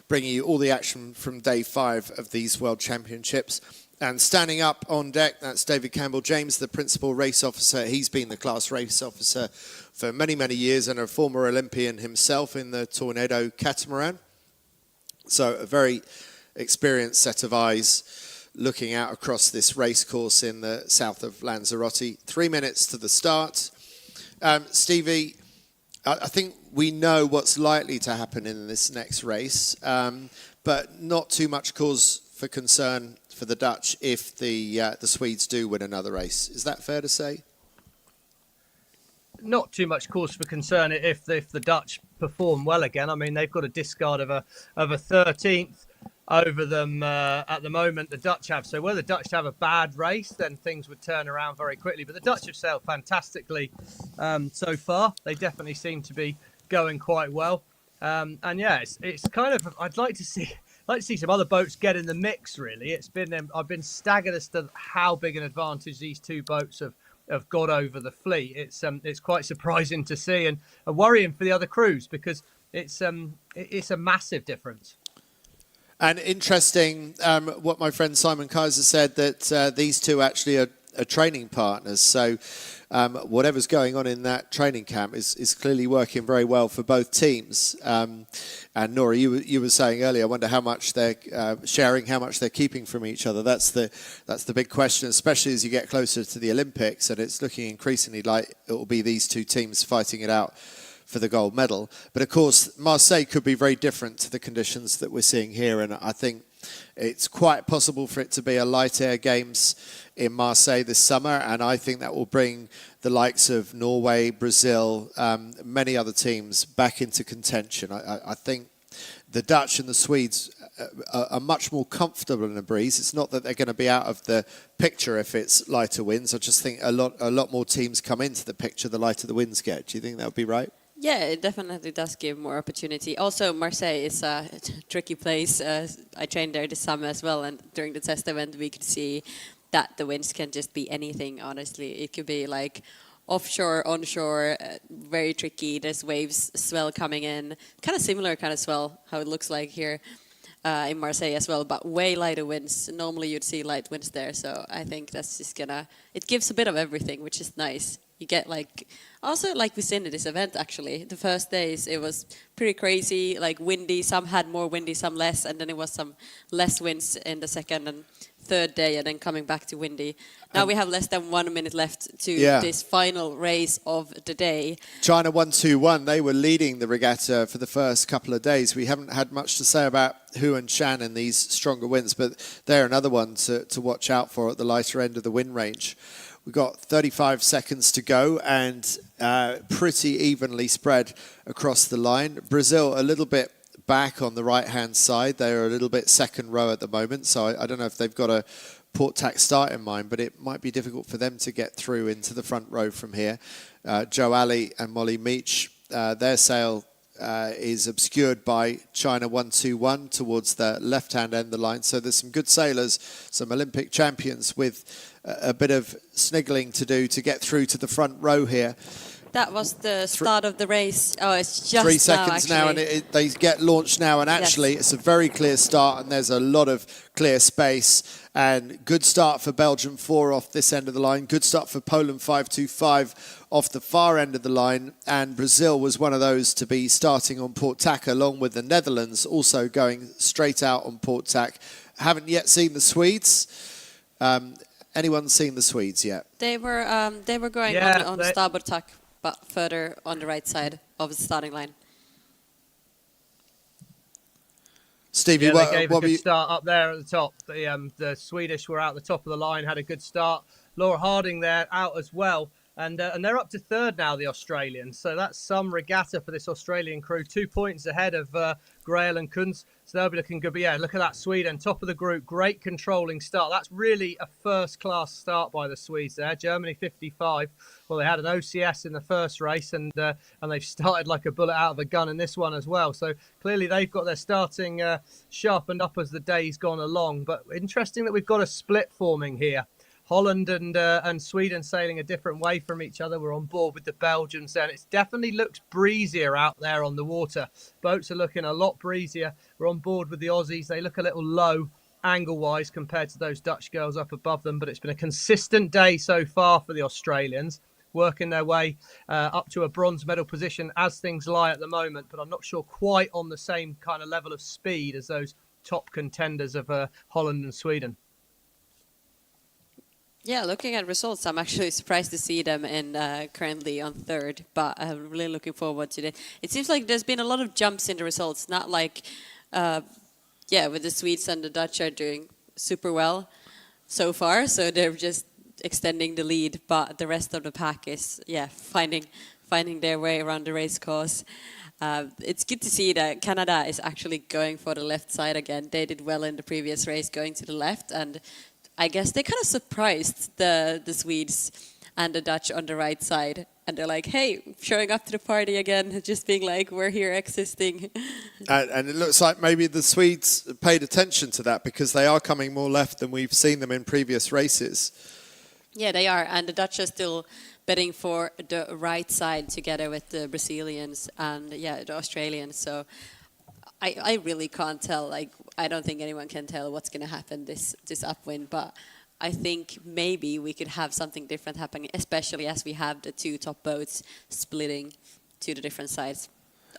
bringing you all the action from day 5 of these World Championships. And standing up on deck, that's David Campbell-James, the principal race officer. He's been the class race officer for many, many years and a former Olympian himself in the Tornado catamaran. So a very experienced set of eyes looking out across this race course in the south of Lanzarote. 3 minutes to the start. Stevie, I think we know what's likely to happen in this next race, but not too much cause for concern for the Dutch if the Swedes do win another race. Is that fair to say? Not too much cause for concern if the Dutch perform well again. I mean, they've got a discard of a 13th over them at the moment, the Dutch have. So were the Dutch to have a bad race, then things would turn around very quickly. But the Dutch have sailed fantastically so far. They definitely seem to be going quite well. And yeah, it's kind of, I'd like to see some other boats get in the mix, really. I've been staggered as to how big an advantage these two boats have got over the fleet. It's quite surprising to see and worrying for the other crews, because it's a massive difference. And interesting, what my friend Simon Kaiser said, that these two actually are training partners. So whatever's going on in that training camp is clearly working very well for both teams. And Nora, you were saying earlier, I wonder how much they're sharing, how much they're keeping from each other. That's the big question, especially as you get closer to the Olympics, and it's looking increasingly like it will be these two teams fighting it out for the gold medal. But of course, Marseille could be very different to the conditions that we're seeing here, and I think it's quite possible for it to be a light air games in Marseille this summer, and I think that will bring the likes of Norway, Brazil, many other teams back into contention. I think the Dutch and the Swedes are much more comfortable in a breeze. It's not that they're going to be out of the picture if it's lighter winds. I just think a lot more teams come into the picture the lighter the winds get. Do you think that would be right? Yeah, it definitely does give more opportunity. Also, Marseille is a tricky place. I trained there this summer as well, and during the test event we could see that the winds can just be anything, honestly. It could be like offshore, onshore, very tricky. There's waves, swell coming in. Kind of similar kind of swell, how it looks like here in Marseille as well, but way lighter winds. Normally you'd see light winds there, so I think that's just it gives a bit of everything, which is nice. You get also like we seen in this event actually, the first days it was pretty crazy, like windy, some had more windy, some less, and then it was some less winds in the second and third day, and then coming back to windy. Now we have less than 1 minute left to this final race of the day. China 1-2-1, they were leading the regatta for the first couple of days. We haven't had much to say about Hu and Shan and these stronger winds, but they're another one to watch out for at the lighter end of the wind range. We've got 35 seconds to go, and pretty evenly spread across the line. Brazil a little bit back on the right-hand side. They're a little bit second row at the moment, so I don't know if they've got a port tack start in mind, but it might be difficult for them to get through into the front row from here. Joe Ali and Molly Meach, their sail is obscured by China 1-2-1 towards the left-hand end of the line. So there's some good sailors, some Olympic champions with a bit of sniggling to do to get through to the front row here. That was the start of the race. Oh, it's just 3 seconds now, and they get launched now, and actually it's a very clear start, and there's a lot of clear space, and good start for Belgium 4 off this end of the line, good start for Poland 5-2-5 off the far end of the line, and Brazil was one of those to be starting on port tack, along with the Netherlands also going straight out on port tack. Haven't yet seen the Swedes. Anyone seen the Swedes yet? They were going on starboard tack, but further on the right side of the starting line. Stevie, they gave a good start up there at the top. The Swedish were out the top of the line, had a good start. Laura Harding there out as well. And they're up to third now, the Australians. So that's some regatta for this Australian crew. 2 points ahead of Grail and Kunz. So they'll be looking good. But yeah, look at that Sweden, top of the group. Great controlling start. That's really a first-class start by the Swedes there. Germany 55. Well, they had an OCS in the first race, and they've started like a bullet out of a gun in this one as well. So clearly they've got their starting sharpened up as the day's gone along. But interesting that we've got a split forming here. Holland and Sweden sailing a different way from each other. We're on board with the Belgians there, and it definitely looks breezier out there on the water. Boats are looking a lot breezier. We're on board with the Aussies. They look a little low angle-wise compared to those Dutch girls up above them, but it's been a consistent day so far for the Australians. working their way up to a bronze medal position as things lie at the moment, but I'm not sure quite on the same kind of level of speed as those top contenders of Holland and Sweden. Yeah, looking at results, I'm actually surprised to see them in currently on third, but I'm really looking forward to it. It seems like there's been a lot of jumps in the results, not like, with the Swedes and the Dutch are doing super well so far, so they're just extending the lead, but the rest of the pack is, finding their way around the race course. It's good to see that Canada is actually going for the left side again. They did well in the previous race going to the left, and I guess they kind of surprised the Swedes and the Dutch on the right side. And they're like, hey, showing up to the party again, just being like, we're here existing. And it looks like maybe the Swedes paid attention to that because they are coming more left than we've seen them in previous races. Yeah, they are. And the Dutch are still betting for the right side together with the Brazilians and, the Australians. So I really can't tell. Like, I don't think anyone can tell what's going to happen this upwind, but I think maybe we could have something different happening, especially as we have the two top boats splitting to the different sides.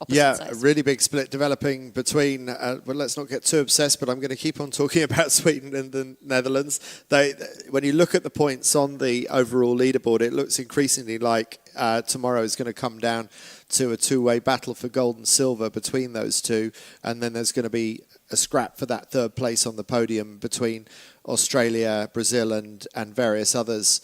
Sides. A really big split developing between, well, let's not get too obsessed, but I'm going to keep on talking about Sweden and the Netherlands. When you look at the points on the overall leaderboard, it looks increasingly like tomorrow is going to come down to a two-way battle for gold and silver between those two, and then there's going to be a scrap for that third place on the podium between Australia, Brazil, and various others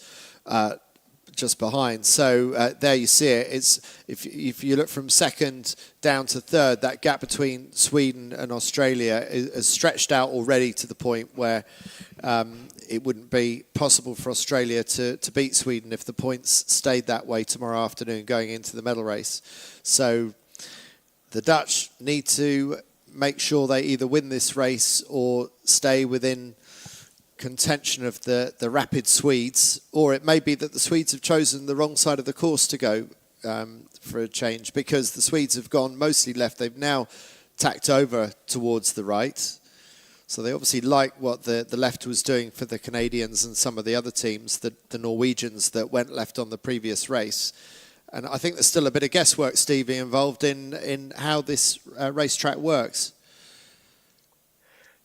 just behind. So there you see it. It's if you look from second down to third, that gap between Sweden and Australia is stretched out already to the point where it wouldn't be possible for Australia to beat Sweden if the points stayed that way tomorrow afternoon going into the medal race. So the Dutch need to make sure they either win this race or stay within contention of the rapid Swedes, or it may be that the Swedes have chosen the wrong side of the course to go for a change, because the Swedes have gone mostly left. They've now tacked over towards the right. So they obviously like what the left was doing for the Canadians and some of the other teams, the Norwegians that went left on the previous race. And I think there's still a bit of guesswork, Stevie, involved in how this racetrack works.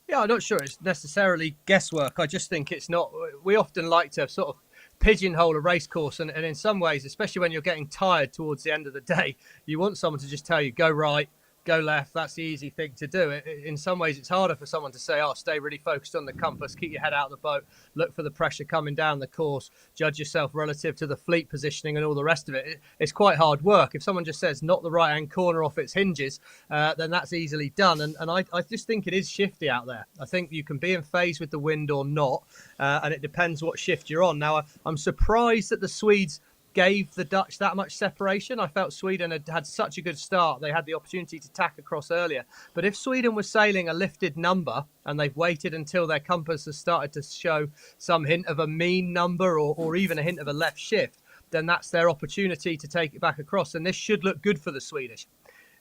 Yeah, I'm not sure it's necessarily guesswork. I just think it's not. We often like to sort of pigeonhole a race course, and in some ways, especially when you're getting tired towards the end of the day, you want someone to just tell you, go right, go left. That's the easy thing to do. In some ways, it's harder for someone to say, oh, stay really focused on the compass, keep your head out of the boat, look for the pressure coming down the course, judge yourself relative to the fleet positioning and all the rest of it. It's quite hard work. If someone just says, knock the right-hand corner off its hinges, then that's easily done. And I just think it is shifty out there. I think you can be in phase with the wind or not, and it depends what shift you're on. Now, I'm surprised that the Swedes gave the Dutch that much separation. I felt Sweden had such a good start. They had the opportunity to tack across earlier. But if Sweden was sailing a lifted number and they've waited until their compass has started to show some hint of a mean number or even a hint of a left shift, then that's their opportunity to take it back across. And this should look good for the Swedish.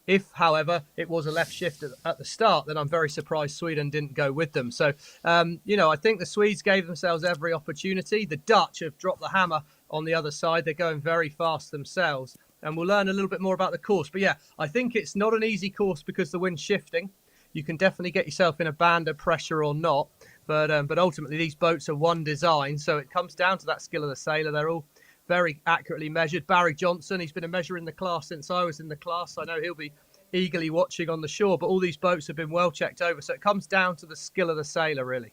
If, however, it was a left shift at the start, then I'm very surprised Sweden didn't go with them. So, I think the Swedes gave themselves every opportunity. The Dutch have dropped the hammer on the other side. They're going very fast themselves. And we'll learn a little bit more about the course. But yeah, I think it's not an easy course because the wind's shifting. You can definitely get yourself in a band of pressure or not. But ultimately, these boats are one design. So it comes down to that skill of the sailor. They're all very accurately measured. Barry Johnson, he's been a measurer in the class since I was in the class. I know he'll be eagerly watching on the shore. But all these boats have been well checked over. So it comes down to the skill of the sailor, really.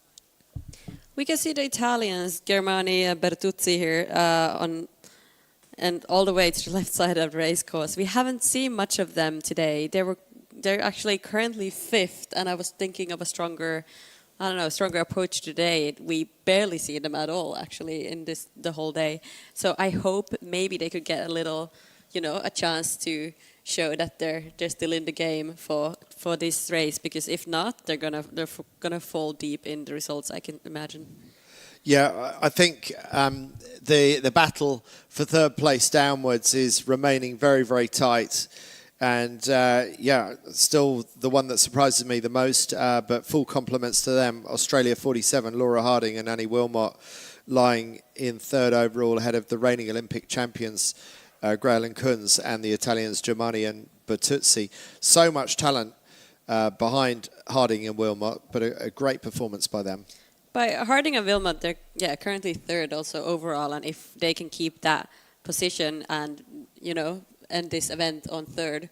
We can see the Italians, Germani, Bertuzzi here and all the way to the left side of the race course. We haven't seen much of them today. They're actually currently fifth, and I was thinking of a stronger approach today. We barely see them at all, actually, in the whole day. So I hope maybe they could get a little, a chance to show that they're still in the game for this race, because if not, they're gonna fall deep in the results, I can imagine. Yeah, I think the battle for third place downwards is remaining very, very tight. And still the one that surprises me the most, but full compliments to them. Australia 47, Laura Harding and Annie Wilmot lying in third overall ahead of the reigning Olympic champions, Grail and Kunz, and the Italians Germani and Bertuzzi. So much talent behind Harding and Wilmot, but a great performance by them. By Harding and Wilmot, they're currently third also overall, and if they can keep that position and, you know, end this event on third,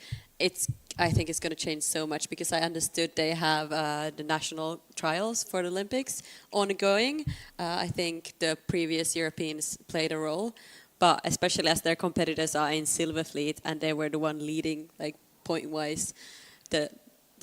I think it's going to change so much, because I understood they have the national trials for the Olympics ongoing. I think the previous Europeans played a role, but especially as their competitors are in Silver Fleet and they were the one leading, like, point-wise, the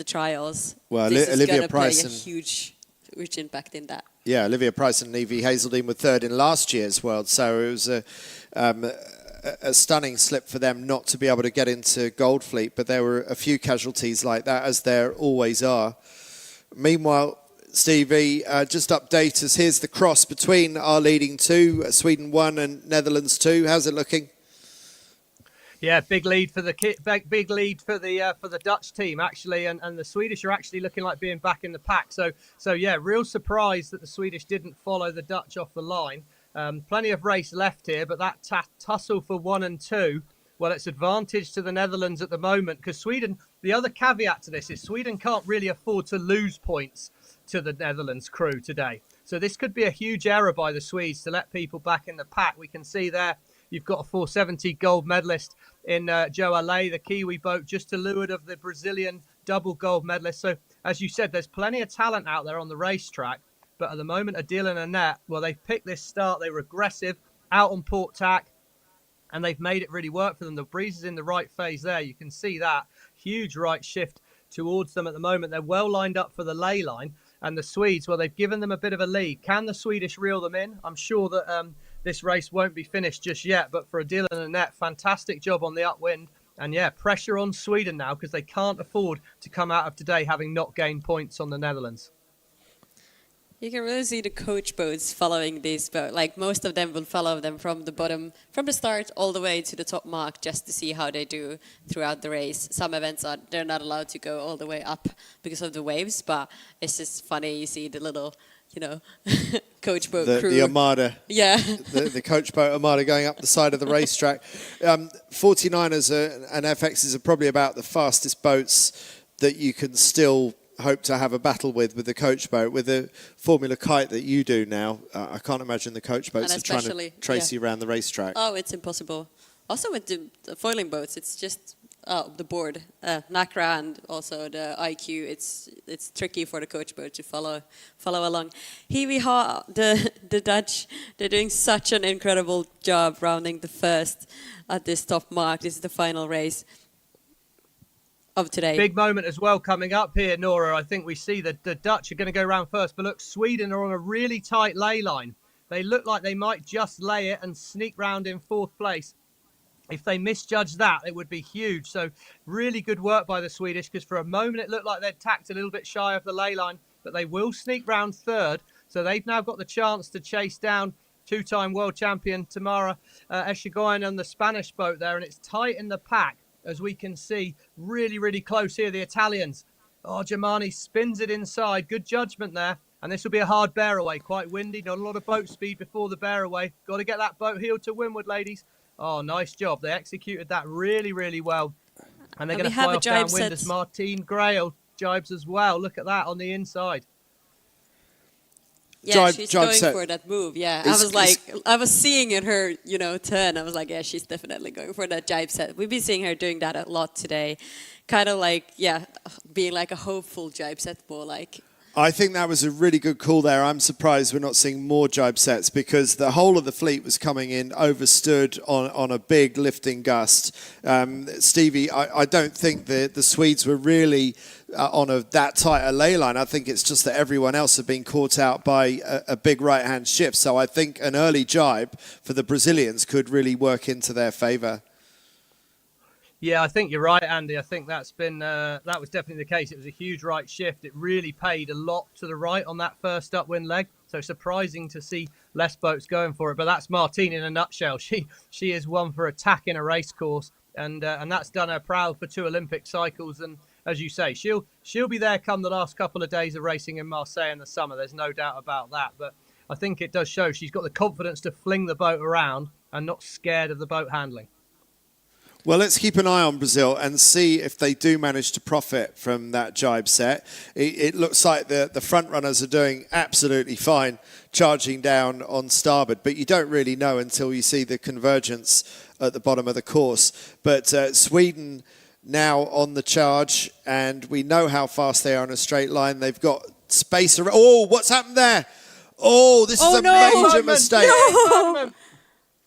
trials. Well, this is Olivia going to play Price a and huge impact in that. Yeah, Olivia Price and Evie Hazeldine were third in last year's World, so it was a stunning slip for them not to be able to get into Gold Fleet, but there were a few casualties like that, as there always are. Meanwhile, Stevie, just update us. Here's the cross between our leading two, Sweden 1 and Netherlands 2. How's it looking? Yeah, big lead for the big lead for the Dutch team actually, and the Swedish are actually looking like being back in the pack. So yeah, real surprise that the Swedish didn't follow the Dutch off the line. Plenty of race left here, but that tussle for 1 and 2, well, it's advantage to the Netherlands at the moment, because Sweden. The other caveat to this is Sweden can't really afford to lose points to the Netherlands crew today. So this could be a huge error by the Swedes to let people back in the pack. We can see there. You've got a 470 gold medalist in Joe Allais, the Kiwi boat, just to leeward of the Brazilian double gold medalist. So, as you said, there's plenty of talent out there on the racetrack. But at the moment, Adil and Annette, well, they've picked this start. They were aggressive, out on port tack, and they've made it really work for them. The breeze is in the right phase there. You can see that. Huge right shift towards them at the moment. They're well lined up for the ley line. And the Swedes, well, they've given them a bit of a lead. Can the Swedish reel them in? I'm sure that this race won't be finished just yet. But for Adil and Annette, fantastic job on the upwind. And yeah, pressure on Sweden now, because they can't afford to come out of today having not gained points on the Netherlands. You can really see the coach boats following these boats. Like, most of them will follow them from the bottom, from the start all the way to the top mark, just to see how they do throughout the race. Some events they're not allowed to go all the way up because of the waves, but it's just funny. You see the little, you know, coach boat crew. The Armada. Yeah. the coach boat Armada going up the side of the racetrack. 49ers and FXs are probably about the fastest boats that you can still hope to have a battle with the coach boat. With the Formula Kite that you do now, I can't imagine the coach boats are trying to trace you around the racetrack. Oh, it's impossible. Also with the foiling boats, it's just the board, NACRA, and also the IQ. It's tricky for the coach boat to follow along. Here we are, the Dutch. They're doing such an incredible job rounding the first at this top mark. This is the final race of today. Big moment as well coming up here, Nora. I think we see that the Dutch are going to go round first, but look, Sweden are on a really tight ley line. They look like they might just lay it and sneak round in fourth place. If they misjudge that, it would be huge. So really good work by the Swedish, because for a moment it looked like they'd tacked a little bit shy of the ley line, but they will sneak round third. So they've now got the chance to chase down two-time world champion Tamara Echegoyen on the Spanish boat there, and it's tight in the pack. As we can see, really, really close here, the Italians. Oh, Germani spins it inside. Good judgment there. And this will be a hard bear away. Quite windy. Not a lot of boat speed before the bear away. Got to get that boat heeled to windward, ladies. Oh, nice job. They executed that really, really well. And they're going to fly off downwind as Martine Grail jibes as well. Look at that on the inside. Yeah, she's going for that move. Yeah, I was seeing in her, you know, turn. I was like, yeah, she's definitely going for that jibe set. We've been seeing her doing that a lot today. Kind of like, yeah, being like a hopeful jibe set, more like. I think that was a really good call there. I'm surprised we're not seeing more jibe sets, because the whole of the fleet was coming in overstood on a big lifting gust. Stevie, I don't think the Swedes were really on that tight a ley line. I think it's just that everyone else had been caught out by a big right-hand shift. So I think an early jibe for the Brazilians could really work into their favour. Yeah, I think you're right, Andy. I think that was definitely the case. It was a huge right shift. It really paid a lot to the right on that first upwind leg. So surprising to see less boats going for it. But that's Martine in a nutshell. She is one for attack in a race course, and that's done her proud for 2 Olympic cycles. And as you say, she'll be there come the last couple of days of racing in Marseille in the summer. There's no doubt about that. But I think it does show she's got the confidence to fling the boat around and not scared of the boat handling. Well, let's keep an eye on Brazil and see if they do manage to profit from that jibe set. It looks like the front runners are doing absolutely fine, charging down on starboard, but you don't really know until you see the convergence at the bottom of the course. But Sweden now on the charge, and we know how fast they are in a straight line. They've got space around. Oh, what's happened there? Oh, this is a major mistake.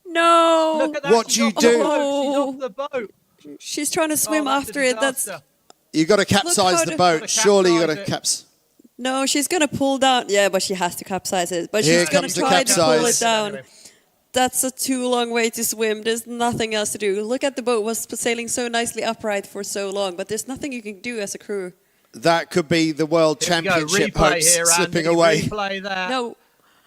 No. Look at that. What do you do? She's off the boat. She's trying to swim after it. That's You got to capsize the boat. Surely you got to capsize. No, she's going to pull down. Yeah, but she has to capsize it. But Here she's going to comes the try to pull it capsize. down. That's a too long way to swim. There's nothing else to do. Look at the boat was sailing so nicely upright for so long, but there's nothing you can do as a crew. That could be the World Championship hopes slipping away. Replay there. No.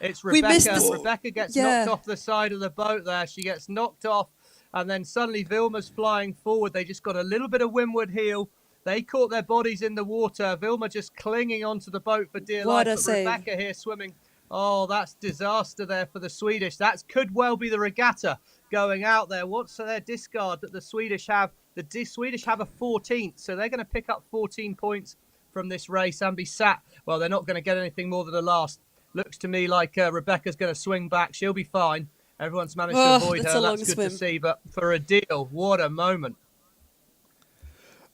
It's We missed Rebecca. this. Rebecca gets Yeah. knocked off the side of the boat there. She gets knocked off, and then suddenly Vilma's flying forward. They just got a little bit of windward heel. They caught their bodies in the water. Vilma just clinging onto the boat for dear What life. a But save. Rebecca here swimming. Oh, that's disaster there for the Swedish. That could well be the regatta going out there. What's their discard that the Swedish have? The Swedish have a 14th, so they're going to pick up 14 points from this race and be sat. Well, they're not going to get anything more than the last. Looks to me like Rebecca's going to swing back. She'll be fine. Everyone's managed to avoid that's her. a long That's good swim. to see. But for a deal, what a moment.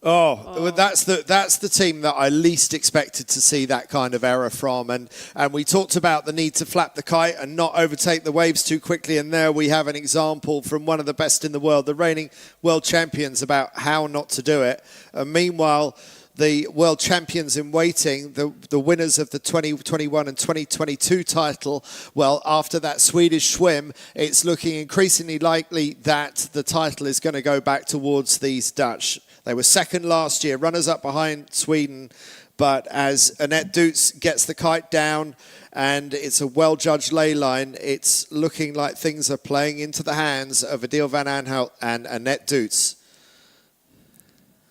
Well, that's the team that I least expected to see that kind of error from, and we talked about the need to flap the kite and not overtake the waves too quickly, and there we have an example from one of the best in the world, the reigning world champions, about how not to do it. Meanwhile, the world champions in waiting, the winners of the 2021 and 2022 title, well, after that Swedish swim, it's looking increasingly likely that the title is going to go back towards these Dutch. They were second last year, runners up behind Sweden, but as Annette Doots gets the kite down and it's a well-judged ley line, it's looking like things are playing into the hands of Adele van Aanholt and Annette Doots.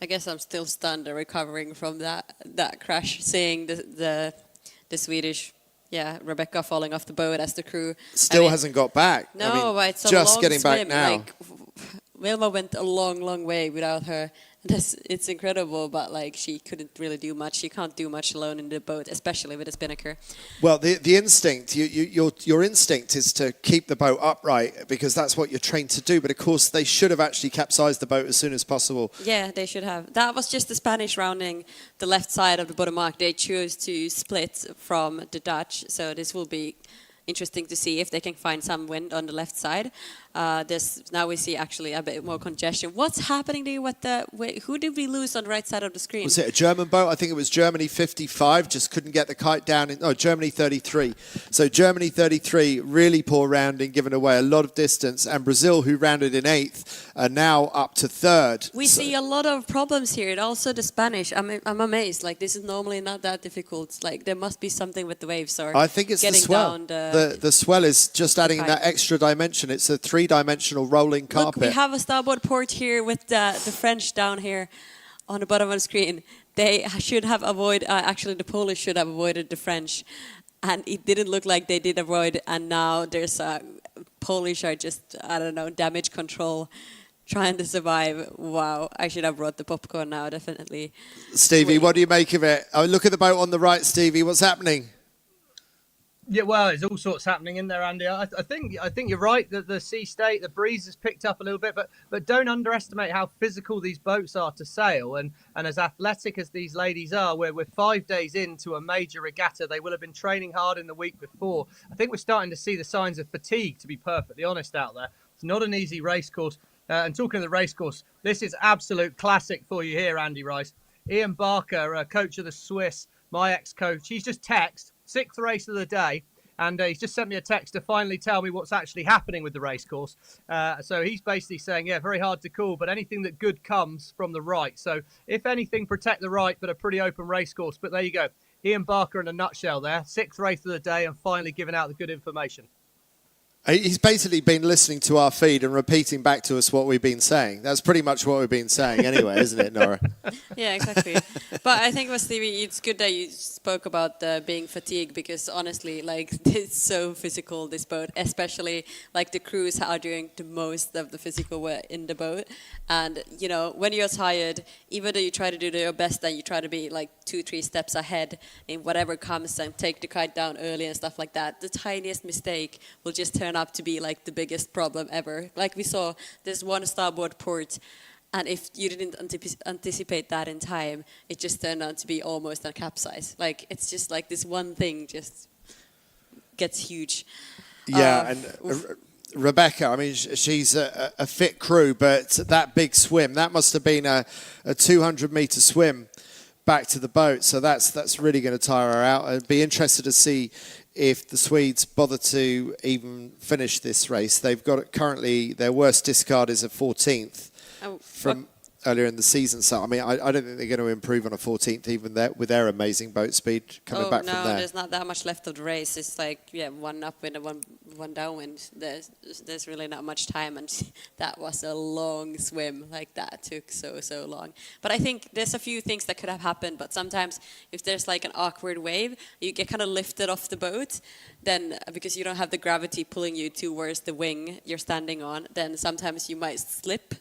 I guess I'm still stunned and recovering from that crash, seeing the Swedish, Rebecca falling off the boat as the crew. Still hasn't got back. No, but it's a just long getting swim. back now. Like, Wilma went a long, long way without her. It's incredible, but like she couldn't really do much. She can't do much alone in the boat, especially with a spinnaker. Well, the instinct, your instinct is to keep the boat upright because that's what you're trained to do. But of course, they should have actually capsized the boat as soon as possible. Yeah, they should have. That was just the Spanish rounding the left side of the bottom mark. They chose to split from the Dutch, so this will be interesting to see if they can find some wind on the left side. Now we see actually a bit more congestion. What's happening there with who did we lose on the right side of the screen? Was it a German boat? I think it was Germany 55, just couldn't get the kite down. Germany 33. So Germany 33, really poor rounding, giving away a lot of distance. And Brazil, who rounded in 8th, are now up to 3rd. We see a lot of problems here. And also the Spanish. I'm amazed. Like, this is normally not that difficult. Like, there must be something with the waves or I think it's the getting swell. down The swell is just adding kite. that extra dimension. It's a 3-dimensional rolling carpet. Look, we have a starboard port here with the French down here on the bottom of the screen. They should have avoided, actually the Polish should have avoided the French. And it didn't look like they did avoid. And now there's Polish are just, I don't know, damage control, trying to survive. Wow, I should have brought the popcorn now, definitely. Stevie, what do you make of it? Oh, look at the boat on the right, Stevie. What's happening? Yeah, well, there's all sorts happening in there, Andy. I think you're right that the sea state, the breeze has picked up a little bit, but don't underestimate how physical these boats are to sail, and as athletic as these ladies are. We're 5 days into a major regatta. They will have been training hard in the week before. I think we're starting to see the signs of fatigue, to be perfectly honest, out there. It's not an easy race course. And talking of the race course, this is absolute classic for you here, Andy Rice. Ian Barker, coach of the Swiss, my ex-coach, he's just texted. 6th race of the day, and he's just sent me a text to finally tell me what's actually happening with the race course. So he's basically saying, very hard to call, but anything that good comes from the right. So if anything, protect the right, but a pretty open race course. But there you go. Ian Barker in a nutshell there. 6th race of the day and finally giving out the good information. He's basically been listening to our feed and repeating back to us what we've been saying. That's pretty much what we've been saying anyway, isn't it, Nora? Yeah, exactly. But I think, Stevie, it's good that you spoke about being fatigued, because honestly, like, it's so physical, this boat, especially like the crews are doing the most of the physical work in the boat. And, you know, when you're tired, even though you try to do your best and you try to be like 2-3 steps ahead in whatever comes and take the kite down early and stuff like that, the tiniest mistake will just turn up to be like the biggest problem ever. Like we saw this one starboard port, and if you didn't anticipate that in time, it just turned out to be almost a capsize. Like, it's just like this one thing just gets huge. Yeah, and Rebecca, I mean, she's a fit crew, but that big swim, that must have been a 200-meter swim back to the boat. So that's really going to tire her out. I'd be interested to see if the Swedes bother to even finish this race. They've got currently their worst discard is a 14th from earlier in the season. So, I mean, I don't think they're going to improve on a 14th even with their amazing boat speed coming back from there. No, there's not that much left of the race. It's like, yeah, one upwind and one downwind. There's really not much time, and that was a long swim. Like, that took so long. But I think there's a few things that could have happened, but sometimes if there's like an awkward wave, you get kind of lifted off the boat, then because you don't have the gravity pulling you towards the wing you're standing on, then sometimes you might slip.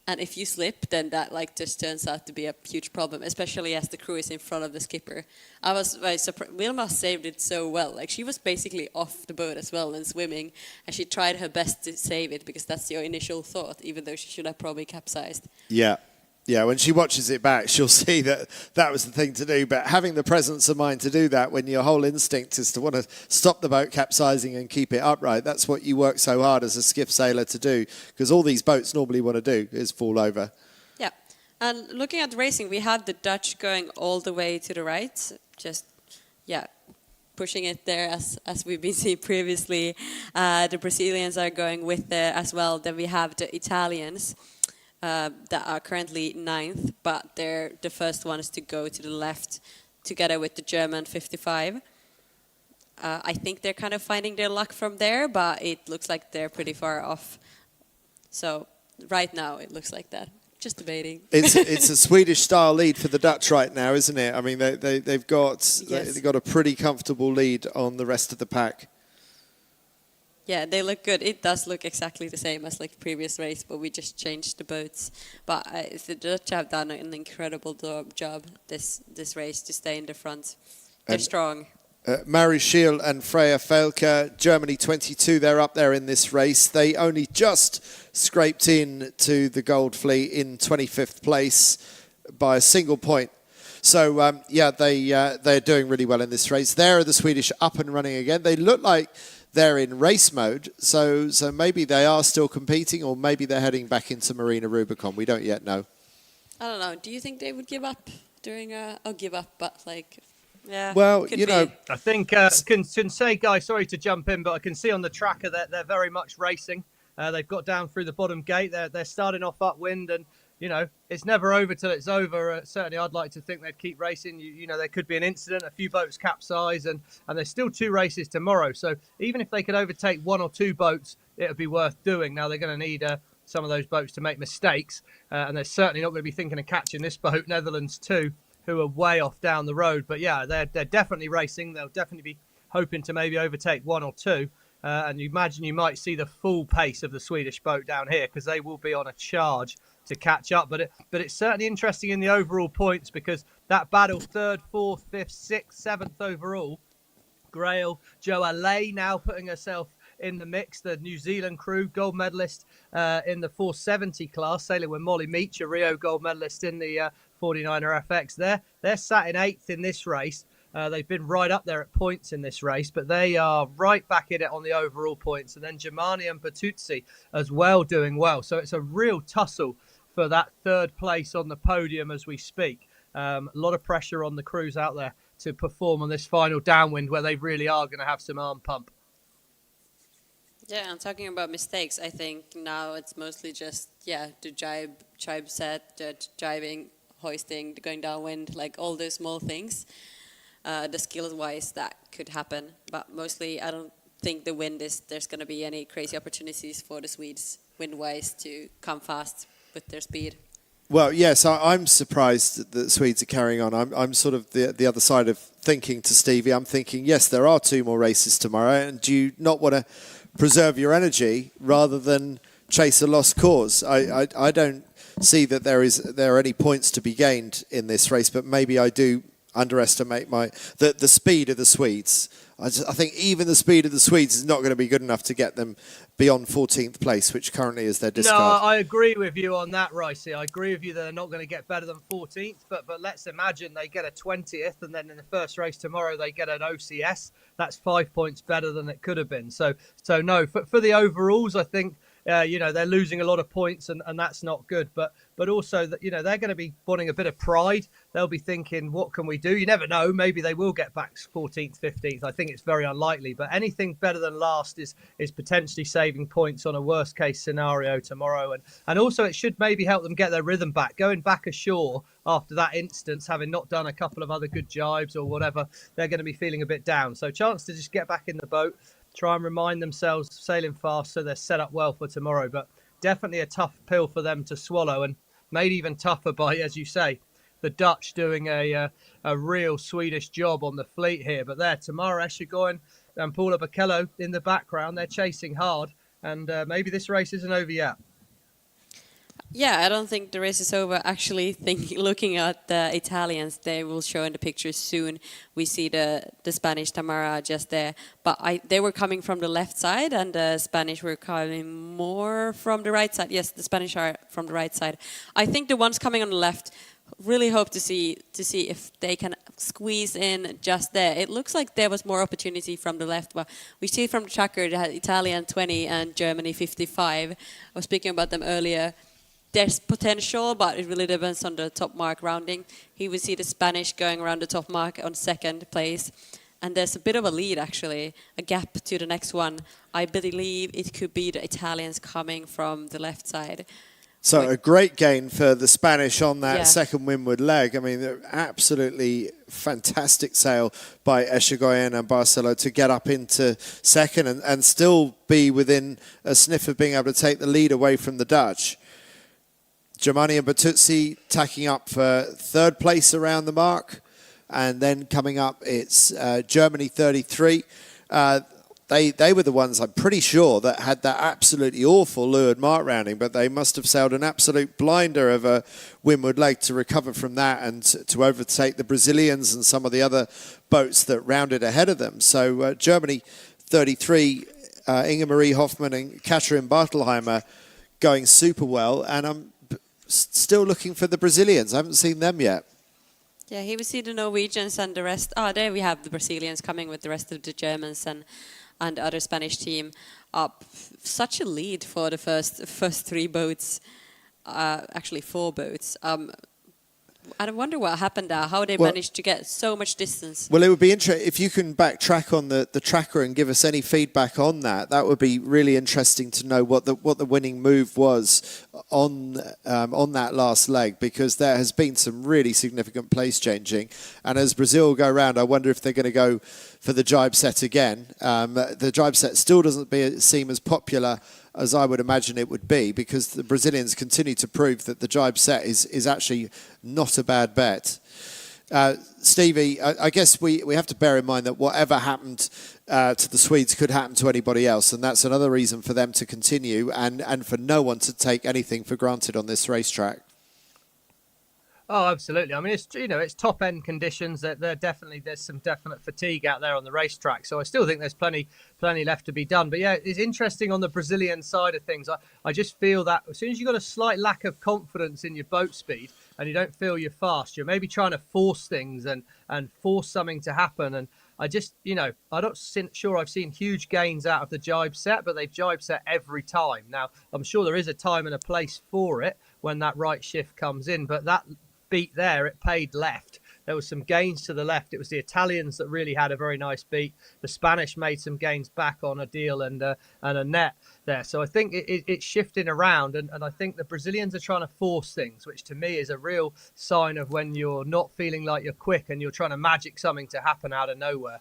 And if you slip, then that like just turns out to be a huge problem, especially as the crew is in front of the skipper. I was very surprised. Wilma saved it so well. Like, she was basically off the boat as well and swimming, and she tried her best to save it, because that's your initial thought, even though she should have probably capsized. Yeah. Yeah, when she watches it back, she'll see that was the thing to do. But having the presence of mind to do that when your whole instinct is to want to stop the boat capsizing and keep it upright, that's what you work so hard as a skiff sailor to do, because all these boats normally want to do is fall over. Yeah, and looking at the racing, we had the Dutch going all the way to the right, just, yeah, pushing it there as we've been seeing previously. The Brazilians are going with there as well. Then we have the Italians. That are currently 9th, but they're the first ones to go to the left together with the German 55. I think they're kind of finding their luck from there, but it looks like they're pretty far off. So right now it looks like that. Just debating. It's a Swedish style lead for the Dutch right now, isn't it? I mean, they've got a pretty comfortable lead on the rest of the pack. Yeah, they look good. It does look exactly the same as like previous race, but we just changed the boats. But the Dutch have done an incredible job this race to stay in the front. They're strong. Mary Schiel and Freya Felke, Germany 22, they're up there in this race. They only just scraped in to the Gold Fleet in 25th place by a single point. So, yeah, they're doing really well in this race. There are the Swedish up and running again. They look like they're in race mode, so maybe they are still competing, or maybe they're heading back into Marina Rubicón. We don't yet know. I don't know. Do you think they would give up during give up, but like, yeah. Well, you know, I think can say, guys, sorry to jump in, but I can see on the tracker that they're very much racing. They've got down through the bottom gate. They're starting off upwind, and you know, it's never over till it's over. Certainly, I'd like to think they'd keep racing. You know, there could be an incident, a few boats capsize, and there's still 2 races tomorrow. So even if they could overtake 1 or 2 boats, it would be worth doing. Now, they're going to need some of those boats to make mistakes, and they're certainly not going to be thinking of catching this boat, Netherlands 2, who are way off down the road. But yeah, they're definitely racing. They'll definitely be hoping to maybe overtake 1 or 2. And you imagine you might see the full pace of the Swedish boat down here, because they will be on a charge to catch up. But it's certainly interesting in the overall points, because that battle 3rd, 4th, 5th, 6th, 7th overall, Grail, Joa Lay now putting herself in the mix, the New Zealand crew, gold medalist in the 470 class, sailing with Molly Meach, a Rio gold medalist in the 49er FX. They're sat in 8th in this race. They've been right up there at points in this race, but they are right back in it on the overall points. And then Germani and Patuzzi as well doing well. So it's a real tussle for that 3rd place on the podium as we speak. A lot of pressure on the crews out there to perform on this final downwind, where they really are going to have some arm pump. Yeah, and talking about mistakes, I think now it's mostly just, the jibe set, the jibing, hoisting, going downwind, like all those small things. The skills-wise, that could happen. But mostly, I don't think there's going to be any crazy opportunities for the Swedes wind-wise to come fast with their speed. Well, yes, I'm surprised that the Swedes are carrying on. I'm sort of the other side of thinking to Stevie. I'm thinking, yes, there are 2 more races tomorrow, and do you not want to preserve your energy rather than chase a lost cause? I don't see that there are any points to be gained in this race, but maybe I do underestimate the speed of the Swedes. I think even the speed of the Swedes is not going to be good enough to get them beyond 14th place, which currently is their discard. No, I agree with you on that, Ricey. I agree with you that they're not going to get better than 14th, but let's imagine they get a 20th, and then in the first race tomorrow they get an OCS. That's 5 points better than it could have been. So no, for the overalls, I think they're losing a lot of points, and that's not good. But also that they're going to be wanting a bit of pride. They'll be thinking, what can we do? You never know. Maybe they will get back 14th, 15th. I think it's very unlikely. But anything better than last is potentially saving points on a worst case scenario tomorrow. And also it should maybe help them get their rhythm back. Going back ashore after that instance, having not done a couple of other good jibes or whatever, they're going to be feeling a bit down. So chance to just get back in the boat, try and remind themselves sailing fast so they're set up well for tomorrow. But definitely a tough pill for them to swallow, and made even tougher by, as you say, the Dutch doing a real Swedish job on the fleet here. But there, Tamara Echegoyen and Paula Bacello in the background, they're chasing hard, and maybe this race isn't over yet. Yeah, I don't think the race is over. Actually, looking at the Italians, they will show in the pictures soon. We see the Spanish Tamara just there, but they were coming from the left side, and the Spanish were coming more from the right side. Yes, the Spanish are from the right side. I think the ones coming on the left really hope to see if they can squeeze in just there. It looks like there was more opportunity from the left, but we see from the tracker they had Italian 20 and Germany 55. I was speaking about them earlier. There's potential, but it really depends on the top mark rounding. Here we see the Spanish going around the top mark on 2nd place. And there's a bit of a lead, actually, a gap to the next one. I believe it could be the Italians coming from the left side. So a great gain for the Spanish on that second windward leg. I mean, absolutely fantastic sail by Echegoyen and Barcelo to get up into second and still be within a sniff of being able to take the lead away from the Dutch. Germani and Bertuzzi tacking up for 3rd place around the mark. And then coming up, it's Germany 33. They were the ones, I'm pretty sure, that had that absolutely awful leeward mark rounding, but they must have sailed an absolute blinder of a windward leg to recover from that and to overtake the Brazilians and some of the other boats that rounded ahead of them. So Germany 33, Inge-Marie Hoffmann and Katrin Bartelheimer going super well. And I'm still looking for the Brazilians. I haven't seen them yet. Yeah, here we see the Norwegians and the rest. There we have the Brazilians coming with the rest of the Germans and the other Spanish team up. Such a lead for the first 3 boats, actually 4 boats. I wonder what happened there, how they managed to get so much distance. Well, it would be interesting if you can backtrack on the tracker and give us any feedback on that. That would be really interesting to know what the winning move was on that last leg, because there has been some really significant place changing. And as Brazil go around, I wonder if they're going to go for the jibe set again. The jibe set still doesn't seem as popular as I would imagine it would be, because the Brazilians continue to prove that the jibe set is actually not a bad bet. Stevie, I guess we have to bear in mind that whatever happened to the Swedes could happen to anybody else, and that's another reason for them to continue and for no one to take anything for granted on this racetrack. Oh, absolutely. I mean, it's top end conditions. That there's some definite fatigue out there on the racetrack. So I still think there's plenty left to be done. But yeah, it's interesting on the Brazilian side of things. I just feel that as soon as you've got a slight lack of confidence in your boat speed and you don't feel you're fast, you're maybe trying to force things and force something to happen. And I just, I'm not sure I've seen huge gains out of the jibe set, but they've jibe set every time. Now, I'm sure there is a time and a place for it when that right shift comes in, but that beat there, it paid left. There was some gains to the left. It was the Italians that really had a very nice beat. The Spanish made some gains back on a deal and a net there. So I think it's shifting around, and I think the Brazilians are trying to force things, which to me is a real sign of when you're not feeling like you're quick and you're trying to magic something to happen out of nowhere.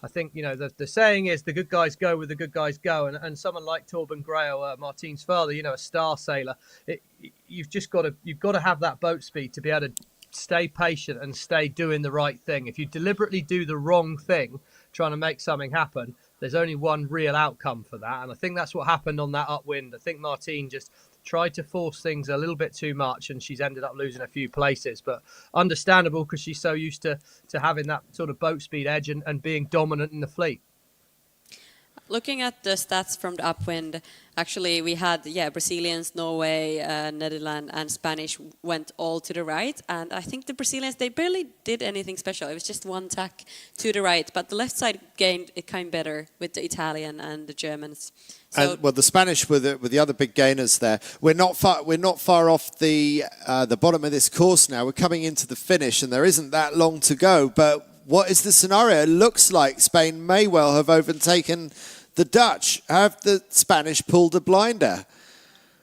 I think, the saying is the good guys go where the good guys go. And someone like Torben Grail, Martine's father, a star sailor, you've got to have that boat speed to be able to stay patient and stay doing the right thing. If you deliberately do the wrong thing, trying to make something happen, there's only one real outcome for that. And I think that's what happened on that upwind. I think Martine just tried to force things a little bit too much, and she's ended up losing a few places. But understandable, because she's so used to having that sort of boat speed edge and being dominant in the fleet. Looking at the stats from the upwind, actually we had Brazilians, Norway, Netherlands and Spanish went all to the right, and I think the Brazilians, they barely did anything special. It was just one tack to the right, but the left side came better with the Italian and the Germans. So, and the Spanish were the other big gainers there. We're not far off the bottom of this course now. We're coming into the finish, and there isn't that long to go. But what is the scenario? It looks like Spain may well have overtaken the Dutch. Have the Spanish pulled a blinder?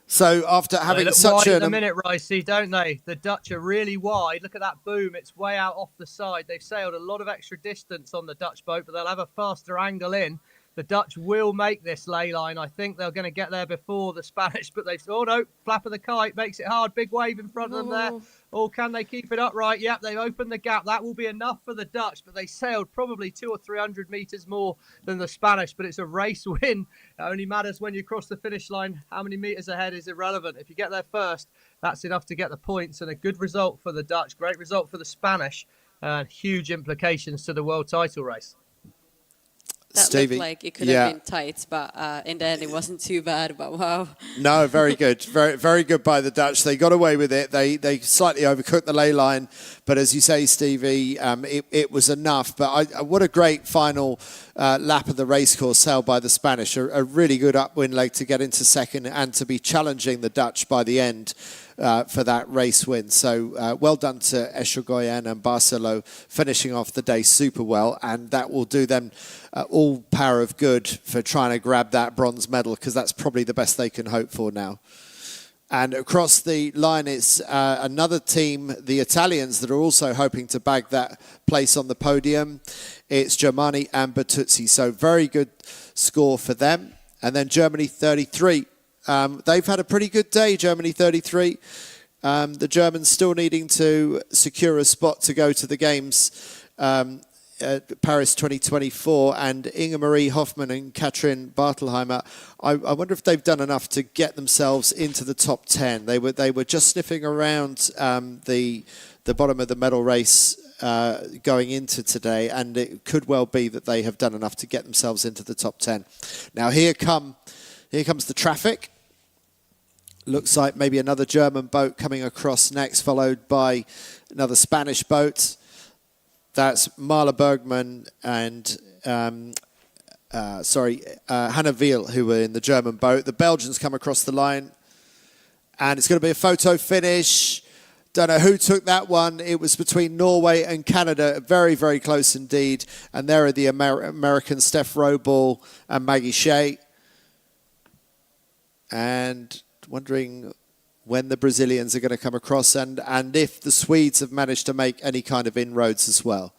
So after having they look such wide an... at the minute, Ricey, don't they? The Dutch are really wide. Look at that boom. It's way out off the side. They've sailed a lot of extra distance on the Dutch boat, but they'll have a faster angle in. The Dutch will make this ley line. I think they're going to get there before the Spanish, but they've... Oh, no, flap of the kite makes it hard. Big wave in front of them there. Oh, can they keep it upright? Yep, they've opened the gap. That will be enough for the Dutch, but they sailed probably 200 or 300 metres more than the Spanish, but it's a race win. It only matters when you cross the finish line. How many metres ahead is irrelevant. If you get there first, that's enough to get the points, and a good result for the Dutch, great result for the Spanish, and huge implications to the world title race. That Stevie, looked like it could have been tight, but in the end it wasn't too bad, but wow. No, very good. Very, very good by the Dutch. They got away with it. They slightly overcooked the ley line, but as you say, Stevie, it was enough. But what a great final lap of the racecourse sailed by the Spanish. A really good upwind leg to get into second and to be challenging the Dutch by the end. For that race win. So well done to Echegoyen and Barcelo finishing off the day super well, and that will do them all power of good for trying to grab that bronze medal, because that's probably the best they can hope for now. And across the line, it's another team, the Italians, that are also hoping to bag that place on the podium. It's Germany and Bertuzzi. So very good score for them. And then Germany 33. They've had a pretty good day, Germany 33. The Germans still needing to secure a spot to go to the Games at Paris 2024. And Inge-Marie Hoffmann and Katrin Bartelheimer, I wonder if they've done enough to get themselves into the top 10. They were just sniffing around the bottom of the medal race going into today, and it could well be that they have done enough to get themselves into the top 10. Now here comes the traffic. Looks like maybe another German boat coming across next, followed by another Spanish boat. That's Marla Bergman and Hannah Veal, who were in the German boat. The Belgians come across the line, and it's going to be a photo finish. Don't know who took that one. It was between Norway and Canada. Very, very close indeed. And there are the Americans, Steph Roebel and Maggie Shea. And wondering when the Brazilians are going to come across, and if the Swedes have managed to make any kind of inroads as well.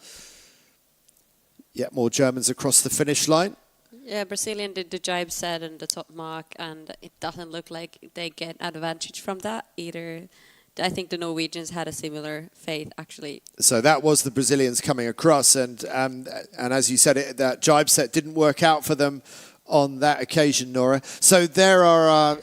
Yet more Germans across the finish line. Yeah, Brazilian did the jibe set and the top mark, and it doesn't look like they get advantage from that either. I think the Norwegians had a similar fate, actually. So that was the Brazilians coming across, and as you said, that jibe set didn't work out for them on that occasion, Nora. So there are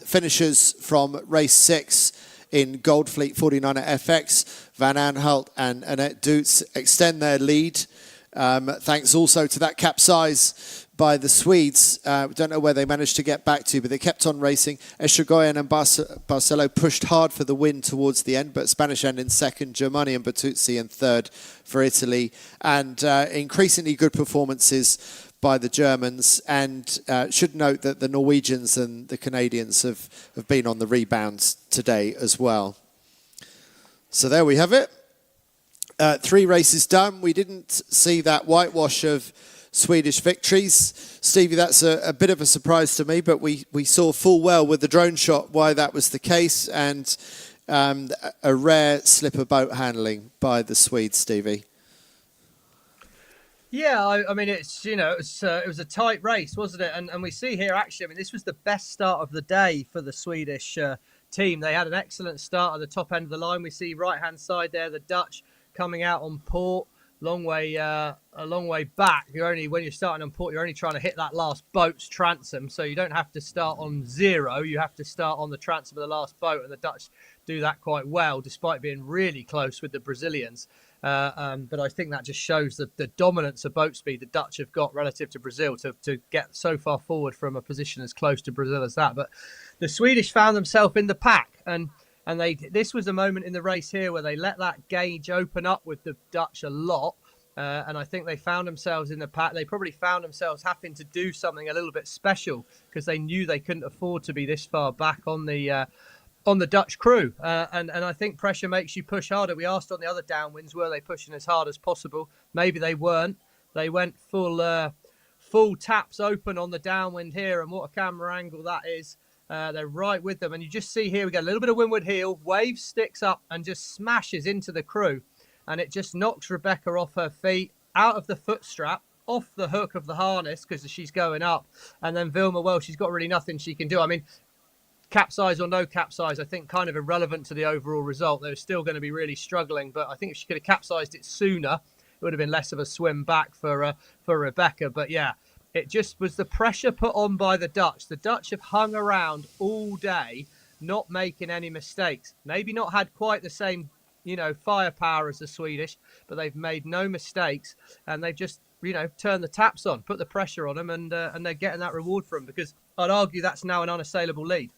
finishers from race 6 in Goldfleet 49er FX. Van Aanholt and Annette Doets extend their lead. Thanks also to that capsize by the Swedes. We don't know where they managed to get back to, but they kept on racing. Echegoyen and Barcelo pushed hard for the win towards the end, but Spanish end in second, Germany and Bertuzzi in third for Italy. And increasingly good performances by the Germans, and should note that the Norwegians and the Canadians have been on the rebounds today as well. So there we have it. 3 races done. We didn't see that whitewash of Swedish victories. Stevie, that's a bit of a surprise to me, but we saw full well with the drone shot why that was the case, and a rare slip of boat handling by the Swedes, Stevie. Yeah, I mean, it's it was a tight race, wasn't it? And we see here actually, I mean, this was the best start of the day for the Swedish team. They had an excellent start at the top end of the line. We see right hand side there, the Dutch coming out on port, a long way back. When you're starting on port, you're only trying to hit that last boat's transom, so you don't have to start on zero. You have to start on the transom of the last boat, and the Dutch do that quite well, despite being really close with the Brazilians. But I think that just shows the dominance of boat speed the Dutch have got relative to Brazil to get so far forward from a position as close to Brazil as that. But the Swedish found themselves in the pack, and this was a moment in the race here where they let that gauge open up with the Dutch a lot. And I think they found themselves in the pack. They probably found themselves having to do something a little bit special because they knew they couldn't afford to be this far back on the Dutch crew. And I think pressure makes you push harder. We asked on the other downwinds, were they pushing as hard as possible? Maybe they weren't. They went full taps open on the downwind here, and what a camera angle that is. They're right with them. And you just see here, we get a little bit of windward heel, wave sticks up and just smashes into the crew. And it just knocks Rebecca off her feet, out of the foot strap, off the hook of the harness because she's going up. And then Vilma, well, she's got really nothing she can do. I mean, capsize or no capsize, I think kind of irrelevant to the overall result. They're still going to be really struggling, but I think if she could have capsized it sooner, it would have been less of a swim back for Rebecca. But yeah, it just was the pressure put on by the Dutch. The Dutch have hung around all day, not making any mistakes. Maybe not had quite the same, firepower as the Swedish, but they've made no mistakes, and they've just, turned the taps on, put the pressure on them, and they're getting that reward for them, because I'd argue that's now an unassailable lead.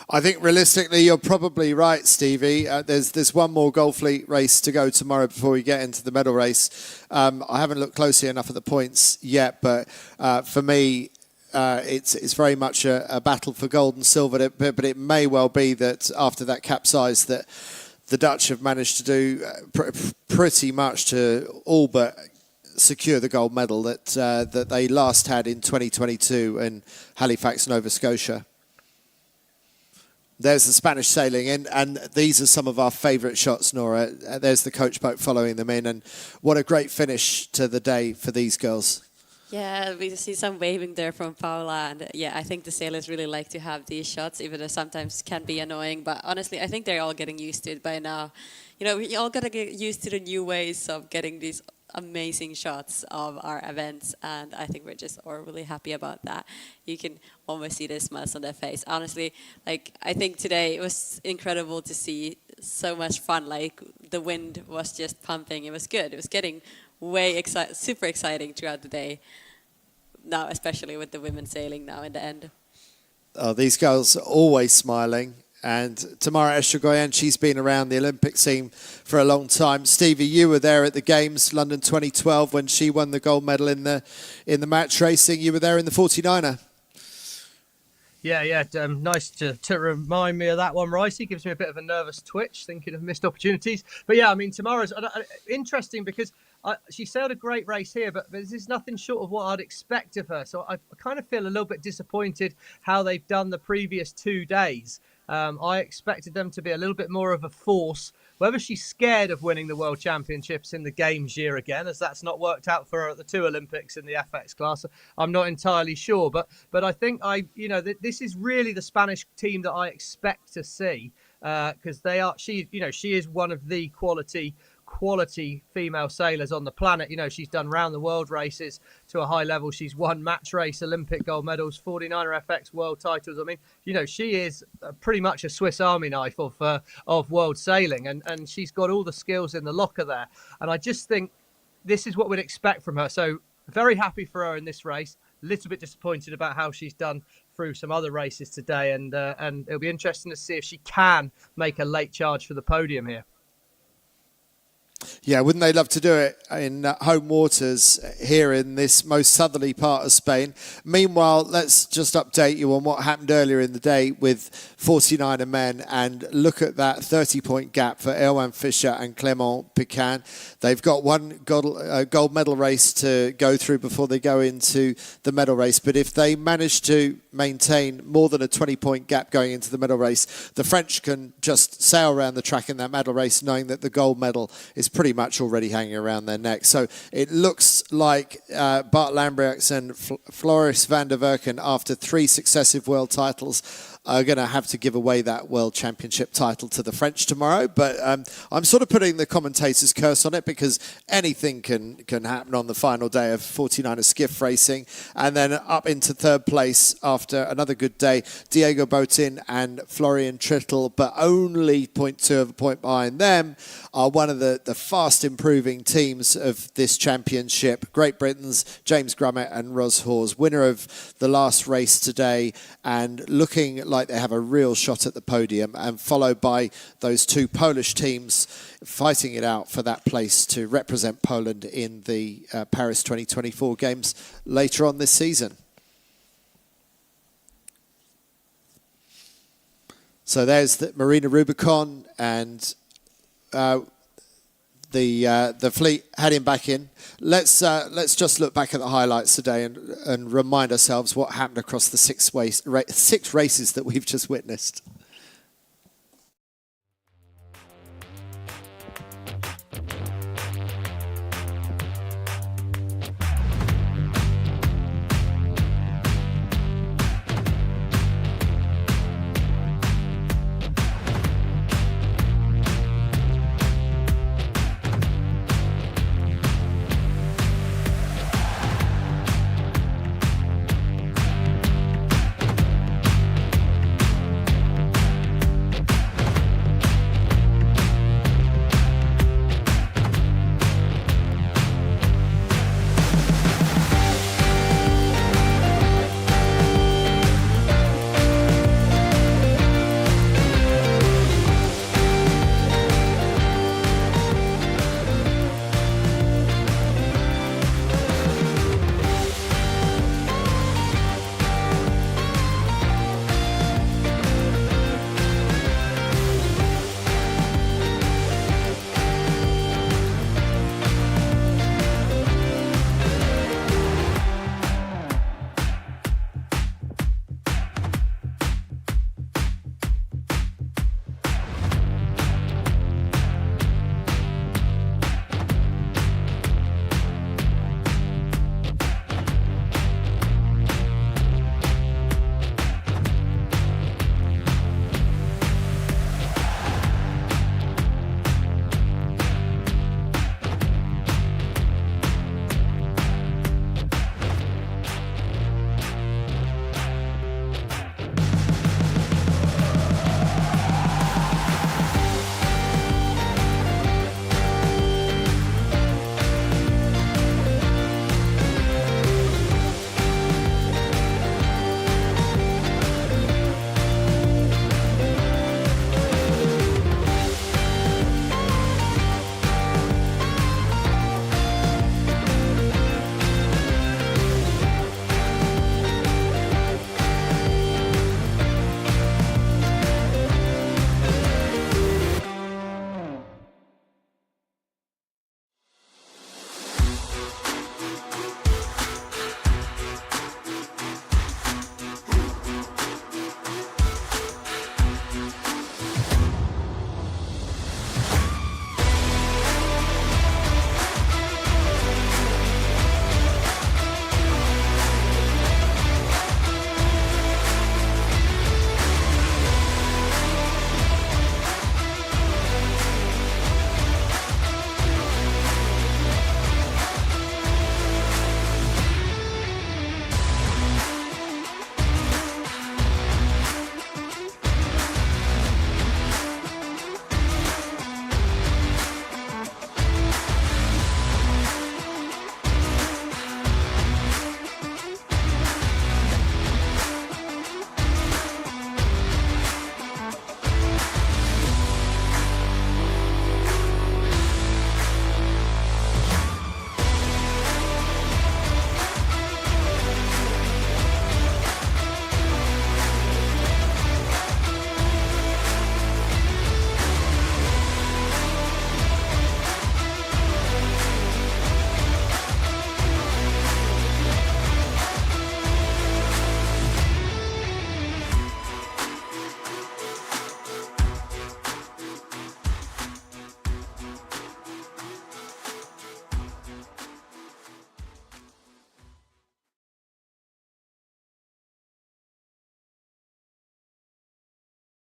I think realistically, you're probably right, Stevie. There's one more Goldfleet race to go tomorrow before we get into the medal race. I haven't looked closely enough at the points yet, but for me, it's very much a battle for gold and silver. But it may well be that after that capsize, that the Dutch have managed to do pretty much to all but secure the gold medal that they last had in 2022 in Halifax, Nova Scotia. There's the Spanish sailing in, and these are some of our favourite shots, Nora. There's the coach boat following them in, and what a great finish to the day for these girls. Yeah, we see some waving there from Paula, and I think the sailors really like to have these shots, even though sometimes can be annoying. But honestly, I think they're all getting used to it by now. We all gotta get used to the new ways of getting these amazing shots of our events, and I think we're just all really happy about that. You can almost see the smiles on their face. Honestly, I think today it was incredible to see so much fun. The wind was just pumping. It was good. It was getting super exciting throughout the day. Now, especially with the women sailing now in the end. Oh, these girls are always smiling. And Tamara Estragoyen, she's been around the Olympic scene for a long time. Stevie, you were there at the Games, London 2012, when she won the gold medal in the match racing. You were there in the 49er. Yeah, nice to remind me of that one, Ricey. Gives me a bit of a nervous twitch, thinking of missed opportunities. But yeah, I mean, Tamara's interesting because she sailed a great race here, but this is nothing short of what I'd expect of her. So I kind of feel a little bit disappointed how they've done the previous 2 days. I expected them to be a little bit more of a force. Whether she's scared of winning the World Championships in the Games year again, as that's not worked out for her at the 2 Olympics in the FX class, I'm not entirely sure. But I think this is really the Spanish team that I expect to see, because she is one of the quality female sailors on the planet. She's done round the world races to a high level. She's won match race Olympic gold medals, 49er FX world titles. I mean, she is pretty much a Swiss Army knife of world sailing, and she's got all the skills in the locker there. And I just think this is what we'd expect from her. So very happy for her in this race. A little bit disappointed about how she's done through some other races today, and it'll be interesting to see if she can make a late charge for the podium here. Yeah, wouldn't they love to do it in home waters here in this most southerly part of Spain? Meanwhile, let's just update you on what happened earlier in the day with 49er men, and look at that 30-point gap for Erwan Fischer and Clément Piquin. They've got one gold medal race to go through before they go into the medal race, but if they manage to maintain more than a 20-point gap going into the medal race, the French can just sail around the track in that medal race knowing that the gold medal is pretty much already hanging around their neck. So it looks like Bart Lambrechts and Floris van der Werken, after 3 successive world titles, are going to have to give away that World Championship title to the French tomorrow. But I'm sort of putting the commentator's curse on it, because anything can happen on the final day of 49er skiff racing. And then up into third place after another good day, Diego Botin and Florian Trittel, but only 0.2 of a point behind them, are one of the fast improving teams of this championship. Great Britain's James Grummett and Ros Hors, winner of the last race today, and looking like they have a real shot at the podium, and followed by those 2 Polish teams fighting it out for that place to represent Poland in the Paris 2024 games later on this season. So there's the Marina Rubicón and the fleet heading back in. Let's just look back at the highlights today and remind ourselves what happened across the 6 races that we've just witnessed.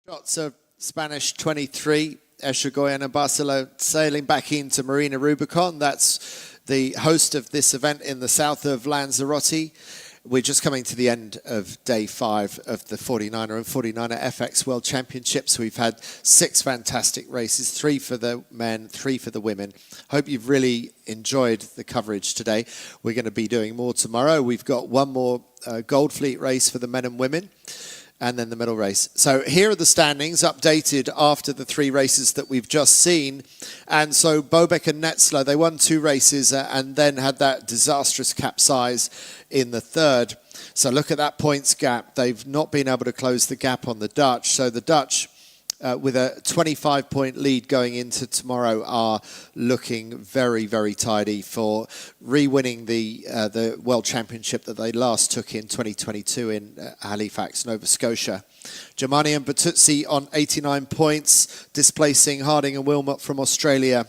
Shots of Spanish 23, Echegoyen and Barcelona sailing back into Marina Rubicón. That's the host of this event in the south of Lanzarote. We're just coming to the end of day 5 of the 49er and 49er FX World Championships. We've had 6 fantastic races, 3 for the men, 3 for the women. Hope you've really enjoyed the coverage today. We're going to be doing more tomorrow. We've got one more Gold Fleet race for the men and women, and then the medal race. So here are the standings updated after the 3 races that we've just seen. And so Bobek and Netzler, they won 2 races and then had that disastrous capsize in the 3rd. So look at that points gap. They've not been able to close the gap on the Dutch. So the Dutch, with a 25-point lead going into tomorrow, are looking very, very tidy for re-winning the World Championship that they last took in 2022 in Halifax, Nova Scotia. Germani and Bertuzzi on 89 points, displacing Harding and Wilmot from Australia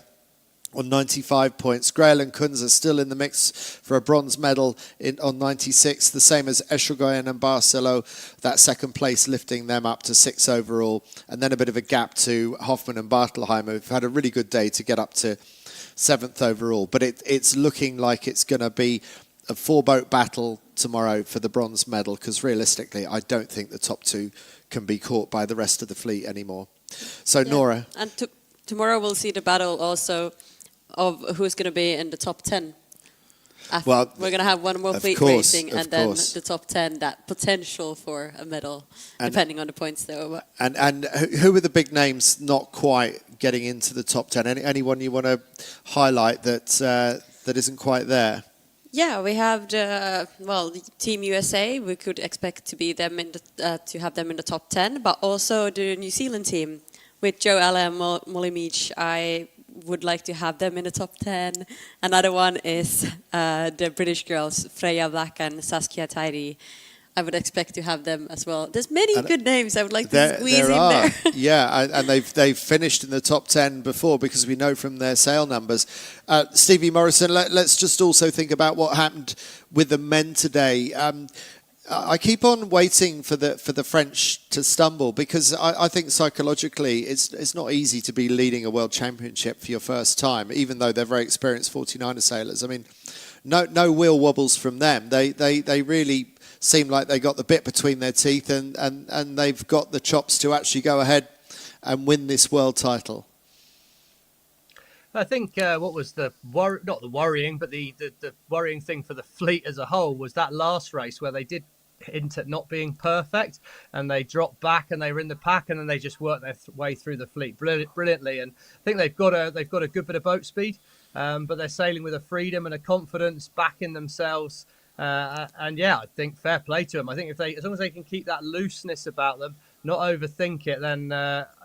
on 95 points. Grail and Kunz are still in the mix for a bronze medal on 96, the same as Echegoyen and Barcelo, that second place lifting them up to 6 overall, and then a bit of a gap to Hoffman and Bartelheimer, who've had a really good day to get up to 7th overall. But it's looking like it's going to be a 4-boat battle tomorrow for the bronze medal, because realistically, I don't think the top 2 can be caught by the rest of the fleet anymore. So yeah. Nora. And tomorrow we'll see the battle also of who's going to be in the top 10. Well, we're going to have one more fleet racing and then the top 10, that potential for a medal, depending on the points though. And who are the big names not quite getting into the top 10? Anyone you want to highlight that isn't quite there? Yeah, we have the Team USA. We could expect to be them in to have them in the top 10, but also the New Zealand team with Joe Alla and Molly Meach. I would like to have them in the top 10. Another one is the British girls, Freya Black and Saskia Tairi. I would expect to have them as well. There's many good names I would like to squeeze in there. Yeah, and they've finished in the top 10 before, because we know from their sale numbers. Stevie Morrison, let's just also think about what happened with the men today. I keep on waiting for the French to stumble, because I think psychologically it's not easy to be leading a world championship for your first time, even though they're very experienced 49er sailors. I mean, no wheel wobbles from them. They really seem like they got the bit between their teeth, and they've got the chops to actually go ahead and win this world title. I think what was the not the worrying, but the worrying thing for the fleet as a whole was that last race where they did hint at not being perfect, and they dropped back and they were in the pack, and then they just worked their way through the fleet brilliantly. And I think they've got a good bit of boat speed, but they're sailing with a freedom and a confidence back in themselves. And yeah, I think fair play to them. I think as long as they can keep that looseness about them, not overthink it, then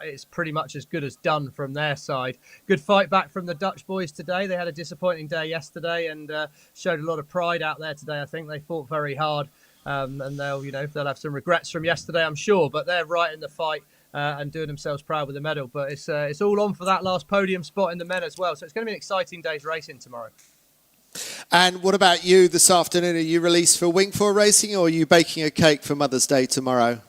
it's pretty much as good as done from their side. Good fight back from the Dutch boys today. They had a disappointing day yesterday and showed a lot of pride out there today. I think they fought very hard, and they'll have some regrets from yesterday, I'm sure, but they're right in the fight and doing themselves proud with the medal. But it's all on for that last podium spot in the men as well. So it's going to be an exciting day's racing tomorrow. And what about you this afternoon? Are you released for wing foil racing, or are you baking a cake for Mother's Day tomorrow?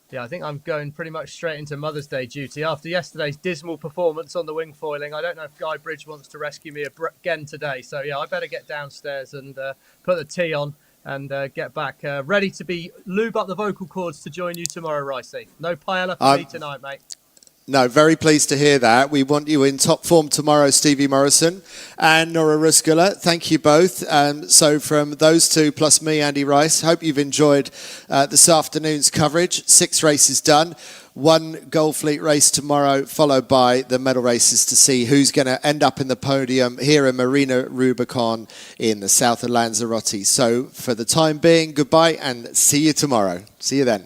Yeah, I think I'm going pretty much straight into Mother's Day duty. After yesterday's dismal performance on the wing foiling, I don't know if Guy Bridge wants to rescue me again today. So yeah, I better get downstairs and put the tea on and get back ready to lube up the vocal cords to join you tomorrow, Ricey. No paella for me tonight, mate. No, very pleased to hear that. We want you in top form tomorrow, Stevie Morrison and Nora Ruskula. Thank you both. So from those two plus me, Andy Rice, hope you've enjoyed this afternoon's coverage. 6 races done. 1 Gold Fleet race tomorrow, followed by the medal races to see who's going to end up in the podium here in Marina Rubicón in the south of Lanzarote. So for the time being, goodbye and see you tomorrow. See you then.